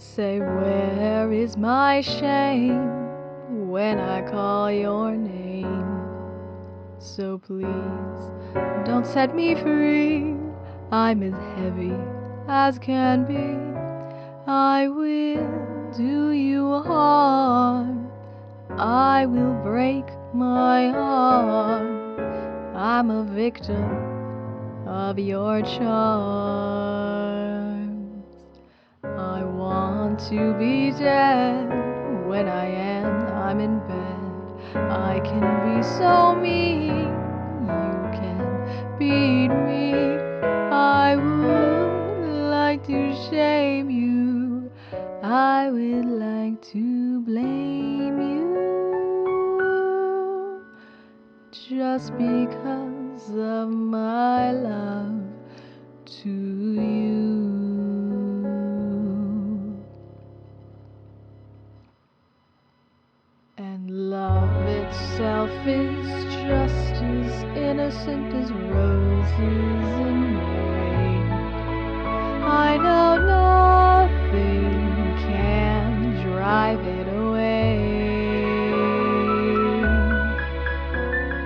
Say, where is my shame when I call your name? So please, don't set me free. I'm as heavy as can be. I will do you harm. I will break my arm. I'm a victim of your charms. I want to be dead. When I'm in bed. I can be so mean. You can beat me. I would like to shame you. I would like to blame you. Just because of my love to you. And love itself is just as innocent as roses in May. I know nothing can drive it away.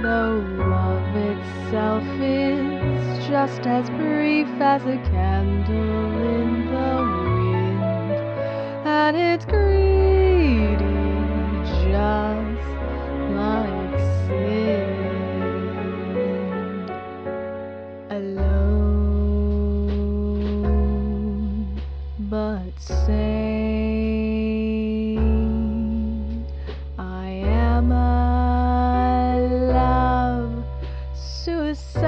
Though love itself is just as brief as a candle in the wind, and it's greedy just like sin. Alone but sane, I am a love suicide.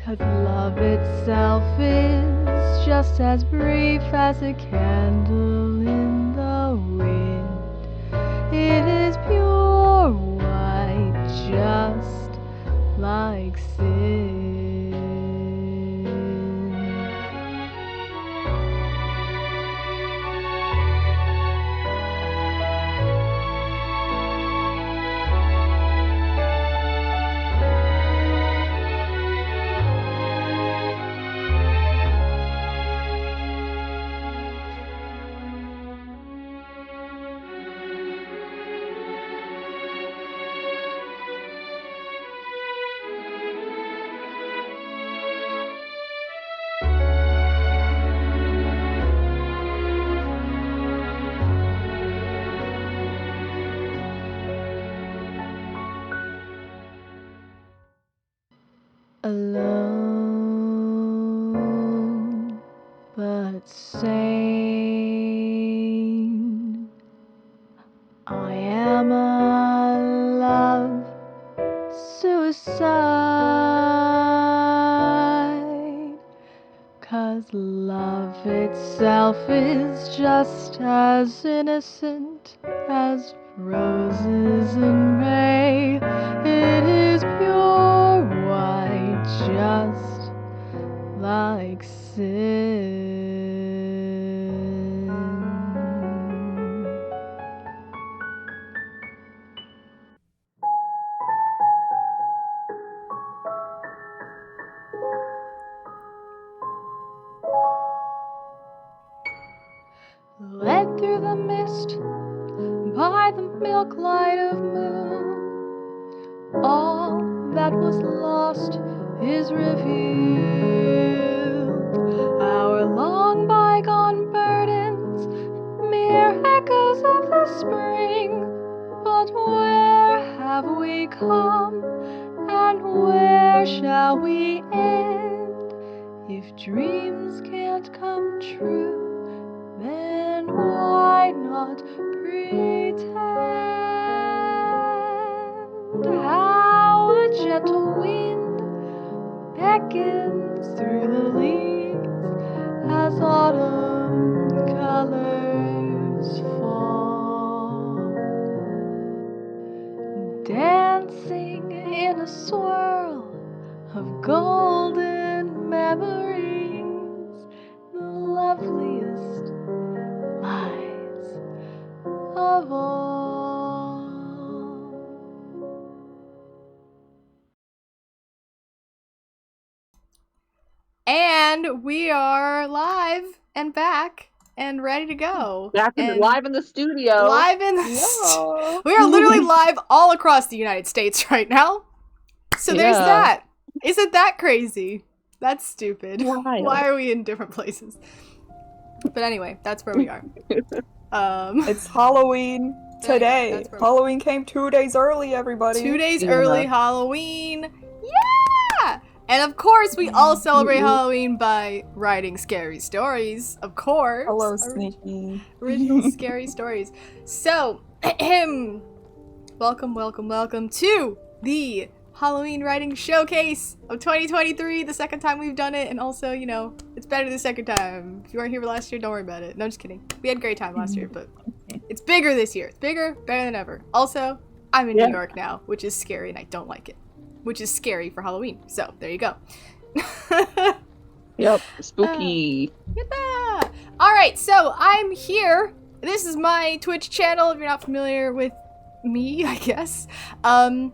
'Cause love itself is just as brief as a candle in the wind. It is pure white, just like sin. Alone but sane, I am a love suicide. 'Cause love itself is just as innocent as roses in May. It is pure white, just like sin. Led through the mist by the milk light of moon, all that was lost is revealed. Our long bygone burdens, mere echoes of the spring. But where have we come, and where shall we end? If dreams can't come true, then why not pretend? How a gentle wind beckons through the leaves as autumn colors fall, dancing in a swirl of golden memories, the loveliest lies of all. And we are live and back and ready to go. Live in the studio. Live in the We are literally live all across the United States right now. So there's that. Isn't that crazy? That's stupid. Wild. Why are we in different places? But anyway, that's where we are. It's Halloween today. Halloween came 2 days early, everybody. 2 days early Halloween. Yeah! And of course, we all celebrate Halloween by writing scary stories, of course. Hello, Sneaky. Original scary stories. So, welcome to the Halloween Writing Showcase of 2023, the second time we've done it, and also, you know, it's better the second time. If you weren't here last year, don't worry about it. No, just kidding. We had a great time last year, but it's bigger this year. It's bigger, better than ever. Also, I'm in New York now, which is scary, and I don't like it. Which is scary for Halloween. So, there you go. Yep, spooky. Yeah. Alright, so I'm here. This is my Twitch channel, if you're not familiar with me, I guess. And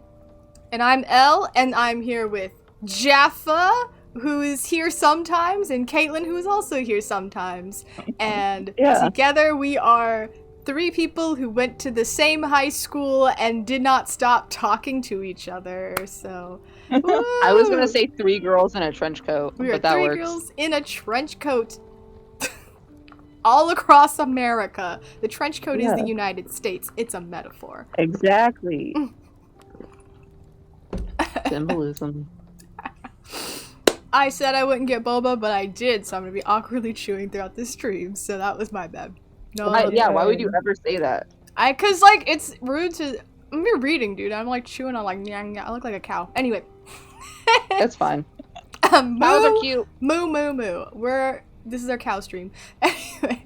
I'm Elle, and I'm here with Jaffa, who is here sometimes, and Caitlyn, who is also here sometimes. And together we are 3 people who went to the same high school and did not stop talking to each other, so... I was gonna say 3 girls in a trench coat, but that works. 3 girls in a trench coat. All across America. The trench coat is the United States. It's a metaphor. Exactly. Symbolism. I said I wouldn't get boba, but I did, so I'm gonna be awkwardly chewing throughout this stream, so that was my bad. No, why would you ever say that? Cause like it's rude to. I'm reading, dude. I'm like chewing on like nyang, I look like a cow. Anyway. That's fine. Cows are cute. Moo. This is our cow stream. Anyway.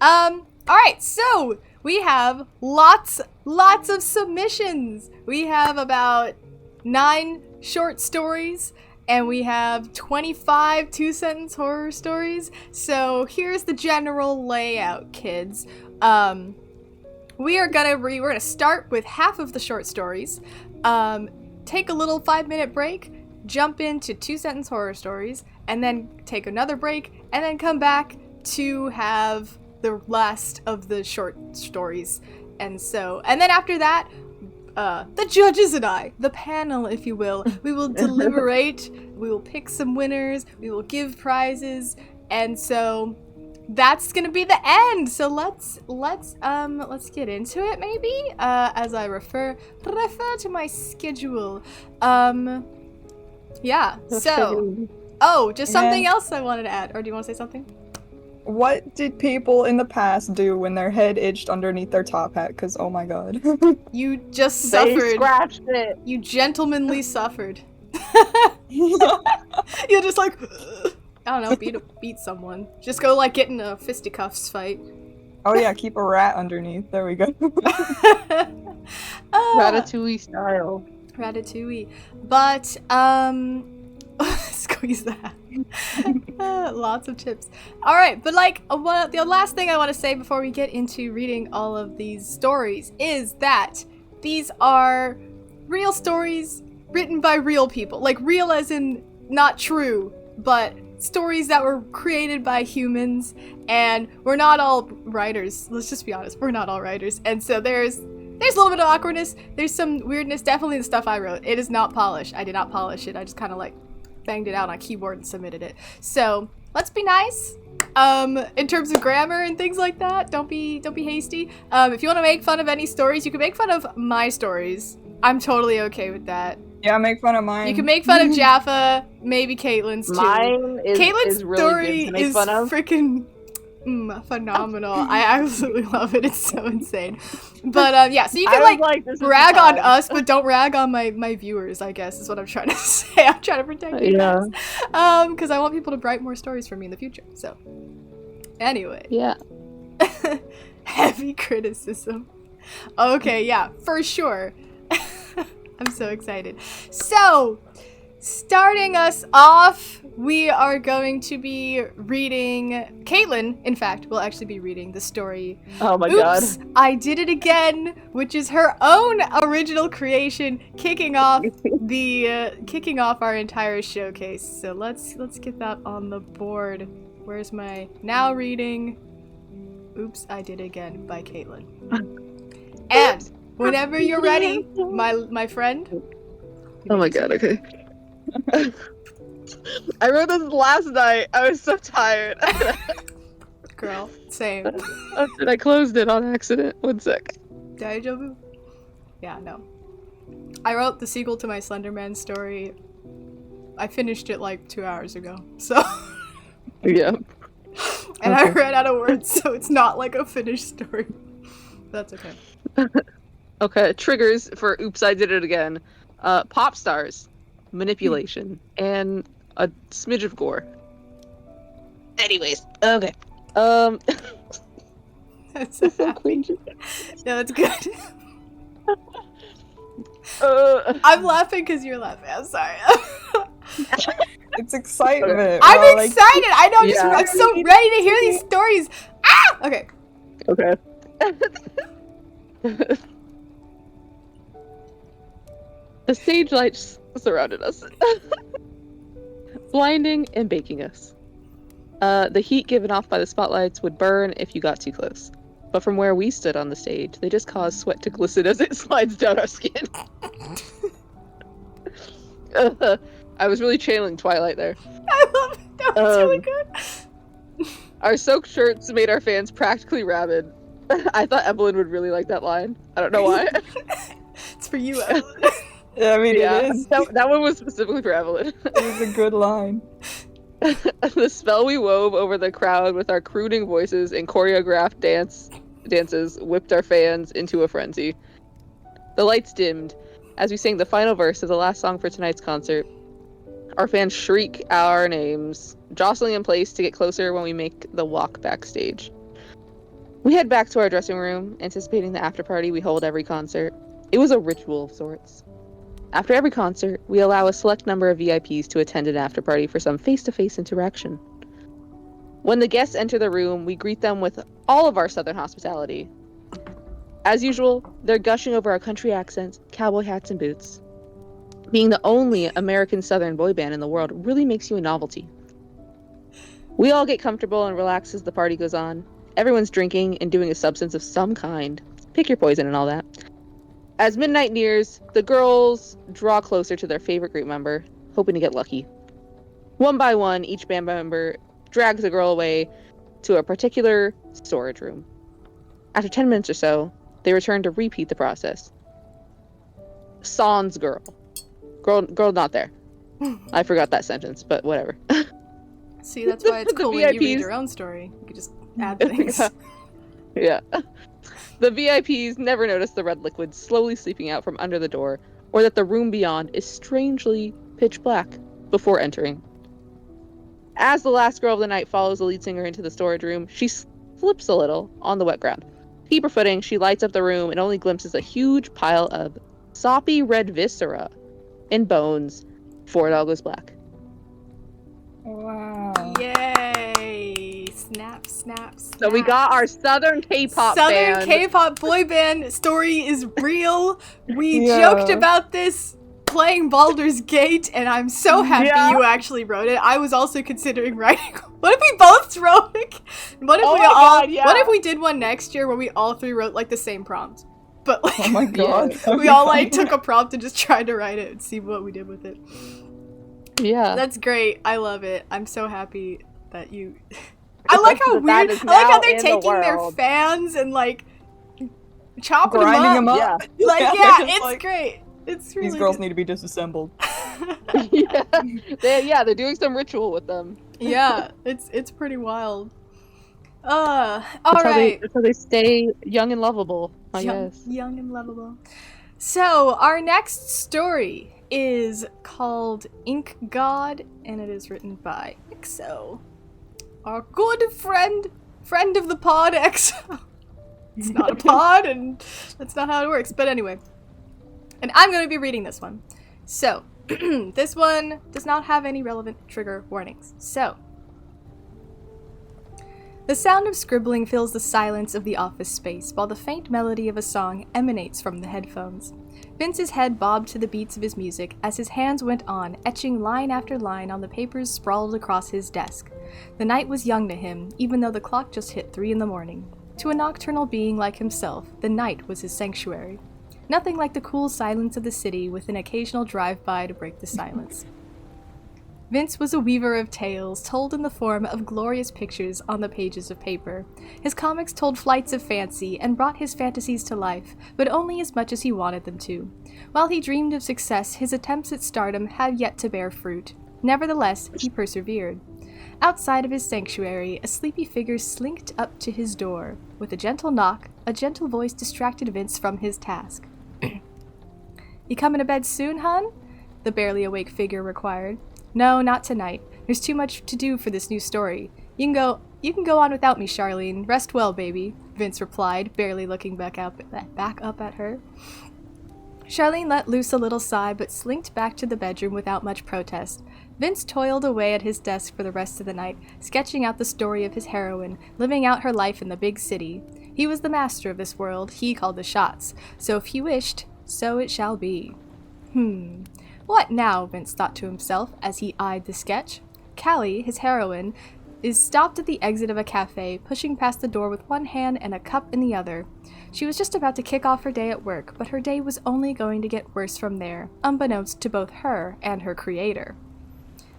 Alright, so we have lots of submissions. We have about 9 short stories. And we have 25 2-sentence horror stories. So here's the general layout, kids. We're gonna start with half of the short stories, take a little 5-minute break, jump into 2-sentence horror stories, and then take another break, and then come back to have the last of the short stories. And then after that, the judges and I, the panel, if you will, we will deliberate, we will pick some winners, we will give prizes, and so that's gonna be the end. So let's get into it, maybe, as I refer to my schedule. Just something else I wanted to add, or do you want to say something? What did people in the past do when their head itched underneath their top hat? Because, oh my god. You just suffered. They scratched it. You gentlemanly suffered. You're just like, I don't know, beat someone. Just go like get in a fisticuffs fight. Oh yeah, keep a rat underneath. There we go. Ratatouille style. Ratatouille. But, squeeze that. Lots of tips. Alright, but like, the last thing I want to say before we get into reading all of these stories is that these are real stories written by real people. Like, real as in not true, but stories that were created by humans, and we're not all writers. Let's just be honest, we're not all writers. And so there's a little bit of awkwardness, there's some weirdness, definitely the stuff I wrote. It is not polished. I did not polish it. I just kind of like banged it out on a keyboard and submitted it. So let's be nice in terms of grammar and things like that. Don't be hasty. If you want to make fun of any stories, you can make fun of my stories. I'm totally okay with that. Yeah, make fun of mine. You can make fun of Jaffa, maybe Caitlyn's too. Caitlyn's story really good to make fun of. Freaking phenomenal. I absolutely love it. It's so insane. But so you can like rag on us, but don't rag on my viewers, I guess is what I'm trying to say. I'm trying to protect you guys. Because I want people to write more stories for me in the future. So anyway. Yeah. Heavy criticism. Okay, yeah, for sure. I'm so excited. So starting us off, we are going to be reading... Caitlyn, in fact, will actually be reading the story. Oh my Oops, I Did It Again, which is her own original creation, kicking off our entire showcase. So let's get that on the board. Where's my now reading? Oops, I Did It Again by Caitlyn. And whenever you're ready, my friend. Oh my god, okay. I wrote this last night. I was so tired. Girl, same. And I closed it on accident. 1 sec. Deja vu? Yeah, no. I wrote the sequel to my Slenderman story. I finished it like 2 hours ago, so. Yeah. And I ran out of words, so it's not like a finished story. That's okay. Okay, triggers for Oops, I Did It Again. Pop stars, manipulation, and a smidge of gore. Anyways, okay. That's so happy. No, it's good. I'm laughing because you're laughing. I'm sorry. It's excitement. I'm excited. I know. I'm so ready to hear these stories. Ah! Okay. Okay. The stage lights surrounded us, blinding and baking us. The heat given off by the spotlights would burn if you got too close. But from where we stood on the stage, they just caused sweat to glisten as it slides down our skin. I was really channeling Twilight there. I love it. That was really good. Our soaked shirts made our fans practically rabid. I thought Evelyn would really like that line. I don't know why. It's for you, Evelyn. Yeah, I mean, it is. That one was specifically for Evelyn. It was a good line. The spell we wove over the crowd with our crooning voices and choreographed dances whipped our fans into a frenzy. The lights dimmed as we sang the final verse of the last song for tonight's concert. Our fans shriek our names, jostling in place to get closer when we make the walk backstage. We head back to our dressing room, anticipating the after party we hold every concert. It was a ritual of sorts. After every concert, we allow a select number of VIPs to attend an after party for some face-to-face interaction. When the guests enter the room, we greet them with all of our Southern hospitality. As usual, they're gushing over our country accents, cowboy hats, and boots. Being the only American Southern boy band in the world really makes you a novelty. We all get comfortable and relax as the party goes on. Everyone's drinking and doing a substance of some kind. Pick your poison and all that. As midnight nears, the girls draw closer to their favorite group member, hoping to get lucky. One by one, each band member drags a girl away to a particular storage room. After 10 minutes or so, they return to repeat the process. Sans girl. Girl not there. I forgot that sentence, but whatever. See, that's why it's cool when you read your own story. You can just add things. Yeah. The VIPs never notice the red liquid slowly seeping out from under the door, or that the room beyond is strangely pitch black before entering. As the last girl of the night follows the lead singer into the storage room, she slips a little on the wet ground. To keep her footing, she lights up the room and only glimpses a huge pile of soppy red viscera and bones before it all goes black. Wow. Yay! Snap, snap, snap. So we got our Southern K-pop Southern band. K-pop boy band story is real. We joked about this playing Baldur's Gate, and I'm so happy you actually wrote it. I was also considering writing. What if we both wrote it? What if What if we did one next year where we all three wrote like the same prompt? But like, Oh my god. we all like took a prompt and just tried to write it and see what we did with it. Yeah. That's great. I love it. I'm so happy that you... I like how weird... I like how they're taking their fans and, like, chopping Grinding them up. Yeah. It's like, great. It's really These girls good. need to be disassembled. They're doing some ritual with them. Yeah, it's pretty wild. Alright. That's how they stay young and lovable, I guess. Young and lovable. So, our next story is called Ink God, and it is written by ExoH. Our good friend of the pod, ExoH. It's not a pod, and that's not how it works, but anyway. And I'm going to be reading this one. So, This one does not have any relevant trigger warnings. So, the sound of scribbling fills the silence of the office space, while the faint melody of a song emanates from the headphones. Vince's head bobbed to the beats of his music as his hands went on, etching line after line on the papers sprawled across his desk. The night was young to him, even though the clock just hit 3 in the morning. To a nocturnal being like himself, the night was his sanctuary. Nothing like the cool silence of the city with an occasional drive-by to break the silence. Vince was a weaver of tales, told in the form of glorious pictures on the pages of paper. His comics told flights of fancy and brought his fantasies to life, but only as much as he wanted them to. While he dreamed of success, his attempts at stardom had yet to bear fruit. Nevertheless, he persevered. Outside of his sanctuary, a sleepy figure slinked up to his door. With a gentle knock, a gentle voice distracted Vince from his task. "You coming to bed soon, hun?" the barely awake figure required. "No, not tonight. There's too much to do for this new story. You can go on without me, Charlene. Rest well, baby," Vince replied, barely looking back up at her. Charlene let loose a little sigh, but slinked back to the bedroom without much protest. Vince toiled away at his desk for the rest of the night, sketching out the story of his heroine, living out her life in the big city. He was the master of this world, he called the shots, so if he wished, so it shall be. What now? Vince thought to himself as he eyed the sketch. Callie, his heroine, is stopped at the exit of a cafe, pushing past the door with one hand and a cup in the other. She was just about to kick off her day at work, but her day was only going to get worse from there, unbeknownst to both her and her creator.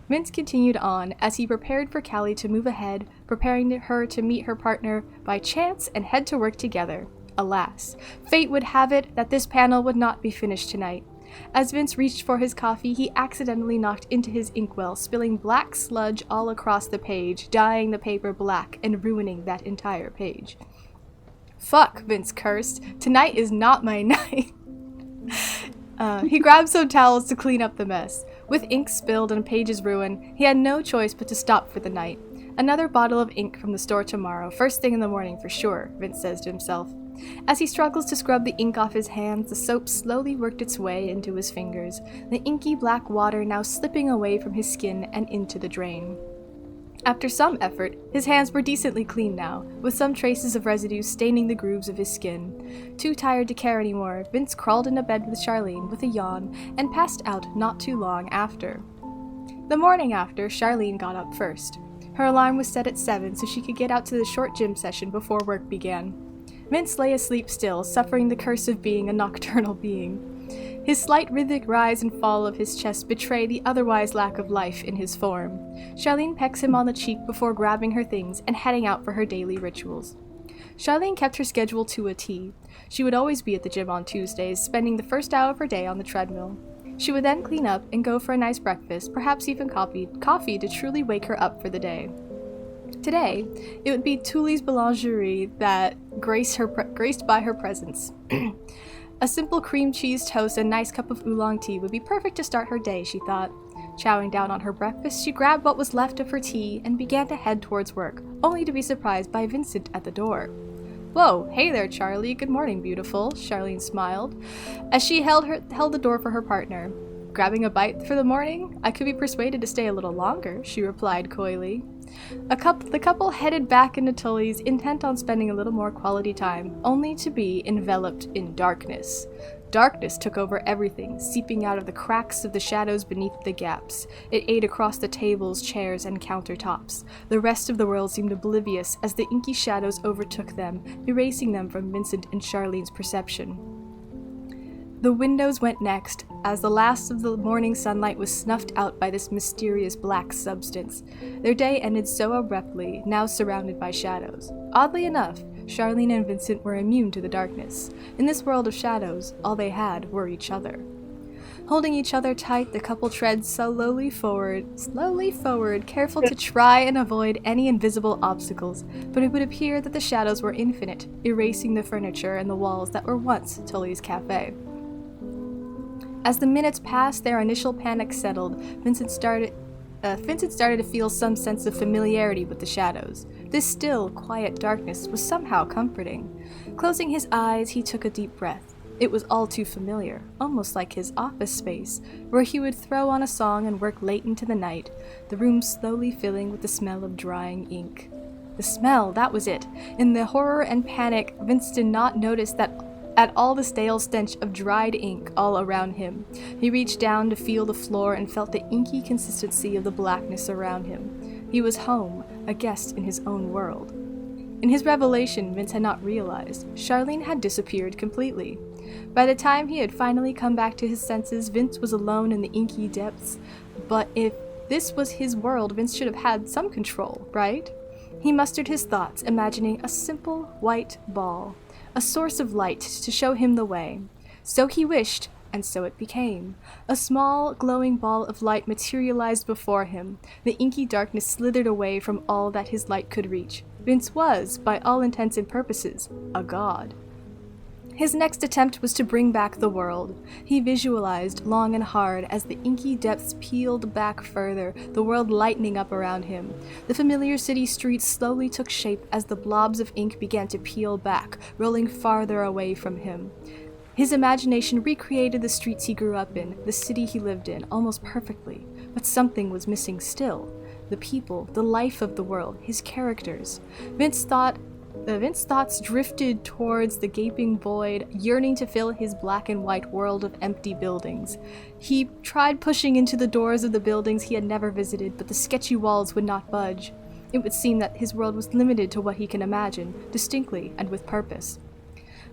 Vince continued on as he prepared for Callie to move ahead, preparing her to meet her partner by chance and head to work together. Alas, fate would have it that this panel would not be finished tonight. As Vince reached for his coffee, he accidentally knocked into his inkwell, spilling black sludge all across the page, dyeing the paper black and ruining that entire page. "Fuck," Vince cursed. "Tonight is not my night." He grabbed some towels to clean up the mess. With ink spilled and pages ruined, he had no choice but to stop for the night. "Another bottle of ink from the store tomorrow, first thing in the morning for sure," Vince says to himself. As he struggles to scrub the ink off his hands, the soap slowly worked its way into his fingers, the inky black water now slipping away from his skin and into the drain. After some effort, his hands were decently clean now, with some traces of residue staining the grooves of his skin. Too tired to care anymore, Vince crawled into bed with Charlene with a yawn and passed out not too long after. The morning after, Charlene got up first. Her alarm was set at 7 so she could get out to the short gym session before work began. Vince lay asleep still, suffering the curse of being a nocturnal being. His slight rhythmic rise and fall of his chest betray the otherwise lack of life in his form. Charlene pecks him on the cheek before grabbing her things and heading out for her daily rituals. Charlene kept her schedule to a T. She would always be at the gym on Tuesdays, spending the first hour of her day on the treadmill. She would then clean up and go for a nice breakfast, perhaps even coffee to truly wake her up for the day. Today, it would be Tully's boulangerie that graced by her presence. A simple cream cheese toast and nice cup of oolong tea would be perfect to start her day, she thought. Chowing down on her breakfast, she grabbed what was left of her tea and began to head towards work, only to be surprised by Vincent at the door. "Whoa, hey there, Charlie. Good morning, beautiful," Charlene smiled, as she held the door for her partner. "Grabbing a bite for the morning? I could be persuaded to stay a little longer," she replied coyly. The couple headed back into Tully's, intent on spending a little more quality time, only to be enveloped in darkness. Darkness took over everything, seeping out of the cracks of the shadows beneath the gaps. It ate across the tables, chairs, and countertops. The rest of the world seemed oblivious as the inky shadows overtook them, erasing them from Vincent and Charlene's perception. The windows went next, as the last of the morning sunlight was snuffed out by this mysterious black substance. Their day ended so abruptly, now surrounded by shadows. Oddly enough, Charlene and Vincent were immune to the darkness. In this world of shadows, all they had were each other. Holding each other tight, the couple tread slowly forward, careful to try and avoid any invisible obstacles, but it would appear that the shadows were infinite, erasing the furniture and the walls that were once Tully's cafe. As the minutes passed, their initial panic settled. Vincent started to feel some sense of familiarity with the shadows. This still, quiet darkness was somehow comforting. Closing his eyes, he took a deep breath. It was all too familiar, almost like his office space, where he would throw on a song and work late into the night, the room slowly filling with the smell of drying ink. The smell, that was it. In the horror and panic, Vince did not notice that at all the stale stench of dried ink all around him. He reached down to feel the floor and felt the inky consistency of the blackness around him. He was home, a guest in his own world. In his revelation, Vince had not realized Charlene had disappeared completely. By the time he had finally come back to his senses, Vince was alone in the inky depths. But if this was his world, Vince should have had some control, right? He mustered his thoughts, imagining a simple white ball, a source of light to show him the way. So he wished, and so it became. A small, glowing ball of light materialized before him. The inky darkness slithered away from all that his light could reach. Vince was, by all intents and purposes, a god. His next attempt was to bring back the world. He visualized long and hard as the inky depths peeled back further, the world lightening up around him. The familiar city streets slowly took shape as the blobs of ink began to peel back, rolling farther away from him. His imagination recreated the streets he grew up in, the city he lived in, almost perfectly. But something was missing still. The people, the life of the world, his characters. Vince's thoughts drifted towards the gaping void, yearning to fill his black and white world of empty buildings. He tried pushing into the doors of the buildings he had never visited, but the sketchy walls would not budge. It would seem that his world was limited to what he can imagine, distinctly and with purpose.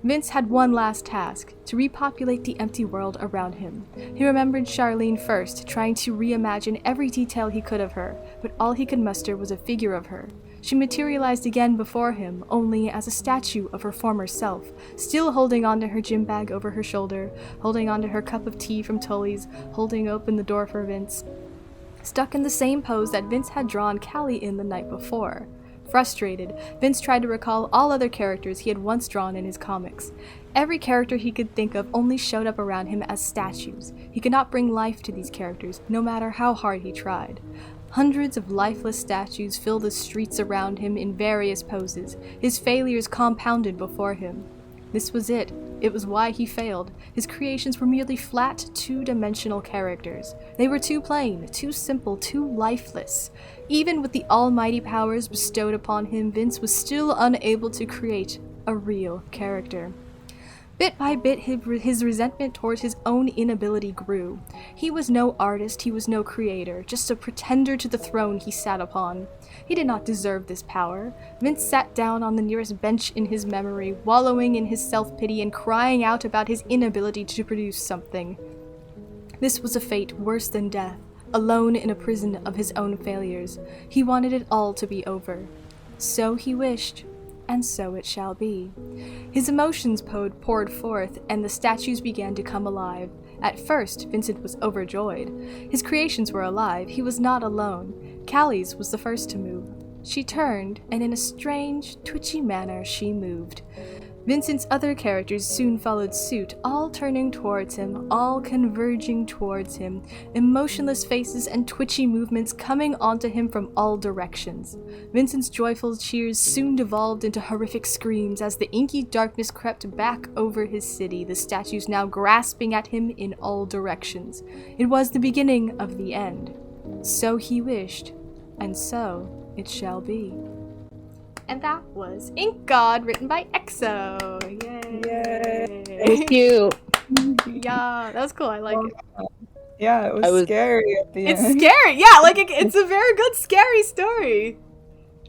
Vince had one last task, to repopulate the empty world around him. He remembered Charlene first, trying to reimagine every detail he could of her, but all he could muster was a figure of her. She materialized again before him, only as a statue of her former self, still holding onto her gym bag over her shoulder, holding onto her cup of tea from Tully's, holding open the door for Vince. Stuck in the same pose that Vince had drawn Callie in the night before. Frustrated, Vince tried to recall all other characters he had once drawn in his comics. Every character he could think of only showed up around him as statues. He could not bring life to these characters, no matter how hard he tried. Hundreds of lifeless statues filled the streets around him in various poses, his failures compounded before him. This was it. It was why he failed. His creations were merely flat, two-dimensional characters. They were too plain, too simple, too lifeless. Even with the almighty powers bestowed upon him, Vince was still unable to create a real character. Bit by bit, his resentment towards his own inability grew. He was no artist, he was no creator, just a pretender to the throne he sat upon. He did not deserve this power. Vince sat down on the nearest bench in his memory, wallowing in his self-pity and crying out about his inability to produce something. This was a fate worse than death, alone in a prison of his own failures. He wanted it all to be over. So he wished. And so it shall be. His emotions poured forth, and the statues began to come alive. At first, Vincent was overjoyed. His creations were alive. He was not alone. Callie's was the first to move. She turned, and in a strange, twitchy manner she moved. Vincent's other characters soon followed suit, all turning towards him, all converging towards him, emotionless faces and twitchy movements coming onto him from all directions. Vincent's joyful cheers soon devolved into horrific screams as the inky darkness crept back over his city, the statues now grasping at him in all directions. It was the beginning of the end. So he wished, and so it shall be. And that was Ink God, written by ExoH. Yay! Yay! It was cute. Yeah, that was cool. I like it. Yeah, it was scary at the It's end. scary. Yeah, like it's a very good scary story.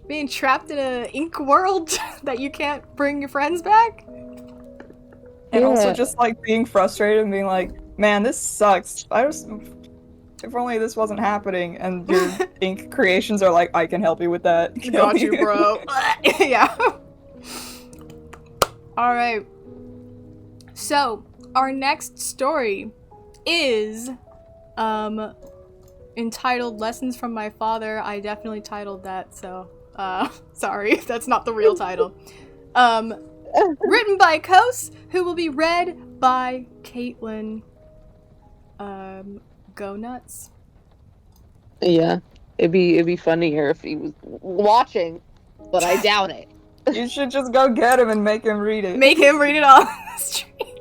Being trapped in an ink world that you can't bring your friends back. And also just like being frustrated and being like, man, this sucks. If only this wasn't happening, and your ink creations are like, I can help you with that. Got you, bro. Yeah. Alright. So, our next story is entitled Lessons from My Father. I definitely titled that, so sorry, that's not the real title. Written by Kos, who will be read by Caitlyn. Go nuts. Yeah, it'd be funnier if he was watching, but I doubt it. You should just go get him and make him read it. Make him read it on the stream.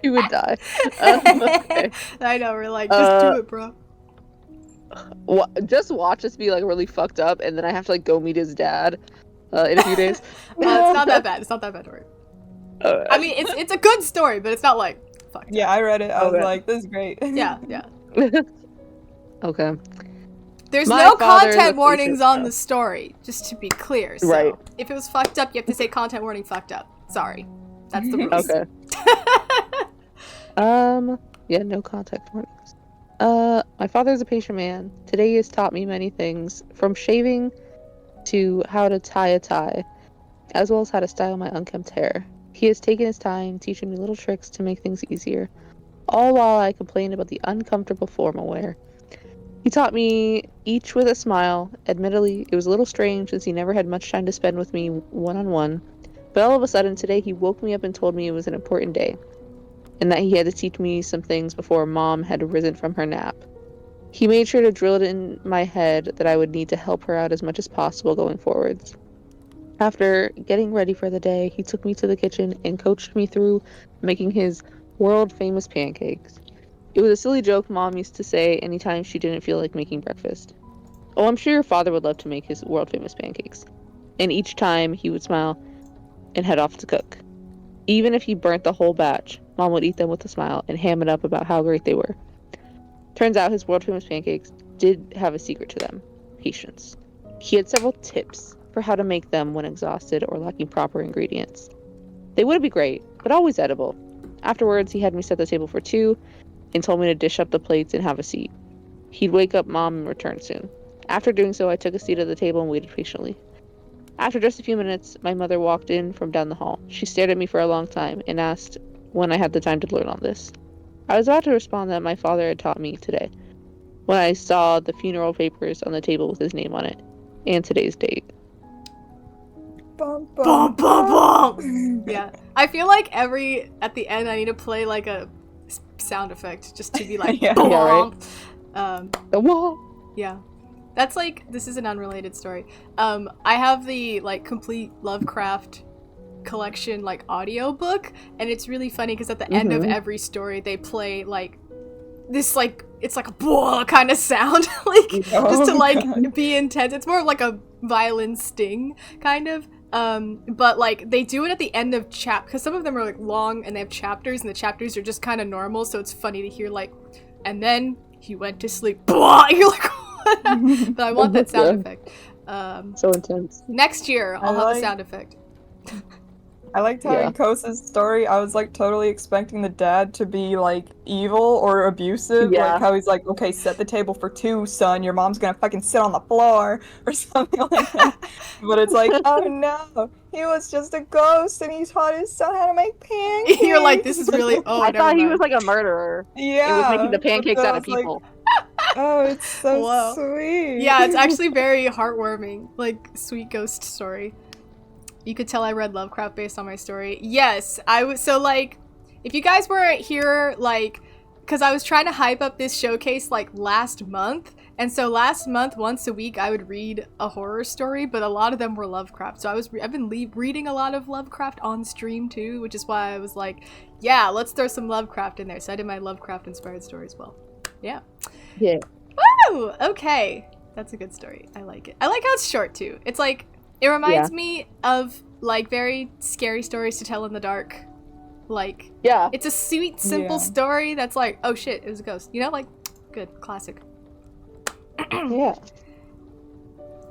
You would die. Okay. I know, we're like, just do it, bro. Just watch us be like really fucked up, and then I have to like go meet his dad in a few days. It's not that bad. It's not that bad to worry. I mean, it's a good story, but it's not like fucked Yeah, up. I read it. I was Okay. like, this is great. Yeah. Okay. There's My no father is content a warnings patient, on so. the story, just to be clear. So Right. if it was fucked up, you have to say content warning fucked up. Sorry. That's the rules. Okay. Yeah, no contact warnings. My father is a patient man. Today he has taught me many things, from shaving to how to tie a tie, as well as how to style my unkempt hair. He has taken his time teaching me little tricks to make things easier, all while I complained about the uncomfortable formal wear. He taught me each with a smile. Admittedly, it was a little strange since he never had much time to spend with me one-on-one, but all of a sudden today he woke me up and told me it was an important day, and that he had to teach me some things before Mom had risen from her nap. He made sure to drill it in my head that I would need to help her out as much as possible going forwards. After getting ready for the day, he took me to the kitchen and coached me through making his world-famous pancakes. It was a silly joke Mom used to say anytime she didn't feel like making breakfast. Oh, I'm sure your father would love to make his world-famous pancakes. And each time he would smile and head off to cook. Even if he burnt the whole batch, Mom would eat them with a smile and ham it up about how great they were. Turns out his world-famous pancakes did have a secret to them: patience. He had several tips for how to make them when exhausted or lacking proper ingredients. They would be great, but always edible. Afterwards, he had me set the table for two and told me to dish up the plates and have a seat. He'd wake up Mom and return soon. After doing so, I took a seat at the table and waited patiently. After just a few minutes, my mother walked in from down the hall. She stared at me for a long time and asked when I had the time to learn all this. I was about to respond that my father had taught me today, when I saw the funeral papers on the table with his name on it, and today's date. Bum, Bum, bum, bum. Yeah. I feel like at the end I need to play like a sound effect just to be like, Yeah. bum. Yeah, right. The wall. Yeah. That's like, this is an unrelated story. I have the like complete Lovecraft collection like audio book, and it's really funny because at the end of every story they play like this, like it's like a blah kind of sound like just to like be intense. It's more of like a violin sting kind of, but like they do it at the end of because some of them are like long and they have chapters, and the chapters are just kind of normal, so it's funny to hear like, and then he went to sleep, blah. You're like, what? But I want that sound effect. So intense. Next year I'll have a sound effect. I liked how in Kosa's story, I was like totally expecting the dad to be like evil or abusive. Yeah. Like how he's like, okay, set the table for two, son. Your mom's gonna fucking sit on the floor or something like that. But it's like, oh no, he was just a ghost and he taught his son how to make pancakes. You're like, this is really. Oh, I never thought he mind. was like a murderer. Yeah. It was making the but pancakes then out I of was like, people. oh, it's so Whoa. sweet. Yeah, it's actually very heartwarming, like sweet ghost story. You could tell I read Lovecraft based on my story. Yes, I was. So like, if you guys were here, like, because I was trying to hype up this showcase like last month, and so last month once a week I would read a horror story, but a lot of them were Lovecraft. So I've been reading a lot of Lovecraft on stream too, which is why I was like, yeah, let's throw some Lovecraft in there. So I did my Lovecraft inspired story as well. Yeah. Yeah. Woo! Okay. That's a good story. I like it. I like how it's short too. It's like, it reminds me of like very scary stories to tell in the dark. Like, Yeah. it's a sweet, simple story that's like, oh shit, it was a ghost. You know, like, good, classic. Yeah.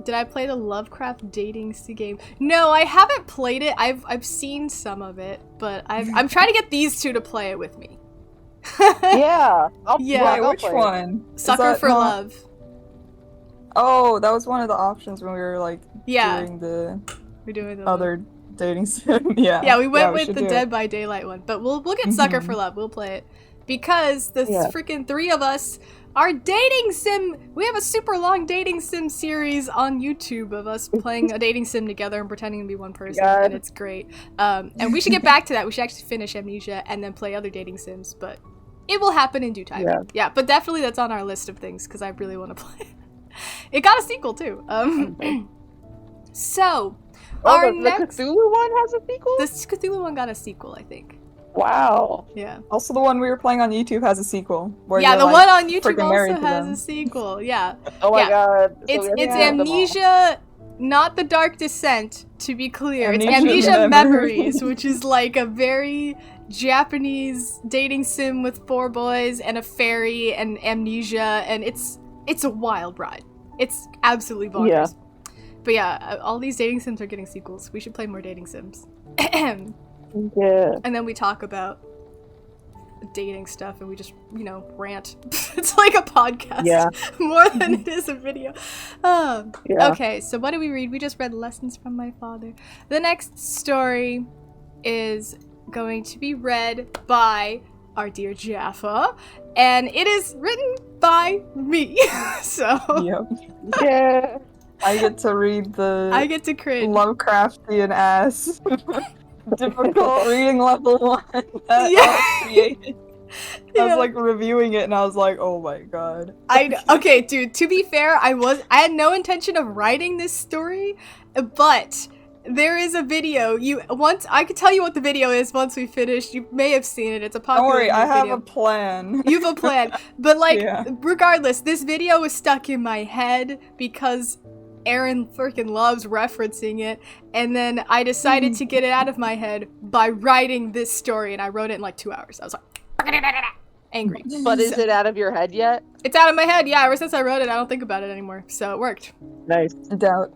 Did I play the Lovecraft dating game? No, I haven't played it. I've seen some of it, but I'm trying to get these two to play it with me. Yeah. Yeah. Wait, I'll which play it. one? Is Sucker that for not- Love. Oh, that was one of the options when we were like Yeah. doing the We're doing the other dating sim. Yeah. Yeah, we went with should the do Dead it. by Daylight one, but we'll get Sucker for Love. We'll play it because the freaking three of us are dating sim. We have a super long dating sim series on YouTube of us playing a dating sim together and pretending to be one person, and it's great. And we should get back to that. We should actually finish Amnesia and then play other dating sims, but it will happen in due time. Yeah, but definitely that's on our list of things because I really want to play it. It got a sequel too. So. Oh, Our the next... Cthulhu one has a sequel? This Cthulhu one got a sequel, I think. Wow. Yeah. Also, the one we were playing on YouTube has a sequel. Where Yeah, you're, the like, one on YouTube freaking married also to has them. a sequel. Yeah. Oh my Yeah. god. So It's we have to Yeah. have them all. Amnesia, not the Dark Descent, to be clear. It's Amnesia Amnesia Memories. Memories, which is like a very Japanese dating sim with 4 boys and a fairy and amnesia, and it's a wild ride. It's absolutely bonkers. But yeah, all these dating sims are getting sequels. We should play more dating sims. Yeah. And then we talk about dating stuff and we just, rant. It's like a podcast. Yeah. More than it is a video. Yeah. Okay, so what did we read? We just read Lessons from My Father. The next story is going to be read by our dear Jaffa, and it is written by me. So Yep. Yeah. I get to read the I get to cringe. Lovecraftian ass difficult reading level 1 that Yeah. I created. I Yeah. was like reviewing it and I was like, oh my god. Okay, dude, to be fair, I had no intention of writing this story, but there is a video. I could tell you what the video is once we finish. You may have seen it. It's a popular Don't worry, I have video. a plan. You have a plan. But Yeah. regardless, this video was stuck in my head because Aaron freaking loves referencing it, and then I decided to get it out of my head by writing this story, and I wrote it in like 2 hours. I was like, angry. But is it out of your head yet? It's out of my head, yeah. Ever since I wrote it, I don't think about it anymore. So it worked. Nice. Doubt.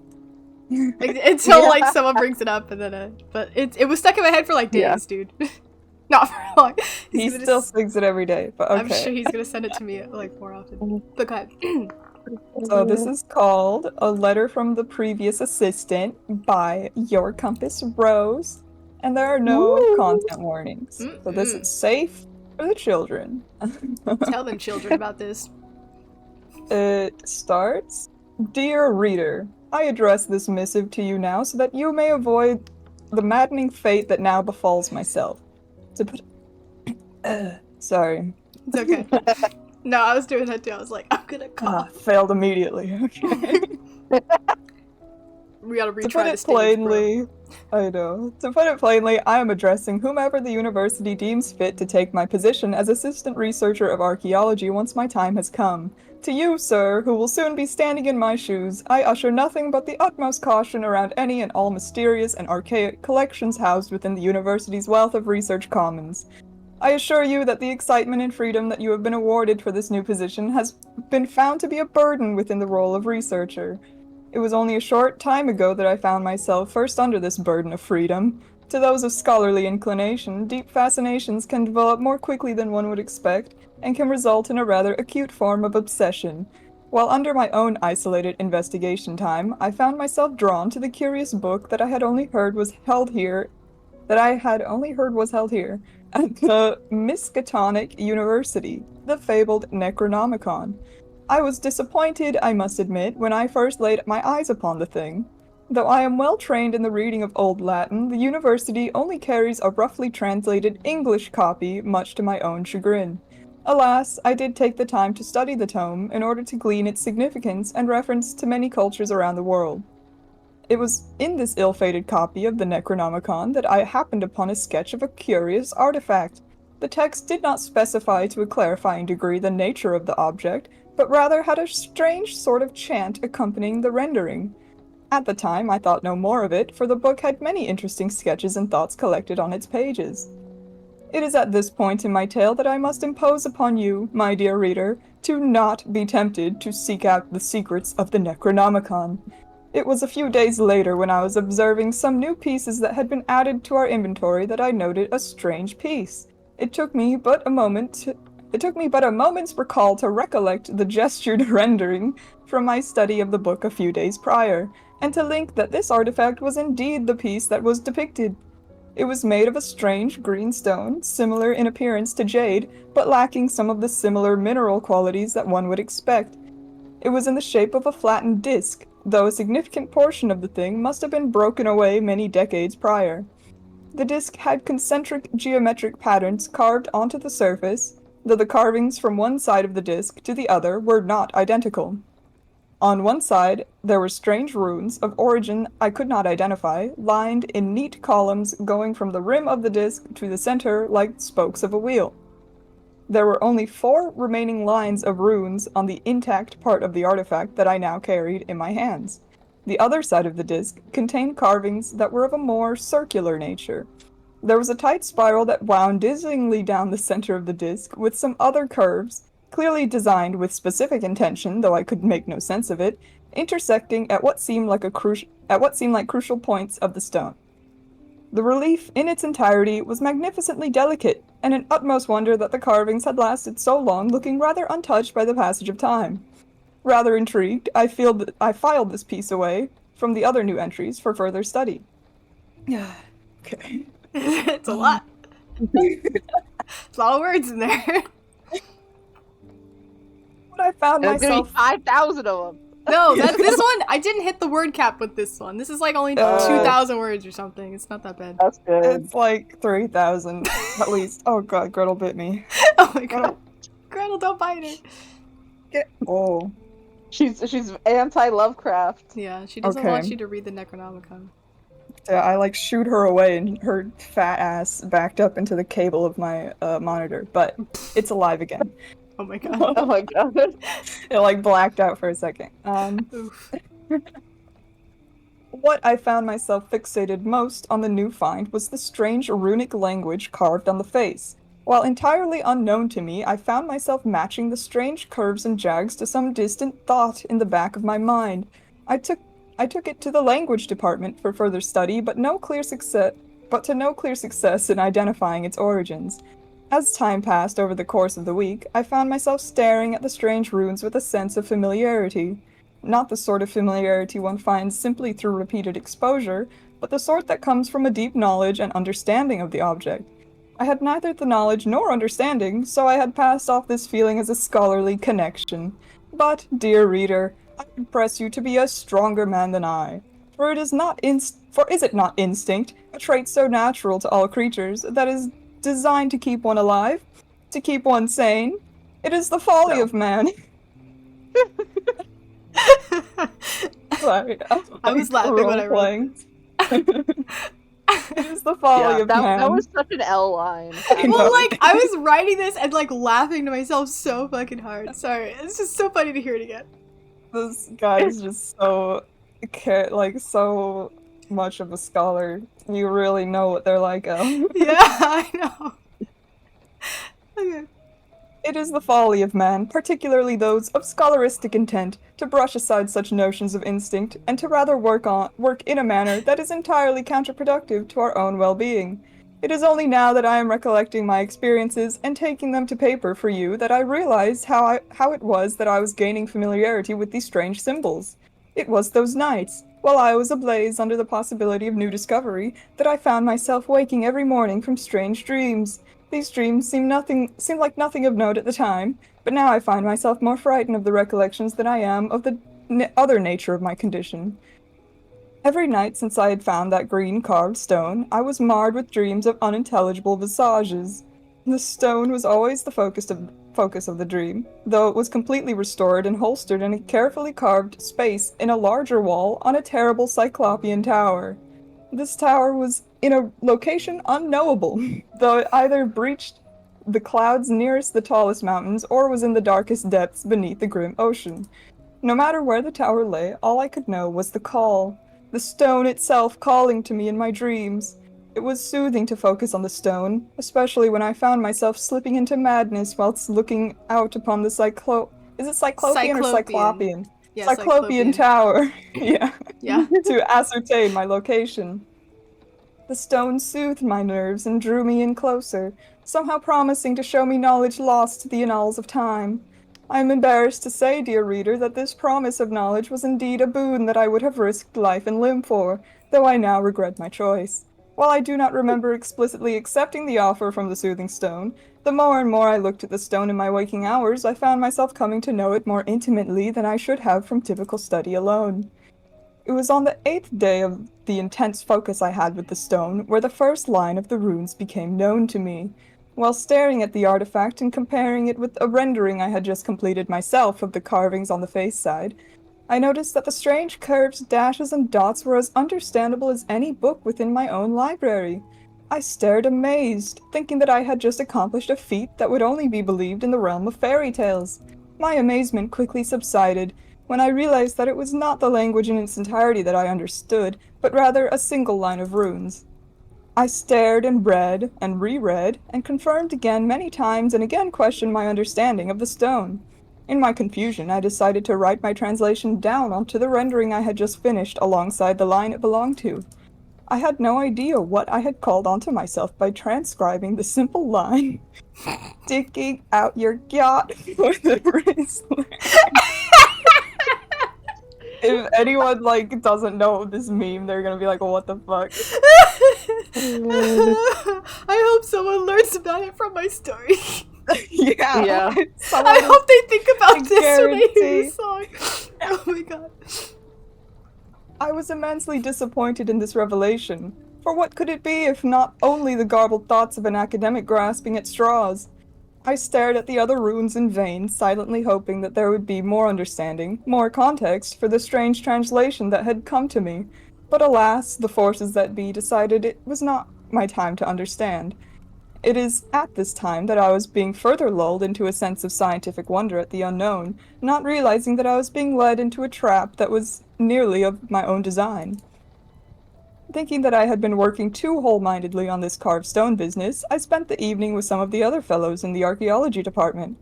Until like someone brings it up, and then but it was stuck in my head for like days, Yeah. dude. Not for long. He gonna still just- sings it every day, but okay. I'm sure he's gonna send it to me like more often. But go ahead. So this is called A Letter from the Previous Assistant by YourCompassRose, and there are no Ooh. content warnings. So this Mm-mm. is safe for the children. Tell them children about this. It starts, Dear Reader, I address this missive to you now so that you may avoid the maddening fate that now befalls myself. To put... sorry. It's okay. No, I was doing that too. I was like, I'm gonna cough. Failed immediately. Okay. We gotta To put retry the it stage, bro. plainly, I know. To put it plainly, I am addressing whomever the university deems fit to take my position as assistant researcher of archaeology once my time has come. To you, sir, who will soon be standing in my shoes, I usher nothing but the utmost caution around any and all mysterious and archaic collections housed within the university's wealth of research commons. I assure you that the excitement and freedom that you have been awarded for this new position has been found to be a burden within the role of researcher. It was only a short time ago that I found myself first under this burden of freedom. To those of scholarly inclination, deep fascinations can develop more quickly than one would expect, and can result in a rather acute form of obsession. While under my own isolated investigation time, I found myself drawn to the curious book that I had only heard was held here at the Miskatonic University, the fabled Necronomicon. I was disappointed, I must admit, when I first laid my eyes upon the thing. Though I am well trained in the reading of Old Latin, the university only carries a roughly translated English copy, much to my own chagrin. Alas, I did take the time to study the tome in order to glean its significance and reference to many cultures around the world. It was in this ill-fated copy of the Necronomicon that I happened upon a sketch of a curious artifact. The text did not specify to a clarifying degree the nature of the object, but rather had a strange sort of chant accompanying the rendering. At the time, I thought no more of it, for the book had many interesting sketches and thoughts collected on its pages. It is at this point in my tale that I must impose upon you, my dear reader, to not be tempted to seek out the secrets of the Necronomicon. It was a few days later when I was observing some new pieces that had been added to our inventory that I noted a strange piece. It took me but a moment's recall to recollect the gestured rendering from my study of the book a few days prior, and to link that this artifact was indeed the piece that was depicted. It was made of a strange green stone, similar in appearance to jade, but lacking some of the similar mineral qualities that one would expect. It was in the shape of a flattened disc, though a significant portion of the thing must have been broken away many decades prior. The disc had concentric geometric patterns carved onto the surface, though the carvings from one side of the disc to the other were not identical. On one side, there were strange runes of origin I could not identify, lined in neat columns going from the rim of the disc to the center like spokes of a wheel. There were only 4 remaining lines of runes on the intact part of the artifact that I now carried in my hands. The other side of the disc contained carvings that were of a more circular nature. There was a tight spiral that wound dizzyingly down the center of the disc, with some other curves, clearly designed with specific intention, though I could make no sense of it, intersecting at what seemed like crucial points of the stone. The relief in its entirety was magnificently delicate, and an utmost wonder that the carvings had lasted so long, looking rather untouched by the passage of time. Rather intrigued, I filed this piece away from the other new entries for further study. Okay. It's a lot. It's a lot of words in there. But I found There's gonna be myself 5,000 of them. No, this one, I didn't hit the word cap with this one. This is like only 2,000 words or something. It's not that bad. That's good. It's like 3,000 at least. Oh god, Gretel bit me. Oh my god. Gretel, don't bite it. Oh. She's anti-Lovecraft. Yeah, she doesn't Okay. want you to read the Necronomicon. Yeah, I like shoot her away and her fat ass backed up into the cable of my monitor, but it's alive again. Oh my god. Oh my god. It like blacked out for a second. Oof. What I found myself fixated most on the new find was the strange runic language carved on the face. While entirely unknown to me, I found myself matching the strange curves and jags to some distant thought in the back of my mind. I took it to the language department for further study, but to no clear success in identifying its origins. As time passed over the course of the week, I found myself staring at the strange runes with a sense of familiarity. Not the sort of familiarity one finds simply through repeated exposure, but the sort that comes from a deep knowledge and understanding of the object. I had neither the knowledge nor understanding, so I had passed off this feeling as a scholarly connection. But, dear reader, I would press you to be a stronger man than I. For is it not instinct, a trait so natural to all creatures, that is designed to keep one alive, to keep one sane? It is the folly of man. Sorry, I was laughing when I wrote It is the folly of man. That was such an L line. Well, like, I was writing this and, like, laughing to myself so fucking hard. Sorry, it's just so funny to hear it again. This guy is just so much of a scholar. You really know what they're like. Yeah, I know. Okay. It is the folly of man, particularly those of scholaristic intent, to brush aside such notions of instinct, and to rather work in a manner that is entirely counterproductive to our own well-being. It is only now that I am recollecting my experiences and taking them to paper for you that I realize how it was that I was gaining familiarity with these strange symbols. It was those nights, while I was ablaze under the possibility of new discovery, that I found myself waking every morning from strange dreams. These dreams seemed like nothing of note at the time, but now I find myself more frightened of the recollections than I am of the other nature of my condition. Every night since I had found that green carved stone, I was marred with dreams of unintelligible visages. The stone was always the focus of the dream, though it was completely restored and holstered in a carefully carved space in a larger wall on a terrible cyclopean tower. This tower was in a location unknowable, though it either breached the clouds nearest the tallest mountains or was in the darkest depths beneath the grim ocean. No matter where the tower lay, all I could know was the call, the stone itself calling to me in my dreams. It was soothing to focus on the stone, especially when I found myself slipping into madness whilst looking out upon the Is it Cyclopean or Cyclopean? Yeah, Cyclopean Tower. Yeah. Yeah. To ascertain my location. The stone soothed my nerves and drew me in closer, somehow promising to show me knowledge lost to the annals of time. I am embarrassed to say, dear reader, that this promise of knowledge was indeed a boon that I would have risked life and limb for, though I now regret my choice. While I do not remember explicitly accepting the offer from the soothing stone, the more and more I looked at the stone in my waking hours, I found myself coming to know it more intimately than I should have from typical study alone. It was on the 8th day of the intense focus I had with the stone where the first line of the runes became known to me. While staring at the artifact and comparing it with a rendering I had just completed myself of the carvings on the face side, I noticed that the strange curves, dashes, and dots were as understandable as any book within my own library. I stared amazed, thinking that I had just accomplished a feat that would only be believed in the realm of fairy tales. My amazement quickly subsided when I realized that it was not the language in its entirety that I understood, but rather a single line of runes. I stared and read and reread and confirmed again many times and again questioned my understanding of the stone. In my confusion, I decided to write my translation down onto the rendering I had just finished alongside the line it belonged to. I had no idea what I had called onto myself by transcribing the simple line, "Sticking out your yacht for the wristler." If anyone doesn't know this meme, they're gonna be like, "What the fuck?" I hope someone learns about it from my story. Yeah. I hope they think about this when they hear guarantee. this song. Oh my god. I was immensely disappointed in this revelation, for what could it be if not only the garbled thoughts of an academic grasping at straws? I stared at the other runes in vain, silently hoping that there would be more understanding, more context for the strange translation that had come to me. But alas, the forces that be decided it was not my time to understand. It is at this time that I was being further lulled into a sense of scientific wonder at the unknown, not realizing that I was being led into a trap that was nearly of my own design. Thinking that I had been working too whole-mindedly on this carved stone business, I spent the evening with some of the other fellows in the archaeology department.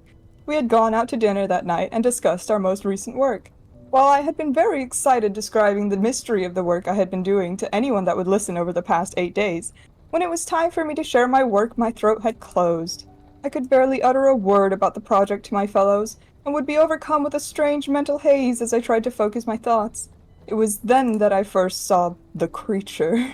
We had gone out to dinner that night and discussed our most recent work. While I had been very excited describing the mystery of the work I had been doing to anyone that would listen over the past 8 days, when it was time for me to share my work, my throat had closed. I could barely utter a word about the project to my fellows, and would be overcome with a strange mental haze as I tried to focus my thoughts. It was then that I first saw the creature.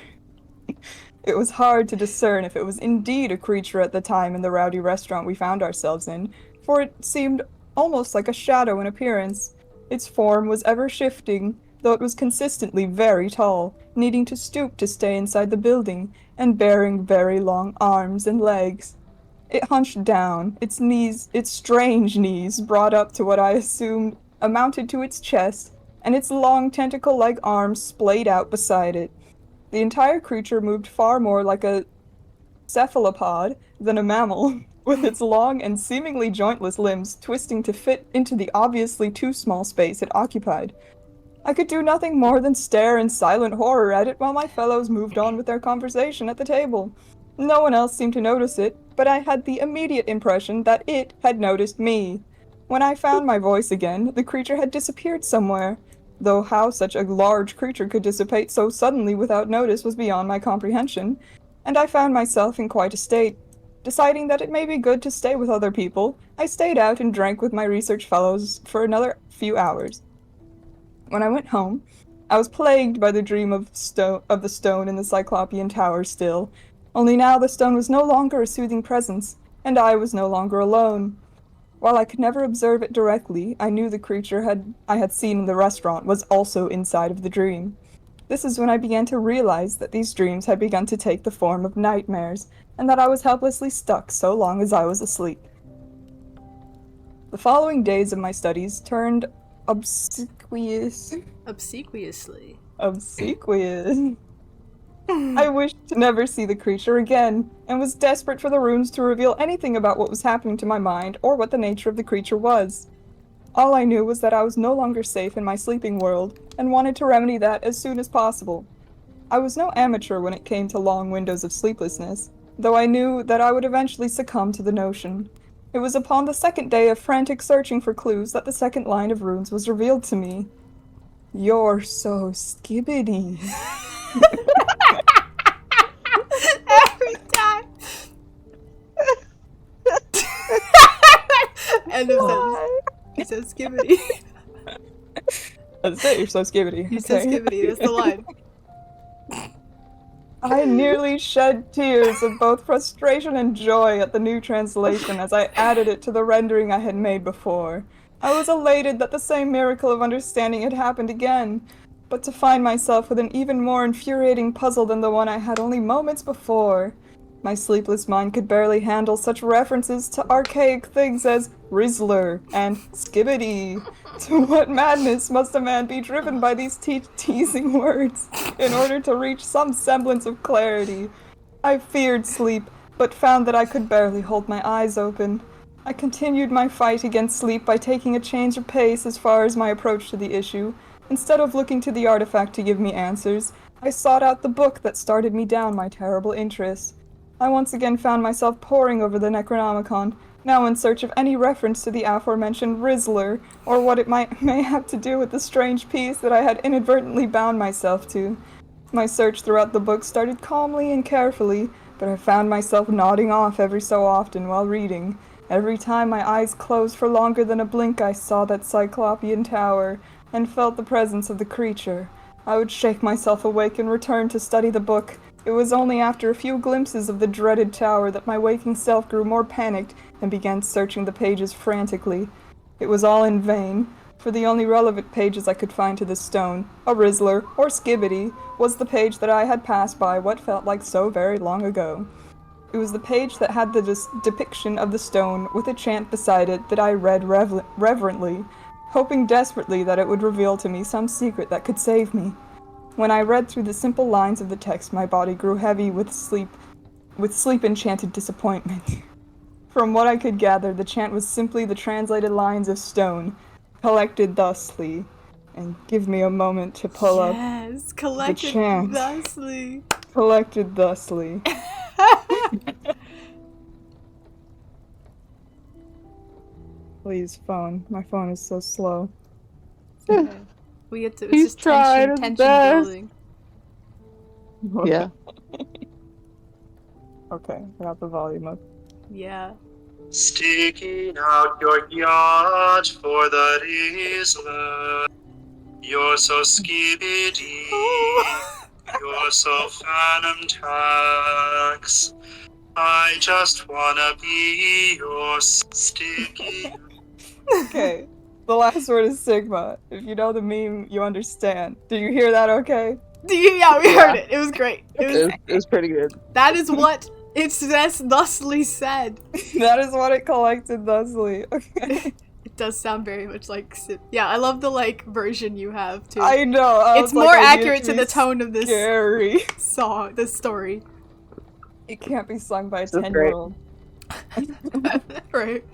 It was hard to discern if it was indeed a creature at the time in the rowdy restaurant we found ourselves in, for it seemed almost like a shadow in appearance. Its form was ever shifting, though it was consistently very tall, needing to stoop to stay inside the building, and bearing very long arms and legs. It hunched down, its strange knees brought up to what I assumed amounted to its chest, and its long tentacle-like arms splayed out beside it. The entire creature moved far more like a cephalopod than a mammal, with its long and seemingly jointless limbs twisting to fit into the obviously too small space it occupied. I could do nothing more than stare in silent horror at it while my fellows moved on with their conversation at the table. No one else seemed to notice it, but I had the immediate impression that it had noticed me. When I found my voice again, the creature had disappeared somewhere, though how such a large creature could dissipate so suddenly without notice was beyond my comprehension, and I found myself in quite a state. Deciding that it may be good to stay with other people, I stayed out and drank with my research fellows for another few hours. When I went home, I was plagued by the dream of the stone in the Cyclopean Tower still, only now the stone was no longer a soothing presence, and I was no longer alone. While I could never observe it directly, I knew the creature I had seen in the restaurant was also inside of the dream. This is when I began to realize that these dreams had begun to take the form of nightmares, and that I was helplessly stuck so long as I was asleep. The following days of my studies turned obsequious. Obsequiously. I wished to never see the creature again, and was desperate for the runes to reveal anything about what was happening to my mind or what the nature of the creature was. All I knew was that I was no longer safe in my sleeping world, and wanted to remedy that as soon as possible. I was no amateur when it came to long windows of sleeplessness, though I knew that I would eventually succumb to the notion. It was upon the second day of frantic searching for clues that the second line of runes was revealed to me. "You're so skibbity." Every time. End of sentence. He says skibbity. That's it, you're so skibbity. He says skibbity, that's the line. I nearly shed tears of both frustration and joy at the new translation as I added it to the rendering I had made before. I was elated that the same miracle of understanding had happened again, but to find myself with an even more infuriating puzzle than the one I had only moments before. My sleepless mind could barely handle such references to archaic things as Rizzler and Skibbity. To what madness must a man be driven by these teasing words in order to reach some semblance of clarity? I feared sleep, but found that I could barely hold my eyes open. I continued my fight against sleep by taking a change of pace as far as my approach to the issue. Instead of looking to the artifact to give me answers, I sought out the book that started me down my terrible interest. I once again found myself poring over the Necronomicon, now in search of any reference to the aforementioned Rizzler, or what it may have to do with the strange piece that I had inadvertently bound myself to. My search throughout the book started calmly and carefully, but I found myself nodding off every so often while reading. Every time my eyes closed for longer than a blink, I saw that Cyclopean tower, and felt the presence of the creature. I would shake myself awake and return to study the book. It was only after a few glimpses of the dreaded tower that my waking self grew more panicked and began searching the pages frantically. It was all in vain, for the only relevant pages I could find to the stone, a Rizzler, or Skibbity, was the page that I had passed by what felt like so very long ago. It was the page that had the depiction of the stone with a chant beside it that I read reverently, hoping desperately that it would reveal to me some secret that could save me. When I read through the simple lines of the text, my body grew heavy with sleep-enchanted disappointment. From what I could gather, the chant was simply the translated lines of stone, collected thusly. And give me a moment to pull up the chant. Thusly. Collected thusly. Please, phone. My phone is so slow. Okay. We get to. It's He's just tension best. building. Yeah. Okay, I got the volume up. Yeah. Sticking out your yacht for the Rizzler. You're so skibbity. You're so phantom tax. I just wanna be your sticky. Okay, the last word is Sigma. If you know the meme, you understand. Did you hear that okay? Yeah, we heard it. It was great. It was pretty good. That is what it says thusly said. That is what it collected thusly. Okay. It does sound very much like yeah, I love the version you have too. I know. It's more accurate to the tone of this scary song, this story. It can't be sung by a So 10-year-old. Right.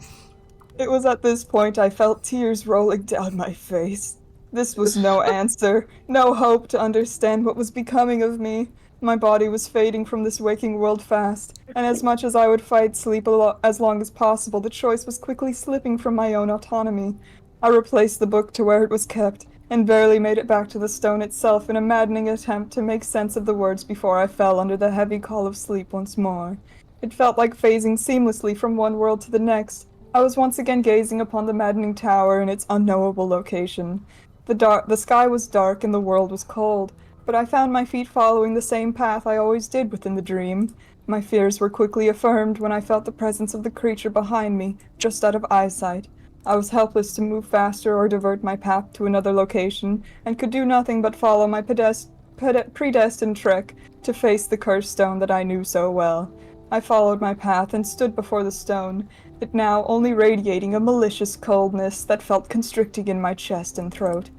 It was at this point I felt tears rolling down my face. This was no answer, no hope to understand what was becoming of me. My body was fading from this waking world fast, and as much as I would fight sleep as long as possible, the choice was quickly slipping from my own autonomy. I replaced the book to where it was kept, and barely made it back to the stone itself in a maddening attempt to make sense of the words before I fell under the heavy call of sleep once more. It felt like phasing seamlessly from one world to the next. I was once again gazing upon the maddening tower in its unknowable location. The sky was dark and the world was cold, but I found my feet following the same path I always did within the dream. My fears were quickly affirmed when I felt the presence of the creature behind me, just out of eyesight. I was helpless to move faster or divert my path to another location, and could do nothing but follow my predestined trek to face the cursed stone that I knew so well. I followed my path and stood before the stone, it now only radiating a malicious coldness that felt constricting in my chest and throat.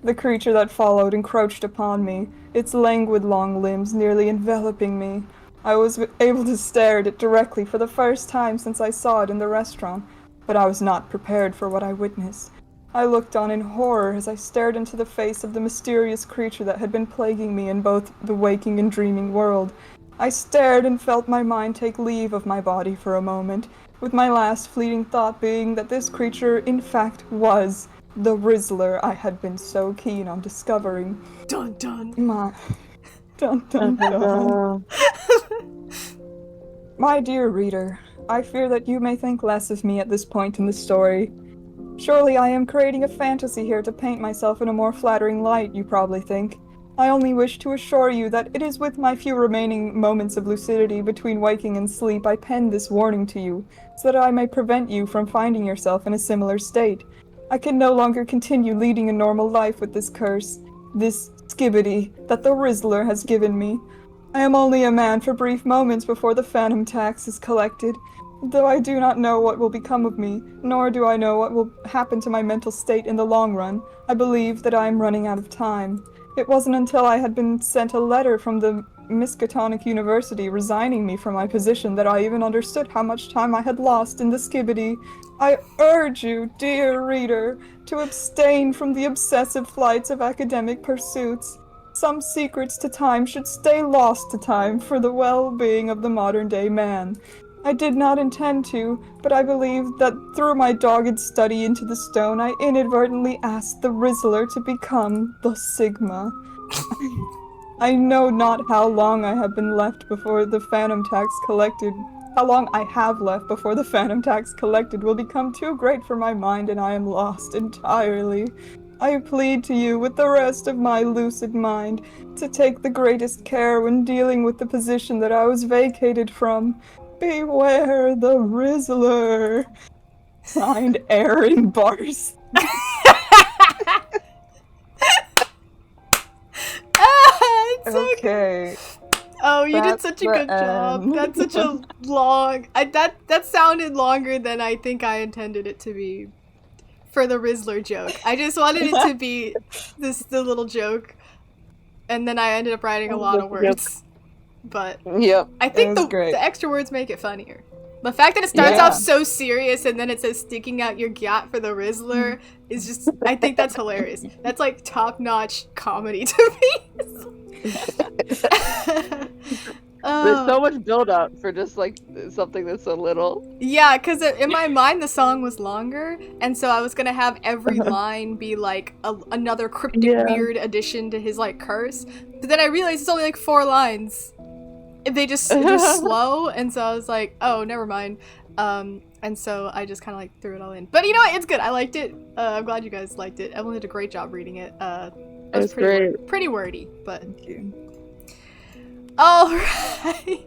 The creature that followed encroached upon me, its languid long limbs nearly enveloping me. I was able to stare at it directly for the first time since I saw it in the restaurant, but I was not prepared for what I witnessed. I looked on in horror as I stared into the face of the mysterious creature that had been plaguing me in both the waking and dreaming world. I stared and felt my mind take leave of my body for a moment, with my last fleeting thought being that this creature in fact was the Rizzler I had been so keen on discovering. Dun dun. Dun dun dun. My dear reader, I fear that you may think less of me at this point in the story. Surely I am creating a fantasy here to paint myself in a more flattering light, you probably think. I only wish to assure you that it is with my few remaining moments of lucidity between waking and sleep I pen this warning to you, so that I may prevent you from finding yourself in a similar state. I can no longer continue leading a normal life with this curse, this skibbity that the Rizzler has given me. I am only a man for brief moments before the phantom tax is collected. Though I do not know what will become of me, nor do I know what will happen to my mental state in the long run, I believe that I am running out of time. It wasn't until I had been sent a letter from the Miskatonic University resigning me from my position that I even understood how much time I had lost in the skibbity. I urge you, dear reader, to abstain from the obsessive flights of academic pursuits. Some secrets to time should stay lost to time for the well-being of the modern-day man. I did not intend to, but I believe that through my dogged study into the stone, I inadvertently asked the Rizzler to become the Sigma. I know not how long I have been left before the Phantom Tax collected. How long I have left before the Phantom Tax collected will become too great for my mind, and I am lost entirely. I plead to you with the rest of my lucid mind to take the greatest care when dealing with the position that I was vacated from. Beware the Rizzler. Signed, Aaron Bars. It's so Okay. Oh, you did That's such a the good job. end. That's such a long. That sounded longer than I think I intended it to be for the Rizzler joke. I just wanted it to be the little joke, and then I ended up writing a lot of words. But Yep. I think great. the extra words make it funnier. The fact that it starts Yeah. off so serious and then it says sticking out your gat for the Rizzler is just, I think that's hilarious. That's like top-notch comedy to me. There's so much build up for just like something that's so little. Yeah, because in my mind the song was longer, and so I was gonna have every line be like another cryptic weird addition to his like curse. But then I realized it's only like 4 lines. They're just slow, and so I was like, oh, never mind. And so I just kind of like threw it all in. But you know what? It's good. I liked it. I'm glad you guys liked it. Evelyn did a great job reading it. It was pretty wordy, but. Thank you. All right.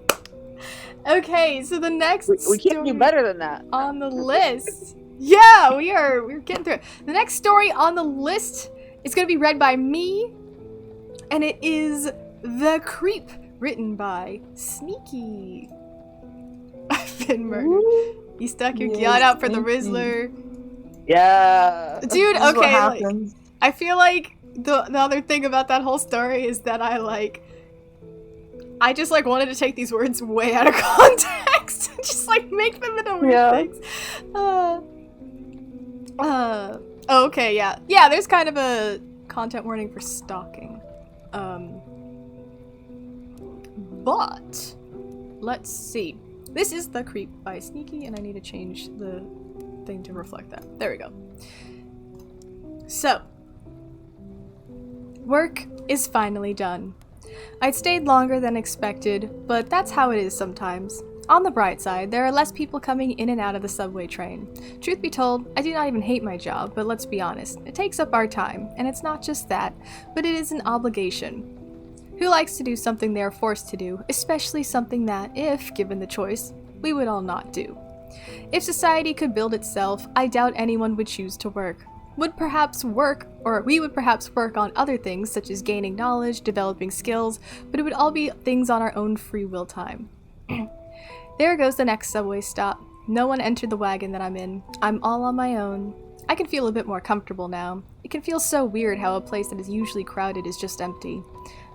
Okay, so the next We can't do better than that. on the list. Yeah, we're getting through it. The next story on the list is going to be read by me, and it is The Creep, written by Sneaky. I've been murdered. You stuck your gat out for the Rizzler. Yeah. Dude, This is what okay, like, happens. I feel like the other thing about that whole story is that I just like wanted to take these words way out of context and just like make them into weird things. Okay, yeah. Yeah, there's kind of a content warning for stalking. But let's see. This is The Creep by Sneaky, and I need to change the thing to reflect that. There we go. So, work is finally done. I'd stayed longer than expected, but that's how it is sometimes. On the bright side, there are less people coming in and out of the subway train. Truth be told, I do not even hate my job, but let's be honest, it takes up our time, and it's not just that, but it is an obligation. Who likes to do something they are forced to do, especially something that, if given the choice, we would all not do? If society could build itself, I doubt anyone would choose to work. We would perhaps work on other things such as gaining knowledge, developing skills, but it would all be things on our own free will time. There goes the next subway stop. No one entered the wagon that I'm in. I'm all on my own. I can feel a bit more comfortable now. It can feel so weird how a place that is usually crowded is just empty.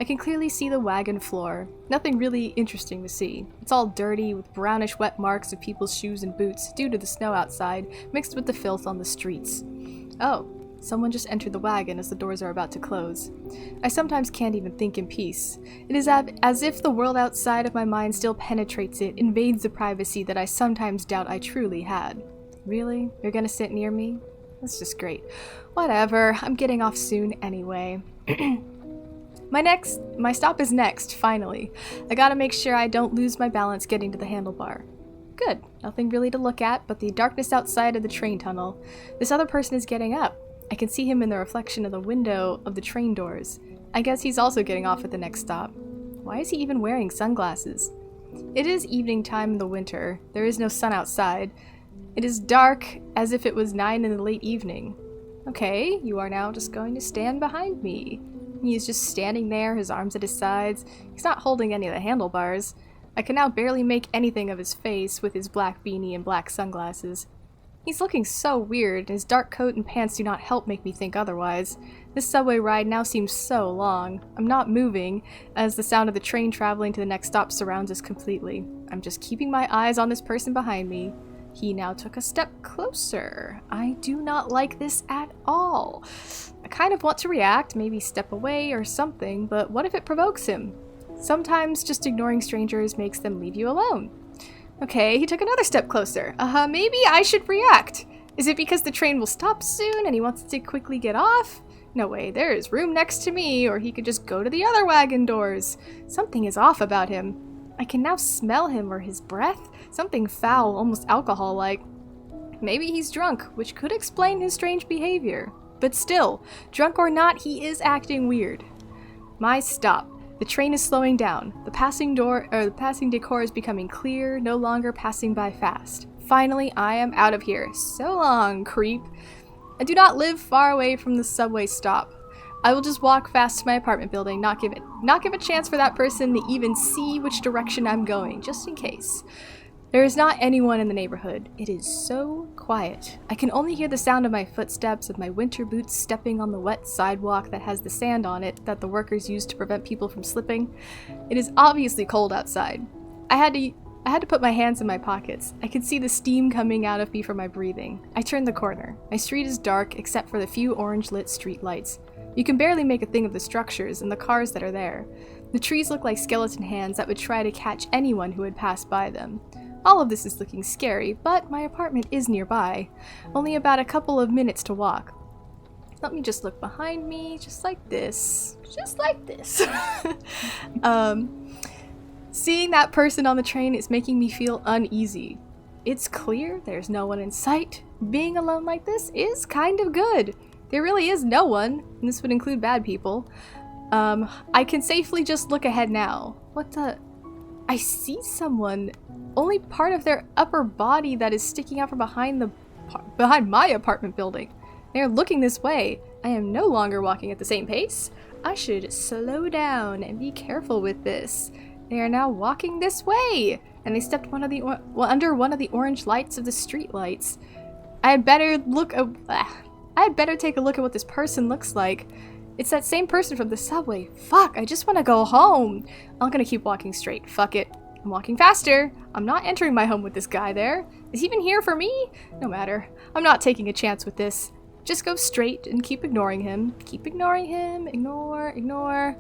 I can clearly see the wagon floor. Nothing really interesting to see. It's all dirty, with brownish wet marks of people's shoes and boots due to the snow outside, mixed with the filth on the streets. Oh, someone just entered the wagon as the doors are about to close. I sometimes can't even think in peace. It is as if the world outside of my mind still penetrates it, invades the privacy that I sometimes doubt I truly had. Really? You're gonna sit near me? That's just great. Whatever, I'm getting off soon anyway. My stop is next, finally. I gotta make sure I don't lose my balance getting to the handlebar. Good, nothing really to look at but the darkness outside of the train tunnel. This other person is getting up. I can see him in the reflection of the window of the train doors. I guess he's also getting off at the next stop. Why is he even wearing sunglasses? It is evening time in the winter. There is no sun outside. It is dark as if it was 9 in the late evening. Okay, you are now just going to stand behind me. He is just standing there, his arms at his sides. He's not holding any of the handlebars. I can now barely make anything of his face with his black beanie and black sunglasses. He's looking so weird, and his dark coat and pants do not help make me think otherwise. This subway ride now seems so long. I'm not moving, as the sound of the train traveling to the next stop surrounds us completely. I'm just keeping my eyes on this person behind me. He now took a step closer. I do not like this at all. I kind of want to react, maybe step away or something, but what if it provokes him? Sometimes just ignoring strangers makes them leave you alone. Okay, he took another step closer. Maybe I should react. Is it because the train will stop soon and he wants to quickly get off? No way, there is room next to me, or he could just go to the other wagon doors. Something is off about him. I can now smell him or his breath. Something foul, almost alcohol-like. Maybe he's drunk, which could explain his strange behavior. But still, drunk or not, he is acting weird. My stop. The train is slowing down. The passing decor is becoming clear, no longer passing by fast. Finally, I am out of here. So long, creep. I do not live far away from the subway stop. I will just walk fast to my apartment building, not give a chance for that person to even see which direction I'm going, just in case. There is not anyone in the neighborhood. It is so quiet. I can only hear the sound of my footsteps, of my winter boots stepping on the wet sidewalk that has the sand on it that the workers use to prevent people from slipping. It is obviously cold outside. I had to put my hands in my pockets. I could see the steam coming out of me from my breathing. I turned the corner. My street is dark except for the few orange-lit street lights. You can barely make a thing of the structures and the cars that are there. The trees look like skeleton hands that would try to catch anyone who would pass by them. All of this is looking scary, but my apartment is nearby. Only about a couple of minutes to walk. Let me just look behind me, just like this. Just like this. Seeing that person on the train is making me feel uneasy. It's clear there's no one in sight. Being alone like this is kind of good. There really is no one, and this would include bad people. I can safely just look ahead now. What the... I see someone. Only part of their upper body that is sticking out from behind my apartment building. They are looking this way. I am no longer walking at the same pace. I should slow down and be careful with this. They are now walking this way, and they stepped under one of the orange lights of the street lights. I had better take a look at what this person looks like. It's that same person from the subway. Fuck, I just want to go home. I'm gonna keep walking straight. Fuck it. I'm walking faster. I'm not entering my home with this guy there. Is he even here for me? No matter. I'm not taking a chance with this. Just go straight and keep ignoring him. Keep ignoring him. Ignore.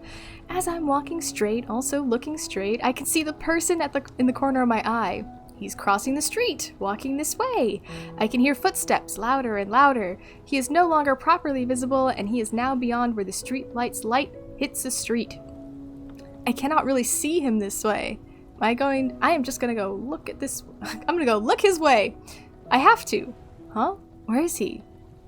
As I'm walking straight, also looking straight, I can see the person in the corner of my eye. He's crossing the street, walking this way. I can hear footsteps louder and louder. He is no longer properly visible, and he is now beyond where the street light's light hits the street. I cannot really see him this way. I am just gonna go look at this. I'm gonna go look his way. I have to. Huh? Where is he?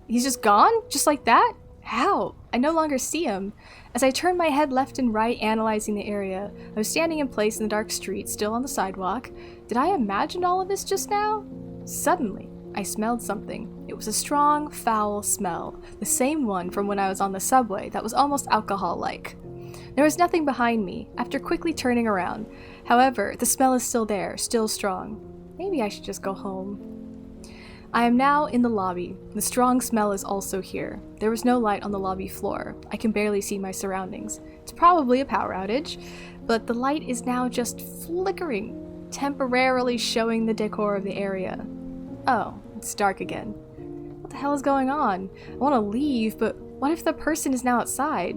He's just gone? Just like that? How? I no longer see him. As I turned my head left and right, analyzing the area, I was standing in place in the dark street, still on the sidewalk. Did I imagine all of this just now? Suddenly, I smelled something. It was a strong, foul smell, the same one from when I was on the subway that was almost alcohol-like. There was nothing behind me, after quickly turning around. However, the smell is still there, still strong. Maybe I should just go home. I am now in the lobby. The strong smell is also here. There was no light on the lobby floor. I can barely see my surroundings. It's probably a power outage, but the light is now just flickering, temporarily showing the decor of the area. Oh, it's dark again. What the hell is going on? I want to leave, but what if the person is now outside?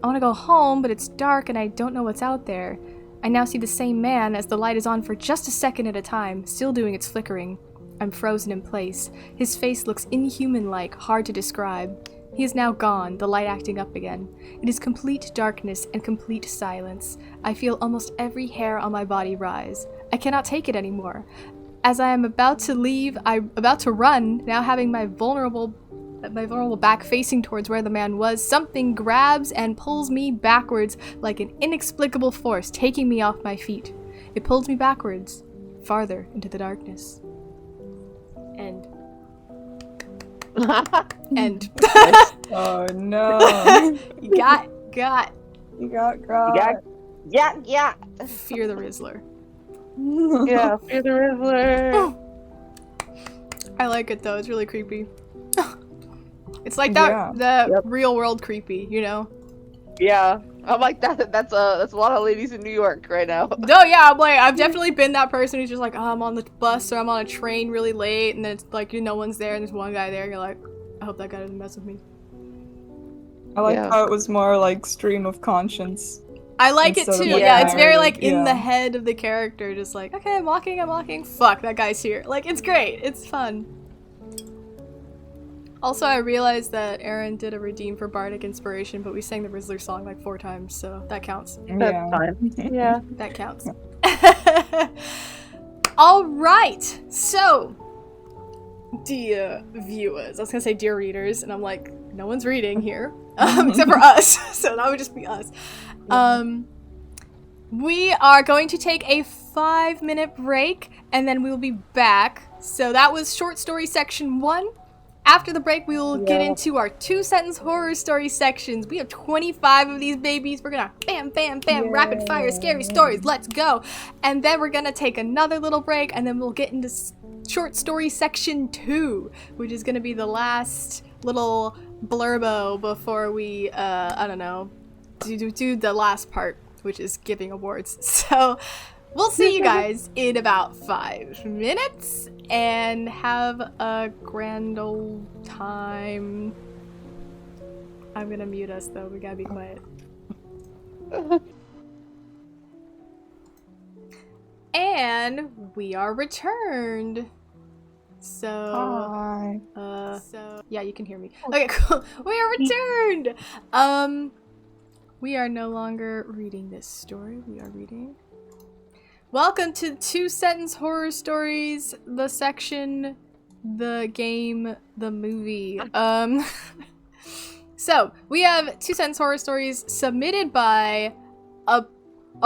I want to go home, but it's dark and I don't know what's out there. I now see the same man as the light is on for just a second at a time, still doing its flickering. I'm frozen in place. His face looks inhuman-like, hard to describe. He is now gone, the light acting up again. It is complete darkness and complete silence. I feel almost every hair on my body rise. I cannot take it anymore. As I am about to leave, I'm about to run, now having my vulnerable back facing towards where the man was, something grabs and pulls me backwards like an inexplicable force, taking me off my feet. It pulls me backwards, farther into the darkness. End. End. Oh no. You got got? You got Yeah. Fear the Rizzler. Yeah, Fear the Rizzler. I like it though. It's really creepy. It's like that Yeah. real world creepy, you know? Yeah. I'm like that. That's a lot of ladies in New York right now. No, yeah, I'm like, I've definitely been that person who's just like, oh, I'm on the bus or I'm on a train really late, and then it's like, no one's there, and there's one guy there, and you're like, I hope that guy doesn't mess with me. I like Yeah. how it was more like stream of conscience. I like it Instead too. of, Yeah, like, it's very like narrative, in the yeah. head of the character, just like, okay, I'm walking. Fuck, that guy's here. Like, it's great. It's fun. Also, I realized that Aaron did a redeem for Bardic Inspiration, but we sang the Rizzler song like 4 times, so that counts. That's fine. Yeah. That counts. All right. So, dear viewers, I was gonna say dear readers, and I'm like, no one's reading here, except for us. So that would just be us. We are going to take a 5-minute break, and then we'll be back. So that was short story section 1. After the break, we will get into our 2-sentence horror story sections. We have 25 of these babies. We're gonna bam, rapid fire, scary stories. Let's go. And then we're gonna take another little break, and then we'll get into short story section 2, which is gonna be the last little blurbo before we, I don't know, do the last part, which is giving awards. So we'll see you guys in about 5 minutes. And have a grand old time. I'm gonna mute us though, we gotta be quiet. And we are returned. So, Hi. yeah, you can hear me. Okay, cool. We are returned! We are no longer reading this story, we are reading... Welcome to 2-sentence horror stories, the section, the game, the movie. So we have 2-sentence horror stories submitted by a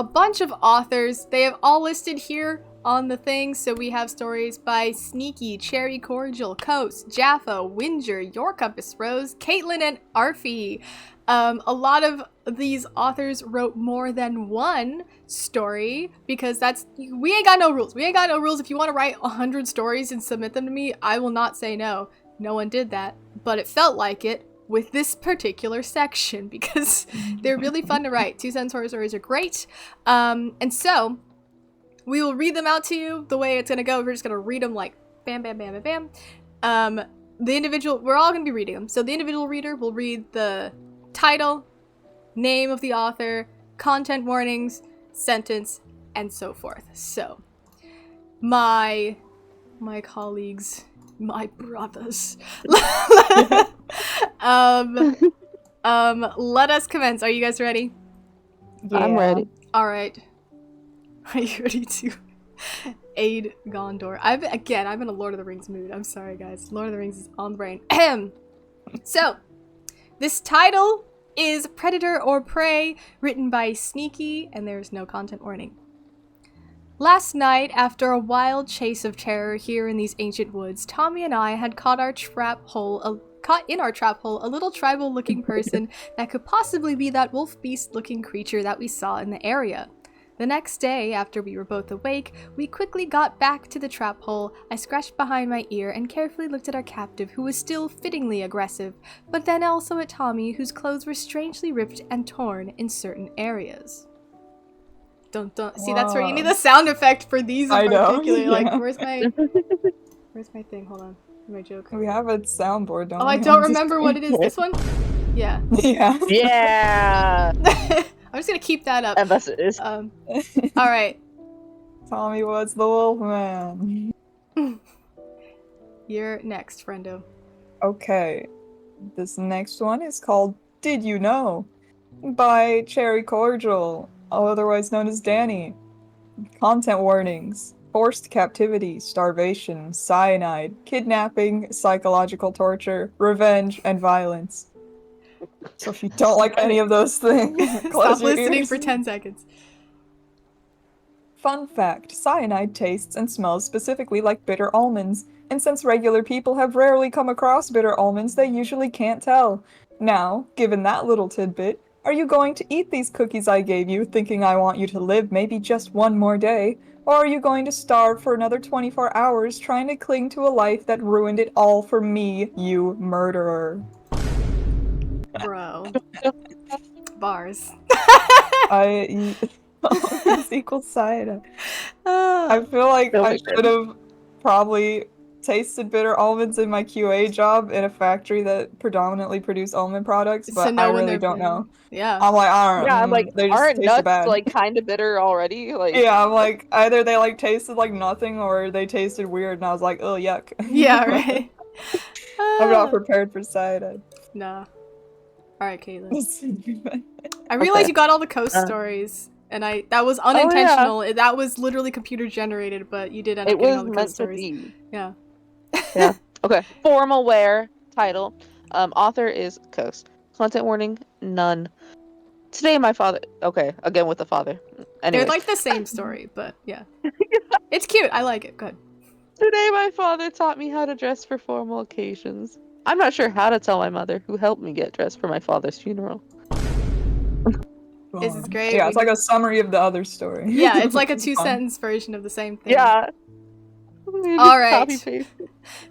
bunch of authors. They have all listed here on the thing. So we have stories by Sneaky, Cherry Cordial, Coast, Jaffa, Whinger, YourCompassRose, Caitlyn, and Arfie. A lot of these authors wrote more than one story because we ain't got no rules. We ain't got no rules. If you want to write 100 stories and submit them to me, I will not say no. No one did that, but it felt like it with this particular section because they're really fun to write. 2-sentence horror stories are great. And so we will read them out to you the way it's going to go. We're just going to read them like bam, bam, bam, bam, bam. We're all going to be reading them. So the individual reader will read the title, name of the author, content warnings, sentence, and so forth. So, my colleagues, my brothers, let us commence. Are you guys ready? Yeah. I'm ready. All right. Are you ready to aid Gondor? I've been a Lord of the Rings mood. I'm sorry, guys. Lord of the Rings is on the brain. So, this title is Predator or Prey, written by Sneaky, and there's no content warning. Last night, after a wild chase of terror here in these ancient woods, Tommy and I had caught in our trap hole a little tribal-looking person that could possibly be that wolf beast-looking creature that we saw in the area. The next day, after we were both awake, we quickly got back to the trap hole. I scratched behind my ear and carefully looked at our captive, who was still fittingly aggressive, but then also at Tommy, whose clothes were strangely ripped and torn in certain areas. Dun dun. See, that's where you need the sound effect for these in particular. Yeah. Like, where's my thing? Hold on. My joke. We have a soundboard, don't we? Oh, I don't remember what it is. This one? Yeah. Yeah. Yeah. I'm just gonna keep that up. Emphasis. Alright. Tommy was the wolf man. You're next, friendo. Okay. This next one is called Did You Know? By Cherry Cordial, otherwise known as Danny. Content warnings. Forced captivity, starvation, cyanide, kidnapping, psychological torture, revenge, and violence. So if you don't like any of those things, close Stop your listening ears. for 10 seconds. Fun fact, cyanide tastes and smells specifically like bitter almonds, and since regular people have rarely come across bitter almonds, they usually can't tell. Now, given that little tidbit, Are you going to eat these cookies I gave you, thinking I want you to live maybe just one more day? Or are you going to starve for another 24 hours trying to cling to a life that ruined it all for me, you murderer? Bro. Bars. This equals cider. Oh, I feel like Oh I my should have probably tasted bitter almonds in my QA job in a factory that predominantly produced almond products, to but know I when really they're don't bitter. know. Yeah. I'm like, I don't Yeah, I'm like, they just aren't tasted nuts bad. like kind of bitter already? Like, Yeah, I'm like, either they like tasted like nothing or they tasted weird, and I was like, oh, yuck. Yeah, right. I'm not Ah, prepared for cider. nah. Alright, Caitlyn. I realized Okay. you got all the coast Uh, stories, and that was Oh, yeah. unintentional. That was literally computer generated, but you did end up It getting was all the meant coast to stories. be. Yeah. Yeah. Okay. Formal wear title. Author is Coast. Content warning, none. Today my father. Okay, again with the father. They're Anyways, like the same story, but yeah. It's cute. I like it. Good. today my father taught me how to dress for formal occasions. I'm not sure how to tell my mother, who helped me get dressed for my father's funeral. This is great. Yeah, We it's like need- a summary of the other story. Yeah, it's like a Which is fun. 2-sentence version of the same thing. Yeah. You All just right. copy paste.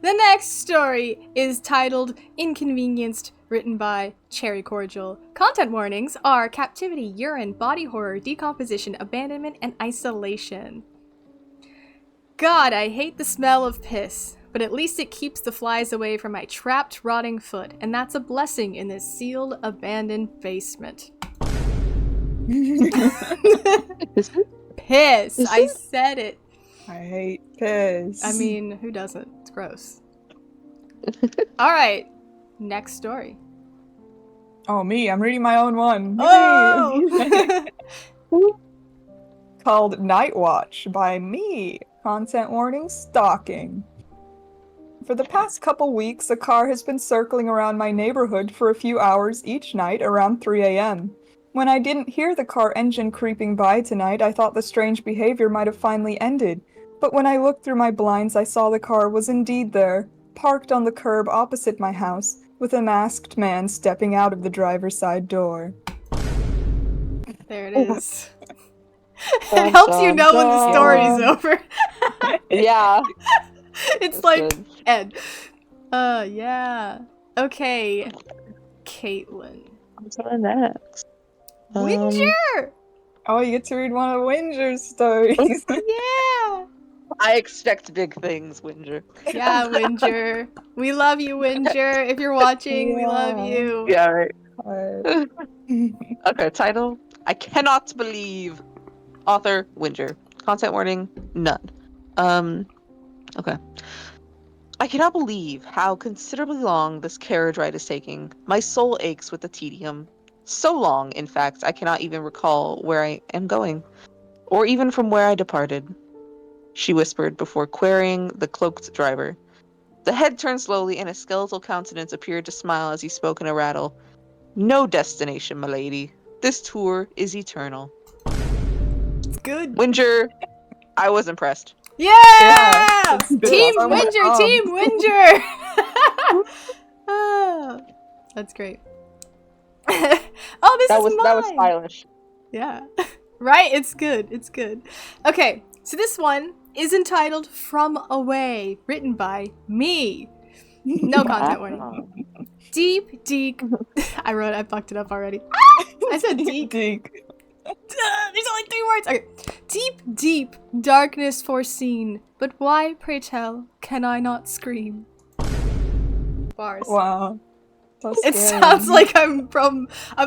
The next story is titled Inconvenienced, written by Cherry Cordial. Content warnings are captivity, urine, body horror, decomposition, abandonment, and isolation. God, I hate the smell of piss, but at least it keeps the flies away from my trapped, rotting foot, and that's a blessing in this sealed, abandoned basement. Piss! Is I it? said it. I hate piss. I mean, who doesn't? It's gross. Alright, next story. Oh, me, I'm reading my own one. Oh! Called Night Watch by me. Content warning, stalking. For the past couple weeks, a car has been circling around my neighborhood for a few hours each night around 3 a.m. When I didn't hear the car engine creeping by tonight, I thought the strange behavior might have finally ended. But when I looked through my blinds, I saw the car was indeed there, parked on the curb opposite my house, with a masked man stepping out of the driver's side door. There it is. Dun, It helps you dun, know when the dun. story's over. Yeah. It's That's like good. Ed. Yeah. Okay, Caitlyn. What's on next? Winger! Oh, you get to read one of Winger's stories. Yeah! I expect big things, Winger. Yeah, Winger. We love you, Winger. If you're watching, we love Yeah. you. Yeah, right. Uh, Okay, title. I cannot believe. Author, Winger. Content warning, none. Okay. I cannot believe how considerably long this carriage ride is taking. My soul aches with the tedium. So long, in fact, I cannot even recall where I am going, or even from where I departed, she whispered before querying the cloaked driver. The head turned slowly, and a skeletal countenance appeared to smile as he spoke in a rattle. No destination, milady. This tour is eternal. It's good. Winger, I was impressed. Yeah! that's good. Team That's my Winger! job. Team Winger! Ah, that's great. Oh, this That is was mine! that was stylish. Yeah. Right? It's good. It's good. Okay, so this one is entitled From Away, written by me. No content warning. Deep. I fucked it up already. I said deep. Deep. There's only 3 words. Okay. Deep darkness foreseen, but why, pray tell, can I not scream? Bars. Wow. So It scary. sounds like I'm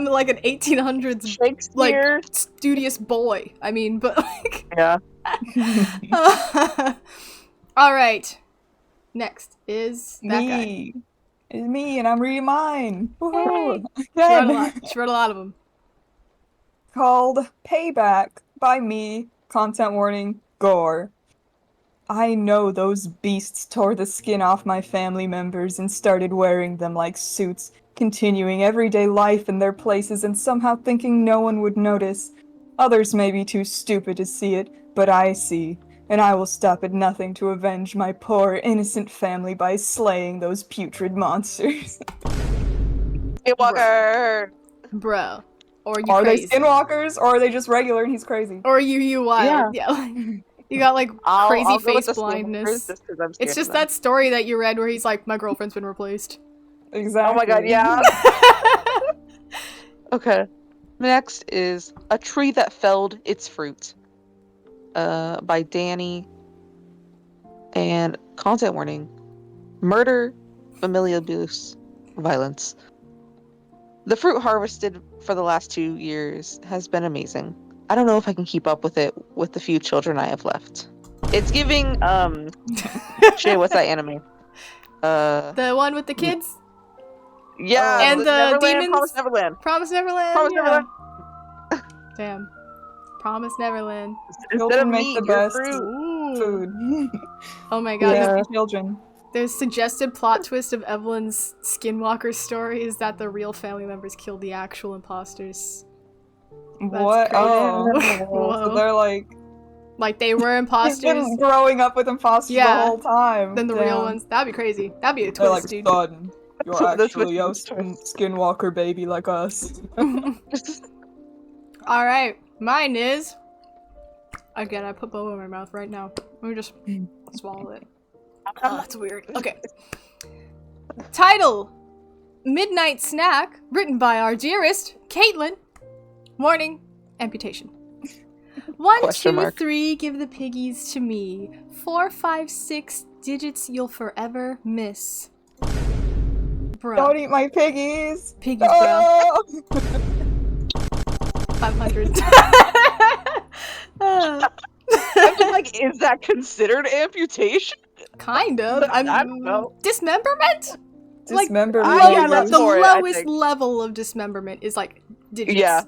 like an 1800s Shakespeare. studious boy. I mean, but like. Yeah. All right. Next is that guy. me. It's me, and I'm reading mine. Woohoo! She wrote a Again. lot. She wrote a lot of them. Called Payback by me. Content warning, gore. I know those beasts tore the skin off my family members and started wearing them like suits, continuing everyday life in their places and somehow thinking no one would notice. Others may be too stupid to see it, but I see, and I will stop at nothing to avenge my poor, innocent family by slaying those putrid monsters. Hey, Walker. Bro. Or you Are crazy. they skinwalkers, or are they just regular and he's crazy? Or you wild. Yeah. Like, you got like crazy I'll go with face the skinwalkers blindness. just 'cause I'm scared It's of just them. that story that you read where he's like, my girlfriend's been replaced. Exactly. Oh my god, yeah. Okay. Next is A Tree That Felled Its Fruit. By Danny. And content warning. Murder, familial abuse, violence. The fruit harvested for the last 2 years has been amazing. I don't know if I can keep up with it with the few children I have left. It's giving, Shay, what's that anime? The one with the kids? Yeah, And the Neverland, demons? Promise Neverland. Promise Neverland? Promise Yeah. Neverland. Damn. Promise Neverland. Instead of Children make meat, the your best fruit. Ooh. food. Oh my god. Yeah. Children. There's suggested plot twist of Evelyn's Skinwalker story is that the real family members killed the actual imposters. What? crazy. Oh. Whoa. So they're Like they were He's imposters, been growing up with imposters Yeah. the whole time. then the real Damn. ones. That'd be crazy. That'd be a They're twist, like, dude. son, you're That's actually a what skinwalker baby like us. Alright, mine is... Again, I put boba in my mouth right now. Let me just swallow it. Oh, that's weird. Okay. Title: Midnight Snack, written by our dearest, Caitlyn. Warning, amputation. 1, Question 2, mark. 3, give the piggies to me. 4, 5, 6, digits you'll forever miss. Bruh. Don't eat my piggies! Piggies, bro. Oh! 500. I'm just like, is that considered amputation? Kind of. I don't know. Dismemberment? Like, Dismember yeah, The that's for it, I lowest think. level of dismemberment is like digits. Yeah.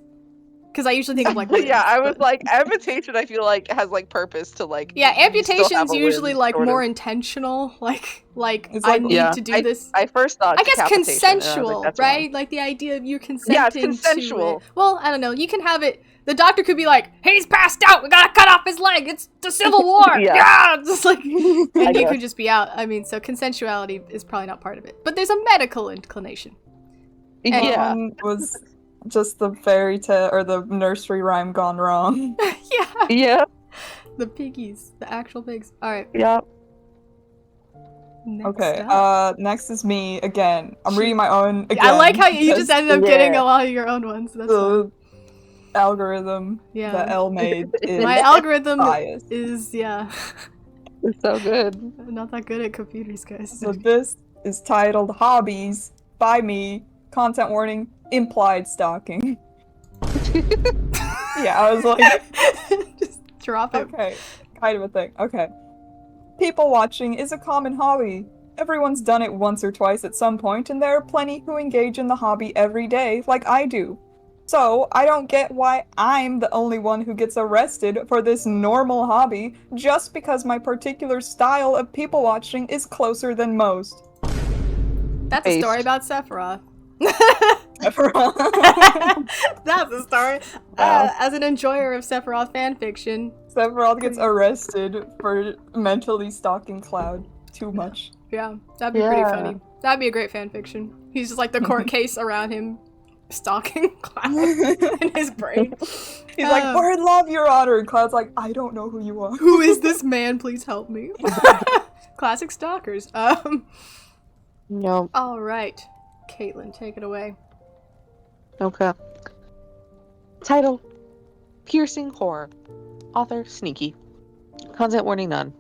Because I usually think of like Yeah, limbs, I was but- like, amputation I feel like has like purpose to like Yeah, you still have amputation's a usually limb, like sort more of. intentional. Like It's I like- need Yeah, to do this. I first thought I guess decapitation, and I was like, consensual, that's wrong. right? Like the idea of you consenting consensual. to it. Well, I don't know. You can have it. The doctor could be like, "He's passed out. We gotta cut off his leg. It's the Civil War." Yeah. Just like, and you guess. could just be out. I mean, so consensuality is probably not part of it, but there's a medical inclination. That Yeah. one was just the fairy tale or the nursery rhyme gone wrong. Yeah, Yeah. the piggies, the actual pigs. All right. Yeah. Next Okay, up. next is me again. I'm reading my own again. I like how you just because ended up getting Yeah. a lot of your own ones. That's fine. the algorithm Yeah. that Elle made is My algorithm biased. is It's so good. not that good at computers, guys. So this is titled Hobbies by me. Content warning, implied stalking. Yeah, I was like, Just drop it. okay, kind of a thing. Okay. People watching is a common hobby. Everyone's done it once or twice at some point, and there are plenty who engage in the hobby every day, like I do. So, I don't get why I'm the only one who gets arrested for this normal hobby just because my particular style of people watching is closer than most. That's a story Based. about Sephiroth. That's a story. Wow. As an enjoyer of Sephiroth fanfiction, Sephiroth gets arrested for mentally stalking Cloud too much. yeah, that'd be pretty Yeah. funny. That'd be a great fanfiction. He's just like the court case around him stalking Cloud in his brain. He's like, we're in love, Your Honor. And Cloud's like, I don't know who you are. Who is this man? Please help me. Classic stalkers. No. All right, Caitlyn, take it away. Okay. Title: Piercing Horror. Author: Sneaky. Content warning: none.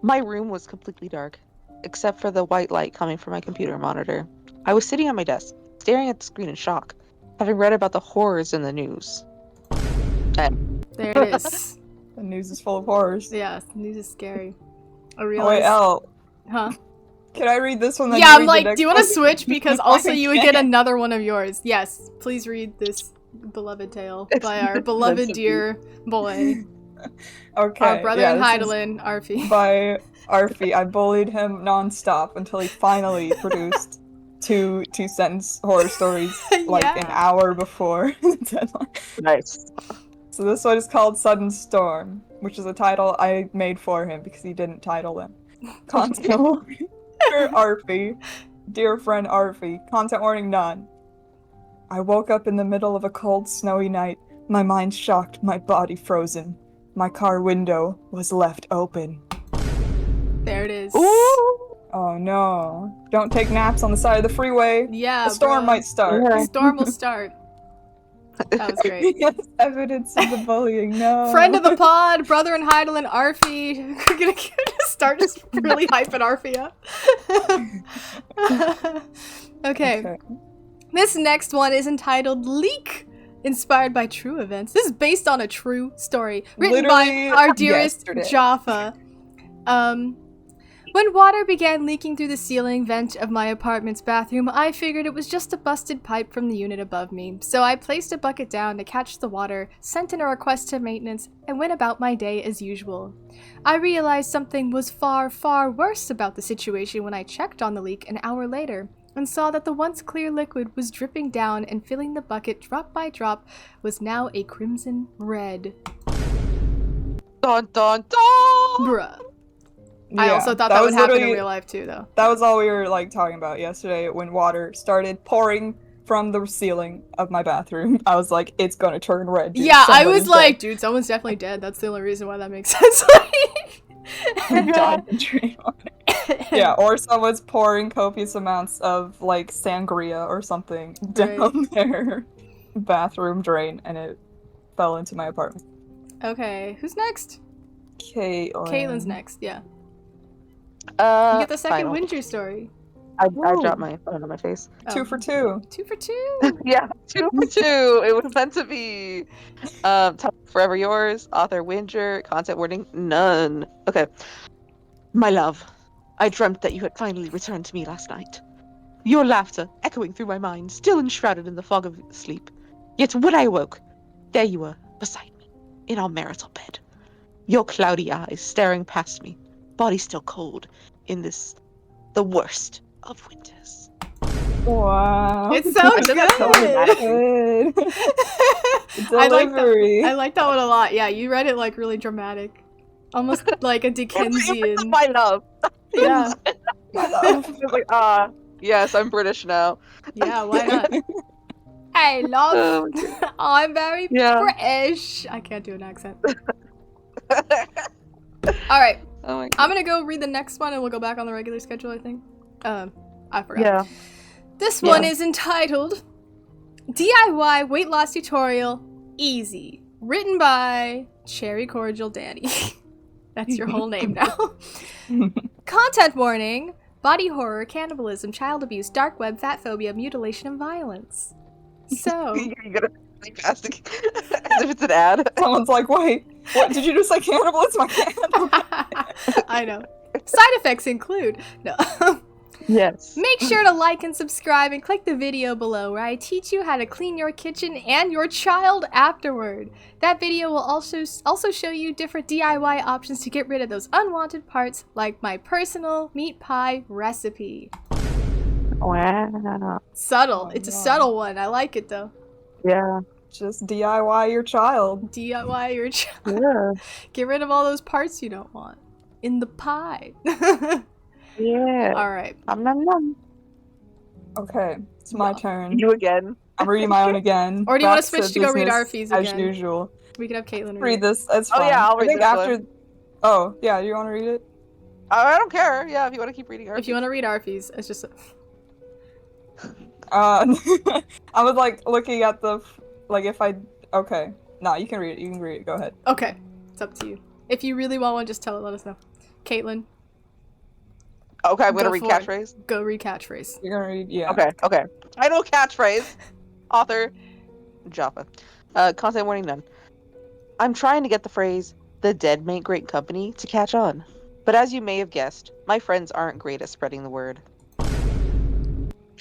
My room was completely dark, except for the white light coming from my computer monitor. I was sitting at my desk, staring at the screen in shock, having read about the horrors in the news. There it is. The news is full of horrors. Yeah, news is scary. I Oh, wait, realize. Elle, Huh? can I read this one? Then Yeah, you I'm read the like, next do you want to one? switch? Because also you would get Okay. another one of yours. Yes, please read this beloved tale by our beloved so dear boy, Okay. our brother yeah, in this is Heidelin, Arfie. by Arfie. I bullied him nonstop until he finally produced two sentence horror stories like an Yeah. hour before the deadline. Nice. So this one is called Sudden Storm, which is a title I made for him because he didn't title them. Content warning. Dear Arfie. Dear friend Arfie. Content warning: none. I woke up in the middle of a cold, snowy night. My mind shocked, my body frozen. My car window was left open. There it is. Ooh! Oh no. Don't take naps on the side of the freeway. Yeah, A storm bruh. might start. Yeah. Storm will start. That was great. Yes, evidence of the bullying. No. Friend of the pod, brother in Heidel and Arfie. We're gonna start just really hyping Arfie up. Okay. This next one is entitled Leak, inspired by true events. This is based on a true story, written Literally by our dearest yesterday. Jaffa. When water began leaking through the ceiling vent of my apartment's bathroom, I figured it was just a busted pipe from the unit above me. So I placed a bucket down to catch the water, sent in a request to maintenance, and went about my day as usual. I realized something was far, far worse about the situation when I checked on the leak an hour later and saw that the once clear liquid was dripping down and filling the bucket drop by drop was now a crimson red. Dun dun dun! Bruh. I Yeah, also thought that would was happen in literally- real life too, though. That was all we were like talking about yesterday when water started pouring from the ceiling of my bathroom. I was like, it's gonna turn red. Dude. Yeah, I Somebody's was like, dead. dude, someone's definitely dead. That's the only reason why that makes sense. Who died in dream. Yeah, or someone's pouring copious amounts of like sangria or something down their bathroom drain, and it fell into my apartment. Okay, who's next? Caitlin's next, yeah. You get the second final. Winter story. I Ooh. dropped my phone on my face. Oh. 2 for 2. 2 for 2. Yeah, 2 for 2. It was meant to be. Forever yours. Author Winger. Content warning none. Okay. My love, I dreamt that you had finally returned to me last night. Your laughter echoing through my mind, still enshrouded in the fog of sleep. Yet when I awoke, there you were, beside me, in our marital bed. Your cloudy eyes staring past me, body still cold, in this, the worst of winters. Wow. It's so I said that so good. good. I like Delivery. I like that one a lot. Yeah, you read it like really dramatic. Almost like a Dickensian. My love. Yeah. My love. I was like, yes, I'm British now. Yeah, why not? Hey, love. Oh, I'm very Yeah. British. I can't do an accent. Alright, Oh my God. I'm gonna go read the next one and we'll go back on the regular schedule, I think. I forgot. Yeah. This one is entitled DIY Weight Loss Tutorial Easy. Written by Cherry Cordial Danny. That's your whole name now. Content warning. Body horror, cannibalism, child abuse, dark web, fat phobia, mutilation, and violence. So, You're gonna be past as if it's an ad. Someone's like, wait, what did you just say? Cannibalism? I can't. I know. Side effects include no. Yes. Make sure to like and subscribe and click the video below where I teach you how to clean your kitchen and your child afterward. That video will also show you different DIY options to get rid of those unwanted parts, like my personal meat pie recipe. Wow. Subtle. Oh, It's a no. subtle one. I like it though. Yeah. Just DIY your child. DIY your child. Yeah. Get rid of all those parts you don't want in the pie. Yeah. All right. Nom, nom. Okay, it's my Well, turn. You again. I'm reading my own again. Or do you wanna Back switch to go read business Arfie's as again? usual. We could have Caitlyn read Read it. this. It's Oh, fine. yeah, I'll I read think this after. one. Oh yeah, you want to read it? I don't care. Yeah, if you want to keep reading If you want to read Arfie's, it's just I was like looking at the like if I. Okay, no, you can read it. You can read it. Go ahead. okay. It's up to you. If you really want one, just tell it. Let us know. Caitlyn, Okay, I'm gonna Go read for it. catchphrase. go read catchphrase. You're gonna read. Yeah. Okay. Title catchphrase. Author Jaffa. Content warning none. I'm trying to get the phrase "the dead make great company" to catch on. But as you may have guessed, my friends aren't great at spreading the word.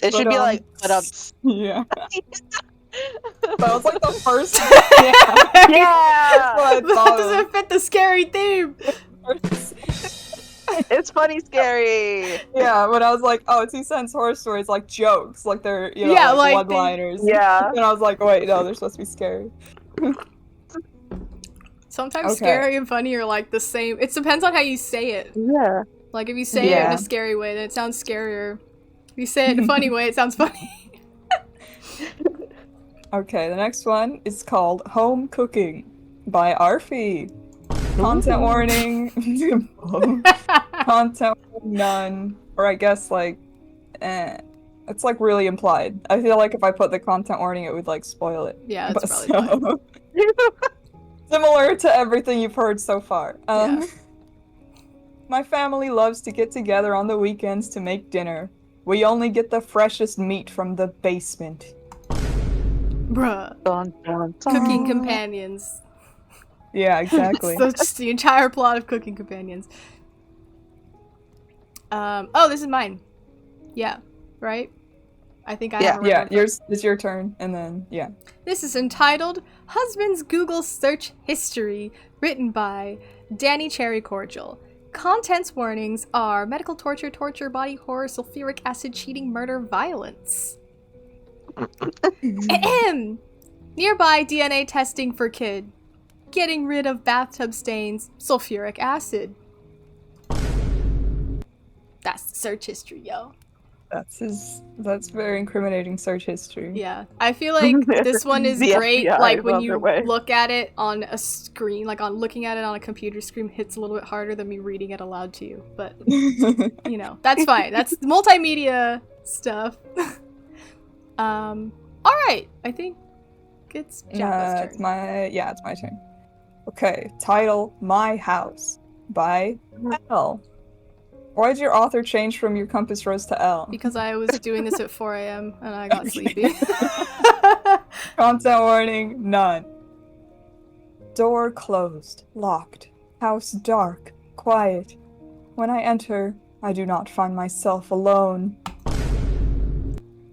It should be like, but Yeah. That was like the first. yeah, What I That thought doesn't fit the scary theme. it's funny, scary. Yeah, when I was like, oh, 2 cents horror stories, like jokes, like they're Yeah, like like they- one-liners. Yeah, And I was like, wait, no, they're supposed to be scary. Sometimes Okay. scary and funny are like the same. It depends on how you say it. yeah. Like if you say it in Yeah. a scary way, then it sounds scarier. If you say it in a funny way, it sounds funny. Okay, the next one is called Home Cooking by Arfie. Content warning. Content warning, none. Or I guess, like, it's, like, really implied. I feel like if I put the content warning, it would, like, spoil it. Yeah, it's But probably fine. Similar to everything you've heard so far. Yeah. My family loves to get together on the weekends to make dinner. We only get the freshest meat from the basement. Bruh. Dun, dun, dun. Cooking companions. Yeah, exactly. So just the entire plot of Cooking Companions. Oh, this is mine. Yeah, right? I think I have a Yeah, reference. it's your turn, and then, yeah. This is entitled Husband's Google Search History, written by Danny Cherry Cordial. Contents warnings are medical torture, body horror, sulfuric acid, cheating, murder, violence. Ahem. Nearby DNA testing for kid. Getting rid of bathtub stains, sulfuric acid. That's the search history, yo. That's very incriminating search history. Yeah, I feel like this one is The great, FBI like is when on you their way. look at it on a screen, like on looking at it on a computer screen hits a little bit harder than me reading it aloud to you, but you know, that's fine. That's multimedia stuff. Alright, I think it's Jaffa's turn. It's my turn. Okay, title My House by L. Why did your author change from YourCompassRose to L? Because I was doing this at 4 a.m. and I got sleepy. Content warning, none. Door closed, locked. House dark, quiet. When I enter, I do not find myself alone.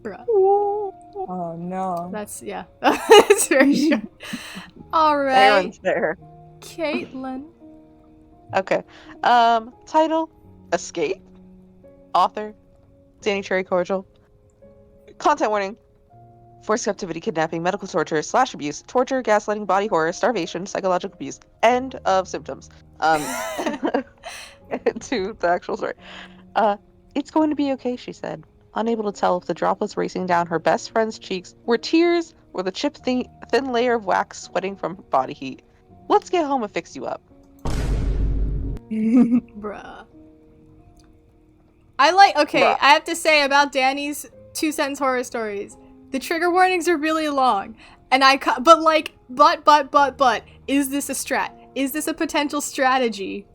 Bruh. Oh no. That's, yeah. That's very sure. Alright, Aaron's there. Caitlyn. Okay. Title: Escape. Author: Danny Cherry Cordial. Content warning: forced captivity, kidnapping, medical torture, /abuse, torture, gaslighting, body horror, starvation, psychological abuse. End of symptoms. To the actual story. It's going to be okay, she said, unable to tell if the droplets racing down her best friend's cheeks were tears or the chipped thin layer of wax sweating from body heat. Let's get home and fix you up. Bruh. Bruh. I have to say about Danny's 2-sentence horror stories, the trigger warnings are really long. And but, is this a strat? Is this a potential strategy?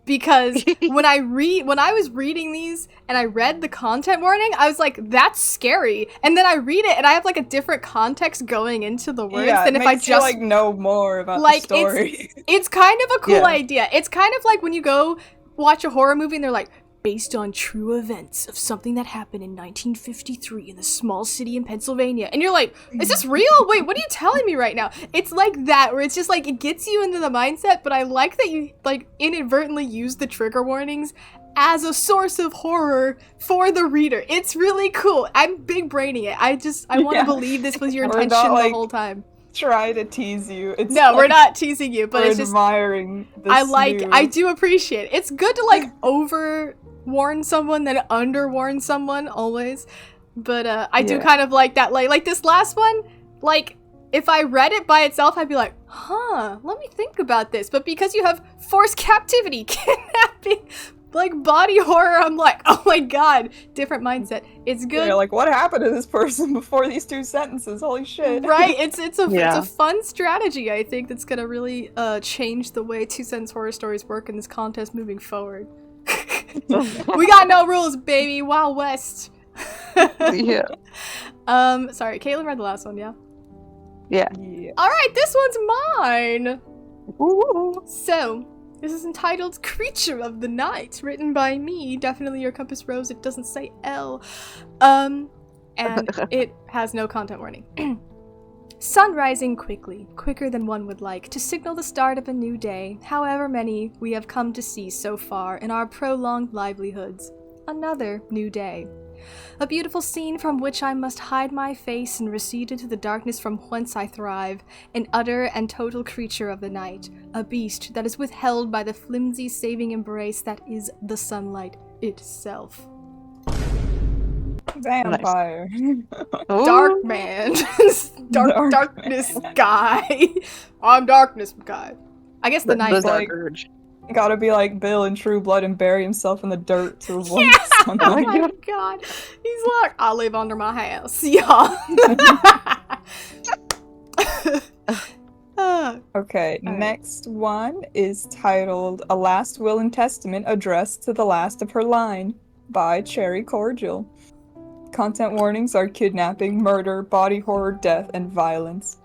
Because when I was reading these and I read the content warning, I was like, that's scary. And then I read it and I have like a different context going into the words than if I just like know more about the story. It's kind of a cool idea. It's kind of like when you go watch a horror movie and they're like, based on true events of something that happened in 1953 in the small city in Pennsylvania. And you're like, is this real? Wait, what are you telling me right now? It's like that, where it's just like, it gets you into the mindset, but I like that you like inadvertently use the trigger warnings as a source of horror for the reader. It's really cool. I'm big braining it. I want to believe this was your intention the whole time. Try to tease you. It's no, we're not teasing you, but it's just admiring this I do appreciate it. It's good to like over warn someone than under warn someone always, but I do kind of like that, like this last one, like if I read it by itself I'd be like, let me think about this, but because you have forced captivity, kidnapping, like body horror, I'm like, oh my god, different mindset. It's good. Yeah, like what happened to this person before these 2 sentences? Holy shit. Right, it's a fun strategy, I think, that's gonna really change the way 2-sentence horror stories work in this contest moving forward. We got no rules, baby. Wild West. Yeah. Sorry, Caitlyn read the last one, yeah? Yeah. Alright, this one's mine! Ooh. So, this is entitled Creature of the Night, written by me, definitely YourCompassRose, it doesn't say L. And it has no content warning. Sun rising quickly, quicker than one would like, to signal the start of a new day, however many we have come to see so far in our prolonged livelihoods. Another new day. A beautiful scene from which I must hide my face and recede into the darkness from whence I thrive, an utter and total creature of the night, a beast that is withheld by the flimsy saving embrace that is the sunlight itself. Vampire. Dark Ooh. man. Darkness guy. I'm darkness guy. I guess the The night. dark like- urge. Gotta be like Bill in True Blood and bury himself in the dirt to avoid the Oh sunlight. my god. He's like, I live under my house. Yeah. Okay, Alright. next one is titled A Last Will and Testament Addressed to the Last of Her Line by Cherry Cordial. Content warnings are kidnapping, murder, body horror, death, and violence.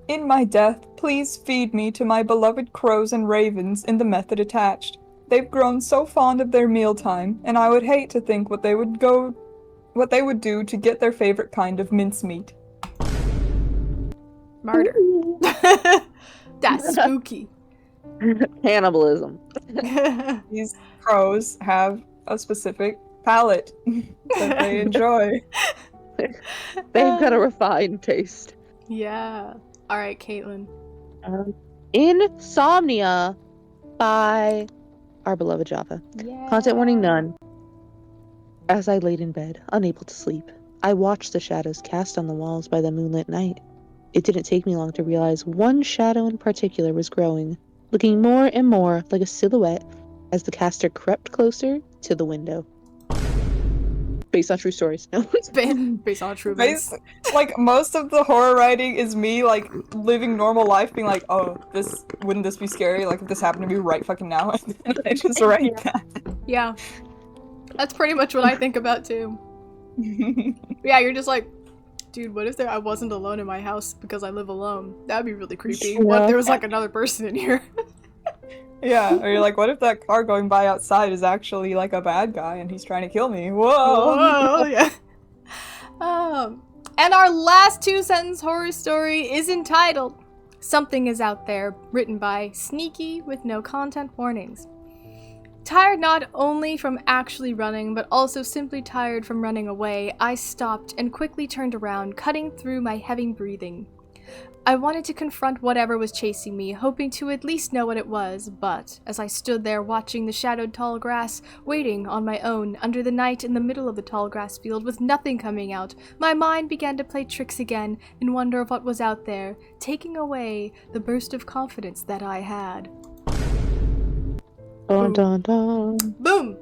In my death, please feed me to my beloved crows and ravens in the method attached. They've grown so fond of their mealtime, and I would hate to think what they would do to get their favorite kind of mincemeat. Murder. That's spooky. Cannibalism. These crows have a specific palate that they enjoy. They've got a refined taste. Yeah. Alright, Caitlyn. Insomnia by our beloved Jaffa. Yeah. Content warning none. As I laid in bed, unable to sleep, I watched the shadows cast on the walls by the moonlit night. It didn't take me long to realize one shadow in particular was growing, looking more and more like a silhouette as the caster crept closer to the window. Based on true stories. No. Based on true events. Like, most of the horror writing is me, like, living normal life, being like, oh, wouldn't this be scary? Like, if this happened to me right fucking now? And I just write that. Yeah. That's pretty much what I think about too. Yeah, you're just like, dude, what if I wasn't alone in my house because I live alone? That'd be really creepy. What if there was like another person in here? Yeah, or you're like, what if that car going by outside is actually like a bad guy and he's trying to kill me? Whoa! Oh, yeah. And our last 2-sentence horror story is entitled Something Is Out There, written by Sneaky with no content warnings. Tired not only from actually running, but also simply tired from running away, I stopped and quickly turned around, cutting through my heavy breathing. I wanted to confront whatever was chasing me, hoping to at least know what it was, but as I stood there watching the shadowed tall grass, waiting on my own under the night in the middle of the tall grass field with nothing coming out, my mind began to play tricks again in wonder of what was out there, taking away the burst of confidence that I had. Dun, dun, dun. Boom!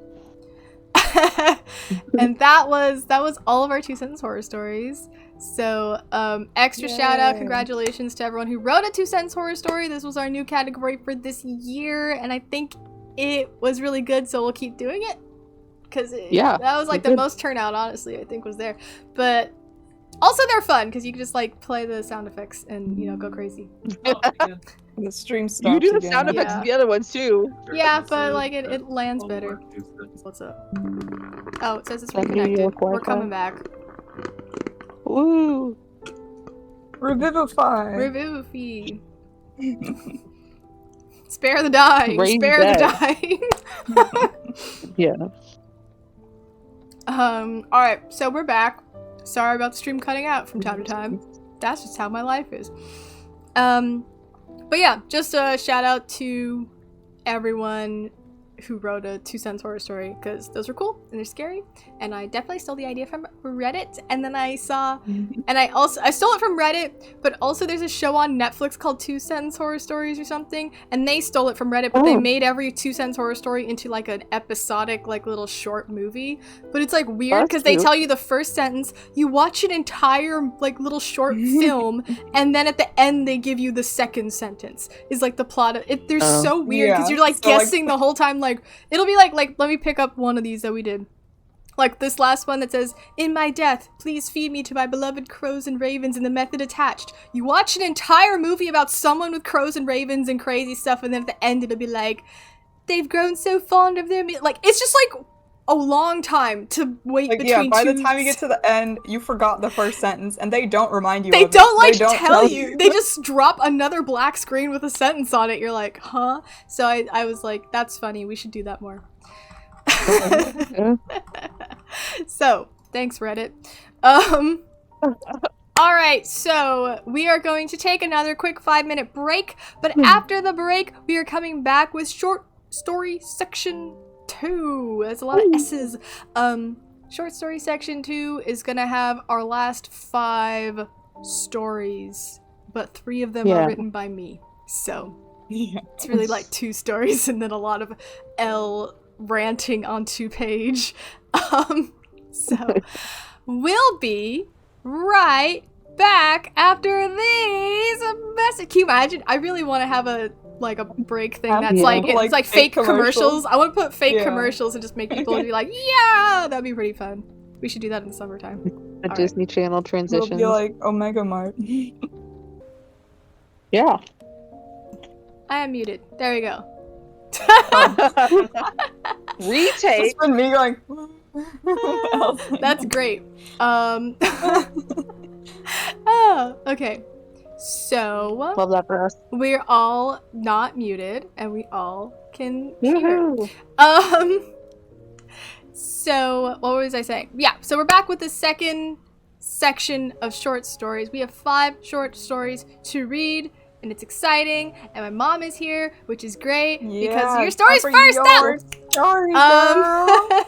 And that was all of our 2-sentence horror stories. So, extra shout out, Yay. congratulations to everyone who wrote a 2-sentence horror story. This was our new category for this year, and I think it was really good, so we'll keep doing it. Because that was like the good. most turnout, honestly, I think was there. But also they're fun, because you can just like play the sound effects and, you know, go crazy. The stream stops You do the again. sound effects Yeah. to the other ones too. Yeah, but like it lands better. What's up? Oh, it says it's Can you reconnected. York We're Wi-Fi? coming back. Woo! Revivify! Revivify. Spare the dying. Rain Spare dead. the dying. Yeah. Alright, so we're back. Sorry about the stream cutting out from time to time. That's just how my life is. But yeah, just a shout out to everyone who wrote a 2-sentence horror story, because those were cool and they're scary, and I definitely stole the idea from Reddit. And then I saw, and I stole it from Reddit, but also there's a show on Netflix called 2-sentence horror stories or something, and they stole it from Reddit, but they made every 2-sentence horror story into like an episodic like little short movie. But it's like weird That's because they cute. tell you the first sentence, you watch an entire like little short film, and then at the end they give you the second sentence is like the plot of it. They're Oh. so weird because Yeah. you're like So, like- guessing the whole time. Like it'll be like let me pick up one of these that we did. Like this last one that says, "In my death, please feed me to my beloved crows and ravens in the method attached." You watch an entire movie about someone with crows and ravens and crazy stuff, and then at the end it'll be like, "They've grown so fond of their meat." Like it's just like a long time to wait Like, between by two. the time you get to the end, you forgot the first sentence, and they don't remind you They of it. don't like They don't tell you. They just drop another black screen with a sentence on it. You're like, huh? So I was like, that's funny. We should do that more. Yeah. So, thanks Reddit. Alright, so we are going to take another quick 5-minute break, but after the break, we are coming back with short story section 2. That's a lot of S's. short story section 2 is gonna have our last 5 stories, but 3 of them are written by me. So it's really like 2 stories and then a lot of L ranting on 2 page. So we'll be right back after these messages. Can you imagine? I really want to have a break thing that's it's like fake commercials. I want to put fake commercials and just make people be like, yeah, that'd be pretty fun. We should do that in the summertime. A Disney Channel transition. It'll be like Omega Mart. Yeah. I am muted. There we go. Retake. It's been me going. That's great. Oh, okay. So Love that for us. we're all not muted and we all can hear. Woohoo. So what was I saying? Yeah, so we're back with the second section of short stories. We have 5 short stories to read, and it's exciting. And my mom is here, which is great because your story's first up. Story, girl.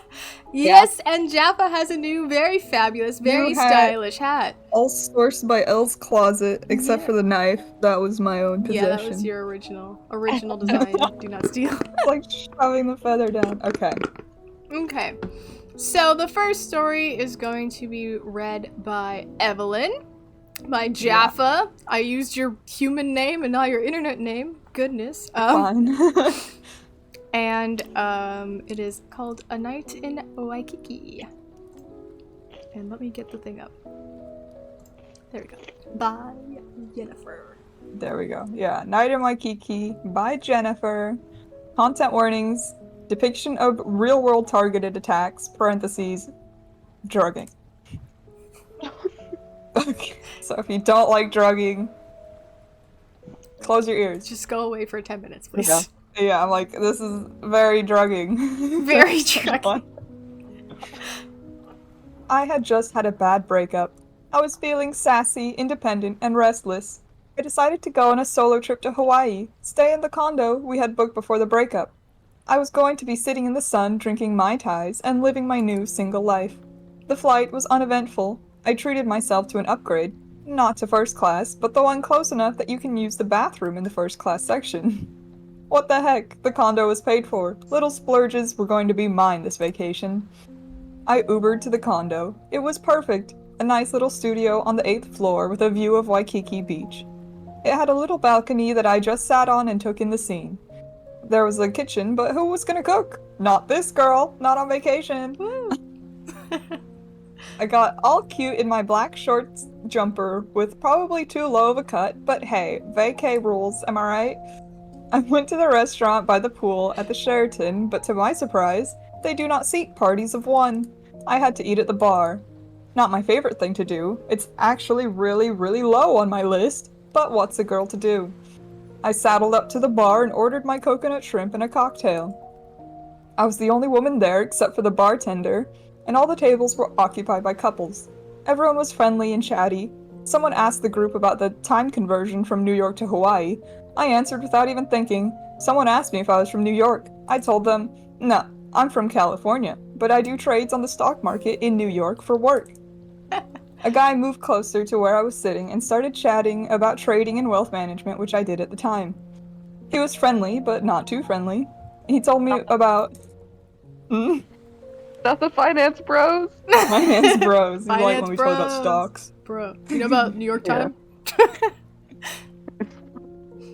Yes, and Jaffa has a new, very fabulous, very stylish hat. All sourced by Elle's closet, except for the knife. That was my own possession. Yeah, that was your original design. Do not steal. It's like shoving the feather down. Okay. Okay. So the first story is going to be read by Evelyn, by Jaffa. I used your human name and not your internet name. Goodness. Fine. And it is called A Night in Waikiki. And let me get the thing up. There we go. By Jennifer. There we go. Yeah. Night in Waikiki by Jennifer. Content warnings. Depiction of real-world targeted attacks, parentheses, drugging. Okay. So if you don't like drugging, close your ears. Just go away for 10 minutes, please. Yeah. Yeah, I'm like, this is very drugging. Very drugging. I had just had a bad breakup. I was feeling sassy, independent, and restless. I decided to go on a solo trip to Hawaii, stay in the condo we had booked before the breakup. I was going to be sitting in the sun, drinking Mai Tais, and living my new single life. The flight was uneventful. I treated myself to an upgrade. Not to first class, but the one close enough that you can use the bathroom in the first class section. What the heck? The condo was paid for. Little splurges were going to be mine this vacation. I Ubered to the condo. It was perfect. A nice little studio on the 8th floor with a view of Waikiki Beach. It had a little balcony that I just sat on and took in the scene. There was a kitchen, but who was gonna cook? Not this girl. Not on vacation. I got all cute in my black shorts jumper with probably too low of a cut, but hey, vacay rules, am I right? I went to the restaurant by the pool at the Sheraton, but to my surprise, they do not seat parties of 1. I had to eat at the bar. Not my favorite thing to do. It's actually really, really low on my list, but what's a girl to do? I saddled up to the bar and ordered my coconut shrimp and a cocktail. I was the only woman there except for the bartender, and all the tables were occupied by couples. Everyone was friendly and chatty. Someone asked the group about the time conversion from New York to Hawaii. I answered without even thinking. Someone asked me if I was from New York. I told them, no, I'm from California, but I do trades on the stock market in New York for work. A guy moved closer to where I was sitting and started chatting about trading and wealth management, which I did at the time. He was friendly, but not too friendly. He told me about... That's the finance bros. Finance bros. You like Finance when we talk about bros. stocks. Bro, you know about New York time?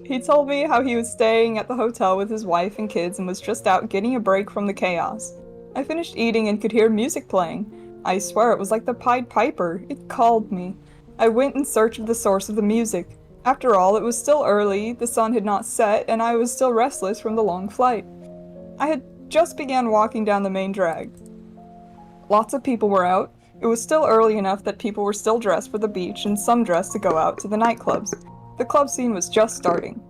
He told me how he was staying at the hotel with his wife and kids and was just out getting a break from the chaos. I finished eating and could hear music playing. I swear it was like the Pied Piper. It called me. I went in search of the source of the music. After all, it was still early, the sun had not set, and I was still restless from the long flight. I had just began walking down the main drag. Lots of people were out. It was still early enough that people were still dressed for the beach and some dressed to go out to the nightclubs. The club scene was just starting.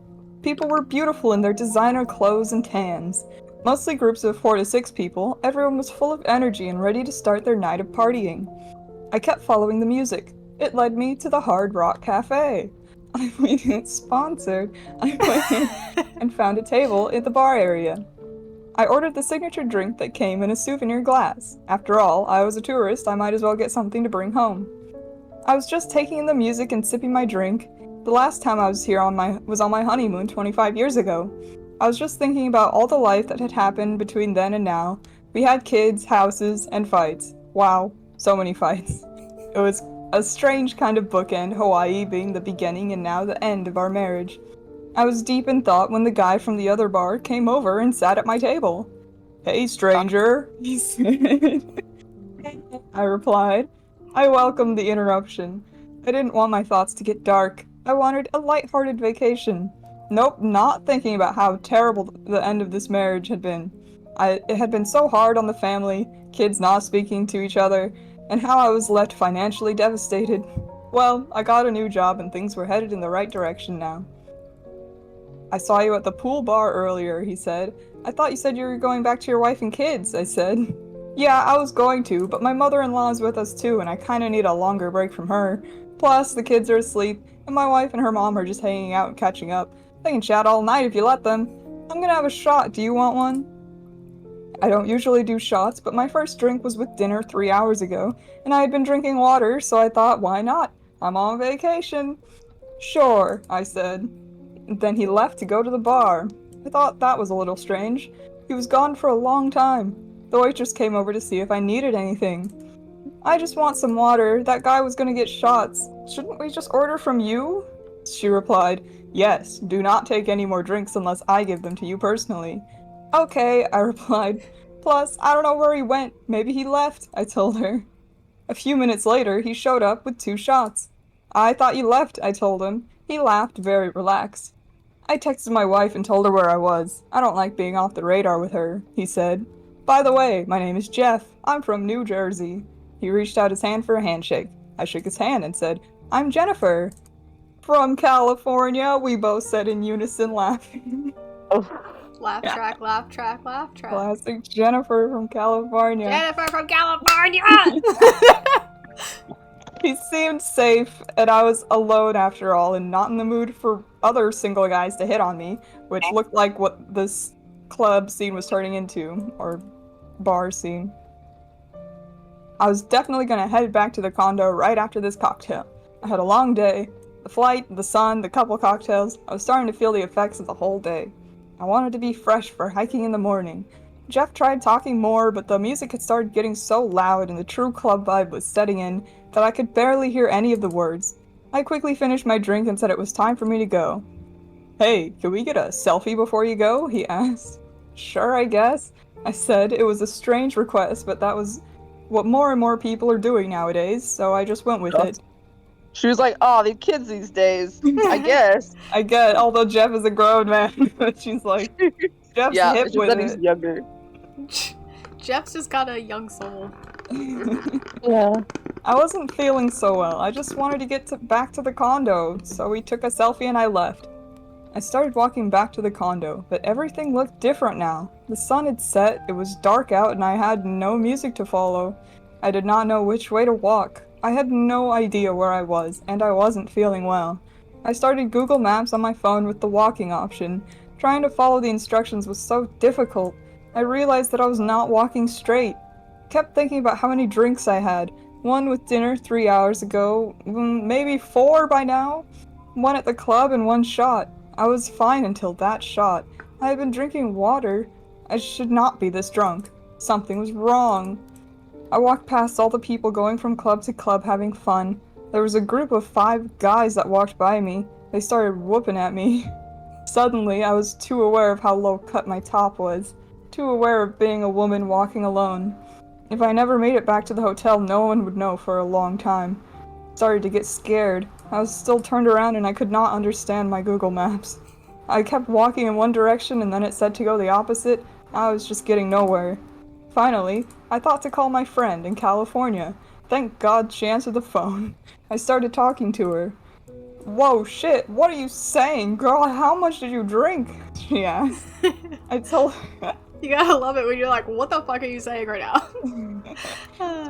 People were beautiful in their designer clothes and tans. Mostly groups of 4 to 6 people, everyone was full of energy and ready to start their night of partying. I kept following the music. It led me to the Hard Rock Cafe. I went in and found a table at the bar area. I ordered the signature drink that came in a souvenir glass. After all, I was a tourist, I might as well get something to bring home. I was just taking in the music and sipping my drink. The last time I was here was on my honeymoon 25 years ago. I was just thinking about all the life that had happened between then and now. We had kids, houses, and fights. Wow, so many fights. It was a strange kind of bookend, Hawaii being the beginning and now the end of our marriage. I was deep in thought when the guy from the other bar came over and sat at my table. "Hey, stranger," he said. I replied. I welcomed the interruption. I didn't want my thoughts to get dark. I wanted a light-hearted vacation. Nope, not thinking about how terrible the end of this marriage had been. It had been so hard on the family, kids not speaking to each other, and how I was left financially devastated. Well, I got a new job and things were headed in the right direction now. "I saw you at the pool bar earlier," he said. "I thought you said you were going back to your wife and kids," I said. "Yeah, I was going to, but my mother-in-law is with us too, and I kinda need a longer break from her. Plus, the kids are asleep, and my wife and her mom are just hanging out and catching up. They can chat all night if you let them. I'm gonna have a shot, do you want one?" I don't usually do shots, but my first drink was with dinner 3 hours ago, and I had been drinking water, so I thought, why not? I'm on vacation. "Sure," I said. Then he left to go to the bar. I thought that was a little strange. He was gone for a long time. The waitress came over to see if I needed anything. "I just want some water. That guy was gonna get shots. Shouldn't we just order from you?" She replied, "Yes, do not take any more drinks unless I give them to you personally." "Okay," I replied. "Plus, I don't know where he went. Maybe he left," I told her. A few minutes later, he showed up with 2 shots. "I thought you left," I told him. He laughed, very relaxed. I texted my wife and told her where I was. "I don't like being off the radar with her," he said. "By the way, my name is Jeff. I'm from New Jersey." He reached out his hand for a handshake. I shook his hand and said, "I'm Jennifer." "From California," we both said in unison, laughing. Oh, Laugh track, laugh track, laugh track. Classic Jennifer from California. Jennifer from California! He seemed safe, and I was alone after all, and not in the mood for other single guys to hit on me, which looked like what this club scene was turning into, or bar scene. I was definitely gonna head back to the condo right after this cocktail. I had a long day. The flight, the sun, the couple cocktails. I was starting to feel the effects of the whole day. I wanted to be fresh for hiking in the morning. Jeff tried talking more, but the music had started getting so loud and the true club vibe was setting in that I could barely hear any of the words. I quickly finished my drink and said it was time for me to go. "Hey, can we get a selfie before you go?" he asked. "Sure, I guess," I said. It was a strange request, but that was what more and more people are doing nowadays, so I just went with it. she was like, "Oh, the kids these days, I guess." I get, although Jeff is a grown man, but she's like, Jeff's Yeah, hip it's just with that he's it. younger. Jeff's just got a young soul. Yeah. I wasn't feeling so well. I just wanted to get back to the condo, so we took a selfie and I left. I started walking back to the condo, but everything looked different now. The sun had set, it was dark out, and I had no music to follow. I did not know which way to walk. I had no idea where I was, and I wasn't feeling well. I started Google Maps on my phone with the walking option. Trying to follow the instructions was so difficult. I realized that I was not walking straight. Kept thinking about how many drinks I had. 1 with dinner 3 hours ago, maybe 4 by now. 1 at the club and 1 shot. I was fine until that shot. I had been drinking water. I should not be this drunk. Something was wrong. I walked past all the people going from club to club having fun. There was a group of 5 guys that walked by me. They started whooping at me. Suddenly, I was too aware of how low cut my top was. Too aware of being a woman walking alone. If I never made it back to the hotel, no one would know for a long time. Started to get scared. I was still turned around and I could not understand my Google Maps. I kept walking in one direction and then it said to go the opposite. I was just getting nowhere. Finally, I thought to call my friend in California. Thank God she answered the phone. I started talking to her. "Whoa, shit, what are you saying? Girl, how much did you drink?" she asked. I told her... You gotta love it when you're like, what the fuck are you saying right now?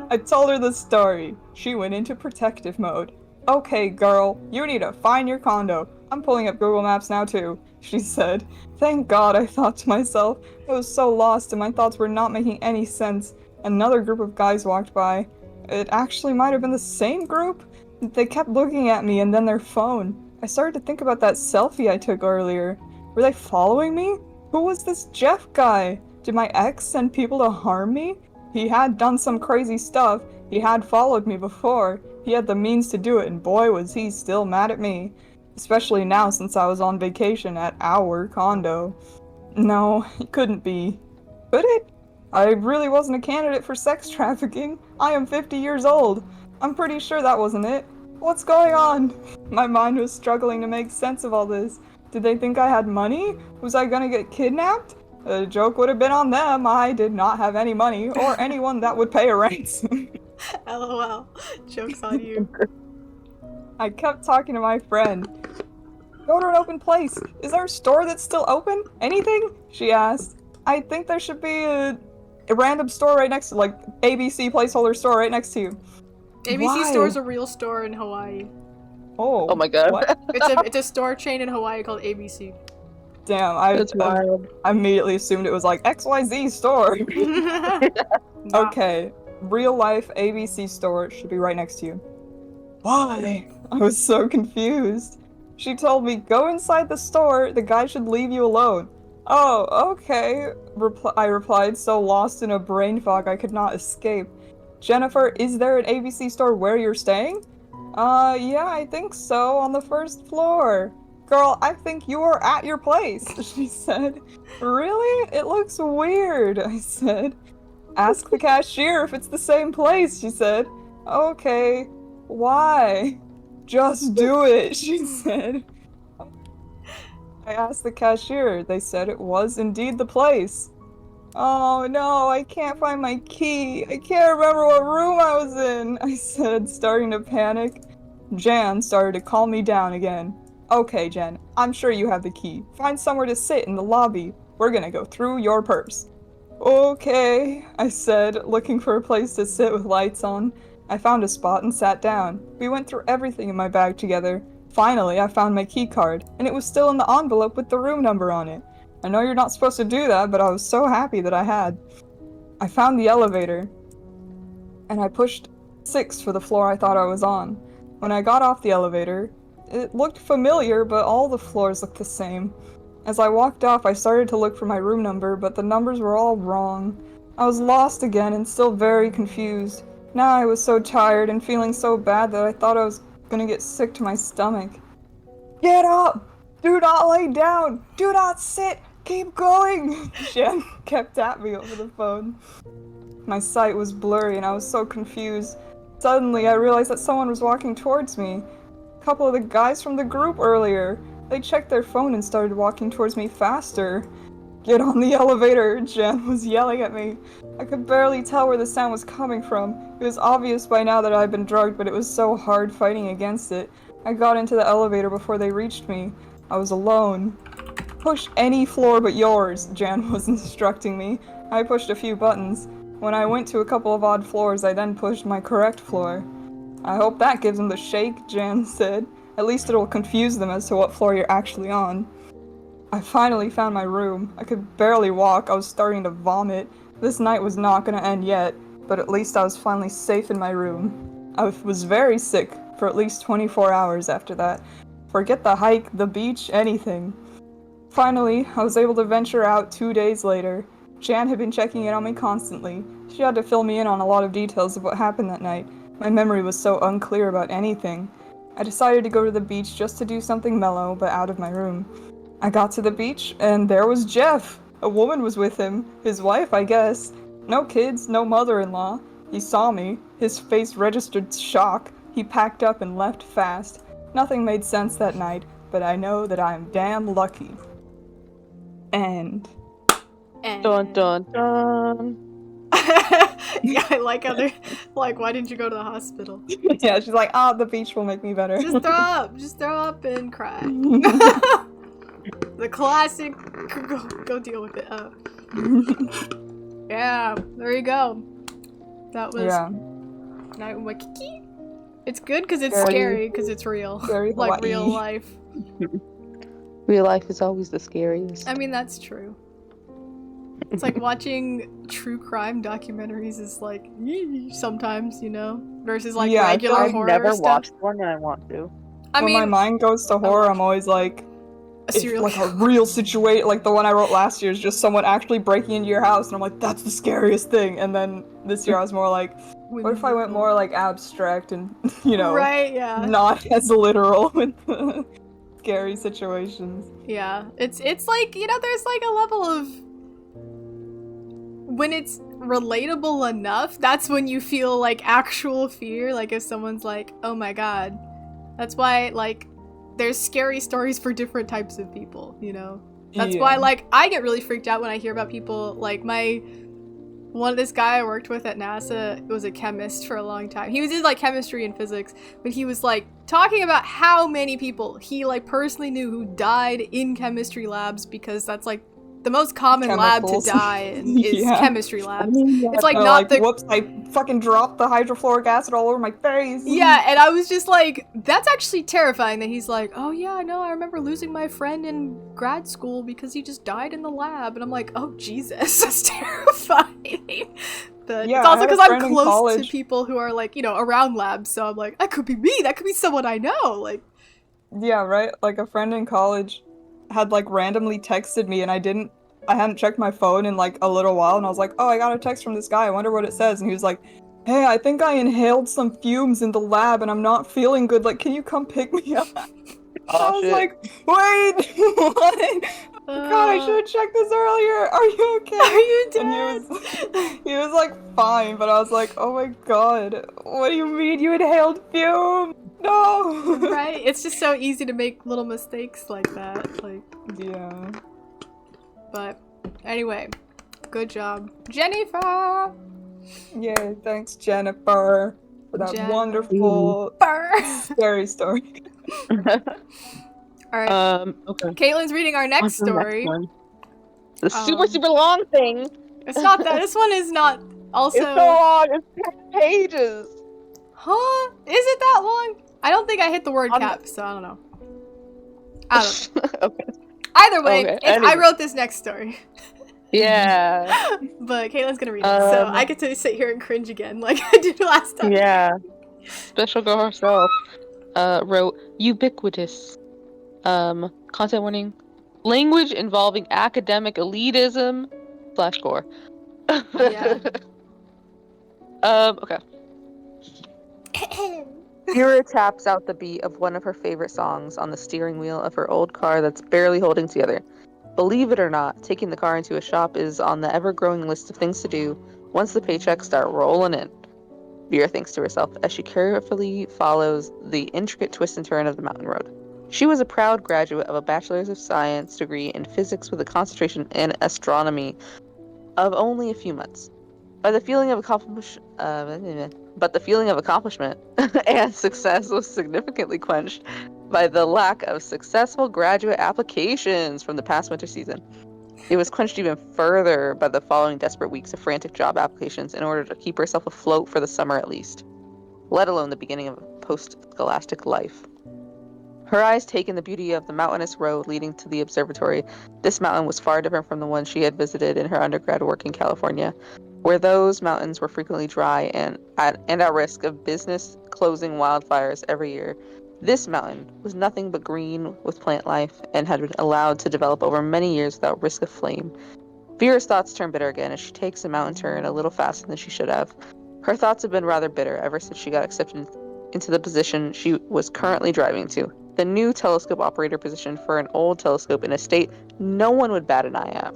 I told her the story. She went into protective mode. "Okay, girl, you need to find your condo. I'm pulling up Google Maps now too. she said. Thank God, I thought to myself. I was so lost and my thoughts were not making any sense. Another group of guys walked by. It actually might have been the same group. They kept looking at me and then their phone. I started to think about that selfie I took earlier. Were they following me? Who was this Jeff guy? Did my ex send people to harm me? He had done some crazy stuff. He had followed me before. He had the means to do it, and boy was he still mad at me. Especially now since I was on vacation at our condo. No, it couldn't be. Could it? I really wasn't a candidate for sex trafficking. I am 50 years old. I'm pretty sure that wasn't it. What's going on? My mind was struggling to make sense of all this. Did they think I had money? Was I gonna get kidnapped? The joke would have been on them. I did not have any money or anyone that would pay a ransom. LOL. Joke's on you. I kept talking to my friend. Go to an open place. Is there a store that's still open? Anything? She asked. I think there should be a random store right next to, like, ABC placeholder store right next to you. ABC Why? Store's a real store in Hawaii. Oh my god. What? It's a store chain in Hawaii called ABC. Damn, That's wild. I immediately assumed it was like XYZ store. Nah. Okay, real life ABC store should be right next to you. Why? I was so confused. She told me, go inside the store, the guy should leave you alone. Oh, okay, I replied, so lost in a brain fog I could not escape. Jennifer, is there an ABC store where you're staying? Yeah, I think so, on the first floor. Girl, I think you are at your place, she said. Really? It looks weird, I said. Ask the cashier if it's the same place, she said. Okay, why? Just do it, she said. I asked the cashier. They said it was indeed the place. Oh no, I can't find my key. I can't remember what room I was in, I said, starting to panic. Jan started to calm me down again. Okay, Jen, I'm sure you have the key. Find somewhere to sit in the lobby. We're gonna go through your purse. Okay, I said, looking for a place to sit with lights on. I found a spot and sat down. We went through everything in my bag together. Finally, I found my key card, and it was still in the envelope with the room number on it. I know you're not supposed to do that, but I was so happy that I had. I found the elevator, and I pushed 6 for the floor I thought I was on. When I got off the elevator, it looked familiar, but all the floors looked the same. As I walked off, I started to look for my room number, but the numbers were all wrong. I was lost again and still very confused. Now I was so tired and feeling so bad that I thought I was gonna get sick to my stomach. Get up! Do not lay down! Do not sit! Keep going! Jen kept at me over the phone. My sight was blurry and I was so confused. Suddenly, I realized that someone was walking towards me. A couple of the guys from the group earlier. They checked their phone and started walking towards me faster. Get on the elevator, Jen was yelling at me. I could barely tell where the sound was coming from. It was obvious by now that I'd been drugged, but it was so hard fighting against it. I got into the elevator before they reached me. I was alone. Push any floor but yours, Jan was instructing me. I pushed a few buttons. When I went to a couple of odd floors, I then pushed my correct floor. I hope that gives them the shake, Jan said. At least it'll confuse them as to what floor you're actually on. I finally found my room. I could barely walk. I was starting to vomit. This night was not going to end yet, but at least I was finally safe in my room. I was very sick for at least 24 hours after that. Forget the hike, the beach, anything. Finally, I was able to venture out 2 days later. Jan had been checking in on me constantly. She had to fill me in on a lot of details of what happened that night. My memory was so unclear about anything. I decided to go to the beach just to do something mellow, but out of my room. I got to the beach, and there was Jeff. A woman was with him. His wife, I guess. No kids, no mother-in-law. He saw me. His face registered shock. He packed up and left fast. Nothing made sense that night, but I know that I am damn lucky. End. Dun dun dun. Yeah, I like how they're like, why didn't you go to the hospital? Yeah, she's like, the beach will make me better. Just throw up and cry. The classic, go deal with it. Yeah, there you go. That was Night in Waikiki. It's good because it's scary because it's real. Scary like Hawaii. real life. Real life is always the scariest. I mean, that's true. It's like watching true crime documentaries is like sometimes, you know, versus like Yeah, I feel regular like I've horror never stuff. watched one and I want to. I when mean, my mind goes to horror, watched I'm always like, a if serial like a killer. real situation, like the one I wrote last year is just someone actually breaking into your house, and I'm like, that's the scariest thing. And then this year I was more like, what if I went more like abstract and, you know, Right, yeah. not as literal with the scary situations. Yeah. It's like, you know, there's like a level of when it's relatable enough, that's when you feel like actual fear. Like if someone's like, oh my god. That's why, like, there's scary stories for different types of people, you know? That's why, like, I get really freaked out when I hear about people, like, this guy I worked with at NASA was a chemist for a long time. He was in, like, chemistry and physics, but he was, like, talking about how many people he, like, personally knew who died in chemistry labs because that's, like, the most common Chemicals. lab to die in is Yeah. chemistry labs. It's, like, Or not the... whoops, I fucking dropped the hydrofluoric acid all over my face. Yeah, and I was just like, that's actually terrifying that he's like, oh yeah, I know, I remember losing my friend in grad school because he just died in the lab. And I'm like, oh Jesus, that's terrifying. But Yeah, it's also I had a because I'm friend in close to college. people who are like, you know, around labs. So I'm like, that could be me. That could be someone I know. Like, Yeah, right? Like a friend in college had like randomly texted me and I hadn't checked my phone in like a little while and I was like, oh, I got a text from this guy. I wonder what it says. And he was like, hey, I think I inhaled some fumes in the lab and I'm not feeling good. Like, can you come pick me up? I was shit. like, wait, what? God, I should have checked this earlier. Are you okay? are you dead? And he was like fine, but I was like, oh my god, what do you mean you inhaled fume? No. Right? It's just so easy to make little mistakes like that. Like, Yeah. but anyway, good job, Jennifer. Yay, thanks Jennifer for that Jennifer. wonderful scary story. All right. Okay. Caitlin's reading our On next to the next story. one. The super long thing. It's not that. This one is not. Also, It's so long. It's 10 pages. huh? Is it that long? I don't think I hit the word On cap, so I don't know. I don't know. Okay. Either way, Okay, I anyway. wrote this next story, Yeah. but Caitlin's gonna read it, so I get to sit here and cringe again, like I did last time. Yeah. Special girl herself wrote Ubiquitous. Content warning. Language involving academic elitism / gore. Yeah. Okay. Vera taps out the beat of one of her favorite songs on the steering wheel of her old car that's barely holding together. Believe it or not, taking the car into a shop is on the ever-growing list of things to do once the paychecks start rolling in. Vera thinks to herself as she carefully follows the intricate twist and turn of the mountain road. She was a proud graduate of a Bachelor's of Science degree in physics with a concentration in astronomy of only a few months. But the feeling of accomplishment and success was significantly quenched by the lack of successful graduate applications from the past winter season. It was quenched even further by the following desperate weeks of frantic job applications in order to keep herself afloat for the summer at least, let alone the beginning of a post-scholastic life. Her eyes take in the beauty of the mountainous road leading to the observatory. This mountain was far different from the one she had visited in her undergrad work in California, where those mountains were frequently dry and at risk of business closing wildfires every year. This mountain was nothing but green with plant life and had been allowed to develop over many years without risk of flame. Vera's thoughts turn bitter again as she takes a mountain turn a little faster than she should have. Her thoughts have been rather bitter ever since she got accepted into the position she was currently driving to, the new telescope operator position for an old telescope in a state no one would bat an eye at.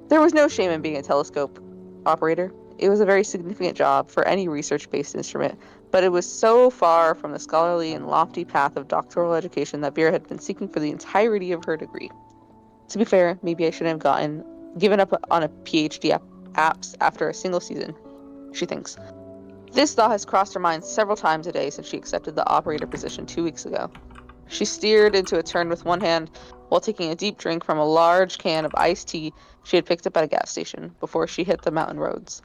There was no shame in being a telescope operator. It was a very significant job for any research-based instrument, but it was so far from the scholarly and lofty path of doctoral education that Vera had been seeking for the entirety of her degree. To be fair, maybe I shouldn't have given up on a PhD apps after a single season, she thinks. This thought has crossed her mind several times a day since she accepted the operator position 2 weeks ago. She steered into a turn with one hand while taking a deep drink from a large can of iced tea she had picked up at a gas station before she hit the mountain roads.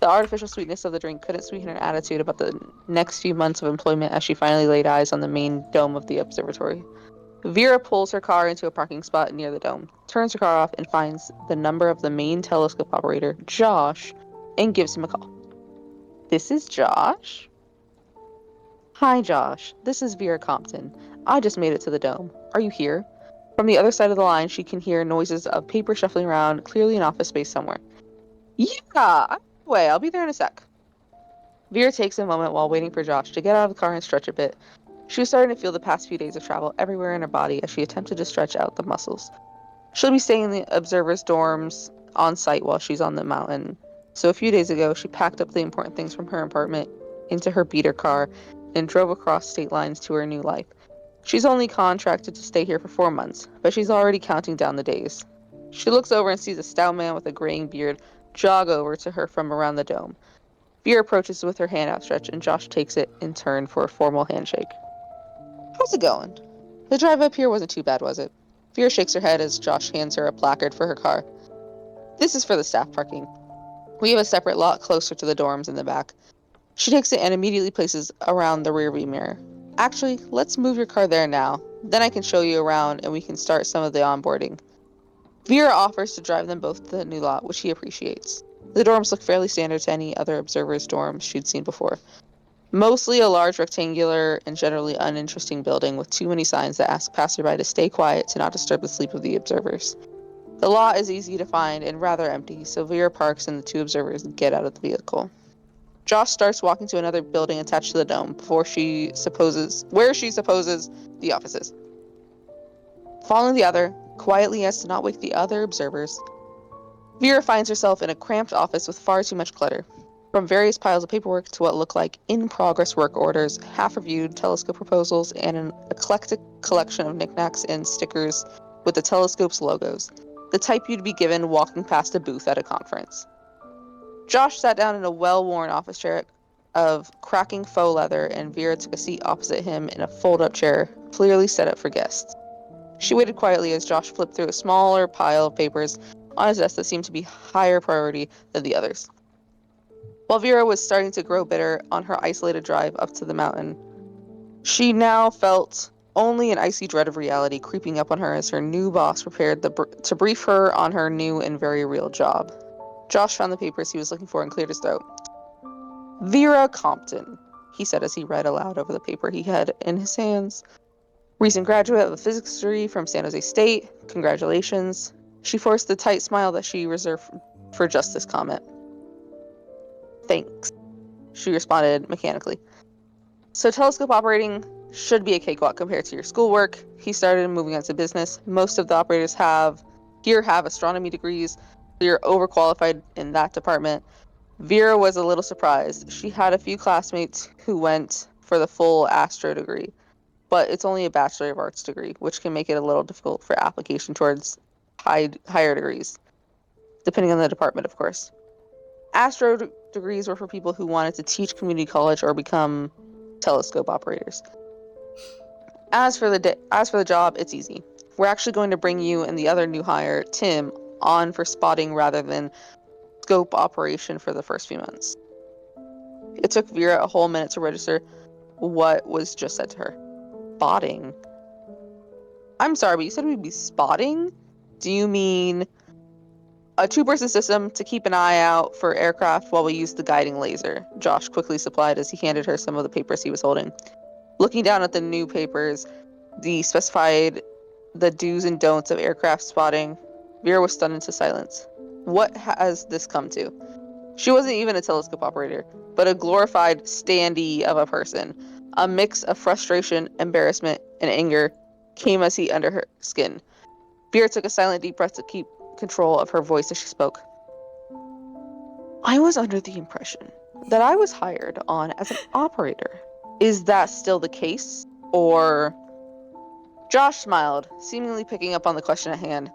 The artificial sweetness of the drink couldn't sweeten her attitude about the next few months of employment as she finally laid eyes on the main dome of the observatory. Vera pulls her car into a parking spot near the dome, turns her car off, and finds the number of the main telescope operator, Josh, and gives him a call. This is Josh. Hi, Josh. This is Vera Compton. I just made it to the dome. Are you here? From the other side of the line, she can hear noises of paper shuffling around, clearly an office space somewhere. Yeah, I'm on the way. I'll be there in a sec. Vera takes a moment while waiting for Josh to get out of the car and stretch a bit. She was starting to feel the past few days of travel everywhere in her body as she attempted to stretch out the muscles. She'll be staying in the observers' dorms on site while she's on the mountain. So a few days ago, she packed up the important things from her apartment into her beater car and drove across state lines to her new life. She's only contracted to stay here for 4 months, but she's already counting down the days. She looks over and sees a stout man with a graying beard jog over to her from around the dome. Vera approaches with her hand outstretched, and Josh takes it in turn for a formal handshake. How's it going? The drive up here wasn't too bad, was it? Vera shakes her head as Josh hands her a placard for her car. This is for the staff parking. We have a separate lot closer to the dorms in the back. She takes it and immediately places around the rearview mirror. Actually, let's move your car there now. Then I can show you around and we can start some of the onboarding. Vera offers to drive them both to the new lot, which he appreciates. The dorms look fairly standard to any other observers' dorms she'd seen before. Mostly a large rectangular and generally uninteresting building with too many signs that ask passerby to stay quiet to not disturb the sleep of the observers. The lot is easy to find and rather empty, so Vera parks and the two observers get out of the vehicle. Josh starts walking to another building attached to the dome where she supposes the office is. Following the other, quietly as to not wake the other observers, Vera finds herself in a cramped office with far too much clutter. From various piles of paperwork to what look like in-progress work orders, half-reviewed telescope proposals, and an eclectic collection of knickknacks and stickers with the telescope's logos, the type you'd be given walking past a booth at a conference. Josh sat down in a well-worn office chair of cracking faux leather, and Vera took a seat opposite him in a fold-up chair, clearly set up for guests. She waited quietly as Josh flipped through a smaller pile of papers on his desk that seemed to be higher priority than the others. While Vera was starting to grow bitter on her isolated drive up to the mountain, she now felt only an icy dread of reality creeping up on her as her new boss prepared to brief her on her new and very real job. Josh found the papers he was looking for and cleared his throat. Vera Compton, he said as he read aloud over the paper he had in his hands. Recent graduate of a physics degree from San Jose State. Congratulations. She forced the tight smile that she reserved for just this comment. Thanks, she responded mechanically. So telescope operating should be a cakewalk compared to your schoolwork. He started moving on to business. Most of the operators have astronomy degrees, so you're overqualified in that department. Vera was a little surprised. She had a few classmates who went for the full astro degree, but it's only a Bachelor of Arts degree, which can make it a little difficult for application towards higher degrees, depending on the department, of course. Astro degrees were for people who wanted to teach community college or become telescope operators. As for the job, it's easy. We're actually going to bring you and the other new hire, Tim, on for spotting rather than scope operation for the first few months. It took Vera a whole minute to register what was just said to her. Spotting? I'm sorry, but you said we'd be spotting? Do you mean a two-person system to keep an eye out for aircraft while we use the guiding laser? Josh quickly supplied as he handed her some of the papers he was holding. Looking down at the new papers, the specified the do's and don'ts of aircraft spotting, Vera was stunned into silence. What has this come to? She wasn't even a telescope operator, but a glorified standee of a person. A mix of frustration, embarrassment, and anger came as heat under her skin. Vera took a silent deep breath to keep control of her voice as she spoke. I was under the impression that I was hired on as an operator. Is that still the case? Or... Josh smiled, seemingly picking up on the question at hand.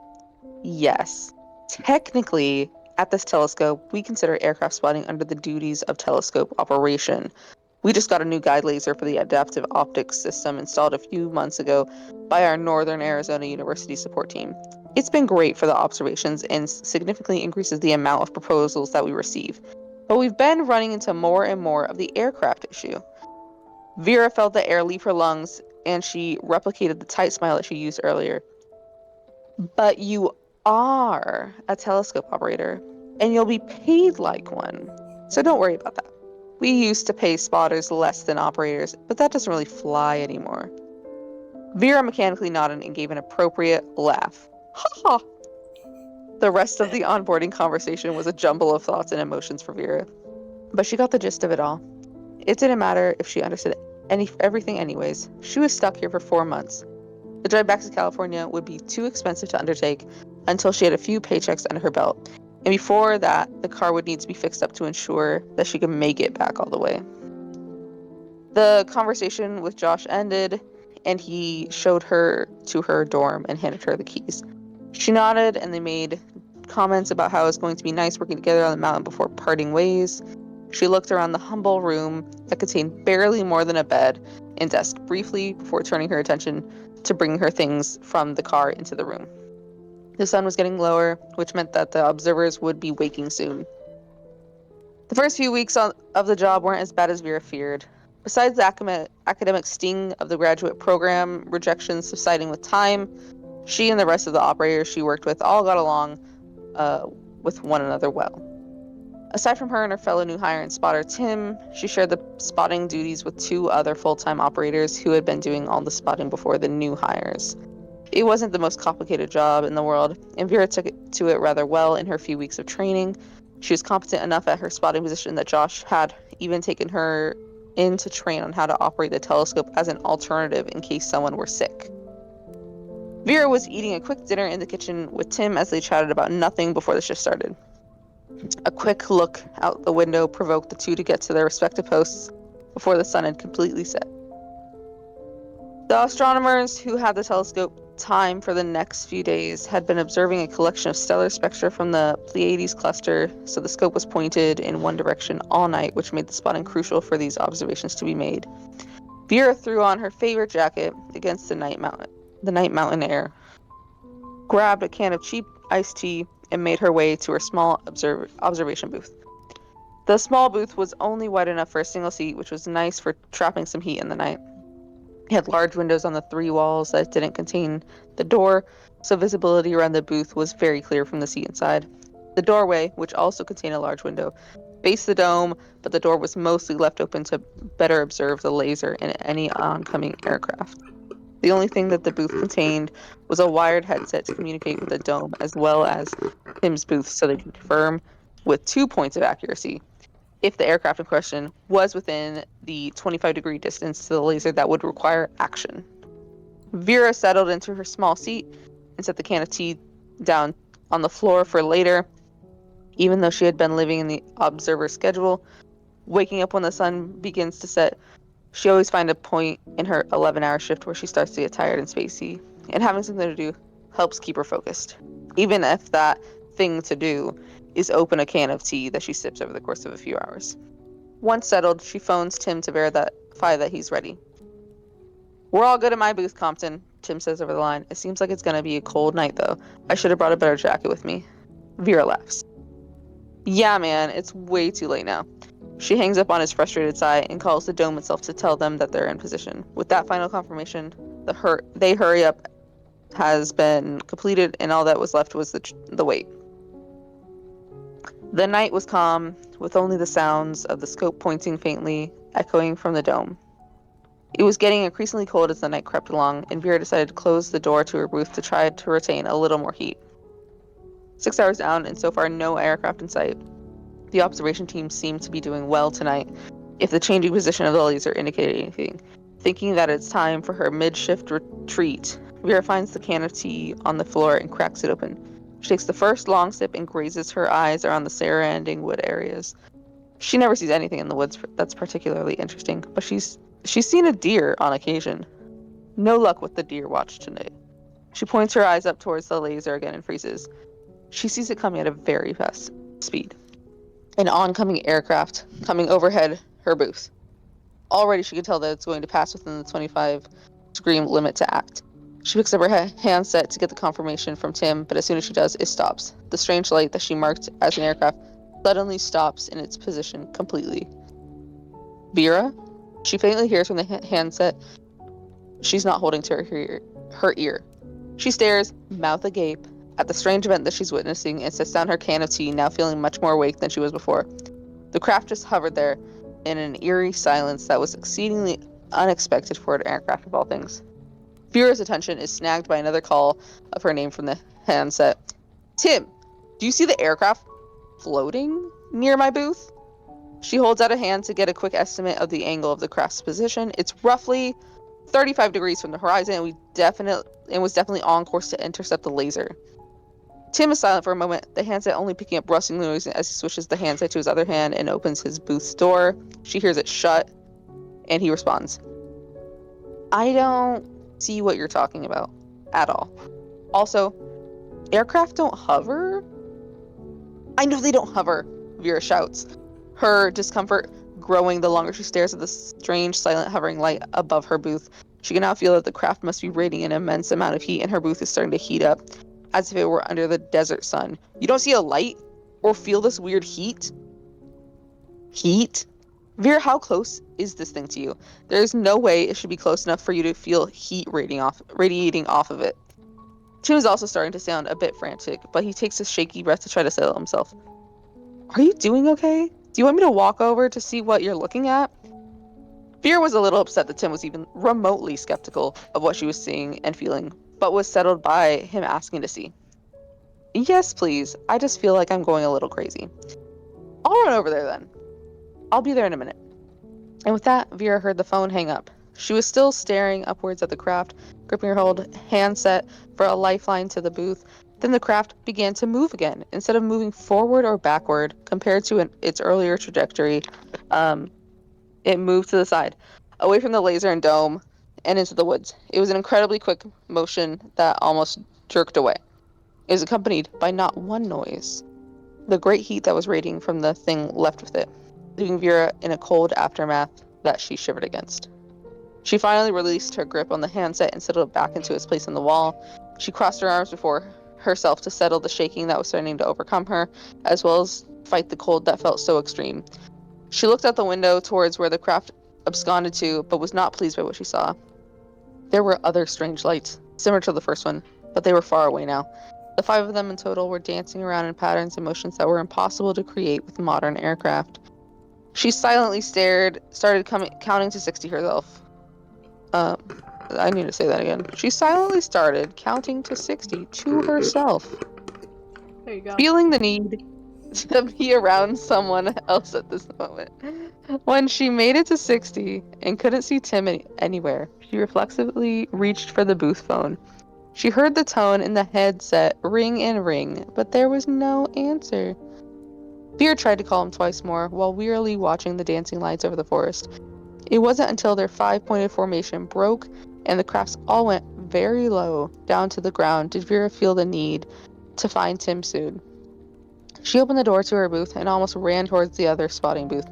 Yes. Technically, at this telescope, we consider aircraft spotting under the duties of telescope operation. We just got a new guide laser for the adaptive optics system installed a few months ago by our Northern Arizona University support team. It's been great for the observations and significantly increases the amount of proposals that we receive. But we've been running into more and more of the aircraft issue. Vera felt the air leave her lungs and she replicated the tight smile that she used earlier. But you are a telescope operator, and you'll be paid like one. So don't worry about that. We used to pay spotters less than operators, but that doesn't really fly anymore. Vera mechanically nodded and gave an appropriate laugh. Ha ha! The rest of the onboarding conversation was a jumble of thoughts and emotions for Vera, but she got the gist of it all. It didn't matter if she understood everything anyways. She was stuck here for 4 months. The drive back to California would be too expensive to undertake until she had a few paychecks under her belt. And before that, the car would need to be fixed up to ensure that she could make it back all the way. The conversation with Josh ended, and he showed her to her dorm and handed her the keys. She nodded, and they made comments about how it was going to be nice working together on the mountain before parting ways. She looked around the humble room that contained barely more than a bed and desk briefly before turning her attention to bringing her things from the car into the room. The sun was getting lower, which meant that the observers would be waking soon. The first few weeks of the job weren't as bad as Vera feared. Besides the academic sting of the graduate program rejections subsiding with time, she and the rest of the operators she worked with all got along with one another well. Aside from her and her fellow new hire and spotter, Tim, she shared the spotting duties with 2 other full-time operators who had been doing all the spotting before the new hires. It wasn't the most complicated job in the world, and Vera took to it rather well in her few weeks of training. She was competent enough at her spotting position that Josh had even taken her in to train on how to operate the telescope as an alternative in case someone were sick. Vera was eating a quick dinner in the kitchen with Tim as they chatted about nothing before the shift started. A quick look out the window provoked the 2 to get to their respective posts before the sun had completely set. The astronomers who had the telescope time for the next few days had been observing a collection of stellar spectra from the Pleiades cluster, so the scope was pointed in one direction all night, which made the spotting crucial for these observations to be made. Vera threw on her favorite jacket against the night mountain air, grabbed a can of cheap iced tea, and made her way to her small observation booth. The small booth was only wide enough for a single seat, which was nice for trapping some heat in the night. It had large windows on the 3 walls that didn't contain the door, so visibility around the booth was very clear from the seat inside. The doorway, which also contained a large window, faced the dome, but the door was mostly left open to better observe the laser in any oncoming aircraft. The only thing that the booth contained was a wired headset to communicate with the dome, as well as Tim's booth, so they could confirm with 2 points of accuracy if the aircraft in question was within the 25-degree distance to the laser that would require action. Vera settled into her small seat and set the can of tea down on the floor for later. Even though she had been living in the observer schedule, waking up when the sun begins to set, she always finds a point in her 11-hour shift where she starts to get tired and spacey, and having something to do helps keep her focused, even if that thing to do is open a can of tea that she sips over the course of a few hours. Once settled, she phones Tim to verify that he's ready. "We're all good at my booth, Compton," Tim says over the line. "It seems like it's going to be a cold night, though. I should have brought a better jacket with me." Vera laughs. "Yeah, man, it's way too late now." She hangs up on his frustrated sigh and calls the dome itself to tell them that they're in position. With that final confirmation, they hurry up has been completed, and all that was left was the wait. The night was calm, with only the sounds of the scope pointing faintly, echoing from the dome. It was getting increasingly cold as the night crept along, and Vera decided to close the door to her booth to try to retain a little more heat. 6 hours down, and so far no aircraft in sight. The observation team seemed to be doing well tonight, if the changing position of the laser indicated anything. Thinking that it's time for her mid-shift retreat, Vera finds the can of tea on the floor and cracks it open. She takes the first long sip and grazes her eyes around the surrounding wood areas. She never sees anything in the woods that's particularly interesting, but she's seen a deer on occasion. No luck with the deer watch tonight. She points her eyes up towards the laser again and freezes. She sees it coming at a very fast speed. An oncoming aircraft coming overhead her booth. Already she can tell that it's going to pass within the 25-degree limit to act. She picks up her handset to get the confirmation from Tim, but as soon as she does, it stops. The strange light that she marked as an aircraft suddenly stops in its position completely. "Vera?" She faintly hears from the handset, she's not holding to her ear. She stares, mouth agape, at the strange event that she's witnessing and sets down her can of tea, now feeling much more awake than she was before. The craft just hovered there in an eerie silence that was exceedingly unexpected for an aircraft of all things. Vera's attention is snagged by another call of her name from the handset. Tim, do you see the aircraft floating near my booth? She holds out a hand to get a quick estimate of the angle of the craft's position. It's roughly 35 degrees from the horizon, and was definitely on course to intercept the laser. Tim is silent for a moment, the handset only picking up rustling noise as he switches the handset to his other hand and opens his booth's door. She hears it shut, and he responds, I don't see what you're talking about at all. Also, aircraft don't hover? I know they don't hover, Vera shouts, her discomfort growing the longer she stares at the strange, silent hovering light above her booth. She can now feel that the craft must be radiating an immense amount of heat, and her booth is starting to heat up, as if it were under the desert sun. You don't see a light? Or feel this weird heat? Heat? Vera, how close is this thing to you? There's no way it should be close enough for you to feel heat radiating off of it. Tim is also starting to sound a bit frantic, but he takes a shaky breath to try to settle himself. Are you doing okay? Do you want me to walk over to see what you're looking at? Vera was a little upset that Tim was even remotely skeptical of what she was seeing and feeling, but was settled by him asking to see. Yes, please. I just feel like I'm going a little crazy. I'll run over there then. I'll be there in a minute. And with that, Vera heard the phone hang up. She was still staring upwards at the craft, gripping her old handset for a lifeline to the booth. Then the craft began to move again. Instead of moving forward or backward, compared to its earlier trajectory, it moved to the side, away from the laser and dome, and into the woods. It was an incredibly quick motion that almost jerked away. It was accompanied by not one noise. The great heat that was radiating from the thing left with it, leaving Vera in a cold aftermath that she shivered against. She finally released her grip on the handset and settled it back into its place on the wall. She crossed her arms before herself to settle the shaking that was starting to overcome her, as well as fight the cold that felt so extreme. She looked out the window towards where the craft absconded to, but was not pleased by what she saw. There were other strange lights, similar to the first one, but they were far away now. The 5 of them in total were dancing around in patterns and motions that were impossible to create with modern aircraft. She silently started counting to 60 herself. I need to say that again. She silently started counting to 60 to herself. There you go. Feeling the need to be around someone else at this moment. When she made it to 60 and couldn't see Tim anywhere, she reflexively reached for the booth phone. She heard the tone in the headset ring and ring, but there was no answer. Vera tried to call him twice more, while wearily watching the dancing lights over the forest. It wasn't until their 5-pointed formation broke and the crafts all went very low down to the ground did Vera feel the need to find Tim soon. She opened the door to her booth and almost ran towards the other spotting booth.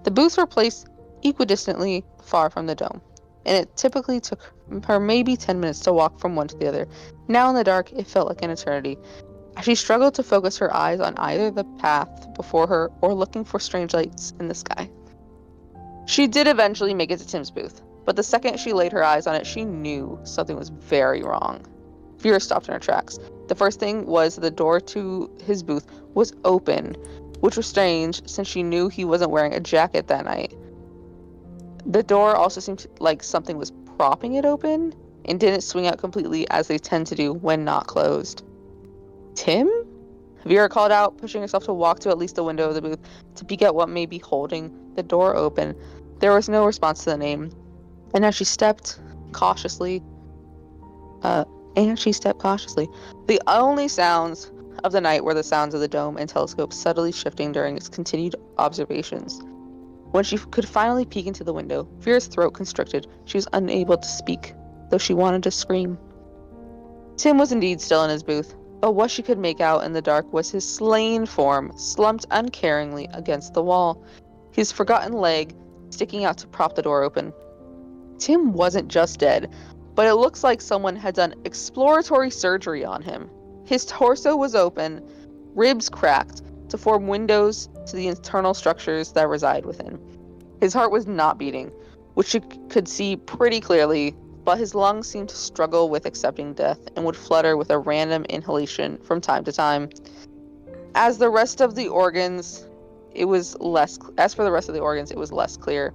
The booths were placed equidistantly far from the dome, and it typically took her maybe 10 minutes to walk from one to the other. Now in the dark, it felt like an eternity. She struggled to focus her eyes on either the path before her or looking for strange lights in the sky. She did eventually make it to Tim's booth, but the second she laid her eyes on it, she knew something was very wrong. Vera stopped in her tracks. The first thing was the door to his booth was open, which was strange since she knew he wasn't wearing a jacket that night. The door also seemed like something was propping it open and didn't swing out completely as they tend to do when not closed. Tim? Vera called out, pushing herself to walk to at least the window of the booth to peek at what may be holding the door open. There was no response to the name, and as she stepped cautiously, the only sounds of the night were the sounds of the dome and telescope subtly shifting during its continued observations. When she could finally peek into the window, Vera's throat constricted. She was unable to speak, though she wanted to scream. Tim was indeed still in his booth, but what she could make out in the dark was his slain form slumped uncaringly against the wall, his forgotten leg sticking out to prop the door open. Tim wasn't just dead, but it looks like someone had done exploratory surgery on him. His torso was open, ribs cracked to form windows to the internal structures that reside within. His heart was not beating, which she could see pretty clearly but his lungs seemed to struggle with accepting death and would flutter with a random inhalation from time to time. As for the rest of the organs, it was less clear,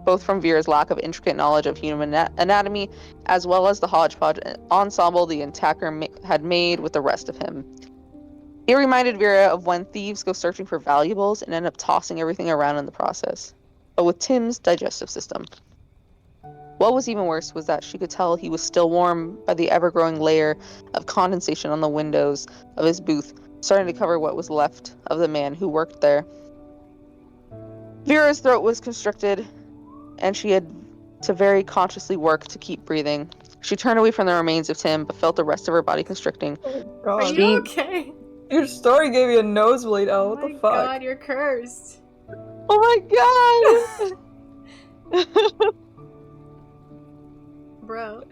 both from Vera's lack of intricate knowledge of human anatomy, as well as the hodgepodge ensemble the attacker had made with the rest of him. It reminded Vera of when thieves go searching for valuables and end up tossing everything around in the process, but with Tim's digestive system. What was even worse was that she could tell he was still warm by the ever-growing layer of condensation on the windows of his booth, starting to cover what was left of the man who worked there. Vera's throat was constricted, and she had to very consciously work to keep breathing. She turned away from the remains of Tim, but felt the rest of her body constricting. Oh Are god. you okay? Your story gave you a nosebleed, Elle. What Oh the my fuck? god, you're cursed. Oh my god! Bro.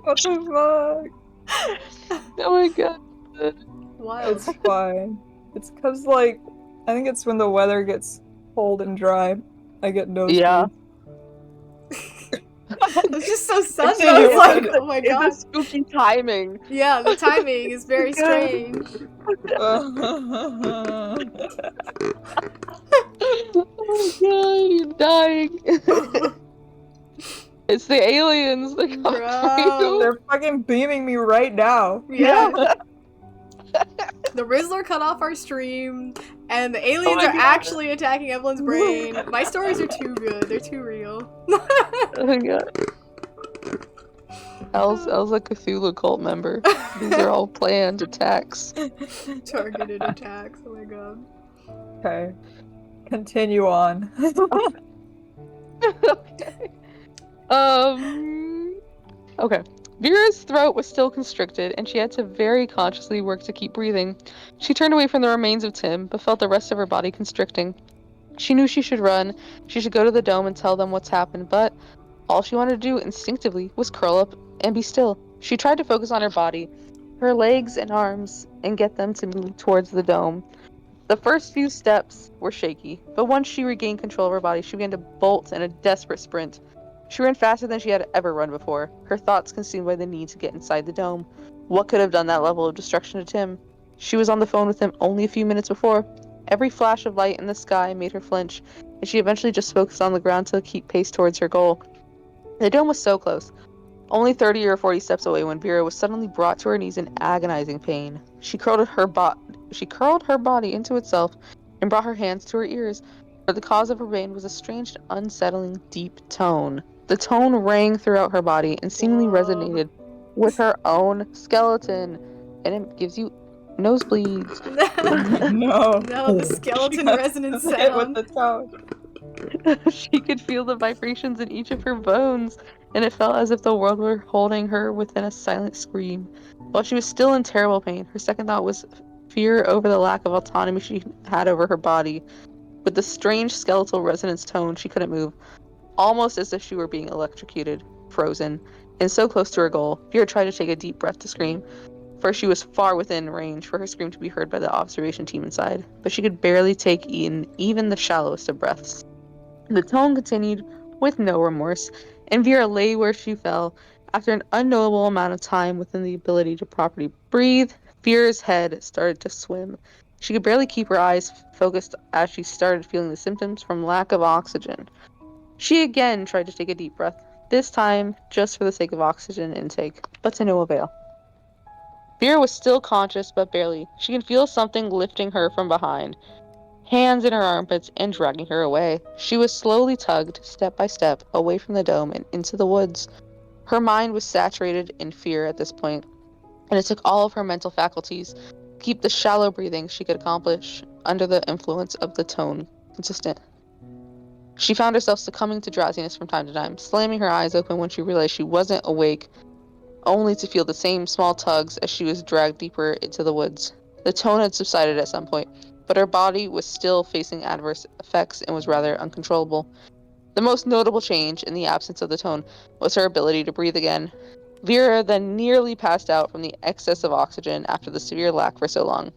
What the fuck? Oh my god. Wild. It's fine. It's cause, like, I think it's when the weather gets cold and dry. I get nosebleeds. Yeah. It's just so sudden. I Continue was like, on. oh my It's god. a spooky timing. Yeah, the timing is very God. strange. Oh my god, you're dying. It's the aliens. They're coming for Bro. you. They're fucking beaming me right now. Yeah. The Rizzler cut off our stream, and the aliens my are God. actually attacking Evelyn's brain. My stories are too good. They're too real. Oh my god. Elle's a Cthulhu cult member. These are all planned attacks. Targeted attacks. Oh my god. Okay. Continue on. Okay. Okay. Vera's throat was still constricted, and she had to very consciously work to keep breathing. She turned away from the remains of Tim, but felt the rest of her body constricting. She knew she should run. She should go to the dome and tell them what's happened, but all she wanted to do instinctively was curl up and be still. She tried to focus on her body, her legs and arms, and get them to move towards the dome. The first few steps were shaky, but once she regained control of her body, she began to bolt in a desperate sprint. She ran faster than she had ever run before, her thoughts consumed by the need to get inside the dome. What could have done that level of destruction to Tim? She was on the phone with him only a few minutes before. Every flash of light in the sky made her flinch, and she eventually just focused on the ground to keep pace towards her goal. The dome was so close, only 30 or 40 steps away, when Vera was suddenly brought to her knees in agonizing pain. She curled her body into itself and brought her hands to her ears, for the cause of her pain was a strange, unsettling, deep tone. The tone rang throughout her body and seemingly resonated with her own skeleton, and it gives you nosebleeds. No. No, the skeleton She has resonance to say it sound. with the tone. She could feel the vibrations in each of her bones, and it felt as if the world were holding her within a silent scream. While she was still in terrible pain, her second thought was fear over the lack of autonomy she had over her body. With the strange skeletal resonance tone, she couldn't move, almost as if she were being electrocuted, frozen, and so close to her goal. Vera tried to take a deep breath to scream, for she was far within range for her scream to be heard by the observation team inside, but she could barely take in even the shallowest of breaths. The tone continued with no remorse, and Vera lay where she fell. After an unknowable amount of time within the ability to properly breathe, Vera's head started to swim. She could barely keep her eyes focused as she started feeling the symptoms from lack of oxygen. She again tried to take a deep breath, this time just for the sake of oxygen intake, but to no avail. Vera was still conscious, but barely. She could feel something lifting her from behind, hands in her armpits, and dragging her away. She was slowly tugged, step by step, away from the dome and into the woods. Her mind was saturated in fear at this point, and it took all of her mental faculties to keep the shallow breathing she could accomplish under the influence of the tone consistent. She found herself succumbing to drowsiness from time to time, slamming her eyes open when she realized she wasn't awake, only to feel the same small tugs as she was dragged deeper into the woods. The tone had subsided at some point, but her body was still facing adverse effects and was rather uncontrollable. The most notable change in the absence of the tone was her ability to breathe again. Vera then nearly passed out from the excess of oxygen after the severe lack for so long.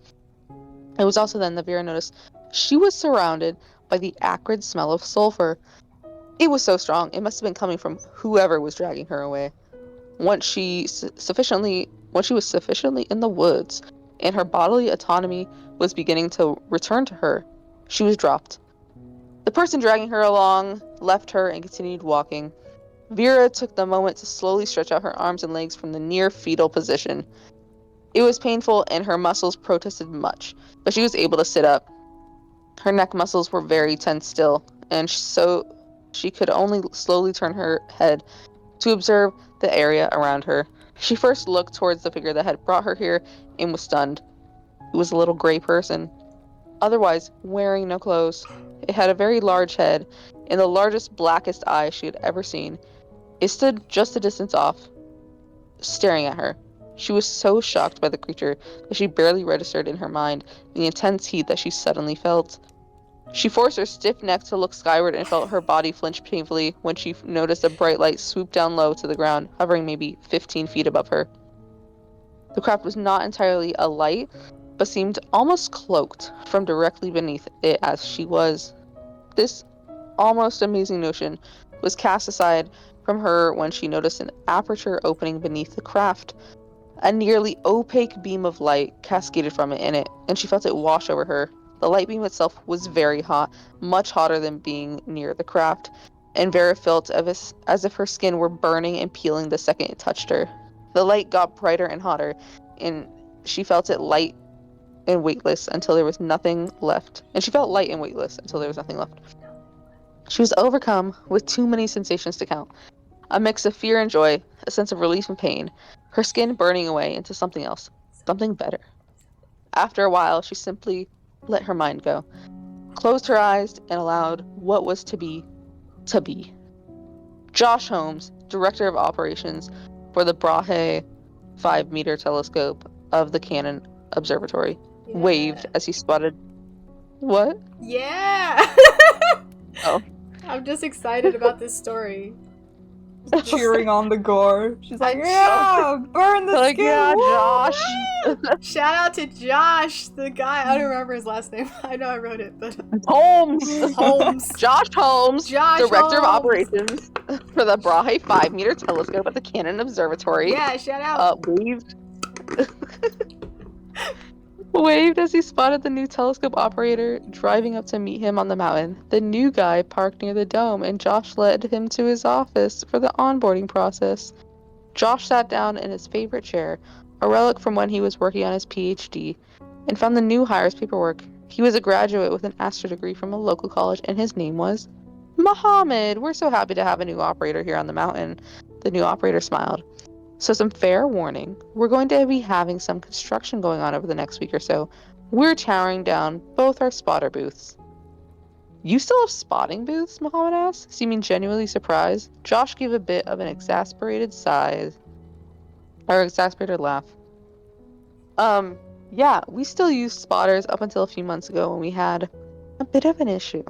It was also then that Vera noticed she was surrounded by the acrid smell of sulfur. It was so strong, it must have been coming from whoever was dragging her away. Once she was sufficiently in the woods, and her bodily autonomy was beginning to return to her, she was dropped. The person dragging her along left her and continued walking. Vera took the moment to slowly stretch out her arms and legs from the near fetal position. It was painful and her muscles protested much, but she was able to sit up. Her neck muscles were very tense still, and so she could only slowly turn her head to observe the area around her. She first looked towards the figure that had brought her here and was stunned. It was a little gray person, otherwise wearing no clothes. It had a very large head and the largest, blackest eyes she had ever seen. It stood just a distance off, staring at her. She was so shocked by the creature that she barely registered in her mind the intense heat that she suddenly felt. She forced her stiff neck to look skyward and felt her body flinch painfully when she noticed a bright light swoop down low to the ground, hovering maybe 15 feet above her. The craft was not entirely a light, but seemed almost cloaked from directly beneath it as she was. This almost amazing notion was cast aside from her when she noticed an aperture opening beneath the craft. A nearly opaque beam of light cascaded from it, and she felt it wash over her. The light beam itself was very hot, much hotter than being near the craft, and Vera felt as if her skin were burning and peeling the second it touched her. The light got brighter and hotter, and she felt it light and weightless until there was nothing left. And she felt light and weightless until there was nothing left. She was overcome with too many sensations to count. A mix of fear and joy, a sense of relief and pain, her skin burning away into something else, something better. After a while, she simply let her mind go, closed her eyes, and allowed what was to be. Josh Holmes, Director of Operations for the Brahe 5-meter telescope of the Cannon Observatory, waved as he spotted... What? Yeah! Oh. I'm just excited about this story. Cheering on the gore. She's like, yeah, burn the Like, skin. yeah, Woo!" Josh. Shout out to Josh, the guy. I don't remember his last name. I know I wrote it, but Holmes. Josh Holmes, Josh Director of Holmes. Operations for the Brahe 5-meter telescope at the Cannon Observatory. Yeah, shout out. Waved as he spotted the new telescope operator driving up to meet him on the mountain. The new guy parked near the dome, and Josh led him to his office for the onboarding process. Josh sat down in his favorite chair, a relic from when he was working on his PhD, and found the new hire's paperwork. He was a graduate with an Astra degree from a local college, and his name was Mohammed. We're so happy to have a new operator here on the mountain. The new operator smiled. So some fair warning, we're going to be having some construction going on over the next week or so. We're tearing down both our spotter booths. You still have spotting booths? Muhammad asked, seeming genuinely surprised. Josh gave a bit of an exasperated laugh. Yeah, we still used spotters up until a few months ago when we had a bit of an issue.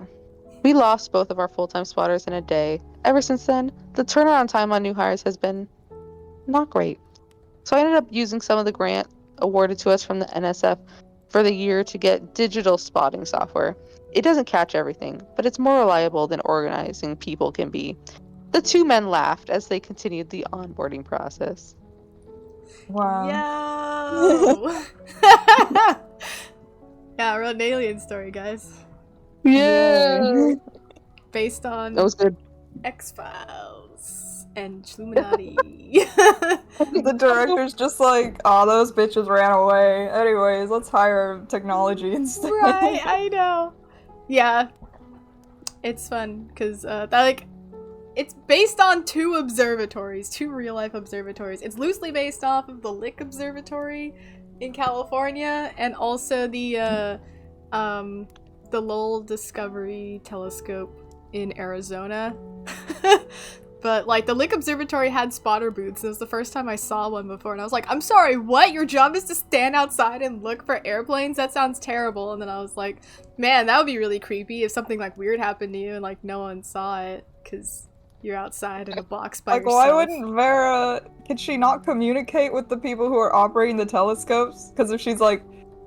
We lost both of our full-time spotters in a day. Ever since then, the turnaround time on new hires has been not great. So I ended up using some of the grant awarded to us from the NSF for the year to get digital spotting software. It doesn't catch everything, but it's more reliable than organizing people can be. The two men laughed as they continued the onboarding process. Wow. Yo! Yeah, I wrote an alien story, guys. Yeah! Based on That was good. X-Files and Illuminati. The director's just like, oh, those bitches ran away. Anyways, let's hire technology instead. Right, I know. Yeah. It's fun, because, it's based on two real-life observatories. It's loosely based off of the Lick Observatory in California, and also the Lowell Discovery Telescope in Arizona. But, like, the Lick Observatory had spotter booths. It was the first time I saw one before, and I was like, I'm sorry, what? Your job is to stand outside and look for airplanes? That sounds terrible. And then I was like, man, that would be really creepy if something, like, weird happened to you and, like, no one saw it, because you're outside in a box by yourself. Why wouldn't Vera... Could she not communicate with the people who are operating the telescopes? Because if she's like,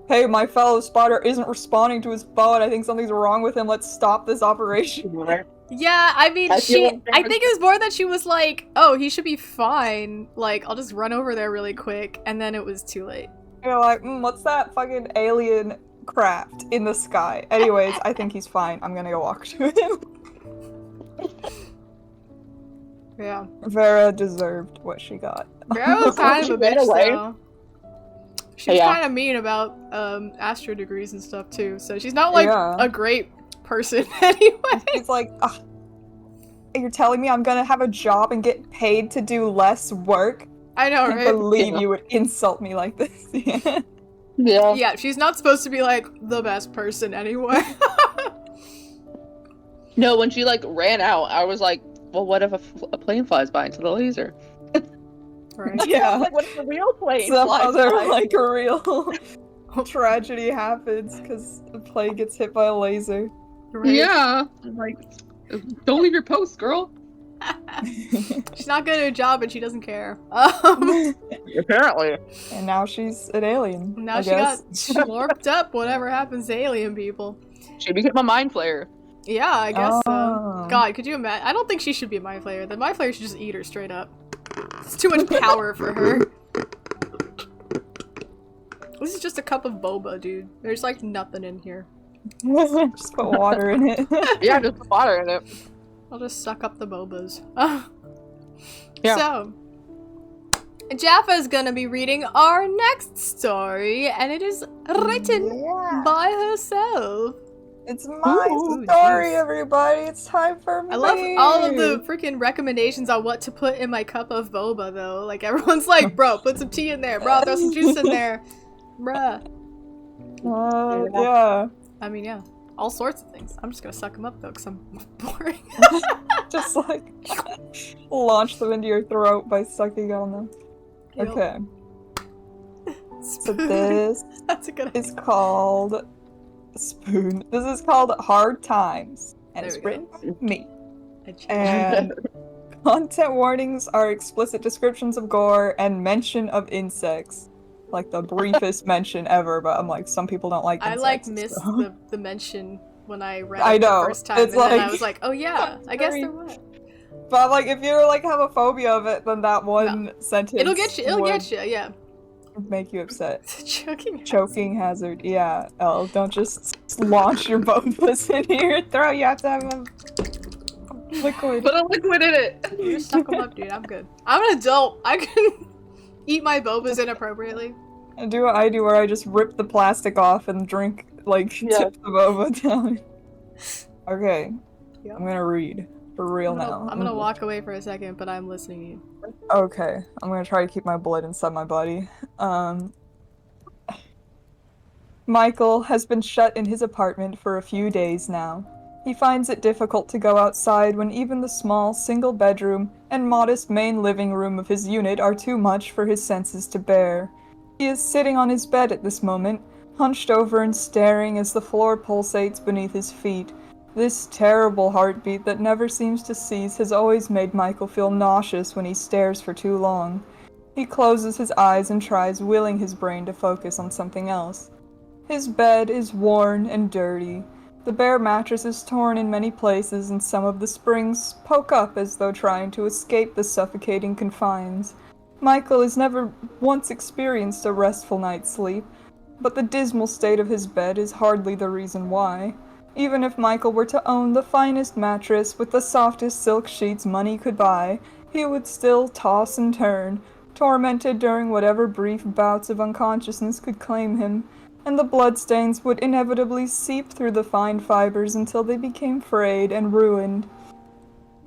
hey, my fellow spotter isn't responding to his phone, I think something's wrong with him, let's stop this operation. Yeah, I mean, I feel like I think it was more that she was like, oh, he should be fine. Like, I'll just run over there really quick, and then it was too late. You're like, what's that fucking alien craft in the sky? Anyways, I think he's fine. I'm gonna go walk to him. Yeah. Vera deserved what she got. Vera was kind of a She ran bitch, away. though. She was Yeah. kind of mean about astro degrees and stuff, too, so she's not, like, Yeah. a great person anyway. He's like, you're telling me I'm gonna have a job and get paid to do less work? I know, I can't right? believe Yeah. you would insult me like this. Yeah. Yeah, she's not supposed to be, like, the best person anyway. No, when she like ran out, I was like, well, what if a plane flies by into the laser? Right. Yeah. Like, what if a real plane Some flies other by? like a real tragedy happens because the plane gets hit by a laser. Right. Yeah. Like, don't leave your post, girl. She's not good at her job and she doesn't care. Apparently. And now she's an alien. Now I she guess. got slurped up whatever happens to alien people. She became a mind flayer. Yeah, I guess so. Oh. God, could you imagine? I don't think she should be a mind flayer. The mind flayer should just eat her straight up. It's too much power for her. This is just a cup of boba, dude. There's like nothing in here. Just put water in it. Yeah, just put water in it. I'll just suck up the bobas. Yeah. So, Jaffa is gonna be reading our next story, and it is written Yeah. by herself. It's my Ooh, story, jeez. everybody. It's time for me. I love all of the freaking recommendations on what to put in my cup of boba, though. Like, everyone's like, bro, put some tea in there. Bro, throw some juice in there. Bruh. Yeah. I mean, yeah. All sorts of things. I'm just gonna suck them up, though, because I'm boring. Just like launch them into your throat by sucking on them. Yep. Okay. So Spoon. this That's a good idea. is called Spoon. This is called Hard Times, and There it's we go. written by me. I changed it. And content warnings are explicit descriptions of gore and mention of insects. Like the briefest mention ever, but I'm like, some people don't like I insects. like missed so- the mention when I read I it know, the first time, it's and then I like- was like, oh yeah, I guess there was. But I'm like, if you're like have a phobia of it, then that one sentence It'll get you. It'll would get you. Yeah. make you upset. It's a choking. Choking hazard. Yeah. Oh, don't just launch your bobas into your throat. You have to have a liquid. Put a liquid in it. You just suck them up, dude. I'm good. I'm an adult. I can eat my bobas inappropriately. I do what I do, where I just rip the plastic off and drink, like, Yeah. tip the boba down. Okay. Yep. I'm gonna read. For real I'm now. gonna walk away for a second, but I'm listening to you. Okay. I'm gonna try to keep my blood inside my body. Michael has been shut in his apartment for a few days now. He finds it difficult to go outside when even the small single bedroom and modest main living room of his unit are too much for his senses to bear. He is sitting on his bed at this moment, hunched over and staring as the floor pulsates beneath his feet. This terrible heartbeat that never seems to cease has always made Michael feel nauseous when he stares for too long. He closes his eyes and tries willing his brain to focus on something else. His bed is worn and dirty. The bare mattress is torn in many places, and some of the springs poke up as though trying to escape the suffocating confines. Michael has never once experienced a restful night's sleep, but the dismal state of his bed is hardly the reason why. Even if Michael were to own the finest mattress with the softest silk sheets money could buy, he would still toss and turn, tormented during whatever brief bouts of unconsciousness could claim him, and the bloodstains would inevitably seep through the fine fibers until they became frayed and ruined.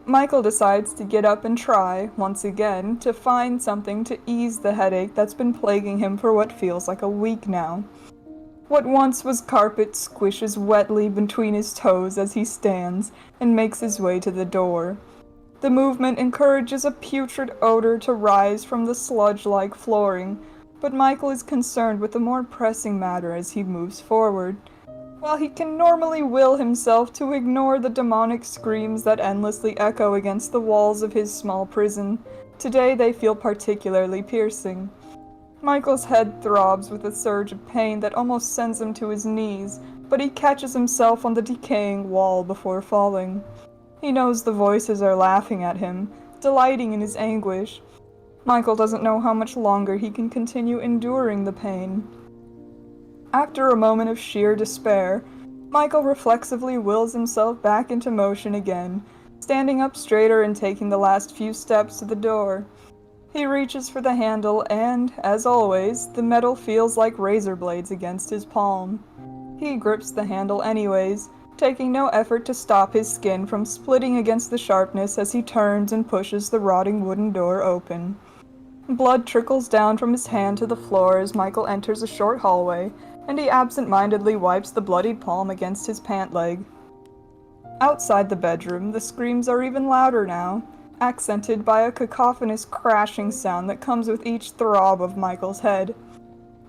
Michael decides to get up and try, once again, to find something to ease the headache that's been plaguing him for what feels like a week now. What once was carpet squishes wetly between his toes as he stands and makes his way to the door. The movement encourages a putrid odor to rise from the sludge-like flooring, but Michael is concerned with a more pressing matter as he moves forward. While he can normally will himself to ignore the demonic screams that endlessly echo against the walls of his small prison, today they feel particularly piercing. Michael's head throbs with a surge of pain that almost sends him to his knees, but he catches himself on the decaying wall before falling. He knows the voices are laughing at him, delighting in his anguish. Michael doesn't know how much longer he can continue enduring the pain. After a moment of sheer despair, Michael reflexively wills himself back into motion again, standing up straighter and taking the last few steps to the door. He reaches for the handle and, as always, the metal feels like razor blades against his palm. He grips the handle anyways, taking no effort to stop his skin from splitting against the sharpness as he turns and pushes the rotting wooden door open. Blood trickles down from his hand to the floor as Michael enters a short hallway, and he absent-mindedly wipes the bloodied palm against his pant leg. Outside the bedroom, the screams are even louder now, accented by a cacophonous crashing sound that comes with each throb of Michael's head.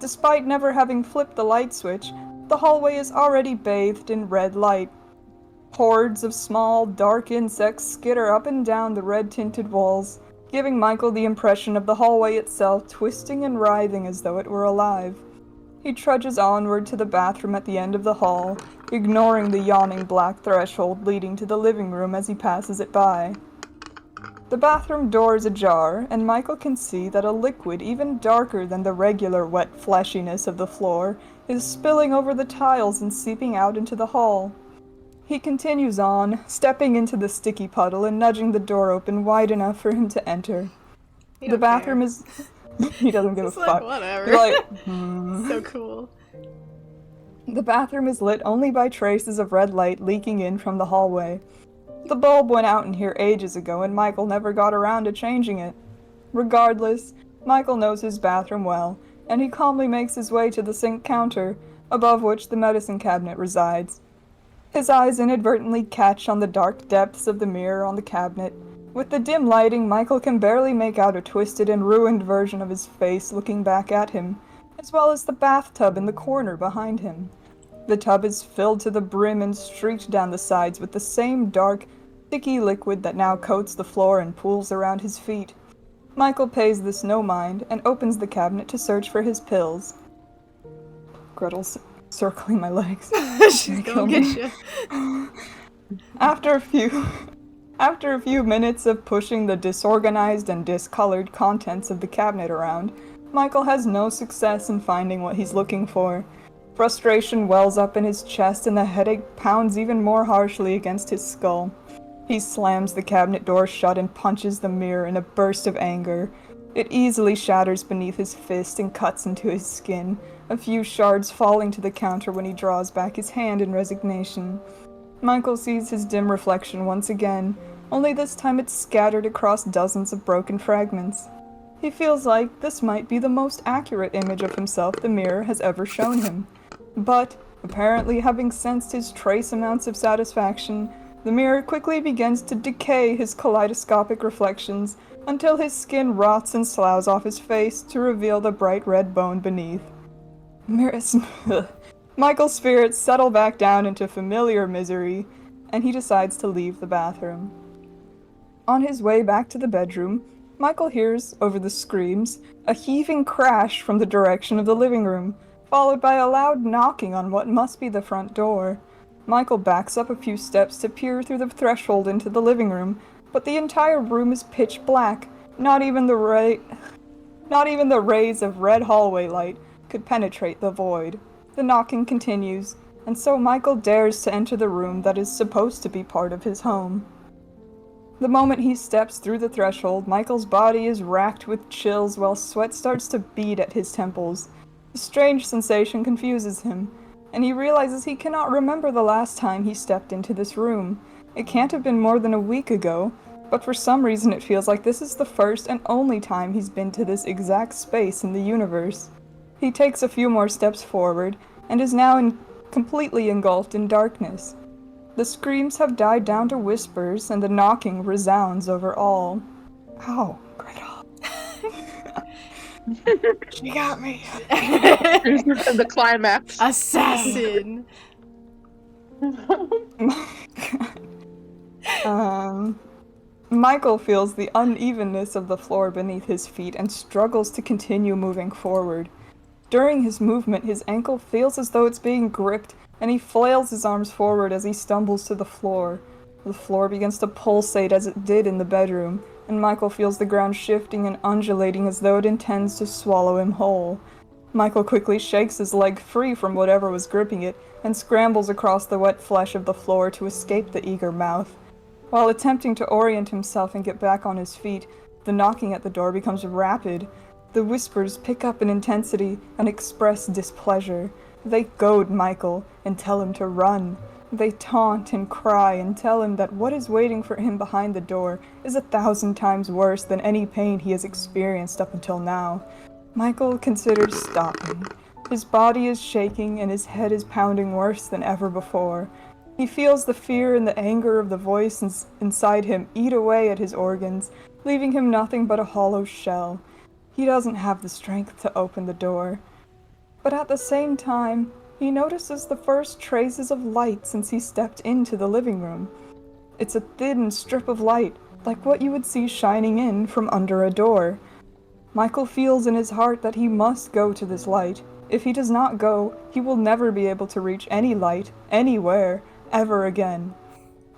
Despite never having flipped the light switch, the hallway is already bathed in red light. Hordes of small, dark insects skitter up and down the red-tinted walls, giving Michael the impression of the hallway itself twisting and writhing as though it were alive. He trudges onward to the bathroom at the end of the hall, ignoring the yawning black threshold leading to the living room as he passes it by. The bathroom door is ajar, and Michael can see that a liquid even darker than the regular wet fleshiness of the floor is spilling over the tiles and seeping out into the hall. He continues on, stepping into the sticky puddle and nudging the door open wide enough for him to enter. The bathroom is... He doesn't give a fuck. Whatever. So cool. The bathroom is lit only by traces of red light leaking in from the hallway. The bulb went out in here ages ago and Michael never got around to changing it. Regardless, Michael knows his bathroom well, and he calmly makes his way to the sink counter, above which the medicine cabinet resides. His eyes inadvertently catch on the dark depths of the mirror on the cabinet. With the dim lighting, Michael can barely make out a twisted and ruined version of his face looking back at him, as well as the bathtub in the corner behind him. The tub is filled to the brim and streaked down the sides with the same dark, sticky liquid that now coats the floor and pools around his feet. Michael pays this no mind and opens the cabinet to search for his pills. Gretel's circling my legs. She's gonna get you. After a few minutes of pushing the disorganized and discolored contents of the cabinet around, Michael has no success in finding what he's looking for. Frustration wells up in his chest and the headache pounds even more harshly against his skull. He slams the cabinet door shut and punches the mirror in a burst of anger. It easily shatters beneath his fist and cuts into his skin, a few shards falling to the counter when he draws back his hand in resignation. Michael sees his dim reflection once again, only this time it's scattered across dozens of broken fragments. He feels like this might be the most accurate image of himself the mirror has ever shown him. But, apparently having sensed his trace amounts of satisfaction, the mirror quickly begins to decay his kaleidoscopic reflections until his skin rots and sloughs off his face to reveal the bright red bone beneath. Michael's spirits settle back down into familiar misery, and he decides to leave the bathroom. On his way back to the bedroom, Michael hears, over the screams, a heaving crash from the direction of the living room, followed by a loud knocking on what must be the front door. Michael backs up a few steps to peer through the threshold into the living room, but the entire room is pitch black. Not even the rays of red hallway light could penetrate the void. The knocking continues, and so Michael dares to enter the room that is supposed to be part of his home. The moment he steps through the threshold, Michael's body is racked with chills while sweat starts to bead at his temples. A strange sensation confuses him, and he realizes he cannot remember the last time he stepped into this room. It can't have been more than a week ago, but for some reason it feels like this is the first and only time he's been to this exact space in the universe. He takes a few more steps forward, and is now completely engulfed in darkness. The screams have died down to whispers, and the knocking resounds over all. Ow, Gretel. She got me. The climax. Assassin. Michael feels the unevenness of the floor beneath his feet and struggles to continue moving forward. During his movement, his ankle feels as though it's being gripped, and he flails his arms forward as he stumbles to the floor. The floor begins to pulsate as it did in the bedroom, and Michael feels the ground shifting and undulating as though it intends to swallow him whole. Michael quickly shakes his leg free from whatever was gripping it and scrambles across the wet flesh of the floor to escape the eager mouth. While attempting to orient himself and get back on his feet, the knocking at the door becomes rapid. The whispers pick up in intensity and express displeasure. They goad Michael and tell him to run. They taunt and cry and tell him that what is waiting for him behind the door is 1,000 times worse than any pain he has experienced up until now. Michael considers stopping. His body is shaking and his head is pounding worse than ever before. He feels the fear and the anger of the voice inside him eat away at his organs, leaving him nothing but a hollow shell. He doesn't have the strength to open the door. But at the same time, he notices the first traces of light since he stepped into the living room. It's a thin strip of light, like what you would see shining in from under a door. Michael feels in his heart that he must go to this light. If he does not go, he will never be able to reach any light, anywhere, ever again.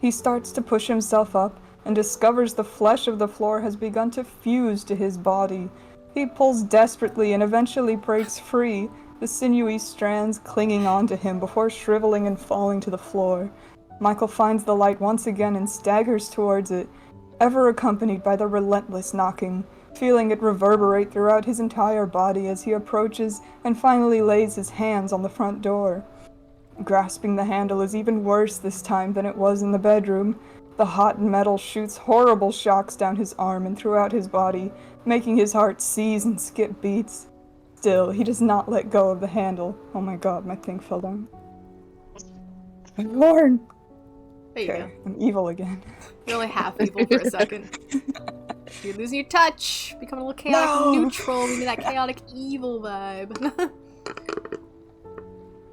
He starts to push himself up and discovers the flesh of the floor has begun to fuse to his body. He pulls desperately and eventually breaks free, the sinewy strands clinging onto him before shriveling and falling to the floor. Michael finds the light once again and staggers towards it, ever accompanied by the relentless knocking, feeling it reverberate throughout his entire body as he approaches and finally lays his hands on the front door. Grasping the handle is even worse this time than it was in the bedroom. The hot metal shoots horrible shocks down his arm and throughout his body, making his heart seize and skip beats. Still, he does not let go of the handle. Oh my god, my thing fell down. My lord! There you Okay, go. I'm evil again. You're only half evil for a second. You're losing your touch, becoming a little chaotic neutral, giving me that chaotic evil vibe.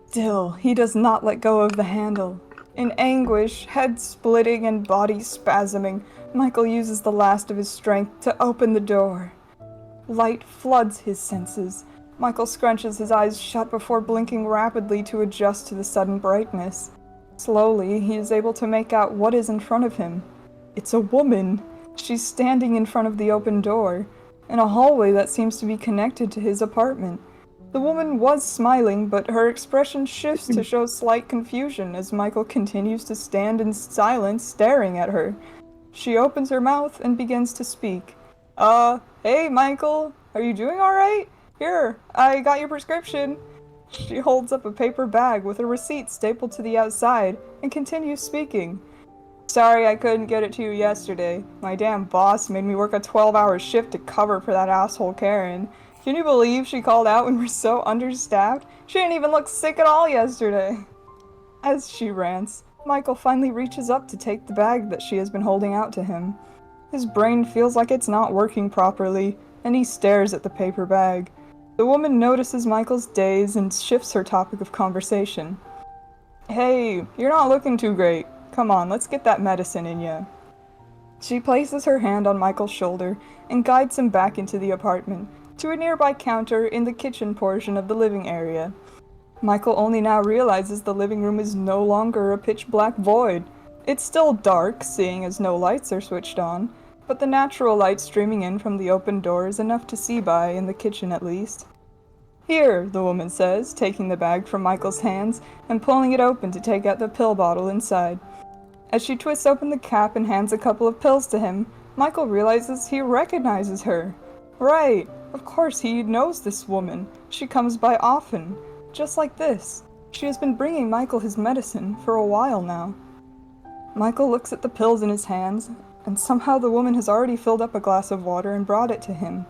Still, he does not let go of the handle. In anguish, head splitting and body spasming, Michael uses the last of his strength to open the door. Light floods his senses. Michael scrunches his eyes shut before blinking rapidly to adjust to the sudden brightness. Slowly, he is able to make out what is in front of him. It's a woman. She's standing in front of the open door, in a hallway that seems to be connected to his apartment. The woman was smiling, but her expression shifts to show slight confusion as Michael continues to stand in silence staring at her. She opens her mouth and begins to speak. Hey Michael, are you doing alright? Here, I got your prescription. She holds up a paper bag with a receipt stapled to the outside and continues speaking. Sorry I couldn't get it to you yesterday. My damn boss made me work a 12-hour shift to cover for that asshole Karen. Can you believe she called out when we're so understaffed? She didn't even look sick at all yesterday. As she rants, Michael finally reaches up to take the bag that she has been holding out to him. His brain feels like it's not working properly, and he stares at the paper bag. The woman notices Michael's daze and shifts her topic of conversation. Hey, you're not looking too great. Come on, let's get that medicine in ya. She places her hand on Michael's shoulder and guides him back into the apartment, to a nearby counter in the kitchen portion of the living area. Michael only now realizes the living room is no longer a pitch-black void. It's still dark, seeing as no lights are switched on, but the natural light streaming in from the open door is enough to see by, in the kitchen at least. Here, the woman says, taking the bag from Michael's hands and pulling it open to take out the pill bottle inside. As she twists open the cap and hands a couple of pills to him, Michael realizes he recognizes her. Right, of course he knows this woman. She comes by often, just like this. She has been bringing Michael his medicine for a while now. Michael looks at the pills in his hands, and somehow the woman has already filled up a glass of water and brought it to him.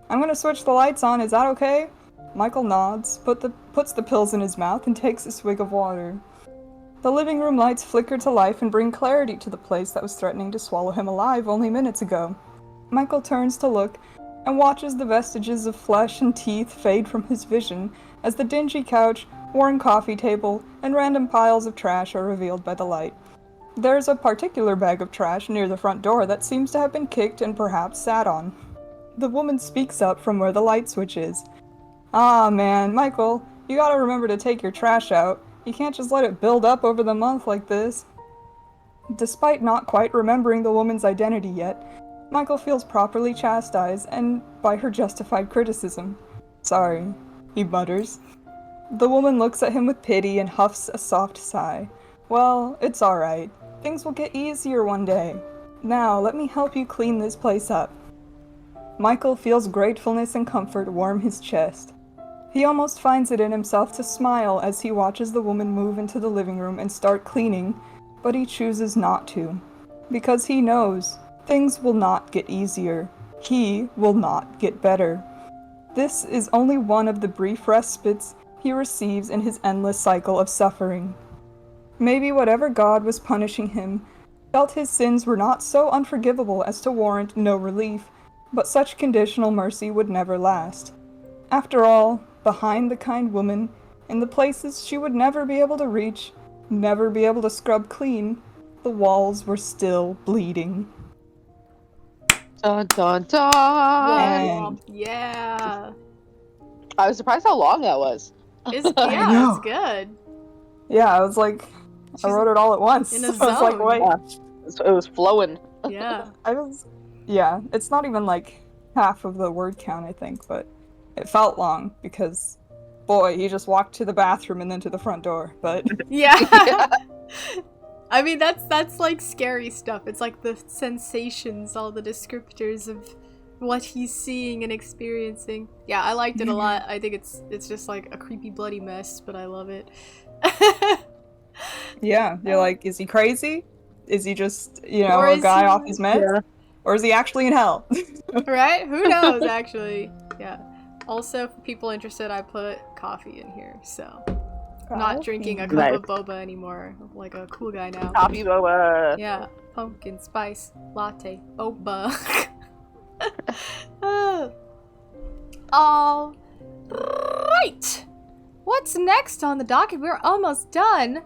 I'm gonna switch the lights on, is that okay? Michael nods, puts the pills in his mouth, and takes a swig of water. The living room lights flicker to life and bring clarity to the place that was threatening to swallow him alive only minutes ago. Michael turns to look, and watches the vestiges of flesh and teeth fade from his vision as the dingy couch, worn coffee table, and random piles of trash are revealed by the light. There's a particular bag of trash near the front door that seems to have been kicked and perhaps sat on. The woman speaks up from where the light switch is. Ah man, Michael, you gotta remember to take your trash out. You can't just let it build up over the month like this. Despite not quite remembering the woman's identity yet, Michael feels properly chastised and by her justified criticism. Sorry, he mutters. The woman looks at him with pity and huffs a soft sigh. Well, it's alright. Things will get easier one day. Now, let me help you clean this place up. Michael feels gratefulness and comfort warm his chest. He almost finds it in himself to smile as he watches the woman move into the living room and start cleaning, but he chooses not to. Because he knows things will not get easier. He will not get better. This is only one of the brief respites he receives in his endless cycle of suffering. Maybe whatever God was punishing him felt his sins were not so unforgivable as to warrant no relief, but such conditional mercy would never last. After all, behind the kind woman, in the places she would never be able to reach, never be able to scrub clean, the walls were still bleeding. Dun dun dun! Yeah. I was surprised how long that was. It's, know. it's good. Yeah, I was like, I wrote it all at once. in a So I was like, zone. wait. Yeah. It was flowing. Yeah. Yeah, it's not even like half of the word count, I think, but it felt long because, boy, he just walked to the bathroom and then to the front door, but... Yeah. I mean, that's like scary stuff. It's like the sensations, all the descriptors of what he's seeing and experiencing. Yeah, I liked it a lot. I think it's just like a creepy bloody mess, but I love it. Yeah, you're like, is he crazy? Is he just, Or a is guy he- off his meds? Yeah. Or is he actually in hell? Right? Who knows, actually. Yeah. Also, for people interested, I put coffee in here, so not drinking a cup Nice. of boba anymore. I'm like a cool guy now. Coffee boba. Yeah, pumpkin spice latte boba. All right. What's next on the docket? We're almost done.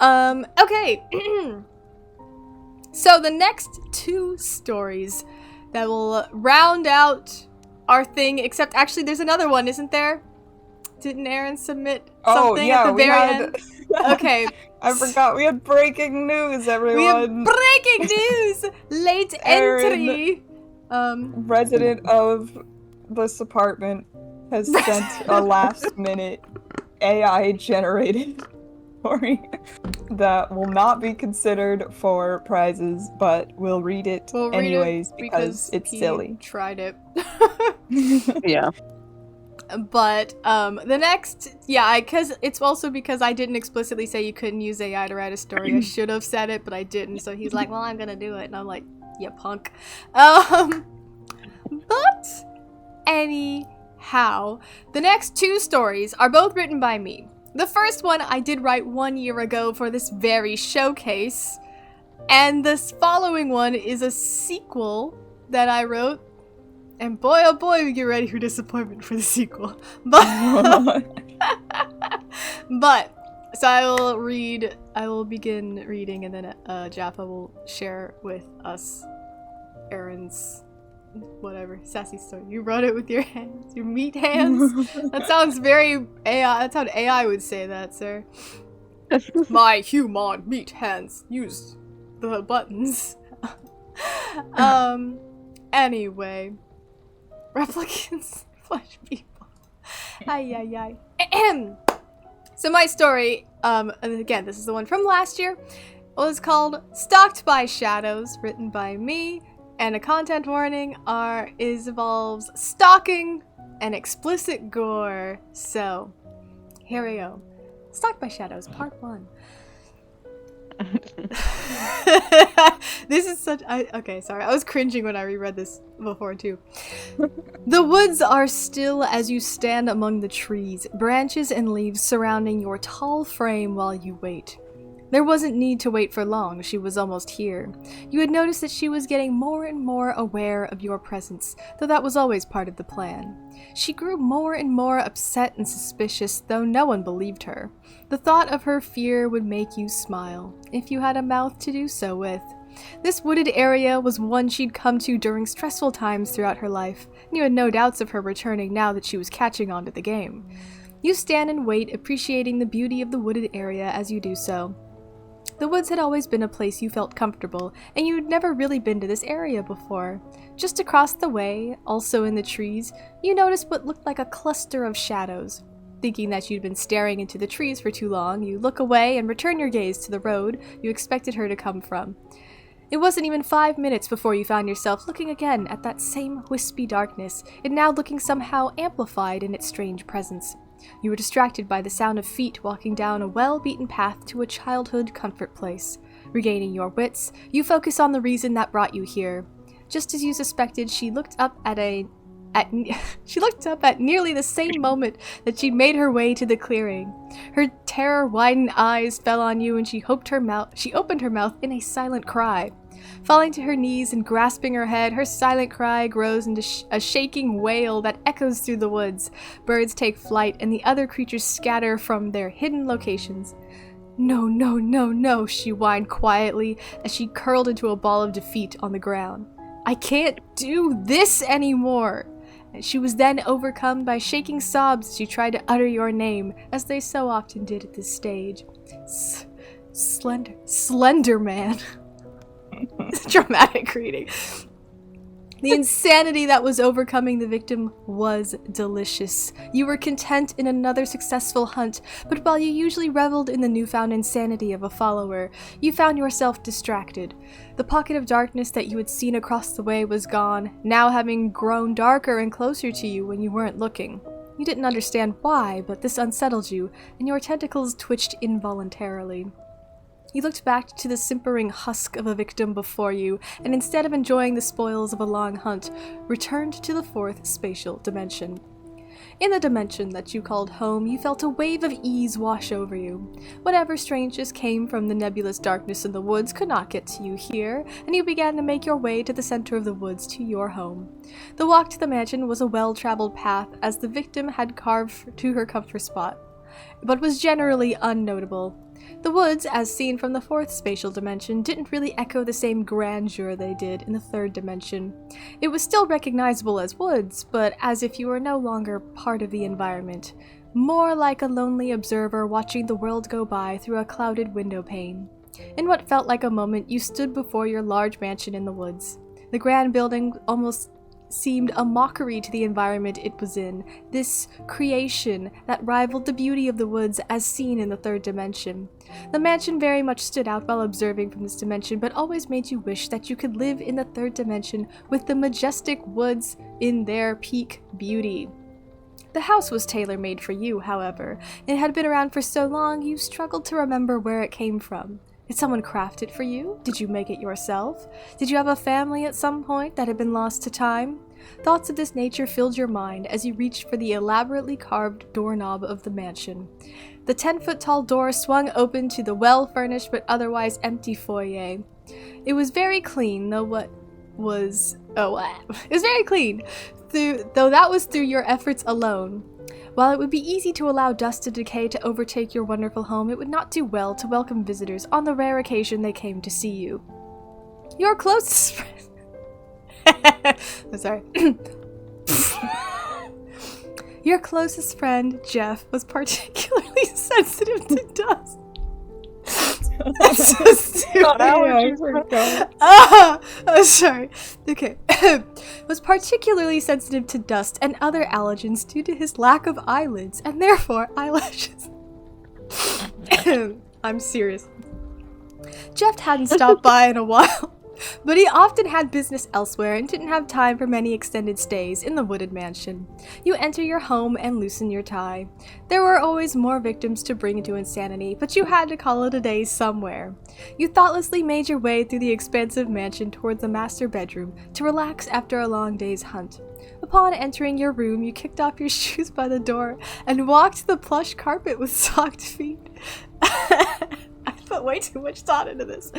Okay. So the next two stories that will round out our thing, except actually there's another one, isn't there? Didn't Aaron submit something at the very end? Okay. I forgot we had breaking news, everyone. We have breaking news! Late Aaron. entry! Resident of this apartment has sent a last-minute AI-generated story that will not be considered for prizes, but we'll read it We'll read anyways it because it's he silly. tried it. Yeah. But the next, yeah, because it's also because I didn't explicitly say you couldn't use AI to write a story. I should have said it, but I didn't. So he's like, "Well, I'm gonna do it," and I'm like, "Yeah, punk." But anyhow, the next two stories are both written by me. The first one I did write 1 year ago for this very showcase, and this following one is a sequel that I wrote. And boy, oh boy, we get ready for disappointment for the sequel. But, so I will begin reading, and then Jaffa will share with us Aaron's, whatever, sassy story. You wrote it with your hands, your meat hands? That sounds very AI, that's how AI would say that, sir. My human meat hands used the buttons. Anyway. Replicants, flesh people. Ay, ay, ay. Ahem. So my story, and again, this is the one from last year, was called Stalked by Shadows, written by me, and a content warning involves stalking and explicit gore. So, here we go. Stalked by Shadows, part 1. This is such okay, sorry. I was cringing when I reread this before too. The woods are still as you stand among the trees, branches and leaves surrounding your tall frame while you wait. There wasn't need to wait for long, she was almost here. You had noticed that she was getting more and more aware of your presence, though that was always part of the plan. She grew more and more upset and suspicious, though no one believed her. The thought of her fear would make you smile, if you had a mouth to do so with. This wooded area was one she'd come to during stressful times throughout her life, and you had no doubts of her returning now that she was catching on to the game. You stand and wait, appreciating the beauty of the wooded area as you do so. The woods had always been a place you felt comfortable, and you'd never really been to this area before. Just across the way, also in the trees, you noticed what looked like a cluster of shadows. Thinking that you'd been staring into the trees for too long, you look away and return your gaze to the road you expected her to come from. It wasn't even 5 minutes before you found yourself looking again at that same wispy darkness, it now looking somehow amplified in its strange presence. You were distracted by the sound of feet walking down a well-beaten path to a childhood comfort place. Regaining your wits, you focus on the reason that brought you here. Just as you suspected, she looked up at nearly the same moment that she made her way to the clearing. Her terror-widened eyes fell on you, and she opened her mouth in a silent cry. Falling to her knees and grasping her head, her silent cry grows into a shaking wail that echoes through the woods. Birds take flight, and the other creatures scatter from their hidden locations. No, no, no, no, she whined quietly as she curled into a ball of defeat on the ground. I can't do this anymore! She was then overcome by shaking sobs as she tried to utter your name, as they so often did at this stage. Slender Man. Dramatic reading. The insanity that was overcoming the victim was delicious. You were content in another successful hunt, but while you usually reveled in the newfound insanity of a follower, you found yourself distracted. The pocket of darkness that you had seen across the way was gone, now having grown darker and closer to you when you weren't looking. You didn't understand why, but this unsettled you, and your tentacles twitched involuntarily. You looked back to the simpering husk of a victim before you, and instead of enjoying the spoils of a long hunt, returned to the fourth spatial dimension. In the dimension that you called home, you felt a wave of ease wash over you. Whatever strangeness came from the nebulous darkness in the woods could not get to you here, and you began to make your way to the center of the woods to your home. The walk to the mansion was a well-traveled path, as the victim had carved to her comfort spot, but was generally unnotable. The woods, as seen from the fourth spatial dimension, didn't really echo the same grandeur they did in the third dimension. It was still recognizable as woods, but as if you were no longer part of the environment. More like a lonely observer watching the world go by through a clouded window pane. In what felt like a moment, you stood before your large mansion in the woods. The grand building almost seemed a mockery to the environment it was in, this creation that rivaled the beauty of the woods as seen in the third dimension. The mansion very much stood out while observing from this dimension, but always made you wish that you could live in the third dimension with the majestic woods in their peak beauty. The house was tailor-made for you, however. It had been around for so long you struggled to remember where it came from. Did someone craft it for you? Did you make it yourself? Did you have a family at some point that had been lost to time? Thoughts of this nature filled your mind as you reached for the elaborately carved doorknob of the mansion. The 10-foot-tall door swung open to the well-furnished but otherwise empty foyer. It was very clean, though it was very clean, though that was through your efforts alone. While it would be easy to allow dust and decay to overtake your wonderful home, it would not do well to welcome visitors on the rare occasion they came to see you. Your closest friend... I'm sorry. Your closest friend, Jeff, was particularly sensitive to dust. That's so stupid. Oh, sorry. Okay. Was particularly sensitive to dust and other allergens due to his lack of eyelids and therefore eyelashes. I'm serious. Jeff hadn't stopped by in a while, but he often had business elsewhere and didn't have time for many extended stays in the wooded mansion. You enter your home and loosen your tie. There were always more victims to bring into insanity, but you had to call it a day somewhere. You thoughtlessly made your way through the expansive mansion towards the master bedroom to relax after a long day's hunt. Upon entering your room, you kicked off your shoes by the door and walked the plush carpet with socked feet. I put way too much thought into this.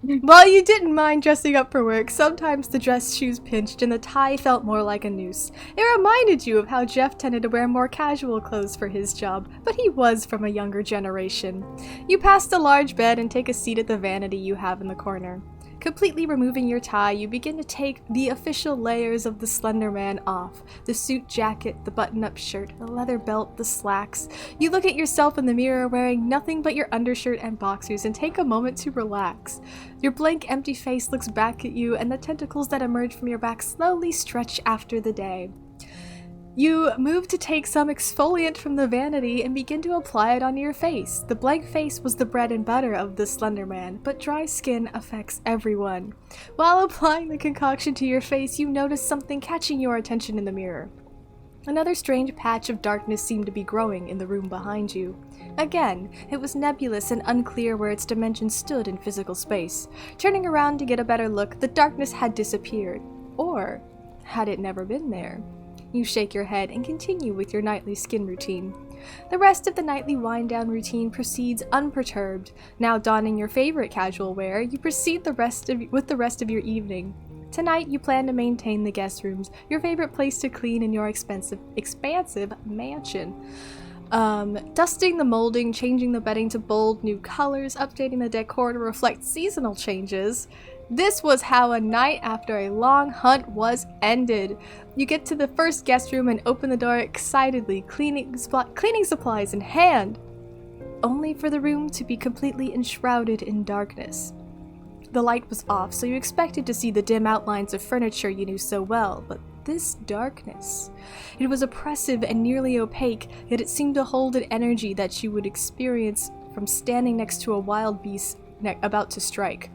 While you didn't mind dressing up for work, sometimes the dress shoes pinched and the tie felt more like a noose. It reminded you of how Jeff tended to wear more casual clothes for his job, but he was from a younger generation. You pass the large bed and take a seat at the vanity you have in the corner. Completely removing your tie, you begin to take the official layers of the Slender Man off. The suit jacket, the button-up shirt, the leather belt, the slacks. You look at yourself in the mirror wearing nothing but your undershirt and boxers and take a moment to relax. Your blank, empty face looks back at you, and the tentacles that emerge from your back slowly stretch after the day. You move to take some exfoliant from the vanity and begin to apply it onto your face. The blank face was the bread and butter of the Slender Man, but dry skin affects everyone. While applying the concoction to your face, you notice something catching your attention in the mirror. Another strange patch of darkness seemed to be growing in the room behind you. Again, it was nebulous and unclear where its dimensions stood in physical space. Turning around to get a better look, the darkness had disappeared. Or had it never been there? You shake your head and continue with your nightly skin routine. The rest of the nightly wind-down routine proceeds unperturbed. Now donning your favorite casual wear, you proceed with the rest of your evening. Tonight, you plan to maintain the guest rooms, your favorite place to clean in your expansive mansion. Dusting the molding, changing the bedding to bold new colors, updating the decor to reflect seasonal changes. This was how a night after a long hunt was ended. You get to the first guest room and open the door excitedly, cleaning supplies in hand, only for the room to be completely enshrouded in darkness. The light was off, so you expected to see the dim outlines of furniture you knew so well, but this darkness. It was oppressive and nearly opaque, yet it seemed to hold an energy that you would experience from standing next to a wild beast about to strike.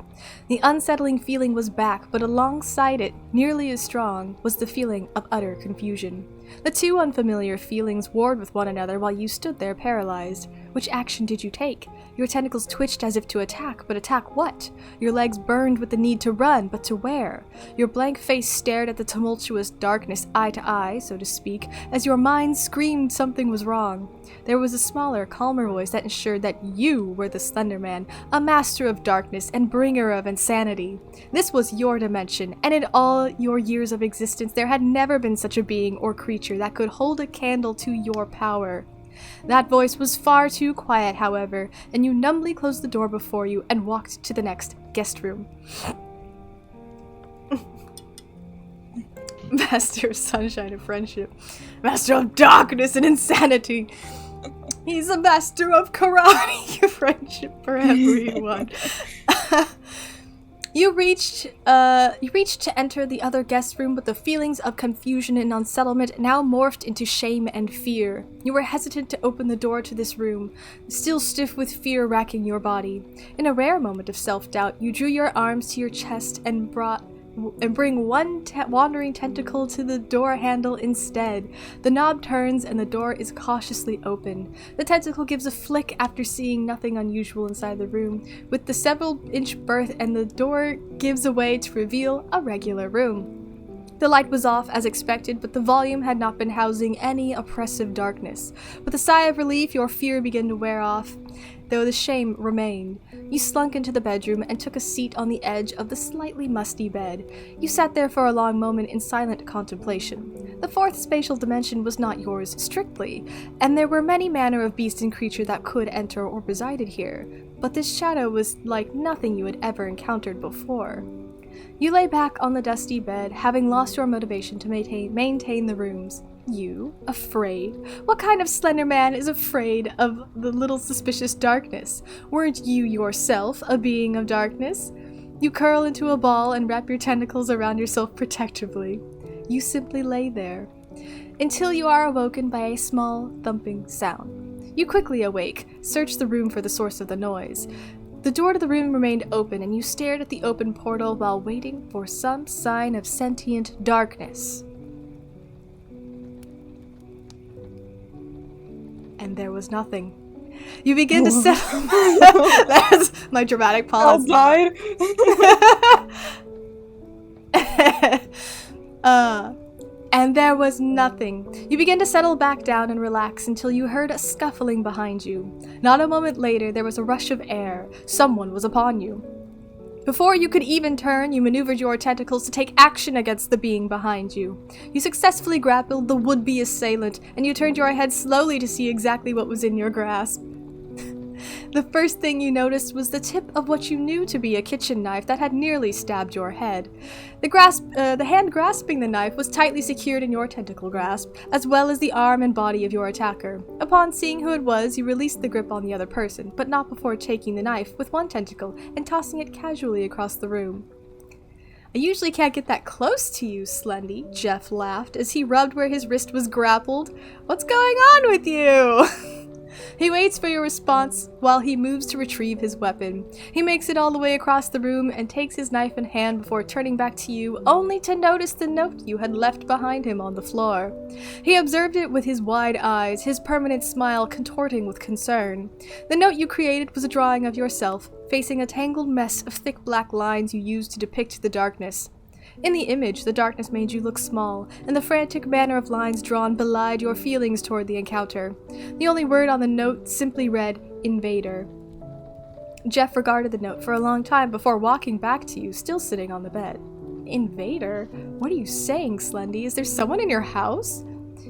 The unsettling feeling was back, but alongside it, nearly as strong, was the feeling of utter confusion. The two unfamiliar feelings warred with one another while you stood there paralyzed. Which action did you take? Your tentacles twitched as if to attack, but attack what? Your legs burned with the need to run, but to where? Your blank face stared at the tumultuous darkness eye to eye, so to speak, as your mind screamed something was wrong. There was a smaller, calmer voice that ensured that you were the Slender Man, a master of darkness and bringer of insanity. This was your dimension, and in all your years of existence there had never been such a being or creature that could hold a candle to your power. That voice was far too quiet, however, and you numbly closed the door before you and walked to the next guest room. Master of sunshine and friendship. Master of darkness and insanity. He's a master of karate. Friendship for everyone. You reached to enter the other guest room, but the feelings of confusion and unsettlement now morphed into shame and fear. You were hesitant to open the door to this room, still stiff with fear racking your body. In a rare moment of self-doubt, you drew your arms to your chest and bring one wandering tentacle to the door handle instead. The knob turns and the door is cautiously open. The tentacle gives a flick after seeing nothing unusual inside the room, with the several-inch berth, and the door gives away to reveal a regular room. The light was off as expected, but the volume had not been housing any oppressive darkness. With a sigh of relief, your fear began to wear off, though the shame remained. You slunk into the bedroom and took a seat on the edge of the slightly musty bed. You sat there for a long moment in silent contemplation. The fourth spatial dimension was not yours strictly, and there were many manner of beast and creature that could enter or resided here, but this shadow was like nothing you had ever encountered before. You lay back on the dusty bed, having lost your motivation to maintain the rooms. You? Afraid? What kind of Slender Man is afraid of the little suspicious darkness? Weren't you yourself a being of darkness? You curl into a ball and wrap your tentacles around yourself protectively. You simply lay there, until you are awoken by a small, thumping sound. You quickly awake, search the room for the source of the noise. The door to the room remained open, and you stared at the open portal while waiting for some sign of sentient darkness. And there was nothing. You begin to settle. That's my dramatic pause. Outside. And there was nothing. You begin to settle back down and relax until you heard a scuffling behind you. Not a moment later, there was a rush of air. Someone was upon you. Before you could even turn, you maneuvered your tentacles to take action against the being behind you. You successfully grappled the would-be assailant, and you turned your head slowly to see exactly what was in your grasp. The first thing you noticed was the tip of what you knew to be a kitchen knife that had nearly stabbed your head. The hand grasping the knife was tightly secured in your tentacle grasp, as well as the arm and body of your attacker. Upon seeing who it was, you released the grip on the other person, but not before taking the knife with one tentacle and tossing it casually across the room. I usually can't get that close to you, Slendy, Jeff laughed as he rubbed where his wrist was grappled. What's going on with you? He waits for your response while he moves to retrieve his weapon. He makes it all the way across the room and takes his knife in hand before turning back to you, only to notice the note you had left behind him on the floor. He observed it with his wide eyes, his permanent smile contorting with concern. The note you created was a drawing of yourself, facing a tangled mess of thick black lines you used to depict the darkness. In the image, the darkness made you look small, and the frantic manner of lines drawn belied your feelings toward the encounter. The only word on the note simply read, Invader. Jeff regarded the note for a long time before walking back to you, still sitting on the bed. Invader? What are you saying, Slendy? Is there someone in your house?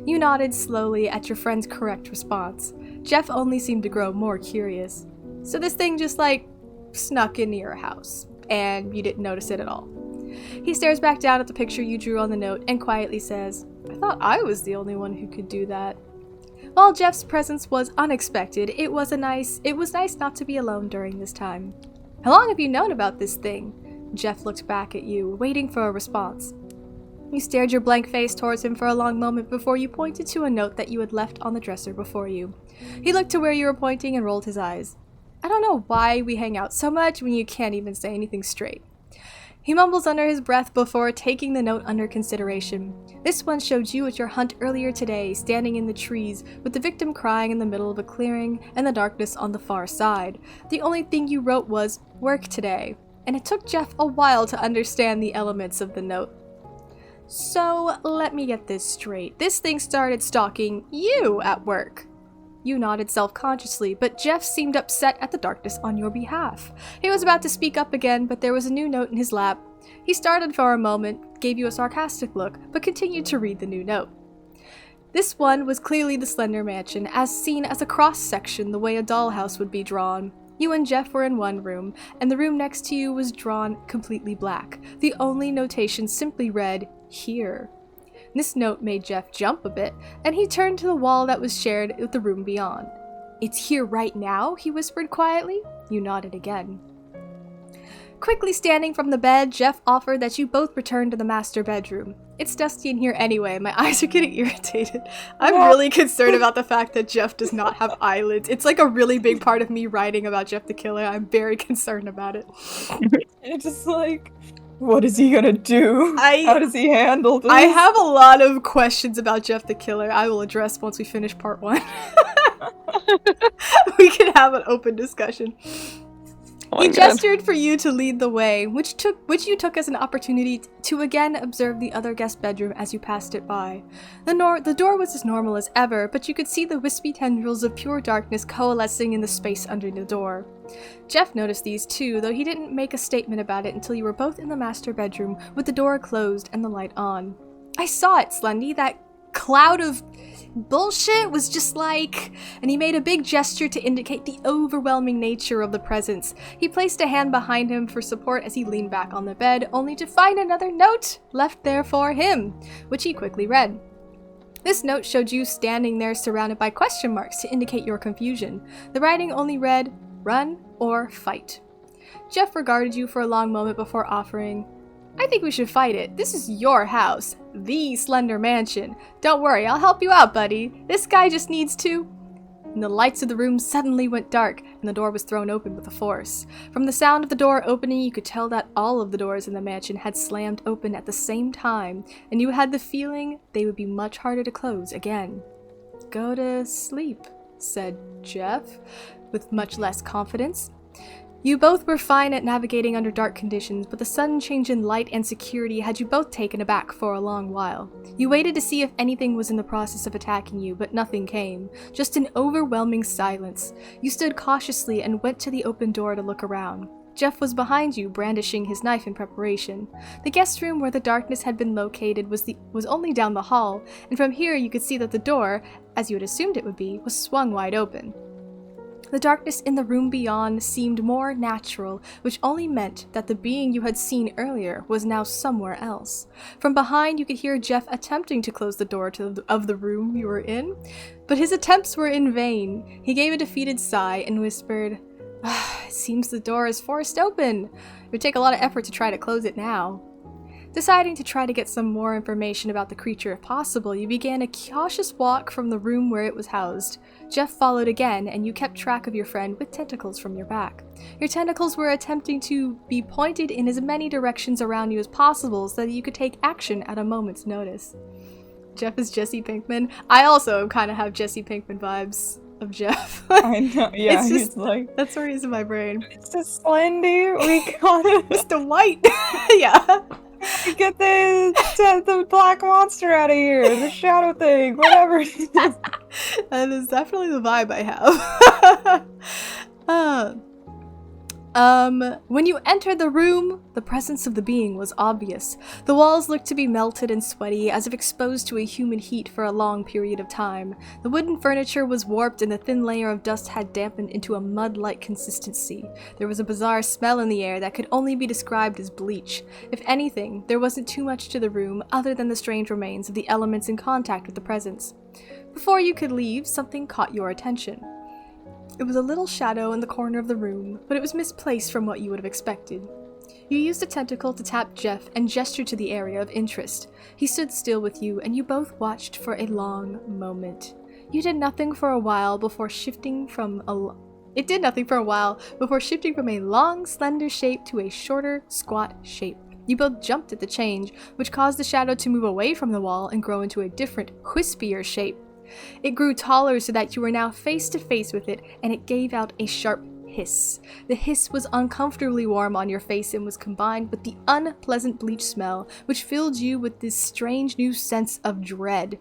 You nodded slowly at your friend's correct response. Jeff only seemed to grow more curious. So this thing just, snuck into your house, and you didn't notice it at all. He stares back down at the picture you drew on the note and quietly says, I thought I was the only one who could do that. While Jeff's presence was unexpected, it was nice not to be alone during this time. How long have you known about this thing? Jeff looked back at you, waiting for a response. You stared your blank face towards him for a long moment before you pointed to a note that you had left on the dresser before you. He looked to where you were pointing and rolled his eyes. I don't know why we hang out so much when you can't even say anything straight. He mumbles under his breath before taking the note under consideration. This one showed you at your hunt earlier today, standing in the trees, with the victim crying in the middle of a clearing and the darkness on the far side. The only thing you wrote was, work today, and it took Jeff a while to understand the elements of the note. So, let me get this straight. This thing started stalking you at work. You nodded self-consciously, but Jeff seemed upset at the darkness on your behalf. He was about to speak up again, but there was a new note in his lap. He started for a moment, gave you a sarcastic look, but continued to read the new note. This one was clearly the Slender Mansion, as seen as a cross-section the way a dollhouse would be drawn. You and Jeff were in one room, and the room next to you was drawn completely black. The only notation simply read, Here. This note made Jeff jump a bit, and he turned to the wall that was shared with the room beyond. It's here right now? He whispered quietly. You nodded again. Quickly standing from the bed, Jeff offered that you both return to the master bedroom. It's dusty in here anyway, my eyes are getting irritated. I'm really concerned about the fact that Jeff does not have eyelids. It's like a really big part of me writing about Jeff the Killer. I'm very concerned about it. It's just what is he gonna do? How does he handle this? I have a lot of questions about Jeff the Killer I will address once we finish part 1. We can have an open discussion. He gestured for you to lead the way, which you took as an opportunity to again observe the other guest bedroom as you passed it by. The door was as normal as ever, but you could see the wispy tendrils of pure darkness coalescing in the space under the door. Jeff noticed these too, though he didn't make a statement about it until you were both in the master bedroom with the door closed and the light on. I saw it, Slendy. That cloud of bullshit was just and he made a big gesture to indicate the overwhelming nature of the presence. He placed a hand behind him for support as he leaned back on the bed, only to find another note left there for him, which he quickly read. This note showed you standing there surrounded by question marks to indicate your confusion. The writing only read, run or fight. Jeff regarded you for a long moment before offering, I think we should fight it. This is your house. The Slender Mansion. Don't worry, I'll help you out, buddy. This guy just needs to... And the lights of the room suddenly went dark, and the door was thrown open with a force. From the sound of the door opening, you could tell that all of the doors in the mansion had slammed open at the same time, and you had the feeling they would be much harder to close again. Go to sleep, said Jeff, with much less confidence. You both were fine at navigating under dark conditions, but the sudden change in light and security had you both taken aback for a long while. You waited to see if anything was in the process of attacking you, but nothing came. Just an overwhelming silence. You stood cautiously and went to the open door to look around. Jeff was behind you, brandishing his knife in preparation. The guest room where the darkness had been located was only down the hall, and from here you could see that the door, as you had assumed it would be, was swung wide open. The darkness in the room beyond seemed more natural, which only meant that the being you had seen earlier was now somewhere else. From behind, you could hear Jeff attempting to close the door of the room you were in, but his attempts were in vain. He gave a defeated sigh and whispered, "It seems the door is forced open. It would take a lot of effort to try to close it now." Deciding to try to get some more information about the creature if possible, you began a cautious walk from the room where it was housed. Jeff followed again, and you kept track of your friend with tentacles from your back. Your tentacles were attempting to be pointed in as many directions around you as possible so that you could take action at a moment's notice. Jeff is Jesse Pinkman. I also kind of have Jesse Pinkman vibes of Jeff. I know, yeah, It's he's just, like, that's where he's in my brain. Mr. Slendy, we got it. Mr. White! Yeah. Get the black monster out of here, the shadow thing, whatever it is. That is definitely the vibe I have. When you entered the room, the presence of the being was obvious. The walls looked to be melted and sweaty, as if exposed to a human heat for a long period of time. The wooden furniture was warped and the thin layer of dust had dampened into a mud-like consistency. There was a bizarre smell in the air that could only be described as bleach. If anything, there wasn't too much to the room other than the strange remains of the elements in contact with the presence. Before you could leave, something caught your attention. It was a little shadow in the corner of the room, but it was misplaced from what you would have expected. You used a tentacle to tap Jeff and gestured to the area of interest. He stood still with you, and you both watched for a long moment. You did nothing for a while before shifting from a long, slender shape to a shorter, squat shape. You both jumped at the change, which caused the shadow to move away from the wall and grow into a different, wispier shape. It grew taller so that you were now face to face with it, and it gave out a sharp hiss. The hiss was uncomfortably warm on your face and was combined with the unpleasant bleach smell, which filled you with this strange new sense of dread.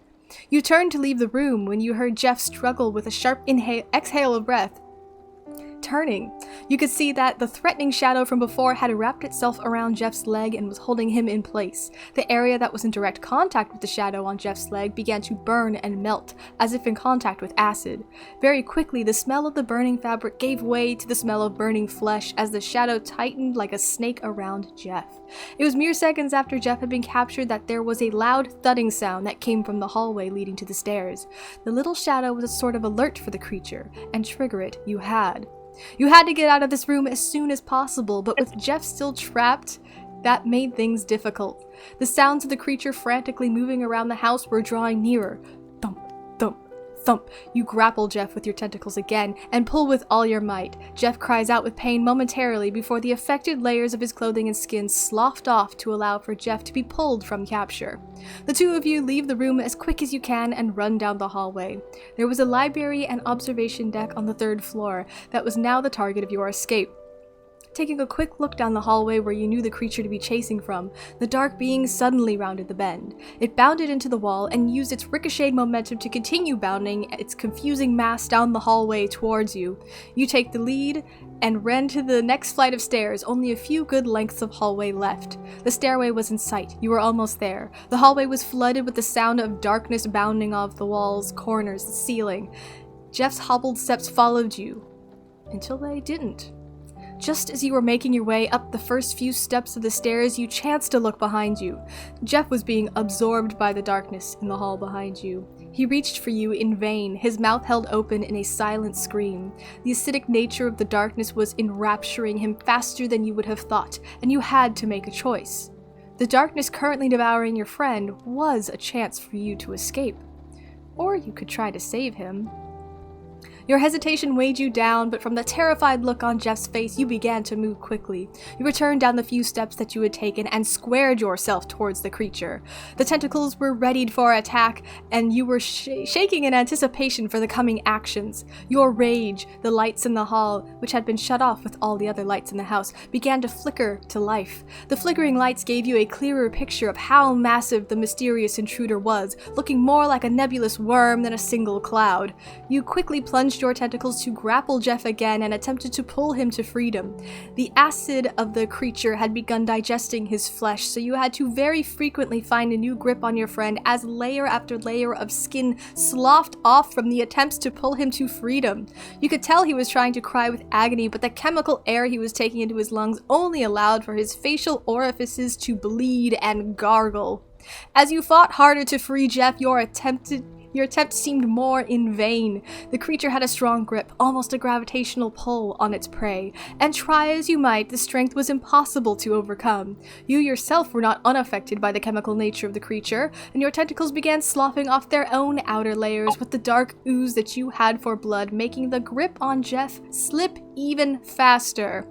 You turned to leave the room when you heard Jeff struggle with a sharp exhale of breath. Turning, you could see that the threatening shadow from before had wrapped itself around Jeff's leg and was holding him in place. The area that was in direct contact with the shadow on Jeff's leg began to burn and melt, as if in contact with acid. Very quickly, the smell of the burning fabric gave way to the smell of burning flesh as the shadow tightened like a snake around Jeff. It was mere seconds after Jeff had been captured that there was a loud thudding sound that came from the hallway leading to the stairs. The little shadow was a sort of alert for the creature, and trigger it you had. You had to get out of this room as soon as possible, but with Jeff still trapped, that made things difficult. The sounds of the creature frantically moving around the house were drawing nearer. Thump, thump, thump. You grapple Jeff with your tentacles again and pull with all your might. Jeff cries out with pain momentarily before the affected layers of his clothing and skin sloughed off to allow for Jeff to be pulled from capture. The two of you leave the room as quick as you can and run down the hallway. There was a library and observation deck on the 3rd floor that was now the target of your escape. Taking a quick look down the hallway where you knew the creature to be chasing from, the dark being suddenly rounded the bend. It bounded into the wall and used its ricocheted momentum to continue bounding its confusing mass down the hallway towards you. You take the lead and ran to the next flight of stairs, only a few good lengths of hallway left. The stairway was in sight. You were almost there. The hallway was flooded with the sound of darkness bounding off the walls, corners, the ceiling. Jeff's hobbled steps followed you, until they didn't. Just as you were making your way up the first few steps of the stairs, you chanced to look behind you. Jeff was being absorbed by the darkness in the hall behind you. He reached for you in vain, his mouth held open in a silent scream. The acidic nature of the darkness was enrapturing him faster than you would have thought, and you had to make a choice. The darkness currently devouring your friend was a chance for you to escape. Or you could try to save him. Your hesitation weighed you down, but from the terrified look on Jeff's face, you began to move quickly. You returned down the few steps that you had taken and squared yourself towards the creature. The tentacles were readied for attack, and you were shaking in anticipation for the coming actions. Your rage, the lights in the hall, which had been shut off with all the other lights in the house, began to flicker to life. The flickering lights gave you a clearer picture of how massive the mysterious intruder was, looking more like a nebulous worm than a single cloud. You quickly plunged used your tentacles to grapple Jeff again and attempted to pull him to freedom. The acid of the creature had begun digesting his flesh, so you had to very frequently find a new grip on your friend as layer after layer of skin sloughed off from the attempts to pull him to freedom. You could tell he was trying to cry with agony, but the chemical air he was taking into his lungs only allowed for his facial orifices to bleed and gargle. As you fought harder to free Jeff, your attempt seemed more in vain. The creature had a strong grip, almost a gravitational pull on its prey, and try as you might, the strength was impossible to overcome. You yourself were not unaffected by the chemical nature of the creature, and your tentacles began sloughing off their own outer layers with the dark ooze that you had for blood, making the grip on Jeff slip even faster.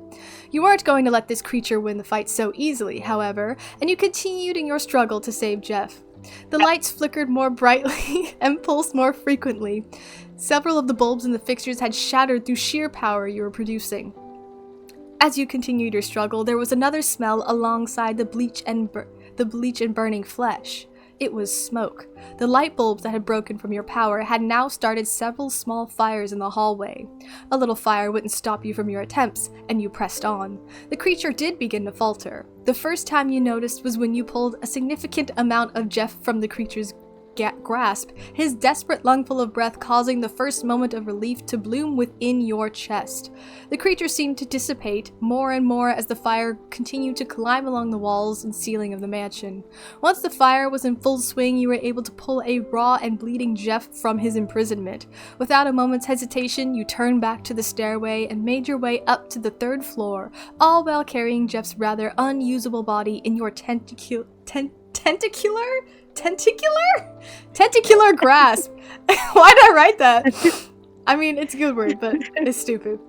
You weren't going to let this creature win the fight so easily, however, and you continued in your struggle to save Jeff. The lights flickered more brightly and pulsed more frequently. Several of the bulbs in the fixtures had shattered through sheer power you were producing. As you continued your struggle, there was another smell alongside the bleach and burning flesh. It was smoke. The light bulbs that had broken from your power had now started several small fires in the hallway. A little fire wouldn't stop you from your attempts, and you pressed on. The creature did begin to falter. The first time you noticed was when you pulled a significant amount of Jeff from the creature's grasp, his desperate lungful of breath causing the first moment of relief to bloom within your chest. The creature seemed to dissipate more and more as the fire continued to climb along the walls and ceiling of the mansion. Once the fire was in full swing, you were able to pull a raw and bleeding Jeff from his imprisonment. Without a moment's hesitation, you turned back to the stairway and made your way up to the 3rd floor, all while carrying Jeff's rather unusable body in your tentacular grasp. Why did I write that? I mean, it's a good word, but it's stupid.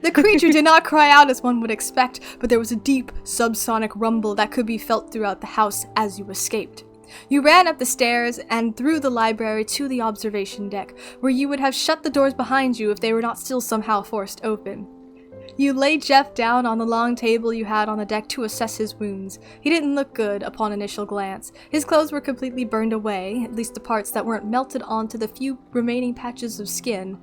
The creature did not cry out as one would expect, but there was a deep, subsonic rumble that could be felt throughout the house as you escaped. You ran up the stairs and through the library to the observation deck, where you would have shut the doors behind you if they were not still somehow forced open. You laid Jeff down on the long table you had on the deck to assess his wounds. He didn't look good upon initial glance. His clothes were completely burned away, at least the parts that weren't melted onto the few remaining patches of skin,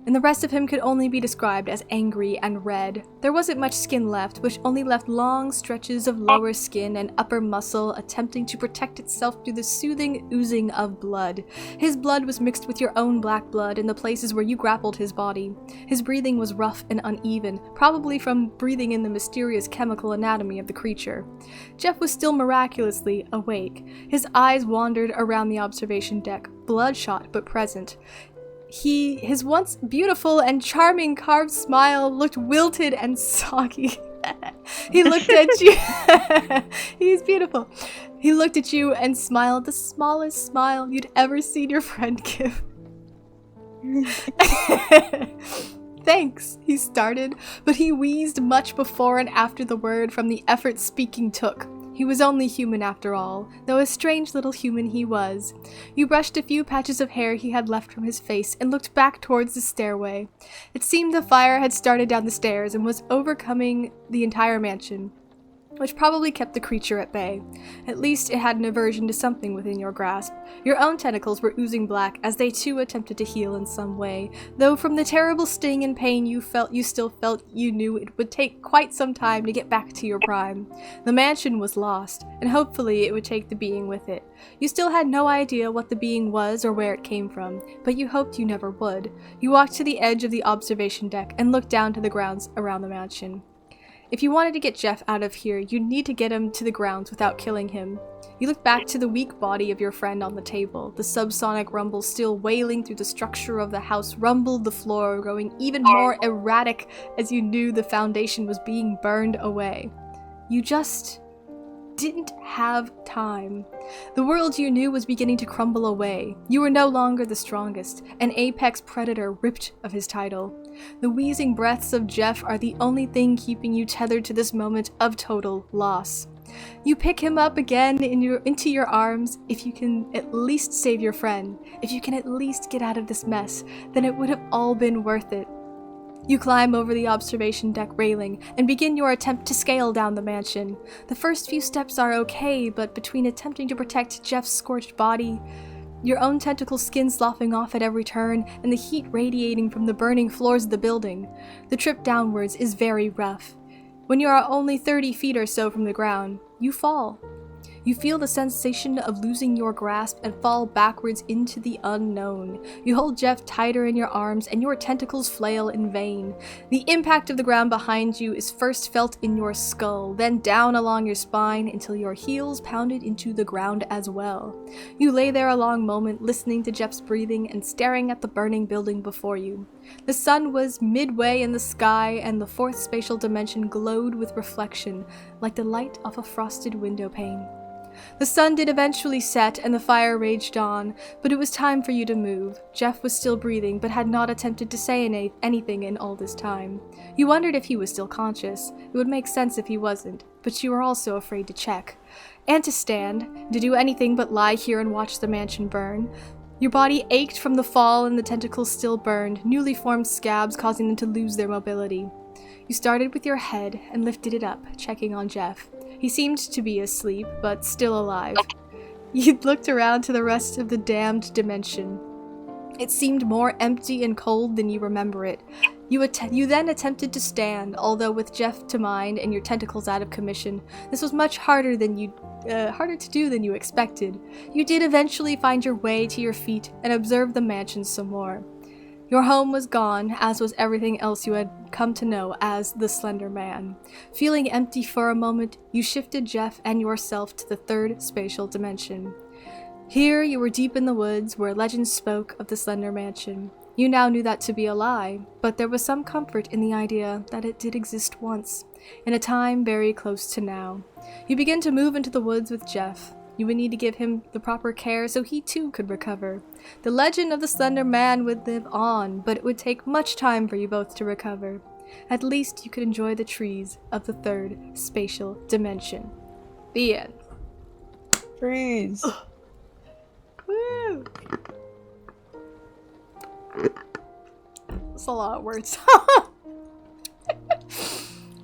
and the rest of him could only be described as angry and red. There wasn't much skin left, which only left long stretches of lower skin and upper muscle attempting to protect itself through the soothing oozing of blood. His blood was mixed with your own black blood in the places where you grappled his body. His breathing was rough and uneven, probably from breathing in the mysterious chemical anatomy of the creature. Jeff was still miraculously awake. His eyes wandered around the observation deck, bloodshot but present. His once beautiful and charming carved smile looked wilted and soggy. He looked at you. He's beautiful. He looked at you and smiled the smallest smile you'd ever seen your friend give. Thanks, he started, but he wheezed much before and after the word from the effort speaking took. He was only human after all, though a strange little human he was. You brushed a few patches of hair he had left from his face and looked back towards the stairway. It seemed the fire had started down the stairs and was overcoming the entire mansion, which probably kept the creature at bay. At least it had an aversion to something within your grasp. Your own tentacles were oozing black as they too attempted to heal in some way, though from the terrible sting and pain you still felt you knew it would take quite some time to get back to your prime. The mansion was lost, and hopefully it would take the being with it. You still had no idea what the being was or where it came from, but you hoped you never would. You walked to the edge of the observation deck and looked down to the grounds around the mansion. If you wanted to get Jeff out of here, you'd need to get him to the grounds without killing him. You looked back to the weak body of your friend on the table. The subsonic rumble still wailing through the structure of the house rumbled the floor, growing even more erratic as you knew the foundation was being burned away. You just didn't have time. The world you knew was beginning to crumble away. You were no longer the strongest, an apex predator ripped of his title. The wheezing breaths of Jeff are the only thing keeping you tethered to this moment of total loss. You pick him up again into your arms. If you can at least save your friend, if you can at least get out of this mess, then it would have all been worth it. You climb over the observation deck railing and begin your attempt to scale down the mansion. The first few steps are okay, but between attempting to protect Jeff's scorched body your own tentacle skin sloughing off at every turn, and the heat radiating from the burning floors of the building. The trip downwards is very rough. When you are only 30 feet or so from the ground, you fall. You feel the sensation of losing your grasp and fall backwards into the unknown. You hold Jeff tighter in your arms and your tentacles flail in vain. The impact of the ground behind you is first felt in your skull, then down along your spine until your heels pounded into the ground as well. You lay there a long moment listening to Jeff's breathing and staring at the burning building before you. The sun was midway in the sky and the fourth spatial dimension glowed with reflection like the light off a frosted window pane. The sun did eventually set and the fire raged on, but it was time for you to move. Jeff was still breathing, but had not attempted to say anything in all this time. You wondered if he was still conscious. It would make sense if he wasn't, but you were also afraid to check. And to stand, to do anything but lie here and watch the mansion burn. Your body ached from the fall and the tentacles still burned, newly formed scabs causing them to lose their mobility. You started with your head and lifted it up, checking on Jeff. He seemed to be asleep, but still alive. You looked around to the rest of the damned dimension. It seemed more empty and cold than you remember it. You then attempted to stand, although with Jeff to mind and your tentacles out of commission. This was much harder to do than you expected. You did eventually find your way to your feet and observe the mansion some more. Your home was gone, as was everything else you had come to know as the Slender Man. Feeling empty for a moment, you shifted Jeff and yourself to the third spatial dimension. Here you were deep in the woods where legends spoke of the Slender Mansion. You now knew that to be a lie, but there was some comfort in the idea that it did exist once, in a time very close to now. You began to move into the woods with Jeff. You would need to give him the proper care so he too could recover. The legend of the Slender Man would live on, but it would take much time for you both to recover. At least you could enjoy the trees of the third spatial dimension. The end. Trees. Woo! That's a lot of words.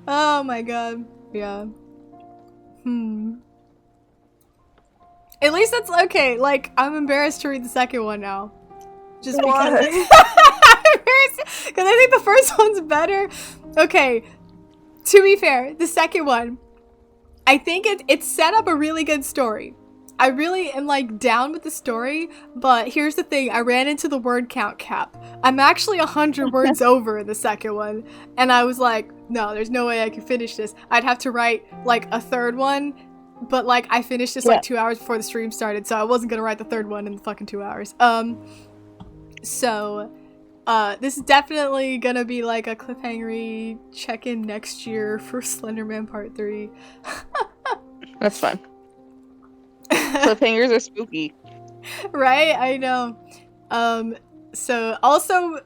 Oh my god. Yeah. At least that's okay. Like, I'm embarrassed to read the second one now. Just because. I'm embarrassed because I think the first one's better. Okay. To be fair, the second one, I think it set up a really good story. I really am like down with the story, but here's the thing, I ran into the word count cap. I'm actually 100 words over in the second one, and I was like, no, there's no way I can finish this. I'd have to write like a third one, but like I finished this like 2 hours before the stream started, so I wasn't gonna write the third one in the fucking 2 hours. So this is definitely gonna be like a cliffhangery check-in next year for Slenderman Part 3. That's fine. Cliffhangers are spooky. Right? I know. So also,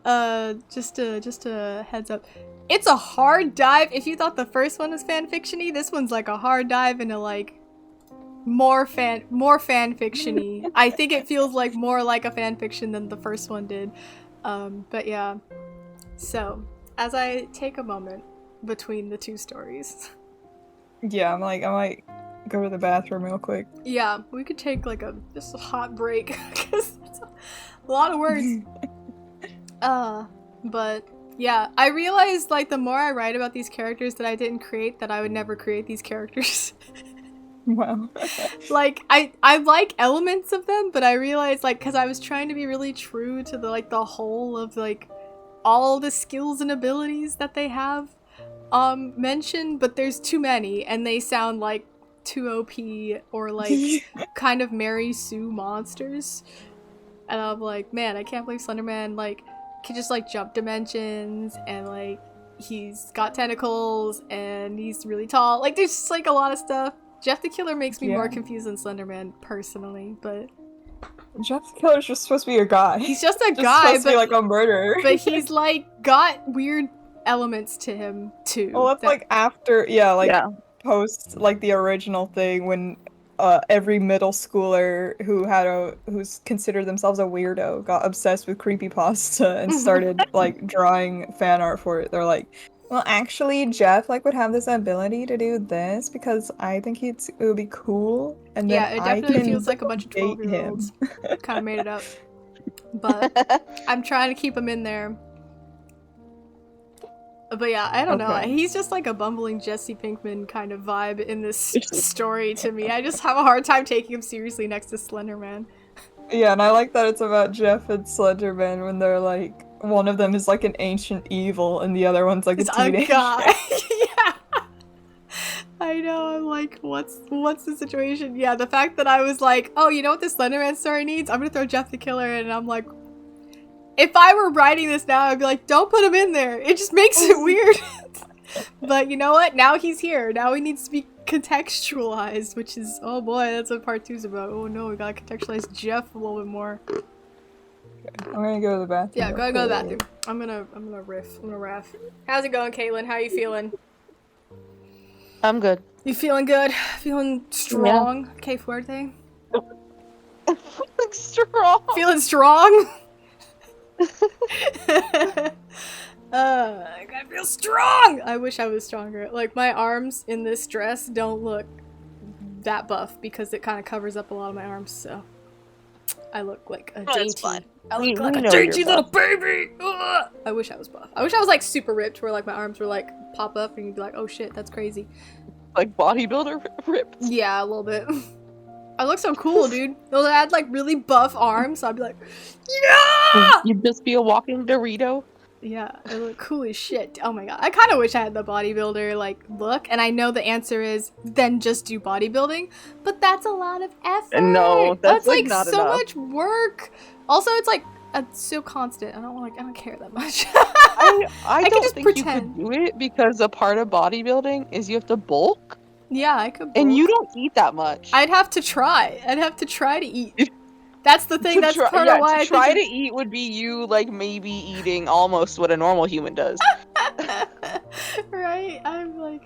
just a heads up. It's a hard dive. If you thought the first one was fanfiction-y, this one's like a hard dive into like more fanfiction-y. I think it feels like more like a fanfiction than the first one did. But yeah. So, as I take a moment between the two stories. Yeah, I might go to the bathroom real quick. Yeah, we could take like just a hot break because it's a lot of words. But yeah, I realized like the more I write about these characters that I didn't create, that I would never create these characters. Wow. Like I like elements of them, but I realized like because I was trying to be really true to the whole of like all the skills and abilities that they have mentioned, but there's too many and they sound like too OP or like kind of Mary Sue monsters, and I'm like, man, I can't believe Slenderman like can just like jump dimensions and like he's got tentacles and he's really tall. Like there's just like a lot of stuff. Jeff the Killer makes me more confused than Slenderman personally, but Jeff the Killer's just supposed to be a guy. He's just a guy, supposed to be like a murderer. But he's like got weird elements to him too. Well, that's like after, post like the original thing when every middle schooler who's considered themselves a weirdo got obsessed with creepypasta and started like drawing fan art for it. They're like, Well, actually, Jeff would have this ability to do this because I think it would be cool, and then Yeah, it I definitely can feels like a bunch of date 12-year-olds him. kind of made it up. But I'm trying to keep him in there. But yeah, I don't know. Okay. He's just like a bumbling Jesse Pinkman kind of vibe in this story to me. I just have a hard time taking him seriously next to Slenderman. Yeah, and I like that it's about Jeff and Slenderman when they're like, one of them is like an ancient evil and the other one's like a It's a teenager. guy. Yeah. I know, I'm like, what's the situation? Yeah, the fact that I was like, oh, you know what this Slenderman story needs? I'm gonna throw Jeff the Killer in, and I'm like, if I were writing this now, I'd be like, don't put him in there. It just makes it weird. But you know what? Now he's here. Now he needs to be contextualized, which is, oh boy, that's what part 2's about. Oh no, we gotta contextualize Jeff a little bit more. I'm gonna go to the bathroom. Yeah, go to the bathroom. I'm gonna riff. I'm gonna raff. How's it going, Caitlyn? How are you feeling? I'm good. You feeling good? Feeling strong? Yeah. Que fuerte? Feeling strong. Feeling strong? I gotta feel strong! I wish I was stronger. Like, my arms in this dress don't look that buff because it kind of covers up a lot of my arms, so I look like a dainty. I look like a dainty little baby! Ugh! I wish I was buff. I wish I was like super ripped where like my arms were like pop up and you'd be like, oh shit, that's crazy. Like bodybuilder ripped? Yeah, a little bit. I look so cool, dude. Those had like really buff arms, so I'd be like, yeah! You'd just be a walking Dorito. Yeah, I look cool as shit. Oh my god. I kind of wish I had the bodybuilder, like, look. And I know the answer is, then just do bodybuilding. But that's a lot of effort. No, that's like not so enough. much work. Also, it's like, so constant. I don't care that much. I could don't just think pretend. you could do it because a part of bodybuilding is you have to bulk. Yeah, I could bulk. And you don't eat that much. I'd have to try. I'd have to try to eat. That's the thing. That's part of why to try to eat would be you like maybe eating almost what a normal human does. Right? I'm like,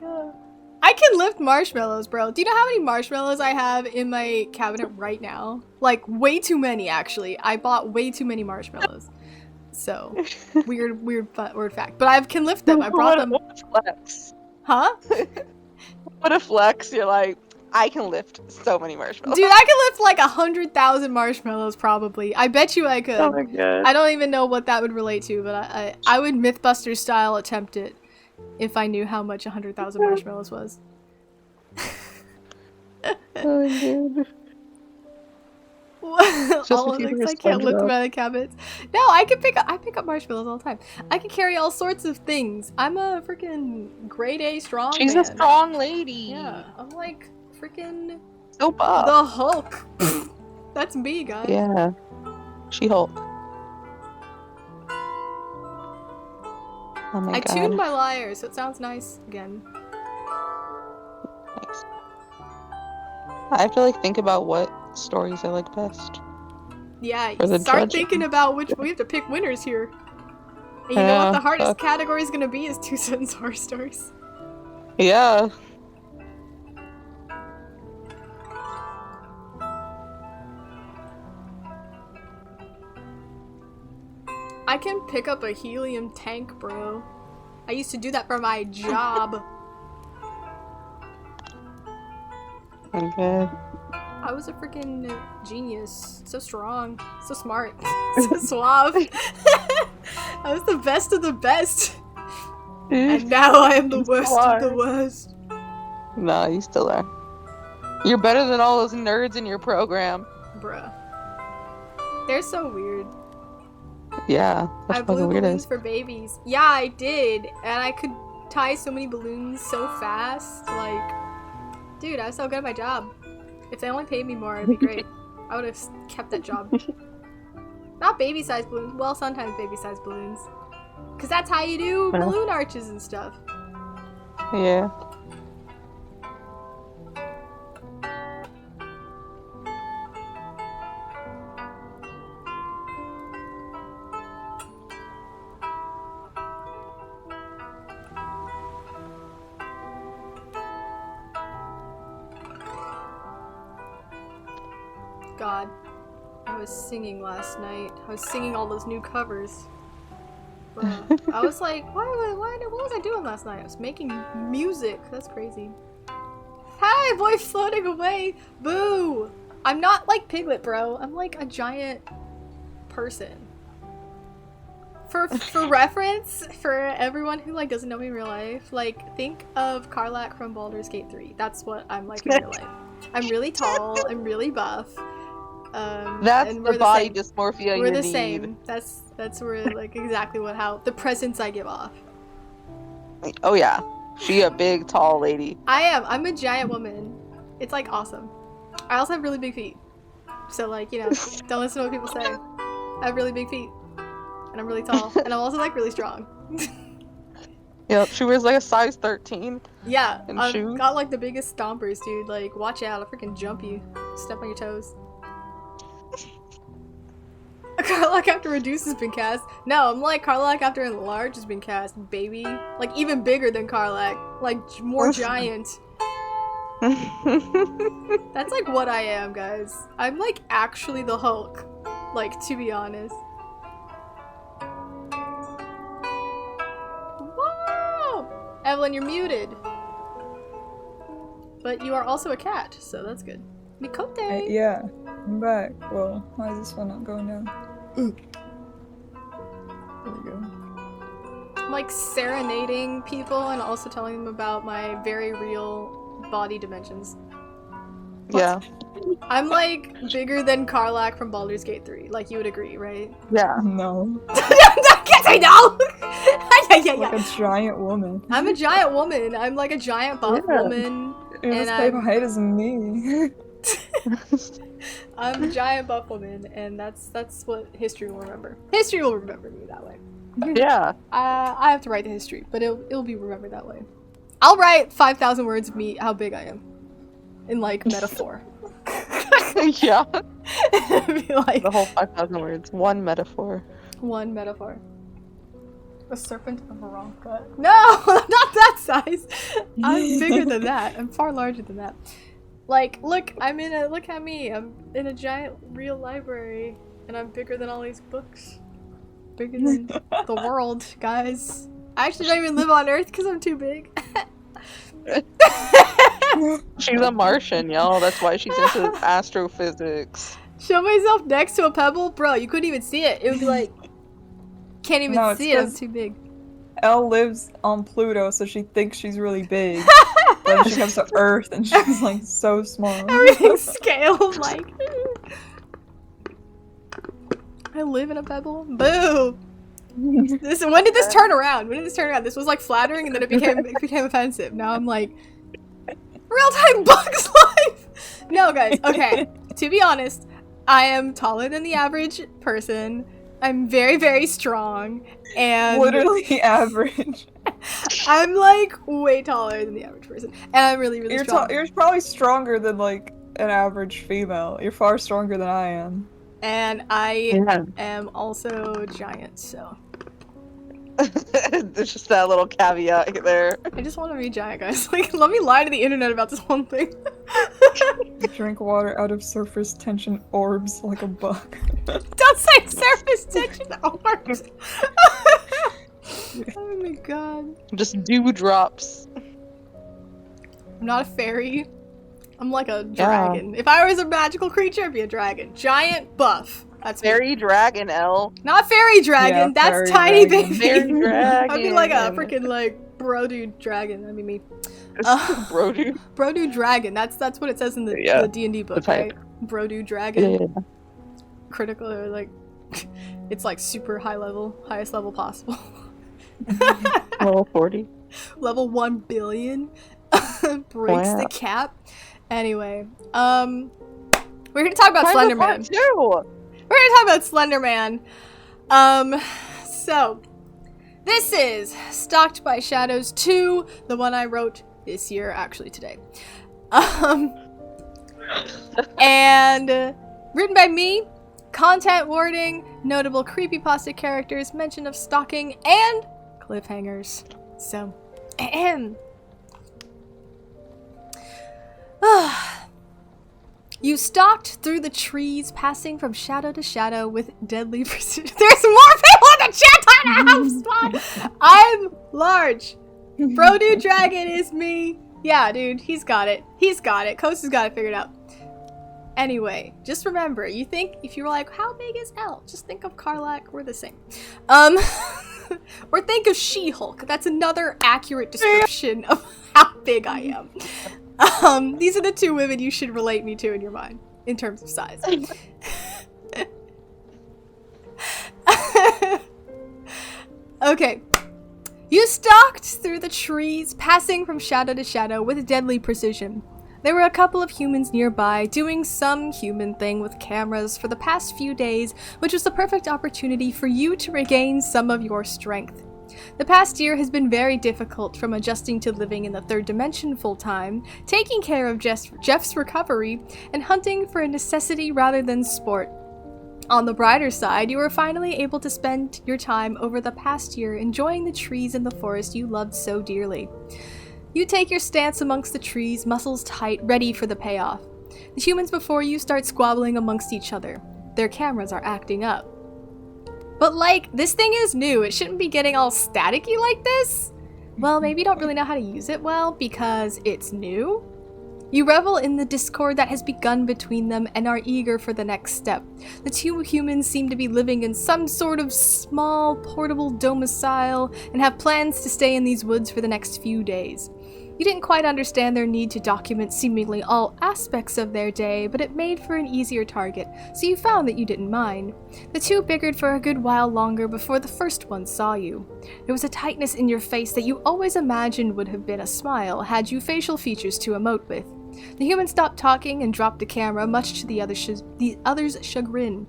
I can lift marshmallows, bro. Do you know how many marshmallows I have in my cabinet right now? Like, way too many, actually. I bought way too many marshmallows. So, weird fact. But I can lift them. I brought them. What a flex. Huh? What a flex. You're like, I can lift so many marshmallows. Dude, I can lift like 100,000 marshmallows, probably. I bet you I could. Oh my god. I don't even know what that would relate to, but I would Mythbusters style attempt it if I knew how much 100,000 marshmallows was. Oh god. All of things I can't lift them out of the cabinets. No, I pick up marshmallows all the time. I can carry all sorts of things. I'm a freaking grade A strong She's man. a strong lady. Yeah, I'm like freaking So buff. the Hulk. That's me, guys. Yeah. She-Hulk. Oh my I god. tuned my lyre, so it sounds nice again. Nice. I have to like think about what stories I like best. Yeah, For the start judging. thinking about which we have to pick winners here. And you know what the hardest category is gonna be is 2-sentence horror stories. Yeah. I can pick up a helium tank, bro. I used to do that for my job. Okay. I was a freaking genius. So strong. So smart. So suave. I was the best of the best. And now I am the worst of the worst. Nah, you still are. You're better than all those nerds in your program. Bruh. They're so weird. Yeah, I that's blew fucking weird. balloons for babies. Yeah, I did. And I could tie so many balloons so fast. Like, dude, I was so good at my job. If they only paid me more, it'd be great. I would have kept that job. Not baby-sized balloons. Well, sometimes baby-sized balloons. Because that's how you do balloon arches and stuff. Yeah. God. I was singing last night. I was singing all those new covers. Bruh. I was like, what was I doing last night? I was making music. That's crazy. Hi, boy floating away. Boo. I'm not like Piglet, bro. I'm like a giant person. For reference, for everyone who like doesn't know me in real life, like think of Karlak from Baldur's Gate 3. That's what I'm like in real life. I'm really tall. I'm really buff. That's and the we're body same. dysmorphia We're you the need. same. That's where like exactly how the presence I give off. Oh yeah, she a big tall lady. I am. I'm a giant woman. It's like awesome. I also have really big feet. So like, you know, don't listen to what people say. I have really big feet. And I'm really tall. And I'm also like really strong. Yep, she wears like a size 13. Yeah, And I've shoes. got like the biggest stompers, dude. Like, watch out, I'll freaking jump you. Step on your toes. Karlak after Reduce has been cast. No, I'm like Karlak after Enlarge has been cast, baby. Like, even bigger than Karlak. Like, more giant. That's like what I am, guys. I'm like actually the Hulk. Like, to be honest. Whoa! Evelyn, you're muted. But you are also a cat, so that's good. Mikote! Yeah, I'm back. Well, why is this one not going down? There we go. I'm like serenading people and also telling them about my very real body dimensions. Yeah. I'm like bigger than Karlak from Baldur's Gate 3. Like, you would agree, right? Yeah. No. I can't say no! Like a giant woman. I'm a giant woman. I'm like a giant buff Yeah. woman. You're the And same I'm- height as me. I'm a giant buff woman, and that's what history will remember. History will remember me that way. Yeah. I have to write the history, but it'll be remembered that way. I'll write 5,000 words of me how big I am, in like metaphor. Yeah. Be like The whole 5,000 words. One metaphor. one metaphor. A serpent of a wrong cut. No, not that size. I'm bigger than that. I'm far larger than that. Like, look at me. I'm in a giant real library, and I'm bigger than all these books. Bigger than the world, guys. I actually don't even live on Earth because I'm too big. She's a Martian, y'all. That's why she's into astrophysics. Show myself next to a pebble? Bro, you couldn't even see it. It would be like, can't even No, it's see it. I'm 'cause- too big. Elle lives on Pluto, so she thinks she's really big. But when she comes to Earth, and she's like so small. Everything's scaled, like. I live in a pebble? Boo! When did this turn around? This was like flattering, and then it became offensive. Now I'm like, real-time Bugs Life! No, guys, okay. To be honest, I am taller than the average person. I'm very, very strong, and Literally average. I'm like way taller than the average person, and I'm really, really strong. You're probably stronger than like an average female. You're far stronger than I am. And I Yeah. am also giant, so There's just that little caveat there. I just want to be giant, guys. Like, let me lie to the internet about this one thing. Drink water out of surface tension orbs like a buck. Don't say surface tension orbs. Oh my god. Just dewdrops. I'm not a fairy. I'm like a dragon. If I was a magical creature, I'd be a dragon. Giant buff. That's me. Fairy dragon, Elle. Not fairy dragon. Yeah, That's fairy tiny dragon. baby. Fairy dragon. I'd be like a freaking like bro dude dragon. That'd be me. Bro, dude. Bro dude dragon. That's what it says in the Yeah, the D&D book, type. right? Bro dude dragon. Yeah. Critical or like it's like super high level, highest level possible. Level 40. Level 1 billion breaks Wow. the cap. Anyway, we're gonna talk about Slender Man. We're gonna talk about Slender Man. So this is Stalked by Shadows 2, the one I wrote this year, actually today. And written by me. Content warning, notable creepypasta characters, mention of stalking, and cliffhangers. So, you stalked through the trees, passing from shadow to shadow with deadly precision. There's more people in the chat on HelpSpot! I'm large. Bro Dude Dragon is me. Yeah, dude, he's got it. He's got it. Coast has got it figured out. Anyway, just remember, you think, if you were like, how big is L? Just think of Karlak, we're the same. Or think of She-Hulk. That's another accurate description of how big I am. These are the two women you should relate me to in your mind, in terms of size. Okay. You stalked through the trees, passing from shadow to shadow with deadly precision. There were a couple of humans nearby doing some human thing with cameras for the past few days, which was the perfect opportunity for you to regain some of your strength. The past year has been very difficult, from adjusting to living in the third dimension full-time, taking care of Jeff's recovery, and hunting for a necessity rather than sport. On the brighter side, you were finally able to spend your time over the past year enjoying the trees and the forest you loved so dearly. You take your stance amongst the trees, muscles tight, ready for the payoff. The humans before you start squabbling amongst each other. Their cameras are acting up. But like, this thing is new, it shouldn't be getting all staticky like this? Well, maybe you don't really know how to use it well because it's new? You revel in the discord that has begun between them and are eager for the next step. The two humans seem to be living in some sort of small, portable domicile and have plans to stay in these woods for the next few days. You didn't quite understand their need to document seemingly all aspects of their day, but it made for an easier target, so you found that you didn't mind. The two bickered for a good while longer before the first one saw you. There was a tightness in your face that you always imagined would have been a smile had you facial features to emote with. The human stopped talking and dropped the camera, much to the other's chagrin.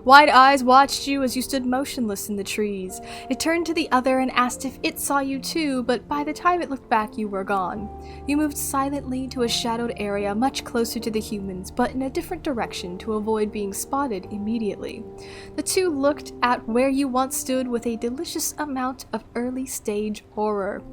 Wide eyes watched you as you stood motionless in the trees. It turned to the other and asked if it saw you too, but by the time it looked back, you were gone. You moved silently to a shadowed area much closer to the humans, but in a different direction to avoid being spotted immediately. The two looked at where you once stood with a delicious amount of early-stage horror.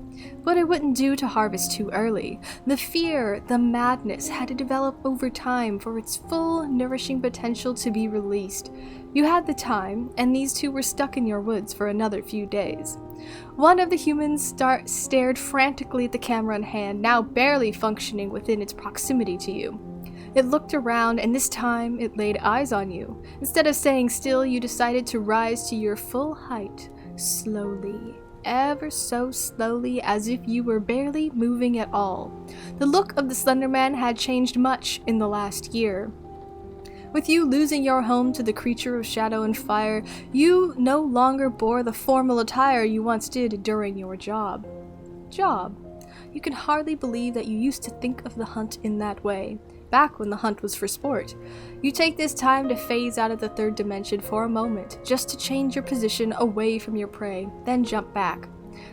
But it wouldn't do to harvest too early. The fear, the madness, had to develop over time for its full, nourishing potential to be released. You had the time, and these two were stuck in your woods for another few days. One of the humans stared frantically at the camera in hand, now barely functioning within its proximity to you. It looked around, and this time it laid eyes on you. Instead of staying still, you decided to rise to your full height, slowly. Ever so slowly, as if you were barely moving at all. The look of the Slender Man had changed much in the last year. With you losing your home to the creature of shadow and fire, you no longer bore the formal attire you once did during your job. You can hardly believe that you used to think of the hunt in that way, back when the hunt was for sport. You take this time to phase out of the third dimension for a moment, just to change your position away from your prey, then jump back.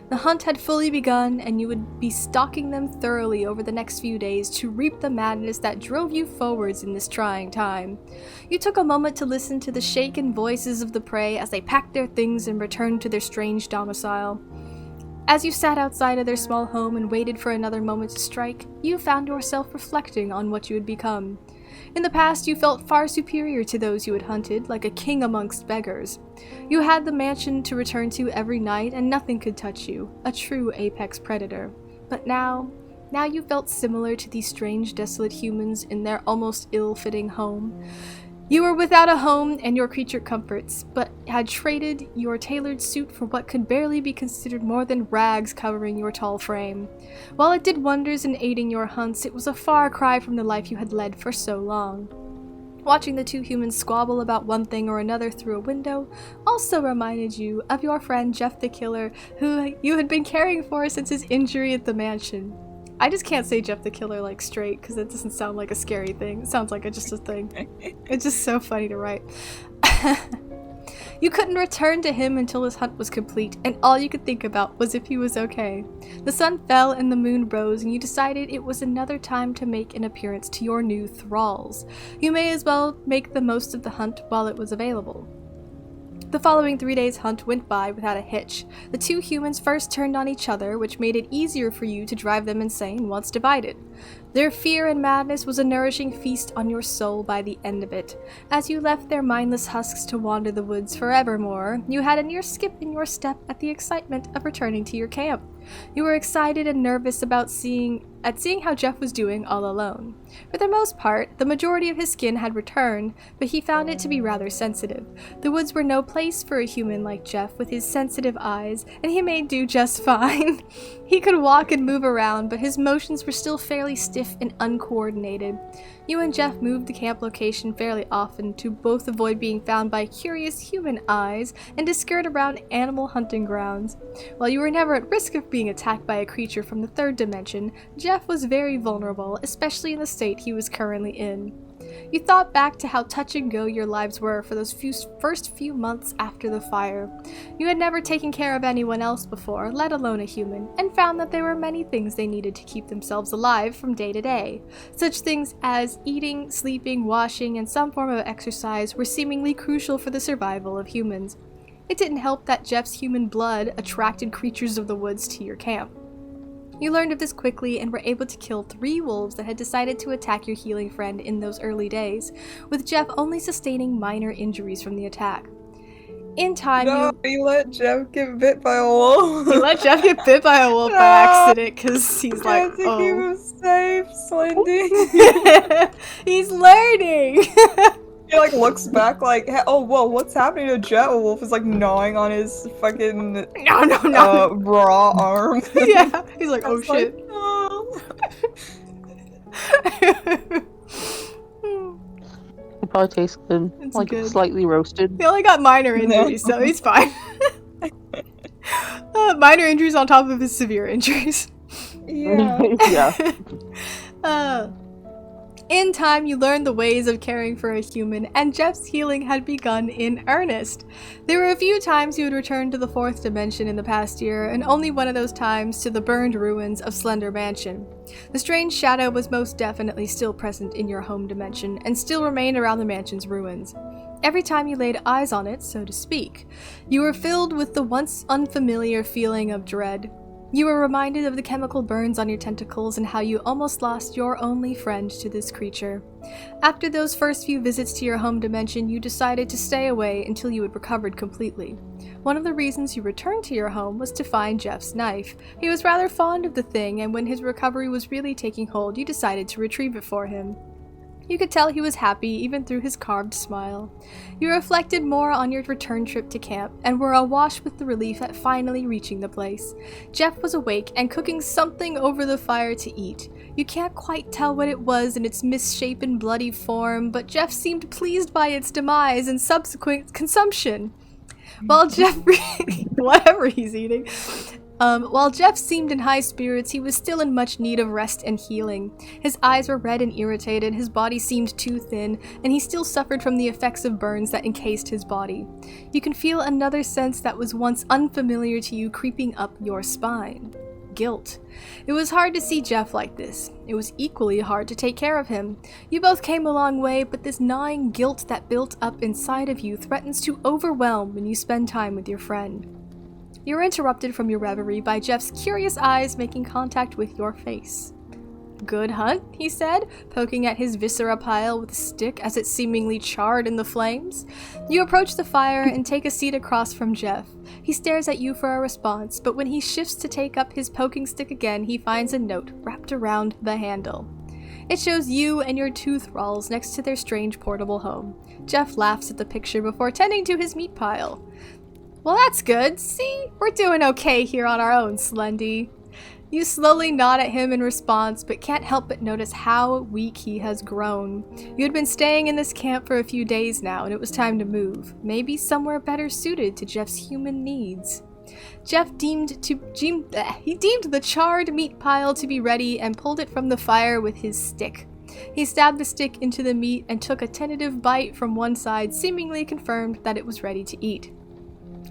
The hunt had fully begun, and you would be stalking them thoroughly over the next few days to reap the madness that drove you forwards in this trying time. You took a moment to listen to the shaken voices of the prey as they packed their things and returned to their strange domicile. As you sat outside of their small home and waited for another moment to strike, you found yourself reflecting on what you had become. In the past, you felt far superior to those you had hunted, like a king amongst beggars. You had the mansion to return to every night, and nothing could touch you, a true apex predator. But now you felt similar to these strange, desolate humans in their almost ill-fitting home. You were without a home and your creature comforts, but had traded your tailored suit for what could barely be considered more than rags covering your tall frame. While it did wonders in aiding your hunts, it was a far cry from the life you had led for so long. Watching the two humans squabble about one thing or another through a window also reminded you of your friend Jeff the Killer, who you had been caring for since his injury at the mansion. I just can't say Jeff the Killer like straight because it doesn't sound like a scary thing. It sounds like just a thing. It's just so funny to write. You couldn't return to him until his hunt was complete, and all you could think about was if he was okay. The sun fell and the moon rose, and you decided it was another time to make an appearance to your new thralls. You may as well make the most of the hunt while it was available. The following 3 days' hunt went by without a hitch. The two humans first turned on each other, which made it easier for you to drive them insane once divided. Their fear and madness was a nourishing feast on your soul by the end of it. As you left their mindless husks to wander the woods forevermore, you had a near skip in your step at the excitement of returning to your camp. You were excited and nervous about seeing how Jeff was doing all alone. For the most part, the majority of his skin had returned, but he found it to be rather sensitive. The woods were no place for a human like Jeff with his sensitive eyes, and he made do just fine. He could walk and move around, but his motions were still fairly stiff and uncoordinated. You and Jeff moved the camp location fairly often to both avoid being found by curious human eyes and to skirt around animal hunting grounds. While you were never at risk of being attacked by a creature from the third dimension, Jeff was very vulnerable, especially in the state he was currently in. You thought back to how touch and go your lives were for those first few months after the fire. You had never taken care of anyone else before, let alone a human, and found that there were many things they needed to keep themselves alive from day to day. Such things as eating, sleeping, washing, and some form of exercise were seemingly crucial for the survival of humans. It didn't help that Jeff's human blood attracted creatures of the woods to your camp. You learned of this quickly and were able to kill 3 wolves that had decided to attack your healing friend in those early days, with Jeff only sustaining minor injuries from the attack. In time, you let Jeff get bit by a wolf. You let Jeff get bit by a wolf by accident because he's like, to keep him safe, Slendy. He's learning. He like looks back like, oh whoa, what's happening to Jeff? A wolf is like gnawing on his fucking no. raw arm. Yeah, he's like, oh shit. Like, no. It probably tastes good. It's like good. Slightly roasted. He only got minor injuries, so he's fine. Minor injuries on top of his severe injuries. Yeah. Yeah. In time, you learned the ways of caring for a human, and Jeff's healing had begun in earnest. There were a few times he would return to the 4th dimension in the past year, and only one of those times to the burned ruins of Slender Mansion. The strange shadow was most definitely still present in your home dimension, and still remained around the mansion's ruins. Every time you laid eyes on it, so to speak, you were filled with the once unfamiliar feeling of dread. You were reminded of the chemical burns on your tentacles and how you almost lost your only friend to this creature. After those first few visits to your home dimension, you decided to stay away until you had recovered completely. One of the reasons you returned to your home was to find Jeff's knife. He was rather fond of the thing, and when his recovery was really taking hold, you decided to retrieve it for him. You could tell he was happy even through his carved smile. You reflected more on your return trip to camp and were awash with the relief at finally reaching the place. Jeff was awake and cooking something over the fire to eat. You can't quite tell what it was in its misshapen, bloody form, but Jeff seemed pleased by its demise and subsequent consumption. While Jeff whatever he's eating. While Jeff seemed in high spirits, he was still in much need of rest and healing. His eyes were red and irritated, his body seemed too thin, and he still suffered from the effects of burns that encased his body. You can feel another sense that was once unfamiliar to you creeping up your spine. Guilt. It was hard to see Jeff like this. It was equally hard to take care of him. You both came a long way, but this gnawing guilt that built up inside of you threatens to overwhelm when you spend time with your friend. You're interrupted from your reverie by Jeff's curious eyes making contact with your face. "Good hunt," he said, poking at his viscera pile with a stick as it seemingly charred in the flames. You approach the fire and take a seat across from Jeff. He stares at you for a response, but when he shifts to take up his poking stick again, he finds a note wrapped around the handle. It shows you and your 2 thralls next to their strange portable home. Jeff laughs at the picture before tending to his meat pile. "Well, that's good. See? We're doing okay here on our own, Slendy." You slowly nod at him in response, but can't help but notice how weak he has grown. You had been staying in this camp for a few days now, and it was time to move. Maybe somewhere better suited to Jeff's human needs. Jeff deemed the charred meat pile to be ready and pulled it from the fire with his stick. He stabbed the stick into the meat and took a tentative bite from one side, seemingly confirmed that it was ready to eat.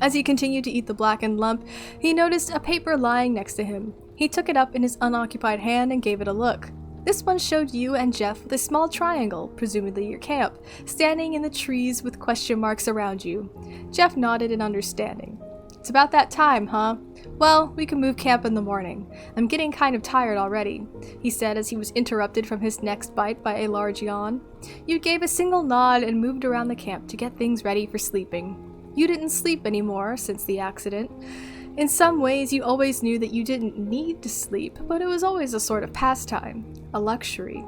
As he continued to eat the blackened lump, he noticed a paper lying next to him. He took it up in his unoccupied hand and gave it a look. This one showed you and Jeff with a small triangle, presumably your camp, standing in the trees with question marks around you. Jeff nodded in understanding. It's about that time, huh? Well, we can move camp in the morning. I'm getting kind of tired already, he said as he was interrupted from his next bite by a large yawn. You gave a single nod and moved around the camp to get things ready for sleeping. You didn't sleep anymore since the accident. In some ways, you always knew that you didn't need to sleep, but it was always a sort of pastime, a luxury.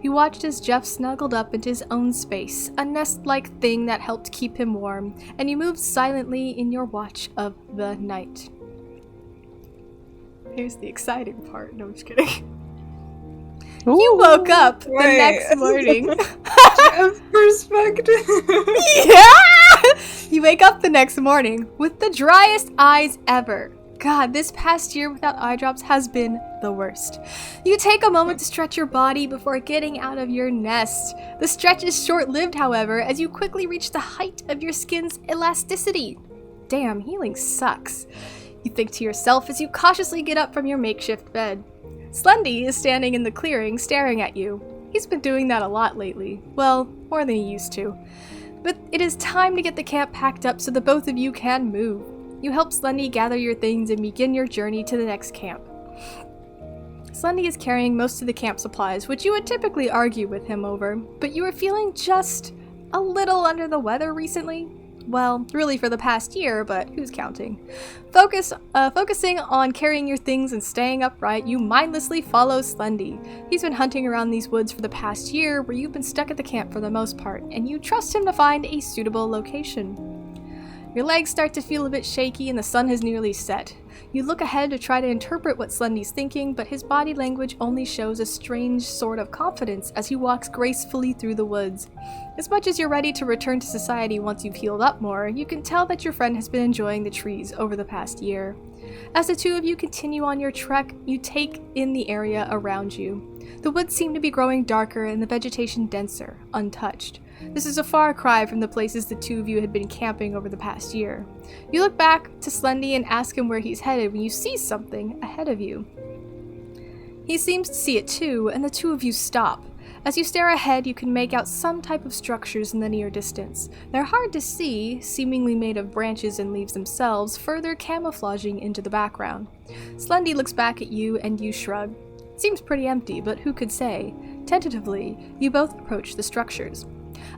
You watched as Jeff snuggled up into his own space, a nest-like thing that helped keep him warm, and you moved silently in your watch of the night. Here's the exciting part. No, I'm just kidding. You woke up the next morning. Jeff's perspective. Yeah! You wake up the next morning with the driest eyes ever. God, this past year without eye drops has been the worst. You take a moment to stretch your body before getting out of your nest. The stretch is short-lived, however, as you quickly reach the height of your skin's elasticity. Damn, healing sucks. You think to yourself as you cautiously get up from your makeshift bed. Slendy is standing in the clearing staring at you. He's been doing that a lot lately. Well, more than he used to. But it is time to get the camp packed up so the both of you can move. You help Slendy gather your things and begin your journey to the next camp. Slendy is carrying most of the camp supplies, which you would typically argue with him over, but you were feeling just a little under the weather recently. Well, really for the past year, but who's counting? Focusing on carrying your things and staying upright, you mindlessly follow Slendy. He's been hunting around these woods for the past year, where you've been stuck at the camp for the most part, and you trust him to find a suitable location. Your legs start to feel a bit shaky and the sun has nearly set. You look ahead to try to interpret what Slendy's thinking, but his body language only shows a strange sort of confidence as he walks gracefully through the woods. As much as you're ready to return to society once you've healed up more, you can tell that your friend has been enjoying the trees over the past year. As the two of you continue on your trek, you take in the area around you. The woods seem to be growing darker and the vegetation denser, untouched. This is a far cry from the places the two of you had been camping over the past year. You look back to Slendy and ask him where he's headed when you see something ahead of you. He seems to see it too, and the two of you stop. As you stare ahead, you can make out some type of structures in the near distance. They're hard to see, seemingly made of branches and leaves themselves, further camouflaging into the background. Slendy looks back at you and you shrug. It seems pretty empty, but who could say? Tentatively, you both approach the structures.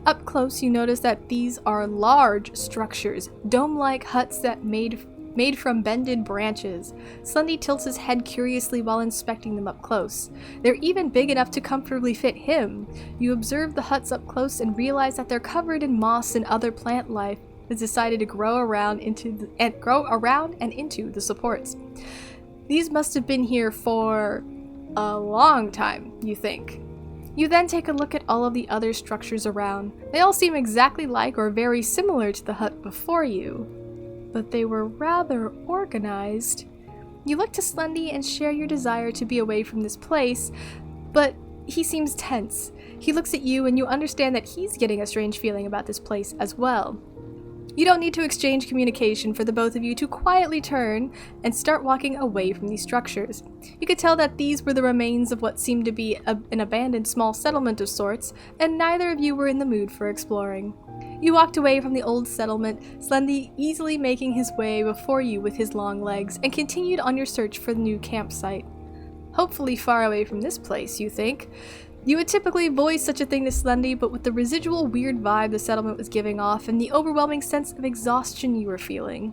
Up close, you notice that these are large structures, dome-like huts that made from bended branches. Slendy tilts his head curiously while inspecting them up close. They're even big enough to comfortably fit him. You observe the huts up close and realize that they're covered in moss and other plant life has decided to grow around and into the supports. These must have been here for a long time, you think. You then take a look at all of the other structures around. They all seem exactly like or very similar to the hut before you, but they were rather organized. You look to Slendy and share your desire to be away from this place, but he seems tense. He looks at you and you understand that he's getting a strange feeling about this place as well. You don't need to exchange communication for the both of you to quietly turn and start walking away from these structures. You could tell that these were the remains of what seemed to be an abandoned small settlement of sorts, and neither of you were in the mood for exploring. You walked away from the old settlement, Slendy easily making his way before you with his long legs, and continued on your search for the new campsite. Hopefully far away from this place, you think. You would typically voice such a thing to Slendy, but with the residual weird vibe the settlement was giving off and the overwhelming sense of exhaustion you were feeling.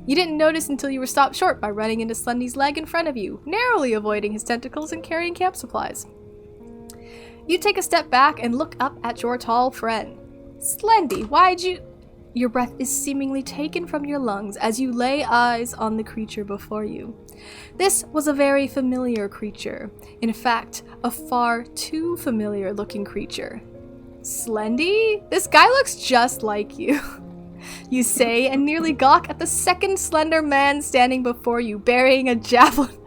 You didn't notice until you were stopped short by running into Slendy's leg in front of you, narrowly avoiding his tentacles and carrying camp supplies. You take a step back and look up at your tall friend. Slendy, why'd you... Your breath is seemingly taken from your lungs as you lay eyes on the creature before you. This was a very familiar creature. In fact, a far too familiar looking creature. Slendy? This guy looks just like you. You say, and nearly gawk at the second slender man standing before you, bearing a javelin.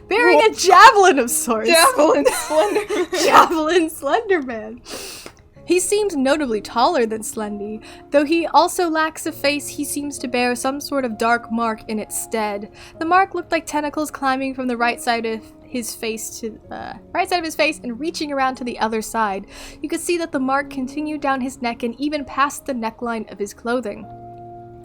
Bearing a javelin of sorts. Javelin Slenderman. Javelin Slenderman. He seems notably taller than Slendy, though he also lacks a face. He seems to bear some sort of dark mark in its stead. The mark looked like tentacles climbing from the right side of his face to and reaching around to the other side. You could see that the mark continued down his neck and even past the neckline of his clothing.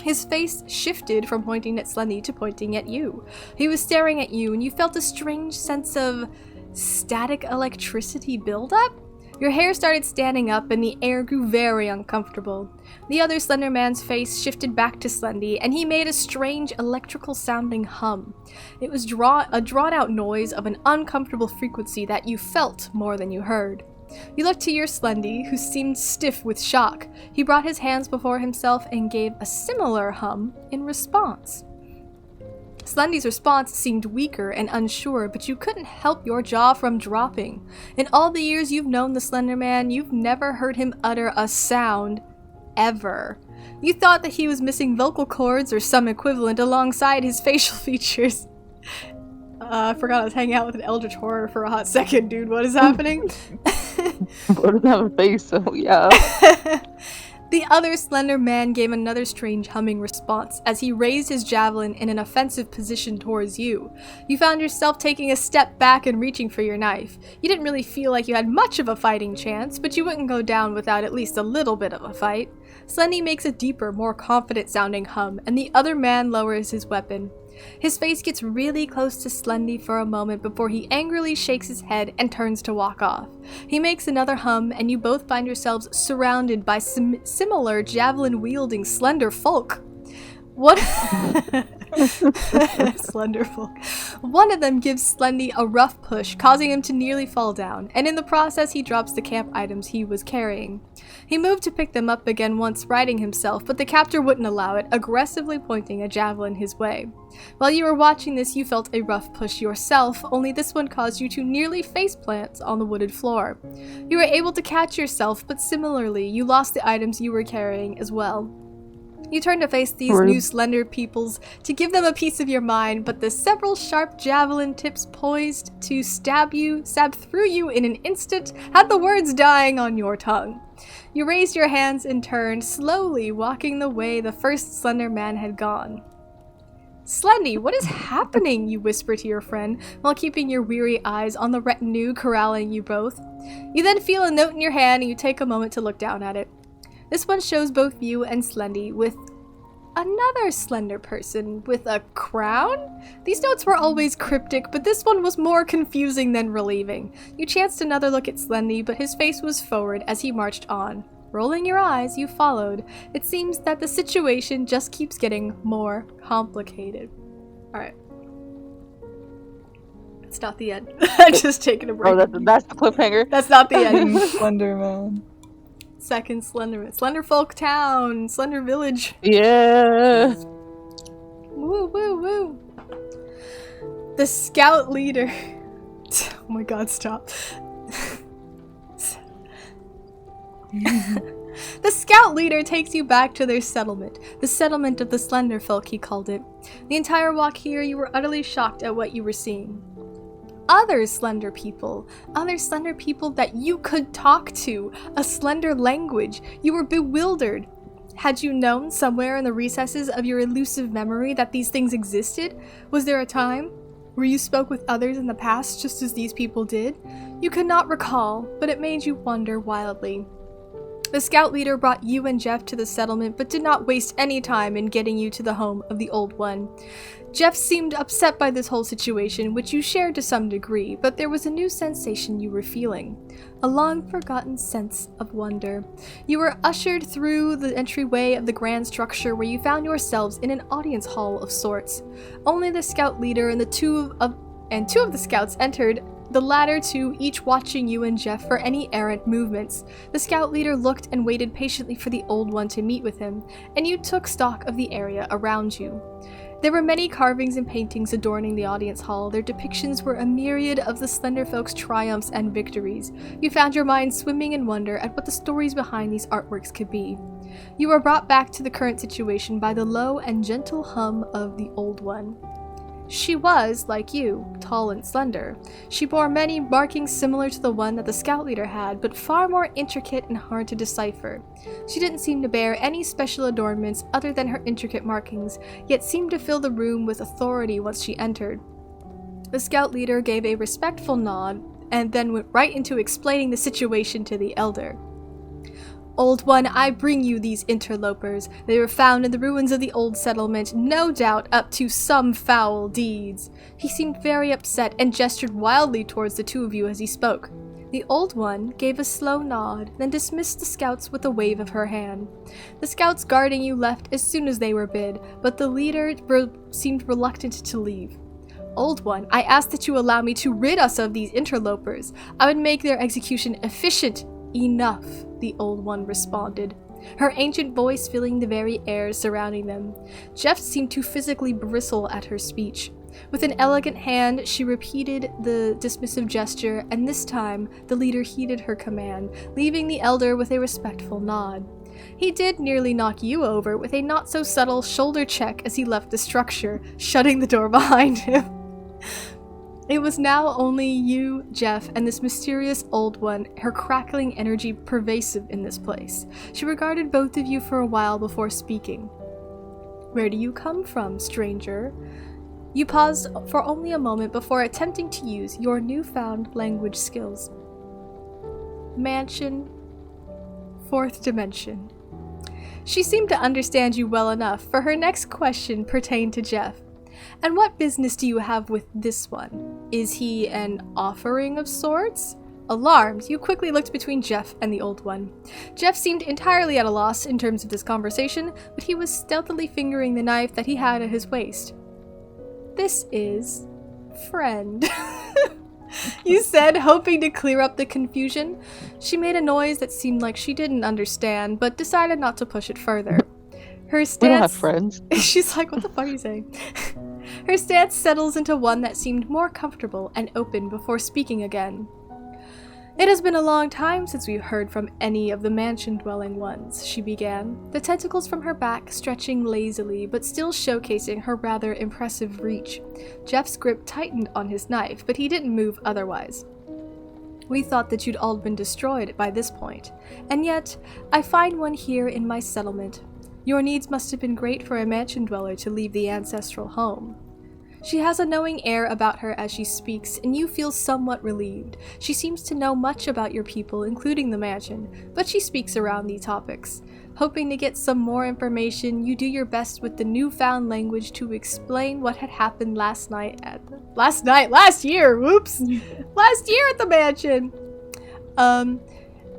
His face shifted from pointing at Slendy to pointing at you. He was staring at you, and you felt a strange sense of static electricity buildup. Your hair started standing up, and the air grew very uncomfortable. The other Slender Man's face shifted back to Slendy, and he made a strange electrical-sounding hum. It was a drawn-out noise of an uncomfortable frequency that you felt more than you heard. You looked to your Slendy, who seemed stiff with shock. He brought his hands before himself and gave a similar hum in response. Slendy's response seemed weaker and unsure, but you couldn't help your jaw from dropping. In all the years you've known the Slender Man, you've never heard him utter a sound, ever. You thought that he was missing vocal cords or some equivalent alongside his facial features. I forgot I was hanging out with an eldritch horror for a hot second, dude. What is happening? What does have a face, so yeah. The other Slender Man gave another strange humming response as he raised his javelin in an offensive position towards you. You found yourself taking a step back and reaching for your knife. You didn't really feel like you had much of a fighting chance, but you wouldn't go down without at least a little bit of a fight. Slendy makes a deeper, more confident-sounding hum, and the other man lowers his weapon. His face gets really close to Slendy for a moment before he angrily shakes his head and turns to walk off. He makes another hum, and you both find yourselves surrounded by similar javelin-wielding slender folk. What? Slender folk. One of them gives Slendy a rough push, causing him to nearly fall down, and in the process he drops the camp items he was carrying. He moved to pick them up again once righting himself, but the captor wouldn't allow it, aggressively pointing a javelin his way. While you were watching this, you felt a rough push yourself, only this one caused you to nearly faceplant on the wooded floor. You were able to catch yourself, but similarly, you lost the items you were carrying as well. You turn to face these new slender peoples to give them a piece of your mind, but the several sharp javelin tips poised to stab through you in an instant, had the words dying on your tongue. You raised your hands and turned, slowly walking the way the first Slender Man had gone. Slendy, what is happening? You whisper to your friend, while keeping your weary eyes on the retinue corralling you both. You then feel a note in your hand and you take a moment to look down at it. This one shows both you and Slendy with another slender person with a crown? These notes were always cryptic, but this one was more confusing than relieving. You chanced another look at Slendy, but his face was forward as he marched on. Rolling your eyes, you followed. It seems that the situation just keeps getting more complicated. Alright. It's not the end. I'm just taking a break. Oh, that's the cliffhanger? That's not the end. Slender Man. Second Slenderman. Slenderfolk Town. Slender Village. Yeah. Woo, woo, woo. The scout leader. Oh my god, stop. The scout leader takes you back to their settlement. The settlement of the Slenderfolk, he called it. The entire walk here, you were utterly shocked at what you were seeing. Other slender people that you could talk to, a slender language. You were bewildered. Had you known somewhere in the recesses of your elusive memory that these things existed? Was there a time where you spoke with others in the past just as these people did? You could not recall, but it made you wonder wildly. The scout leader brought you and Jeff to the settlement, but did not waste any time in getting you to the home of the Old One. Jeff seemed upset by this whole situation, which you shared to some degree, but there was a new sensation you were feeling. A long-forgotten sense of wonder. You were ushered through the entryway of the grand structure where you found yourselves in an audience hall of sorts. Only the scout leader and two of the scouts entered, the latter two each watching you and Jeff for any errant movements. The scout leader looked and waited patiently for the Old One to meet with him, and you took stock of the area around you. There were many carvings and paintings adorning the audience hall. Their depictions were a myriad of the Slenderfolk's triumphs and victories. You found your mind swimming in wonder at what the stories behind these artworks could be. You were brought back to the current situation by the low and gentle hum of the Old One. She was, like you, tall and slender. She bore many markings similar to the one that the scout leader had, but far more intricate and hard to decipher. She didn't seem to bear any special adornments other than her intricate markings, yet seemed to fill the room with authority once she entered. The scout leader gave a respectful nod, and then went right into explaining the situation to the elder. Old One, I bring you these interlopers. They were found in the ruins of the old settlement, no doubt up to some foul deeds. He seemed very upset and gestured wildly towards the two of you as he spoke. The Old One gave a slow nod, then dismissed the scouts with a wave of her hand. The scouts guarding you left as soon as they were bid, but the leader seemed reluctant to leave. Old One, I ask that you allow me to rid us of these interlopers. I would make their execution efficient enough, the Old One responded, her ancient voice filling the very air surrounding them. Jeff seemed to physically bristle at her speech. With an elegant hand, she repeated the dismissive gesture, and this time the leader heeded her command, leaving the elder with a respectful nod. He did nearly knock you over with a not-so-subtle shoulder check as he left the structure, shutting the door behind him. It was now only you, Jeff, and this mysterious Old One, her crackling energy pervasive in this place. She regarded both of you for a while before speaking. Where do you come from, stranger? You paused for only a moment before attempting to use your newfound language skills. Mansion. 4th dimension. She seemed to understand you well enough, for her next question pertained to Jeff. And what business do you have with this one? Is he an offering of sorts? Alarmed, you quickly looked between Jeff and the Old One. Jeff seemed entirely at a loss in terms of this conversation, but he was stealthily fingering the knife that he had at his waist. This is... friend. You said, hoping to clear up the confusion. She made a noise that seemed like she didn't understand, but decided not to push it further. Her stance... We don't have friends. She's like, what the fuck are you saying? Her stance settles into one that seemed more comfortable and open before speaking again. It has been a long time since we've heard from any of the mansion-dwelling ones, she began, the tentacles from her back stretching lazily but still showcasing her rather impressive reach. Jeff's grip tightened on his knife, but he didn't move otherwise. We thought that you'd all been destroyed by this point, and yet I find one here in my settlement. Your needs must have been great for a mansion dweller to leave the ancestral home. She has a knowing air about her as she speaks, and you feel somewhat relieved. She seems to know much about your people, including the mansion, but she speaks around these topics. Hoping to get some more information, you do your best with the newfound language to explain what had happened last year at the mansion.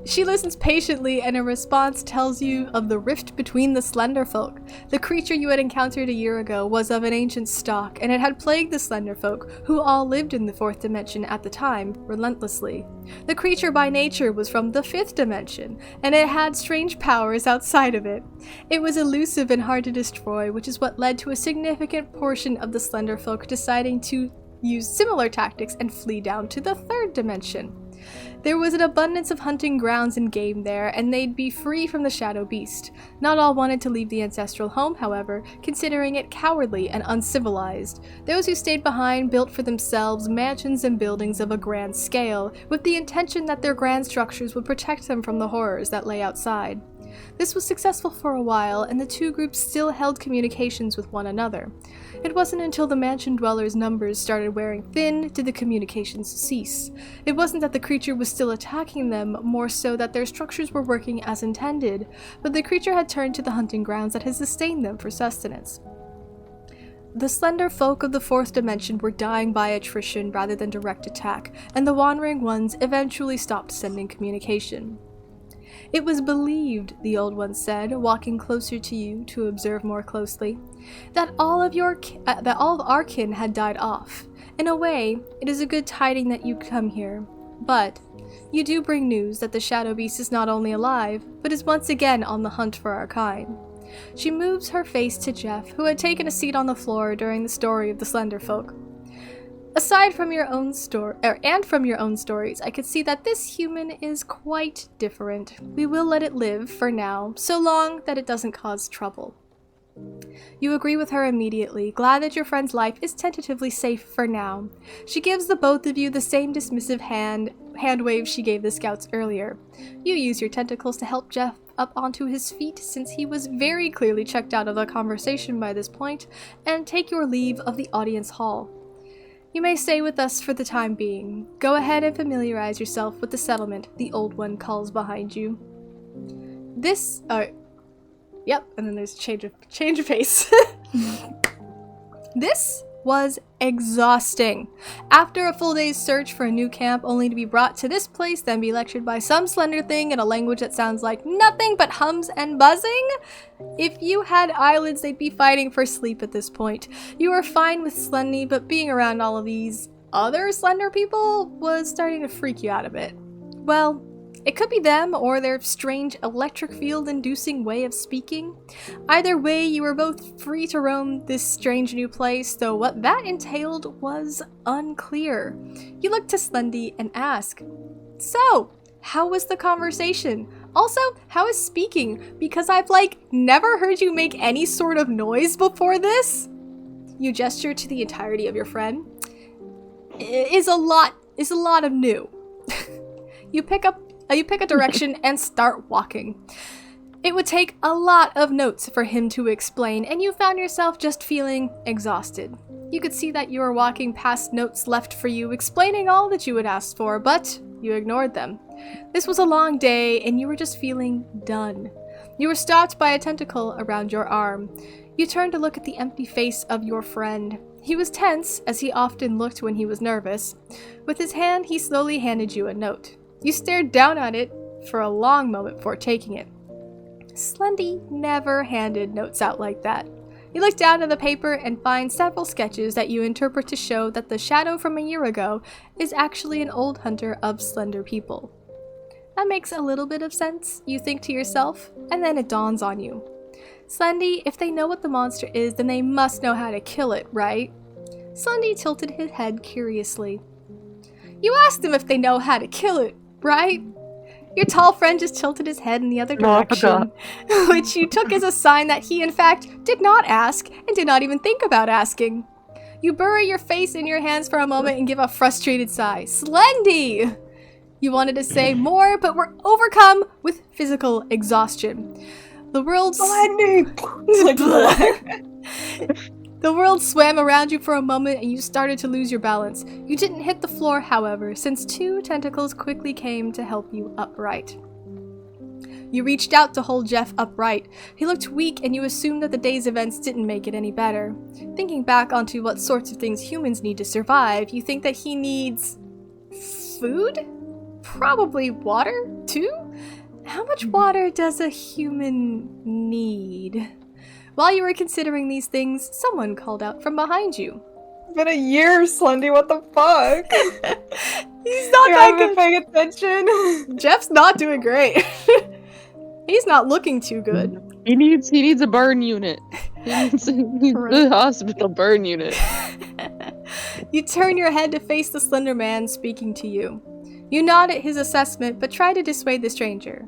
She listens patiently, and in response tells you of the rift between the Slender Folk. The creature you had encountered a year ago was of an ancient stock, and it had plagued the Slender Folk, who all lived in the 4th dimension at the time, relentlessly. The creature by nature was from the 5th dimension, and it had strange powers outside of it. It was elusive and hard to destroy, which is what led to a significant portion of the Slender Folk deciding to use similar tactics and flee down to the 3rd dimension. There was an abundance of hunting grounds and game there, and they'd be free from the Shadow Beast. Not all wanted to leave the ancestral home, however, considering it cowardly and uncivilized. Those who stayed behind built for themselves mansions and buildings of a grand scale, with the intention that their grand structures would protect them from the horrors that lay outside. This was successful for a while, and the two groups still held communications with one another. It wasn't until the mansion dwellers' numbers started wearing thin did the communications cease. It wasn't that the creature was still attacking them, more so that their structures were working as intended, but the creature had turned to the hunting grounds that had sustained them for sustenance. The Slender Folk of the 4th dimension were dying by attrition rather than direct attack, and the Wandering Ones eventually stopped sending communication. It was believed, the Old One said, walking closer to you to observe more closely, that all of our kin had died off. In a way, it is a good tiding that you come here, but you do bring news that the Shadow Beast is not only alive, but is once again on the hunt for our kind. She moves her face to Jeff, who had taken a seat on the floor during the story of the Slender Folk. Aside from your own stories, I could see that this human is quite different. We will let it live, for now, so long that it doesn't cause trouble. You agree with her immediately, glad that your friend's life is tentatively safe for now. She gives the both of you the same dismissive hand wave she gave the scouts earlier. You use your tentacles to help Jeff up onto his feet since he was very clearly checked out of the conversation by this point, and take your leave of the audience hall. You may stay with us for the time being. Go ahead and familiarize yourself with the settlement, the old one calls behind you. Yep, and then there's change of pace. This was exhausting. After a full day's search for a new camp, only to be brought to this place, then be lectured by some slender thing in a language that sounds like nothing but hums and buzzing. If you had eyelids, they'd be fighting for sleep at this point. You were fine with Slendy, but being around all of these other slender people was starting to freak you out a bit. Well, it could be them or their strange electric field-inducing way of speaking. Either way, you were both free to roam this strange new place, though what that entailed was unclear. You look to Slendy and ask, "So, how was the conversation? Also, how is speaking? Because I've, never heard you make any sort of noise before this." You gesture to the entirety of your friend. Is a lot of new. You pick a direction and start walking. It would take a lot of notes for him to explain, and you found yourself just feeling exhausted. You could see that you were walking past notes left for you explaining all that you had asked for, but you ignored them. This was a long day, and you were just feeling done. You were stopped by a tentacle around your arm. You turned to look at the empty face of your friend. He was tense, as he often looked when he was nervous. With his hand, he slowly handed you a note. You stared down at it for a long moment before taking it. Slendy never handed notes out like that. You look down at the paper and find several sketches that you interpret to show that the shadow from a year ago is actually an old hunter of slender people. That makes a little bit of sense, you think to yourself, and then it dawns on you. Slendy, if they know what the monster is, then they must know how to kill it, right? Slendy tilted his head curiously. You asked them if they know how to kill it, right? Your tall friend just tilted his head in the other direction, which you took as a sign that he, in fact, did not ask and did not even think about asking. You bury your face in your hands for a moment and give a frustrated sigh. Slendy! You wanted to say more, but were overcome with physical exhaustion. The world The world swam around you for a moment and you started to lose your balance. You didn't hit the floor, however, since two tentacles quickly came to help you upright. You reached out to hold Jeff upright. He looked weak and you assumed that the day's events didn't make it any better. Thinking back onto what sorts of things humans need to survive, you think that he needs food? Probably water, too? How much water does a human need? While you were considering these things, someone called out from behind you. It's been a year, Slendy, what the fuck? He's not you that haven't good. been paying attention? Jeff's not doing great. He's not looking too good. He needs a burn unit. He needs the hospital burn unit. You turn your head to face the slender man speaking to you. You nod at his assessment, but try to dissuade the stranger.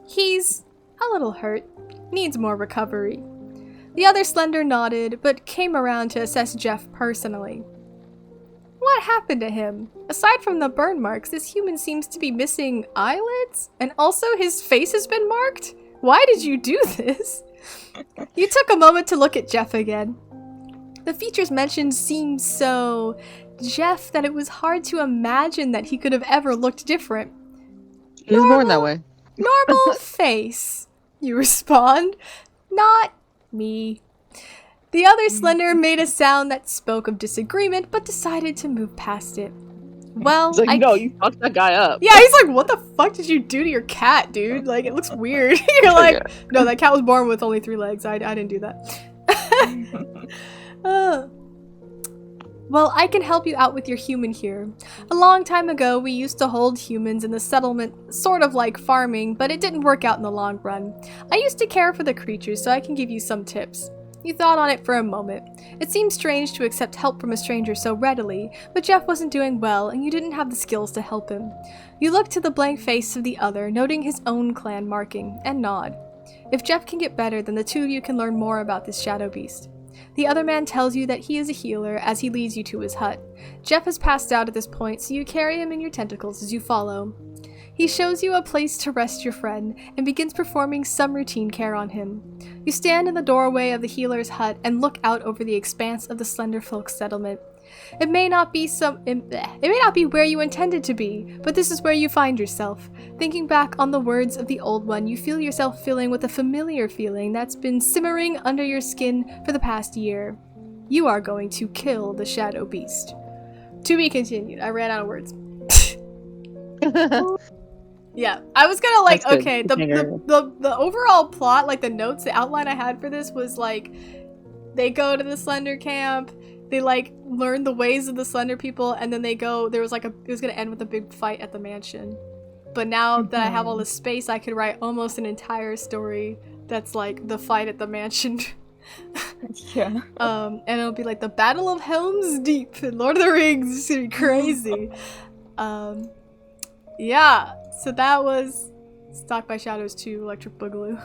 He's a little hurt. Needs more recovery. The other slender nodded, but came around to assess Jeff personally. What happened to him? Aside from the burn marks, this human seems to be missing eyelids, and also his face has been marked? Why did you do this? You took a moment to look at Jeff again. The features mentioned seemed so Jeff that it was hard to imagine that he could have ever looked different. He was born that way. Normal face, you respond. Not me. The other slender made a sound that spoke of disagreement, but decided to move past it. Well, He's like, no, you fucked that guy up. Yeah, he's like, what the fuck did you do to your cat, dude? Like, it looks weird. You're like, no, that cat was born with only 3 legs. I didn't do that. Well, I can help you out with your human here. A long time ago, we used to hold humans in the settlement, sort of like farming, but it didn't work out in the long run. I used to care for the creatures, so I can give you some tips. You thought on it for a moment. It seemed strange to accept help from a stranger so readily, but Jeff wasn't doing well, and you didn't have the skills to help him. You looked to the blank face of the other, noting his own clan marking, and nod. If Jeff can get better, then the two of you can learn more about this shadow beast. The other man tells you that he is a healer as he leads you to his hut. Jeff has passed out at this point, so you carry him in your tentacles as you follow. He shows you a place to rest your friend and begins performing some routine care on him. You stand in the doorway of the healer's hut and look out over the expanse of the Slender Folk settlement. It may not be where you intended to be, but this is where you find yourself. Thinking back on the words of the old one, you feel yourself filling with a familiar feeling that's been simmering under your skin for the past year. You are going to kill the shadow beast. To be continued. I ran out of words. Yeah, I was gonna like, okay, the overall plot, like the notes, the outline I had for this was like, they go to the Slender camp, they like learn the ways of the Slender people, and then they go, there was like it was gonna end with a big fight at the mansion. But now that I have all this space, I could write almost an entire story that's like the fight at the mansion. Yeah. And it'll be like the Battle of Helm's Deep in Lord of the Rings. It's gonna be crazy. Yeah, so that was Stalked by Shadows 2 Electric Boogaloo.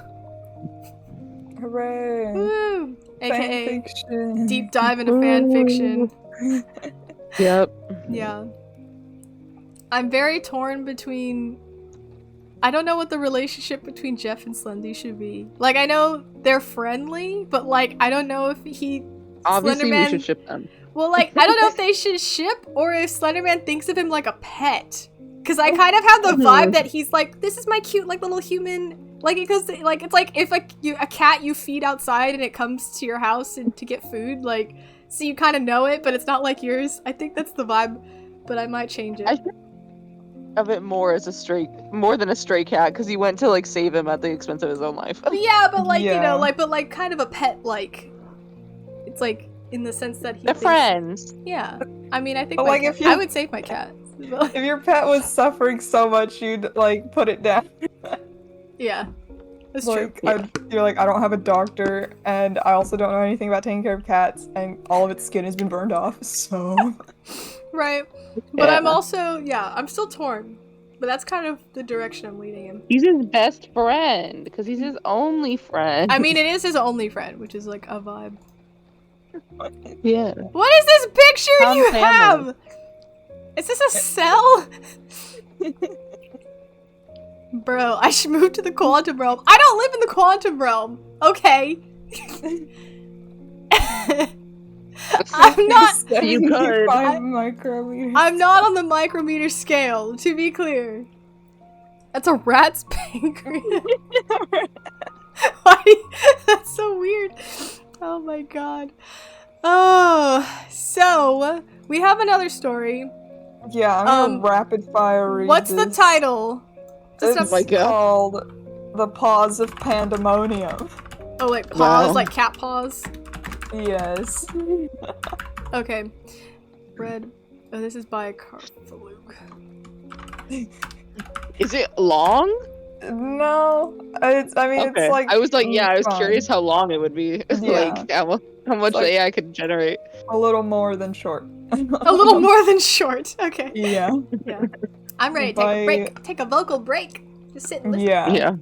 Hooray! Woo! AKA Fanfiction. deep dive into fanfiction. Yep. Yeah. I'm very torn between... I don't know what the relationship between Jeff and Slendy should be. Like, I know they're friendly, but like, I don't know if he... Obviously, Slenderman... we should ship them. Well, like, I don't know if they should ship or if Slenderman thinks of him like a pet. Because I kind of have the vibe that he's like, this is my cute, like, little human... Like, because, like, it's like if a cat you feed outside and it comes to your house and to get food, like, so you kind of know it, but it's not like yours. I think that's the vibe, but I might change it. I think of it more as more than a stray cat, because he went to, like, save him at the expense of his own life. Yeah, but, like, you Yeah. know, like, but, like, kind of a pet, like, it's, like, in the sense that he They're thinks- friends. Yeah. I mean, I think But, my like, cat- if you- I would save my cat. If your pet was suffering so much, you'd like put it down. Yeah. That's true. Like, you're like, I don't have a doctor, and I also don't know anything about taking care of cats, and all of its skin has been burned off, so... Right. But Yeah. I'm also, yeah, I'm still torn. But that's kind of the direction I'm leading him. He's his best friend, because he's his only friend. I mean, it is his only friend, which is like a vibe. Yeah. What is this picture Tom you Family. have? Is this a cell? Bro, I should move to the quantum realm. I don't live in the quantum realm. Okay. I'm not. You could. 75 micrometers. I'm not on the micrometer scale. To be clear, that's a rat's pancreas. Why? That's so weird. Oh my god. Oh, so we have another story. Yeah, I'm gonna rapid fire read What's the this. title? Just It's a- my God. called The Paws of Pandemonium. Oh, like paws, Wow. like cat paws. Yes. Okay. Read. Oh, this is by Karfloog. Is it long? No, it's like I was like, yeah, I was fun. curious how long it would be. Yeah. Like, how much Like- the AI could generate. a little more than short. A little more than short. Okay. Yeah. Yeah. I'm ready to take a break. Take a vocal break. Just sit and listen. Yeah.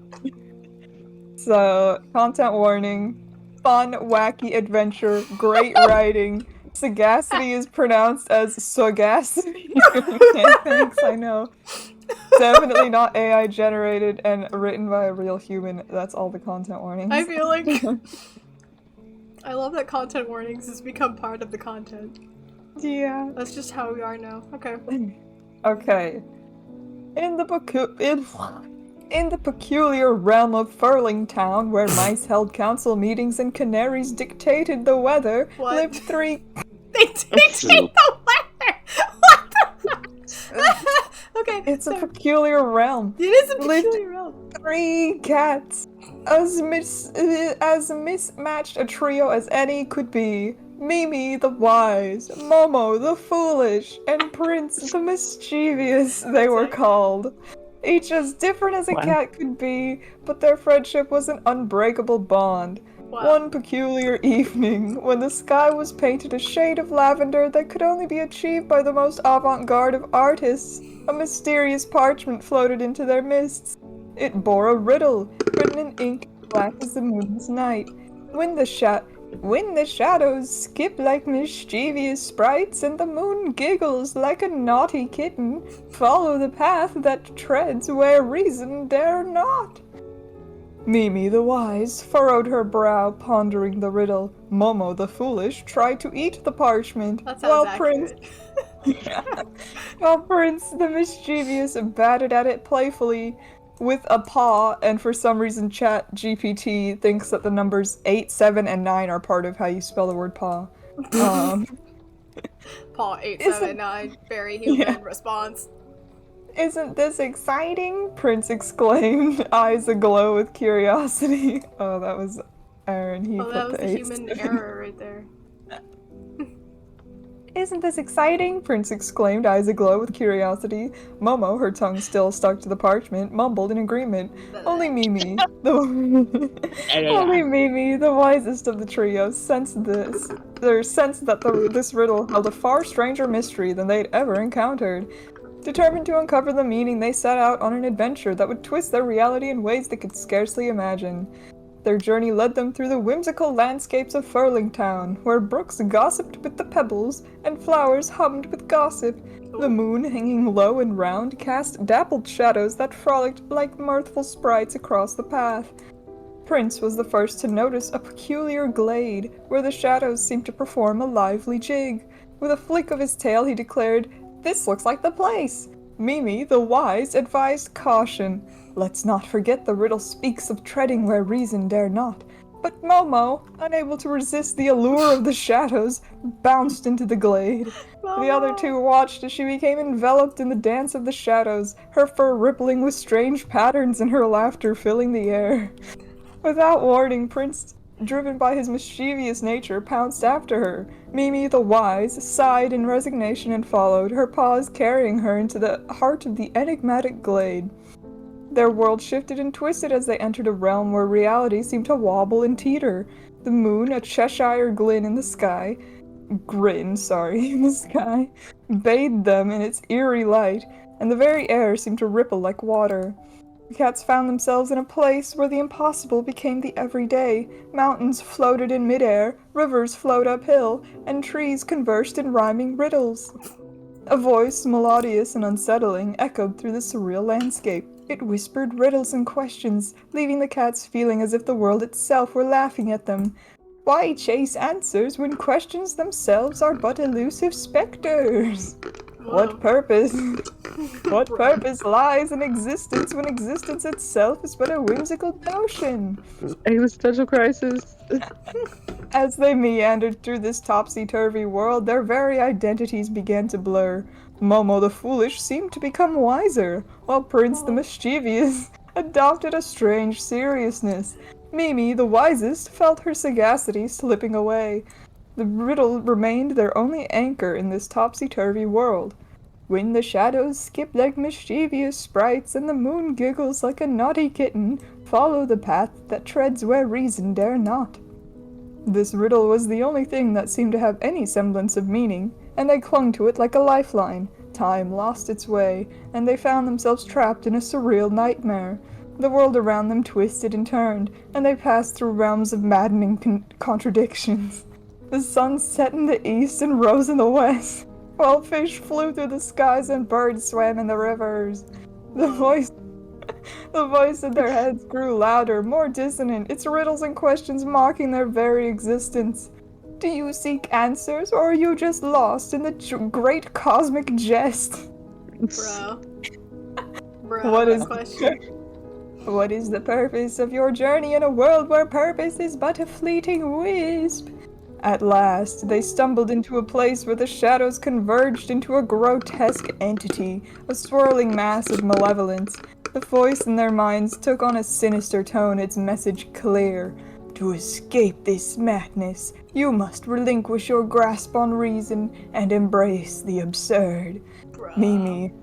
So, content warning. Fun, wacky adventure, great writing. Sagacity is pronounced as sagacity. Yeah, thanks, I know. Definitely not AI generated and written by a real human. That's all the content warnings. I feel like I love that content warnings has become part of the content. Yeah. That's just how we are now. Okay. Okay. In the peculiar realm of Furling Town, where mice held council meetings and canaries dictated the weather, What? lived three... They dictate the weather. What the? Okay. It's so- a peculiar realm. It is a lived- peculiar realm. 3 cats. As mismatched a trio as any could be. Mimi the wise, Momo the foolish, and Prince the mischievous, they were called. Each as different as a Wow. cat could be, but their friendship was an unbreakable bond. Wow. One peculiar evening, when the sky was painted a shade of lavender that could only be achieved by the most avant-garde of artists, a mysterious parchment floated into their mists. It bore a riddle, written in ink black as the moon's night. When the shadows skip like mischievous sprites, and the moon giggles like a naughty kitten, follow the path that treads where reason dare not. Mimi the wise furrowed her brow, pondering the riddle. Momo the foolish tried to eat the parchment, That sounds accurate. while Prince the mischievous batted at it playfully with a paw, and for some reason Chat GPT thinks that the numbers 8, 7, and 9 are part of how you spell the word paw. Paw 879, very human response. Isn't this exciting? Prince exclaimed, eyes aglow with curiosity. Oh, that was Aaron. He Oh, put that was the the 8. human error right there. Isn't this exciting? Prince exclaimed, eyes aglow with curiosity. Momo, her tongue still stuck to the parchment, mumbled in agreement. Only Mimi, only Mimi, the wisest of the trio, sensed that this riddle held a far stranger mystery than they'd ever encountered. Determined to uncover the meaning, they set out on an adventure that would twist their reality in ways they could scarcely imagine. Their journey led them through the whimsical landscapes of Furling Town, where brooks gossiped with the pebbles and flowers hummed with gossip. The moon, hanging low and round, cast dappled shadows that frolicked like mirthful sprites across the path. Prince was the first to notice a peculiar glade, where the shadows seemed to perform a lively jig. With a flick of his tail, he declared, "This looks like the place." Mimi, the wise, advised caution. Let's not forget the riddle speaks of treading where reason dare not. But Momo, unable to resist the allure of the shadows, bounced into the glade. The other two watched as she became enveloped in the dance of the shadows, her fur rippling with strange patterns and her laughter filling the air. Without warning, Prince, driven by his mischievous nature, pounced after her. Mimi, the wise, sighed in resignation and followed, her paws carrying her into the heart of the enigmatic glade. Their world shifted and twisted as they entered a realm where reality seemed to wobble and teeter. The moon, a Cheshire grin in the sky, bathed them in its eerie light, and the very air seemed to ripple like water. The cats found themselves in a place where the impossible became the everyday. Mountains floated in midair, rivers flowed uphill, and trees conversed in rhyming riddles. A voice, melodious and unsettling, echoed through the surreal landscape. It whispered riddles and questions, leaving the cats feeling as if the world itself were laughing at them. Why chase answers when questions themselves are but elusive specters? What purpose lies in existence when existence itself is but a whimsical notion? Existential crisis. As they meandered through this topsy-turvy world, their very identities began to blur. Momo the foolish seemed to become wiser, while Prince the mischievous adopted a strange seriousness. Mimi, the wisest, felt her sagacity slipping away. The riddle remained their only anchor in this topsy-turvy world. When the shadows skip like mischievous sprites and the moon giggles like a naughty kitten, follow the path that treads where reason dare not. This riddle was the only thing that seemed to have any semblance of meaning, and they clung to it like a lifeline. Time lost its way, and they found themselves trapped in a surreal nightmare. The world around them twisted and turned, and they passed through realms of maddening contradictions. The sun set in the east and rose in the west, while fish flew through the skies and birds swam in the rivers. The voice in their heads grew louder, more dissonant, its riddles and questions mocking their very existence. Do you seek answers, or are you just lost in the great cosmic jest? Bro, What is question? What is the purpose of your journey in a world where purpose is but a fleeting wisp? At last, they stumbled into a place where the shadows converged into a grotesque entity, a swirling mass of malevolence. The voice in their minds took on a sinister tone, its message clear. To escape this madness, you must relinquish your grasp on reason and embrace the absurd. Bruh. Mimi,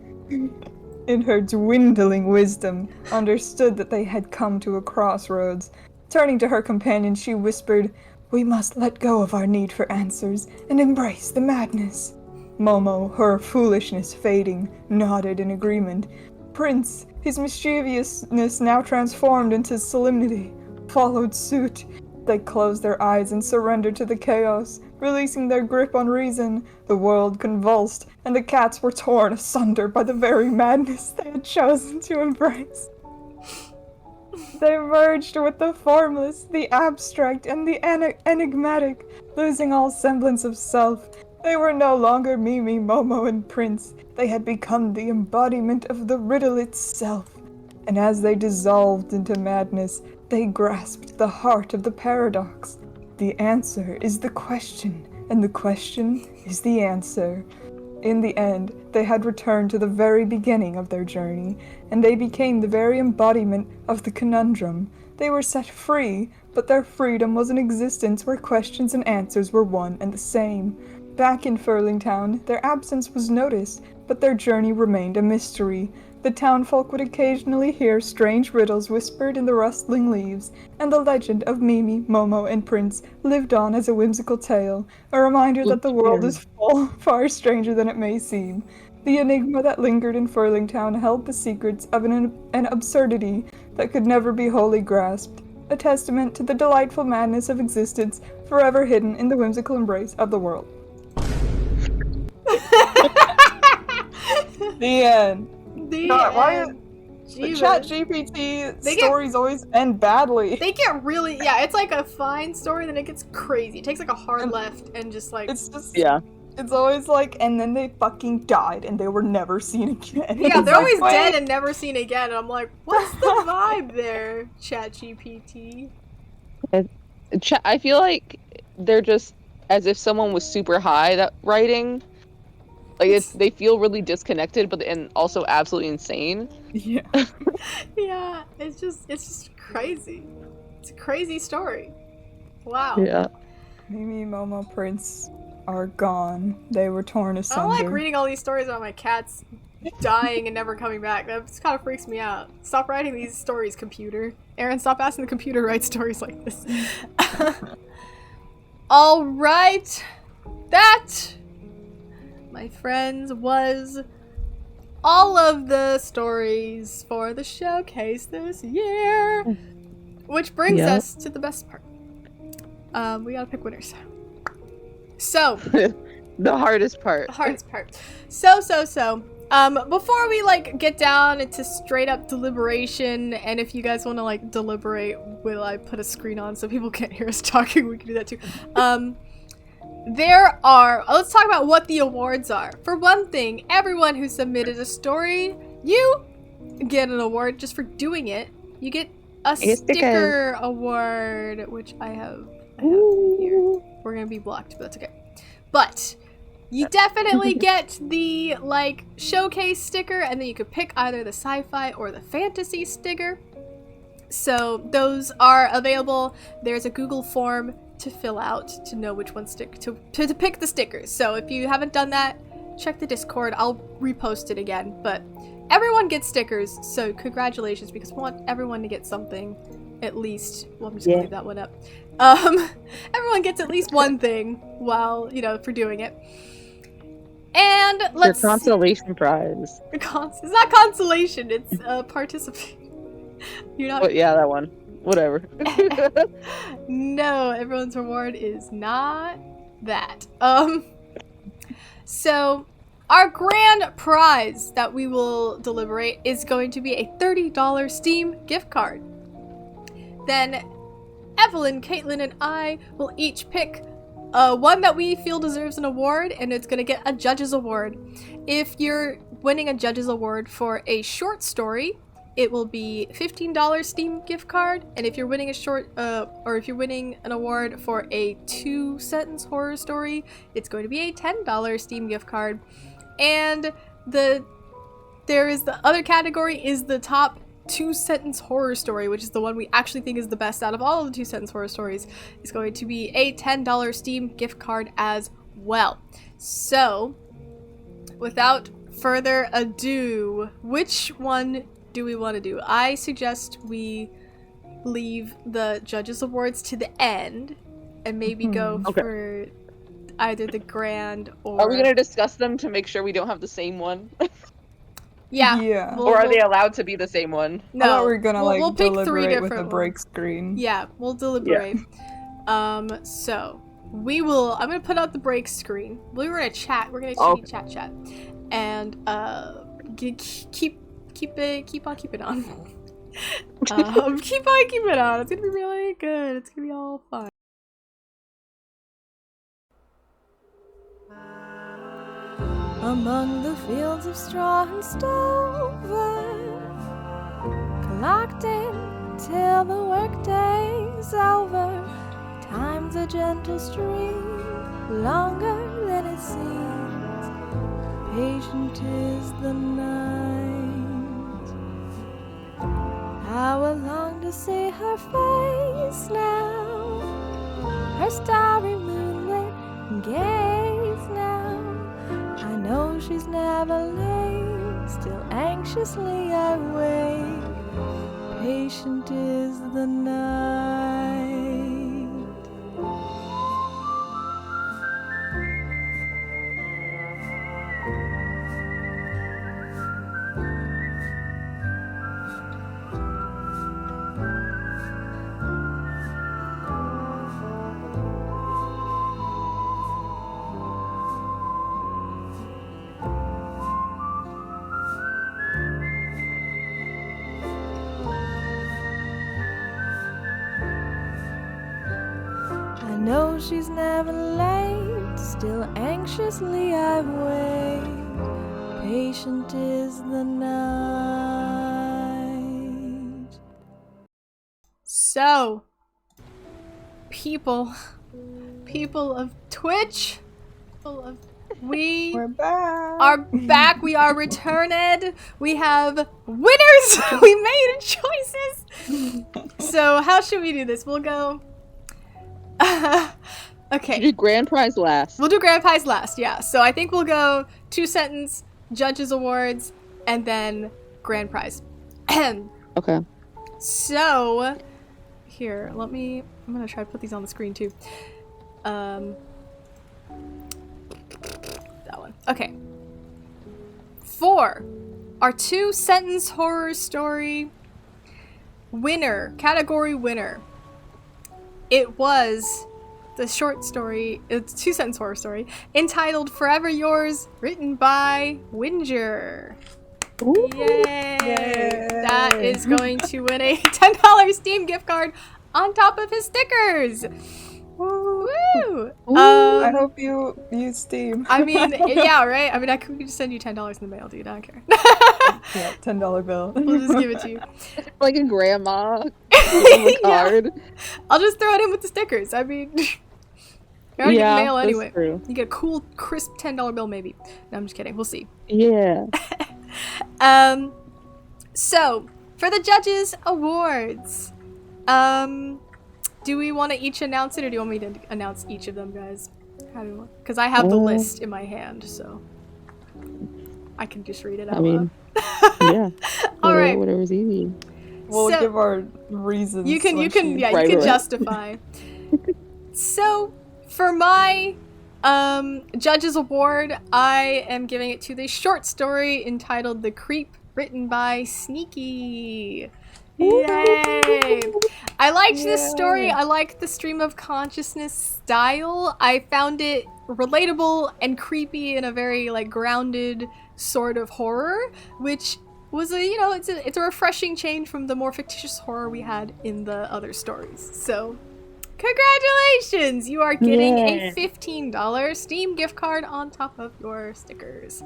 in her dwindling wisdom, understood that they had come to a crossroads. Turning to her companion, she whispered, "We must let go of our need for answers and embrace the madness." Momo, her foolishness fading, nodded in agreement. Prince, his mischievousness now transformed into solemnity, followed suit. They closed their eyes and surrendered to the chaos, releasing their grip on reason. The world convulsed, and the cats were torn asunder by the very madness they had chosen to embrace. They merged with the formless, the abstract, and the enigmatic, losing all semblance of self. They were no longer Mimi, Momo, and Prince. They had become the embodiment of the riddle itself. And as they dissolved into madness, they grasped the heart of the paradox. The answer is the question, and the question is the answer. In the end, they had returned to the very beginning of their journey, and they became the very embodiment of the conundrum. They were set free, but their freedom was an existence where questions and answers were one and the same. Back in Furlingtown, their absence was noticed, but their journey remained a mystery. The townfolk would occasionally hear strange riddles whispered in the rustling leaves, and the legend of Mimi, Momo, and Prince lived on as a whimsical tale, a reminder that the world is far stranger than it may seem. The enigma that lingered in Furlingtown held the secrets of an absurdity that could never be wholly grasped, a testament to the delightful madness of existence forever hidden in the whimsical embrace of the world. The end. Why is Chat GPT stories always end badly? They get really, it's like a fine story, then it gets crazy. It takes like a hard left and just like... It's always like, and then they fucking died and they were never seen again. Yeah, they're always dead and never seen again. And I'm like, what's the vibe there, Chat GPT? I feel like they're just as if someone was super high that writing. Like they feel really disconnected, and also absolutely insane. Yeah. Yeah, it's just crazy. It's a crazy story. Wow. Yeah. Mimi, Momo, Prince are gone. They were torn asunder. I don't like reading all these stories about my cats dying and never coming back. That just kind of freaks me out. Stop writing these stories, computer. Aaron, stop asking the computer to write stories like this. All right. That, my friends, was all of the stories for the showcase this year. Which brings us to the best part. We gotta pick winners. So. The hardest part. So. Before we, get down into straight up deliberation, and if you guys want to, deliberate, will I put a screen on so people can't hear us talking? We can do that too. Let's talk about what the awards are. For one thing, everyone who submitted a story, you get an award just for doing it. You get a sticker award, which I have here. We're gonna be blocked, but that's okay. But you definitely get the showcase sticker, and then you could pick either the sci-fi or the fantasy sticker. So those are available. There's a Google form to fill out to know which one to pick the stickers. So if you haven't done that, check the Discord. I'll repost it again. But everyone gets stickers, so congratulations, because we want everyone to get something at least. Well, I'm just gonna leave that one up. Everyone gets at least one thing while, for doing it. And let's your consolation prize. It's not consolation, it's participation. You're not. But yeah, that one. Whatever. No, everyone's reward is not that. So our grand prize that we will deliberate is going to be a $30 Steam gift card. Then Evelyn, Caitlyn, and I will each pick one that we feel deserves an award, and it's going to get a judge's award. If you're winning a judge's award for a short story, it will be $15 Steam gift card, and if you're winning if you're winning an award for a 2-sentence horror story, it's going to be a $10 Steam gift card. And the other category is the top 2-sentence horror story, which is the one we actually think is the best out of all of the 2-sentence horror stories. It's going to be a $10 Steam gift card as well. So, without further ado, which one do we want to do? I suggest we leave the judges awards to the end and maybe go for either the grand or... Are we going to discuss them to make sure we don't have the same one? Yeah. Yeah. We'll- Or are we'll- they allowed to be the same one? I thought No. we were gonna we'll pick 3 deliberate with different the break ones. screen. Yeah, we'll deliberate. So we will. I'm gonna put out the break screen. We were gonna chat. We're gonna Okay. chat, and keep on keeping on. Keep on keeping on. It's gonna be really good. It's gonna be all fun. Among the fields of straw and stover, collecting till the workday's over. Time's a gentle stream, longer than it seems. Patient is the night. How I long to see her face now, her starry moonlit gaze now. I know she's never late, still anxiously I wait. Patient is the night. I know she's never late, still anxiously I wait. Patient is the night. So, people of Twitch, we We're back. are back. We are returned. We have winners. We made choices. So how should we do this? We'll go. Okay. Do grand prize last. We'll do grand prize last. Yeah. So I think we'll go 2-sentence, judges awards, and then grand prize. Okay. So here, I'm gonna try to put these on the screen too. That one. Okay. For our 2-sentence horror story winner, category winner, it was the short story, it's a 2-sentence horror story, entitled Forever Yours, written by Winger. Ooh. Yay! Yay. That is going to win a $10 Steam gift card on top of his stickers. Woo. Woo! I hope you use Steam. I mean, yeah, right? I mean, I could just send you $10 in the mail, dude. I don't care. Yeah, $10 bill. We'll just give it to you. Like a grandma. A card. I'll just throw it in with the stickers. I mean, you already get mail that's anyway. true. You get a cool, crisp $10 bill, maybe. No, I'm just kidding. We'll see. Yeah. So, for the judges' awards, do we want to each announce it, or do you want me to announce each of them, guys? How do you want? Because I have the list in my hand, so I can just read it out loud. Yeah. All right. Whatever's easy. We'll So- give our reasons. You can, when she- yeah, Right, you can right. justify. So, for my judges award, I am giving it to the short story entitled "The Creep," written by Sneaky. Yay! I liked this story. Yay. I liked the stream of consciousness style. I found it relatable and creepy in a very like grounded sort of horror, which was it's a refreshing change from the more fictitious horror we had in the other stories. So, congratulations! You are getting a $15 Steam gift card on top of your stickers.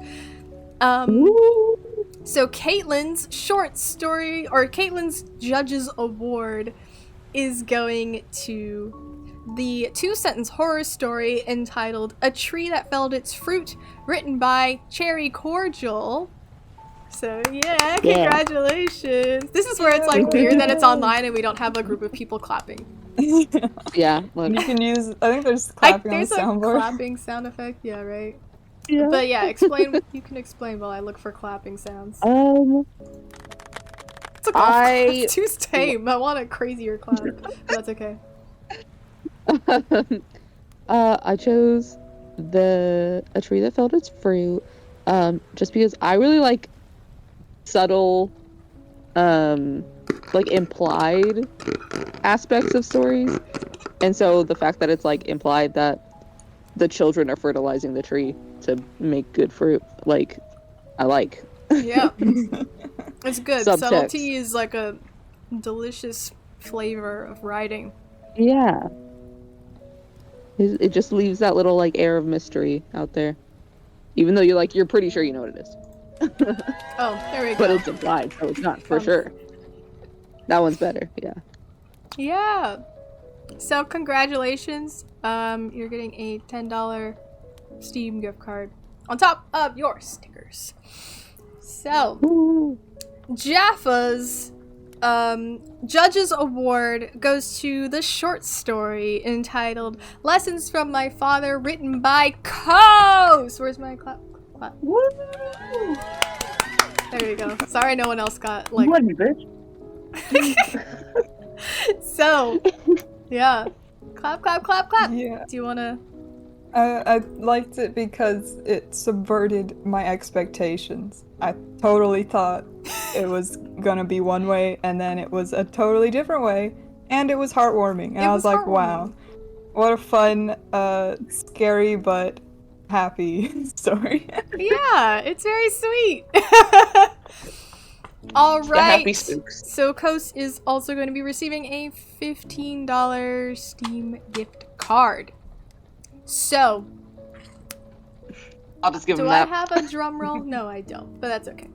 So Caitlyn's short story, or Caitlyn's Judges Award, is going to the 2-sentence horror story entitled "A Tree That Felled Its Fruit," written by Cherry Cordial. So yeah, congratulations. This is where it's like weird that it's online and we don't have a group of people clapping. Yeah. Look. You can use. I think there's clapping on There's the a soundboard. clapping sound effect, yeah, right? Yeah. But yeah, explain. You can explain while I look for clapping sounds. It's a golf clap. It's too tame. I want a crazier clap, but that's okay. I chose A Tree That Felled Its Fruit, just because I really like subtle, like implied aspects of stories. And so the fact that it's like implied that the children are fertilizing the tree to make good fruit, like, I like. Yeah. It's good. Subtext. Subtlety is like a delicious flavor of writing. Yeah. It just leaves that little like air of mystery out there. Even though you're pretty sure you know what it is. Oh, there we go. But it's implied, so it's not for sure. That one's better, yeah. Yeah. So congratulations. You're getting a $10 Steam gift card on top of your stickers. So, Ooh. Jaffa's Judge's Award goes to the short story entitled Lessons from My Father, written by Coast. Where's my clap? Woo! There you go. Sorry no one else got, like... What, you bitch? So, yeah. Clap, clap, clap, clap. Yeah. Do you want to... I liked it because it subverted my expectations. I totally thought it was gonna be one way, and then it was a totally different way, and it was heartwarming. And I was like, wow, what a fun, scary but happy story. Yeah, it's very sweet. All The happy right. spooks. So Coast is also going to be receiving a $15 Steam gift card. So, I'll just give do him I that. have a drum roll? No, I don't, but that's okay.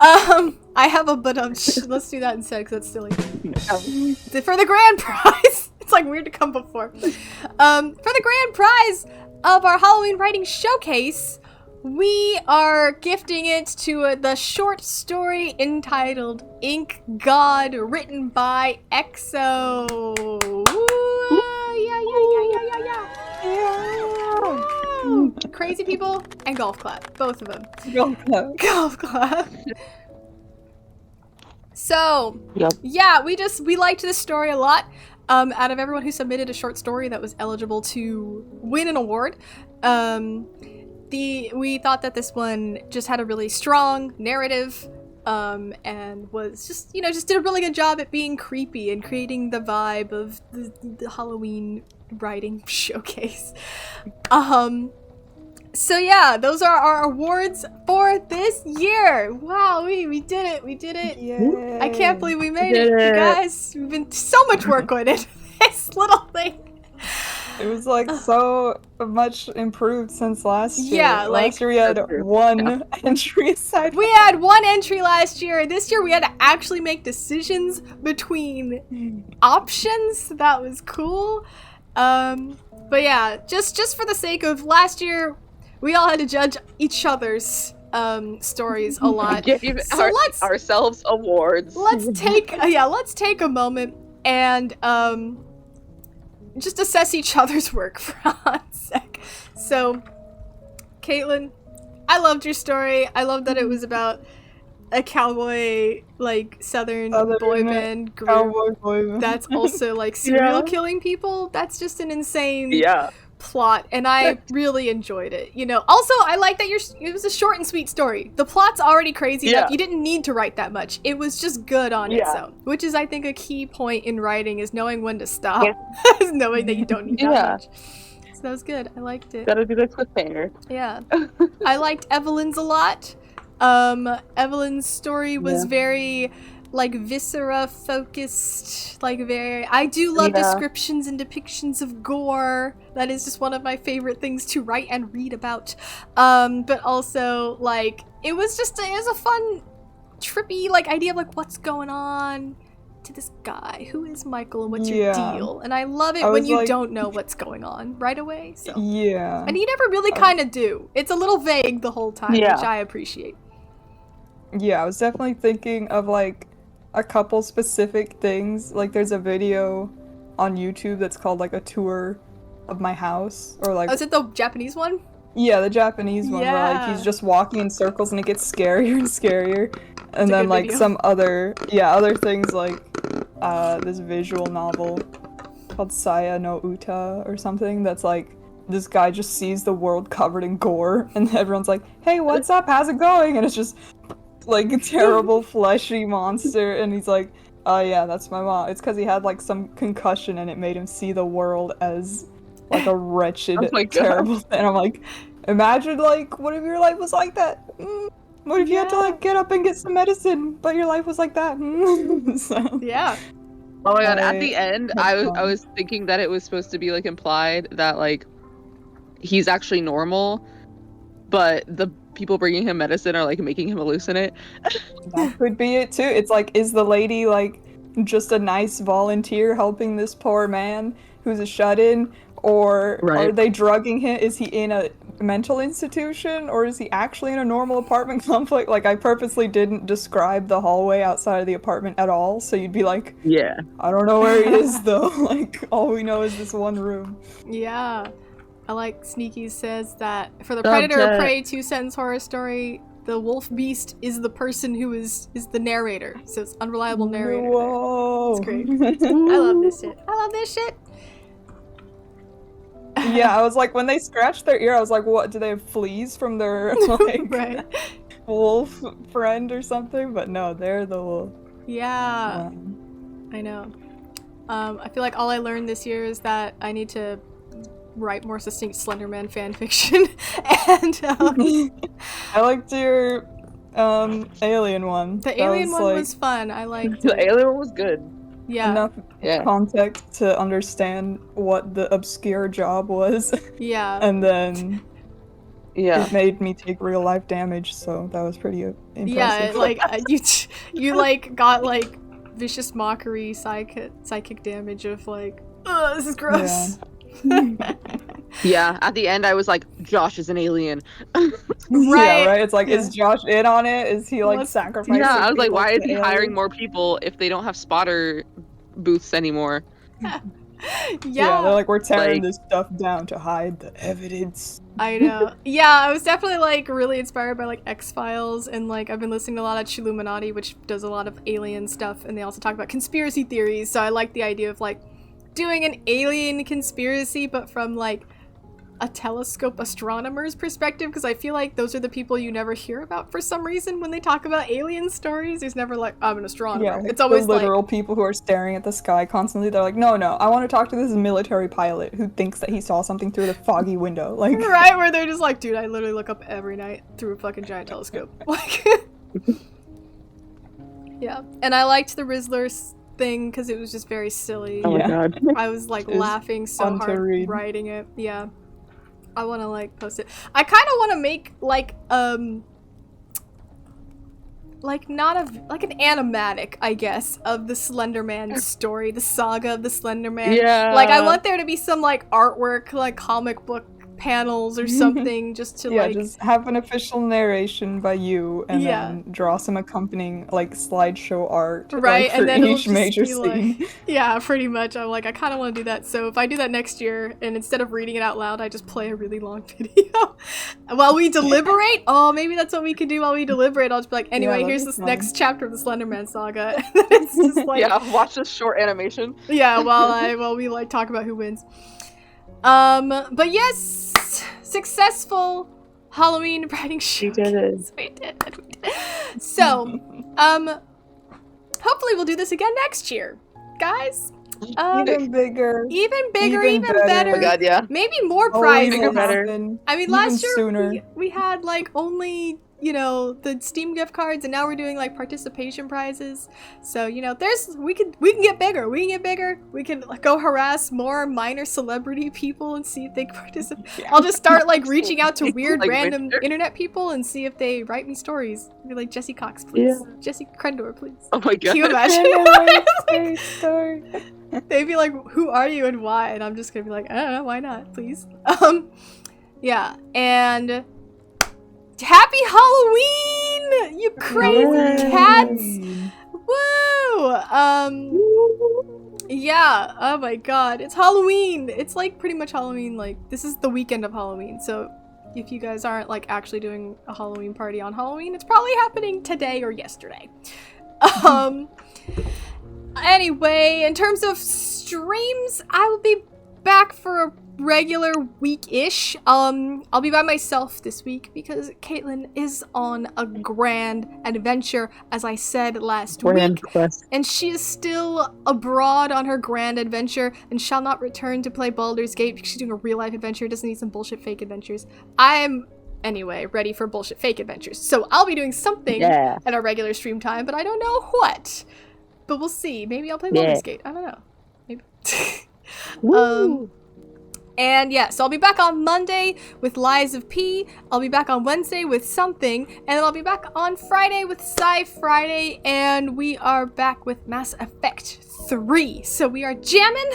I have a let's do that instead, because that's silly. For the grand prize, it's like weird to come before. For the grand prize of our Halloween writing showcase, we are gifting it to the short story entitled Ink God, written by ExoH. Yeah. Crazy People and Golf Clap, both of them. Golf Clap. So, Yep. yeah, we liked this story a lot. Out of everyone who submitted a short story that was eligible to win an award, we thought that this one just had a really strong narrative, and was just did a really good job at being creepy and creating the vibe of the Halloween writing showcase. So yeah, those are our awards for this year. Wow, we did it. Yay. I can't believe we made it, you guys. We've been so much work going into this little thing. It was like so much improved since last year. Yeah, last year we had one entry aside. We had one entry last year. This year we had to actually make decisions between options. That was cool. But yeah, just for the sake of last year, we all had to judge each other's stories a lot. Give So ourselves awards. let's take a moment and just assess each other's work for a hot sec. So, Caitlyn, I loved your story. I loved that it was about a cowboy, like, southern boy band group Cowboy boy band. that's also, like, serial killing people. That's just an insane Yeah. plot, and I really enjoyed it. Also, I like that it was a short and sweet story. The plot's already crazy enough. You didn't need to write that much. It was just good on its own, which is, I think, a key point in writing, is knowing when to stop. Is knowing that you don't need that much. So that was good. I liked it. Gotta do the cliffhanger. Yeah. I liked Evelyn's a lot. Evelyn's story was very, like, viscera focused, like, I do love descriptions and depictions of gore. That is just one of my favorite things to write and read about. But also, like, it was a fun, trippy, like, idea of, like, what's going on to this guy. Who is Michael and what's your deal? And I love it when you don't know what's going on right away. So. Yeah. And you never really kind of do. It's a little vague the whole time, which I appreciate. Yeah, I was definitely thinking of, like, a couple specific things. Like, there's a video on YouTube that's called, like, a tour of my house, or, like... Oh, is it the Japanese one? Yeah, the Japanese one, where, like, he's just walking in circles and it gets scarier and scarier. And then, like, video. some other things, like, this visual novel called Saya no Uta or something, that's, like, this guy just sees the world covered in gore, and everyone's like, hey, what's up? How's it going? And it's just like terrible fleshy monster, and he's like, "Oh yeah, that's my mom." It's because he had like some concussion, and it made him see the world as like a wretched, Oh my God. terrible thing. And I'm like, imagine like what if your life was like that? What if you had to like get up and get some medicine, but your life was like that? So, Yeah. Oh my God! At the end, I fun. was thinking that it was supposed to be like implied that like he's actually normal, but the people bringing him medicine are like making him hallucinate. That could be it too. It's like, is the lady like just a nice volunteer helping this poor man who's a shut-in, or Right. are they drugging him? Is he in a mental institution, or is he actually in a normal apartment complex? Like, I purposely didn't describe the hallway outside of the apartment at all, so you'd be like, Yeah. I don't know where he is though. Like, all we know is this one room. Yeah. I like Sneaky says that for the Dub Predator or chat. Prey 2-sentence horror story, the wolf beast is the person who is the narrator. So it's unreliable narrator. there. Whoa. It's great. I love this shit. I love this shit. Yeah, I was like, when they scratched their ear, I was like, what, do they have fleas from their, like, Right. wolf friend or something? But no, they're the wolf. Yeah. Wow. I know. I feel like all I learned this year is that I need to write more succinct Slenderman fanfiction. And I liked your, alien one. the That alien one like, was fun. I liked The it. alien one was good. Yeah. enough Yeah. context to understand what the obscure job was, Yeah. and then Yeah. it made me take real life damage, so that was pretty impressive. Yeah, like you like got like vicious mockery psychic damage of like, oh, this is gross. Yeah. At the end, I was like, Josh is an alien. Right. Yeah, right? It's like, Yeah. is Josh in on it? Is he like Let's- sacrificing Yeah. I was like, people why to is he hiring aliens? more people if they don't have spotter booths anymore? Yeah, Yeah, they're like, we're tearing Like- this stuff down to hide the evidence. I know. Yeah, I was definitely like really inspired by like X-Files, and like I've been listening to a lot of Chilluminati, which does a lot of alien stuff, and they also talk about conspiracy theories. So I like the idea of like doing an alien conspiracy, but from like a telescope astronomer's perspective, because I feel like those are the people you never hear about for some reason when they talk about alien stories. There's never like, I'm an astronomer. Yeah, like it's always the literal like, people who are staring at the sky constantly. They're like, no, I want to talk to this military pilot who thinks that he saw something through the foggy window. Like, right, where they're just like, dude, I literally look up every night through a fucking giant telescope. Like, yeah. And I liked the Rizzler thing because it was just very silly. Oh Yeah. my God. I was like It was laughing so fun to hard read. writing it. Yeah. I want to like post it. I kind of want to make like not an animatic, I guess, of the Slender Man story, the saga of the Slender Man. Yeah. Like I want there to be some like artwork, like comic book panels or something, just to yeah, like. just have an official narration by you, and Yeah. then draw some accompanying like slideshow art, Right, like, for and then it'll each just major be scene. like, yeah, pretty much. I'm like, I kind of want to do that. So if I do that next year, and instead of reading it out loud, I just play a really long video while we deliberate. Oh, maybe that's what we could do while we deliberate. I'll just be like, anyway, that'd here's be this fun. next chapter of the Slenderman saga. And then it's just like, Yeah. Watch this short animation. yeah, while we like talk about who wins. But yes, successful Halloween writing show. We did it. We did. So, hopefully we'll do this again next year, guys. Even bigger. Even bigger, Even even better. better. Oh my God. Yeah. Maybe more Always prizes. Bigger, better. happen. I mean, Even last year sooner. we had like only, you know, the Steam gift cards, and now we're doing like participation prizes. So, you know, we can get bigger. We can get bigger. We can like, go harass more minor celebrity people and see if they can participate. Yeah. I'll just start like reaching out to weird Like random Winter. internet people and see if they write me stories. Be like, Jesse Cox, please. Yeah. Jesse Crendor, please. Oh my God. Can you imagine? Great story. They'd be like, who are you and why? And I'm just gonna be like, I don't know, why not, please? Yeah, and happy Halloween, you crazy cats! Woo! Yeah, oh my god, it's Halloween! It's like pretty much Halloween, like, this is the weekend of Halloween, so if you guys aren't like actually doing a Halloween party on Halloween, it's probably happening today or yesterday. Anyway, in terms of streams, I will be back for a regular week-ish. I'll be by myself this week because Caitlyn is on a grand adventure, as I said last week. Quest. And she is still abroad on her grand adventure and shall not return to play Baldur's Gate because she's doing a real-life adventure, doesn't need some bullshit fake adventures. I'm, anyway, ready for bullshit fake adventures. So I'll be doing something at our regular stream time, but I don't know what. But we'll see. Maybe I'll play Baldur's Gate. I don't know. Maybe. Woo. And yeah, so I'll be back on Monday with Lies of P. I'll be back on Wednesday with something. And then I'll be back on Friday with Sci Friday. And we are back with Mass Effect 3. So we are jamming.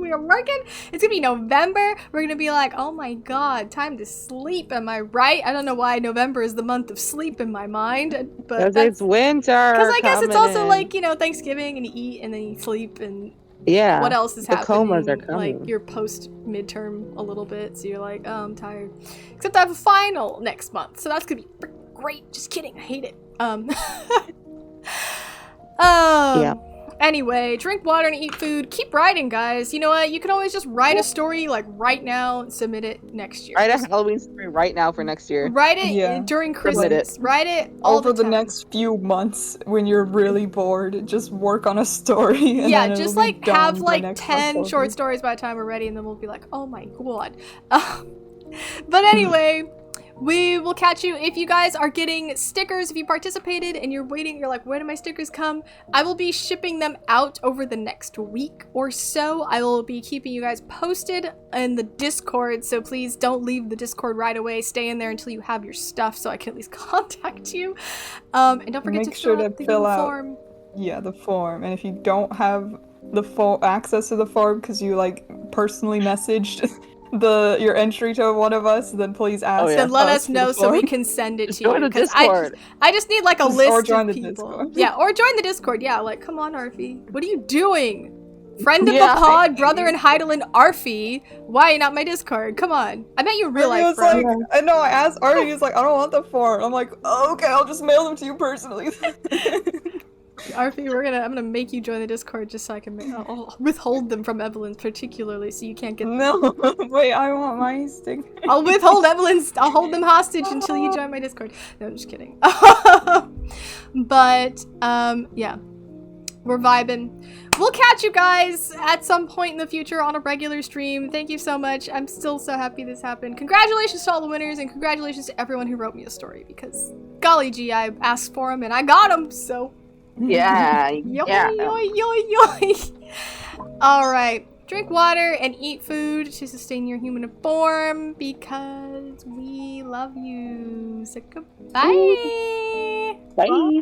We are working. It's gonna be November. We're gonna be like, oh my god, time to sleep. Am I right? I don't know why November is the month of sleep in my mind. But Because it's winter. because I guess it's also coming. like, you know, Thanksgiving and you eat and then you sleep and Yeah. what else is The happening? comas are coming. Like, you're post-midterm a little bit, so you're like, oh, I'm tired. Except I have a final next month, so that's gonna be great. Just kidding, I hate it. Yeah. Anyway, drink water and eat food. Keep writing, guys. You know what? You can always just write a story, like, right now and submit it next year. Write a Halloween story right now for next year. Write it Yeah. during Submit Christmas. it. Write it all Over the time. next few months, when you're really bored, just work on a story. And Yeah, then just it'll be like have done by like next 10 October. short stories by the time we're ready, and then we'll be like, oh my god. But anyway, we will catch you. If you guys are getting stickers, if you participated and you're waiting, you're like, when do my stickers come? I will be shipping them out over the next week or so. I will be keeping you guys posted in the Discord, so please don't leave the Discord right away. Stay in there until you have your stuff so I can at least contact you. And don't forget Make to sure fill to out the fill Google out- form. Yeah, the form. And if you don't have the full access to the form because you like personally messaged your entry to one of us, then please ask. yeah. Then let us us for the know so we form. can send it Just to you. join the 'cause Discord. I just need like a Just- list or join of the people. Discord. Yeah, or join the Discord. Yeah, like come on, Arfie. What are you doing? Friend of Yeah. the pod, brother in Heidelin, Arfie. Why are you not my Discord? Come on. I met you in real Artie life, was bro. like, I know, I asked Artie, he was like, I don't want the form. I'm like, oh, okay, I'll just mail them to you personally. Arfie, I'm gonna make you join the Discord just so I can I'll withhold them from Evelyn particularly so you can't get them. No, wait, I want my sticker. I'll withhold I'll hold them hostage until you join my Discord. No, I'm just kidding. But, yeah. We're vibing. We'll catch you guys at some point in the future on a regular stream. Thank you so much. I'm still so happy this happened. Congratulations to all the winners and congratulations to everyone who wrote me a story because golly gee, I asked for them and I got them, so. Yeah. Yoy, Yeah. yoy, yoy, yoy. All right. Drink water and eat food to sustain your human form because we love you. So goodbye. Bye.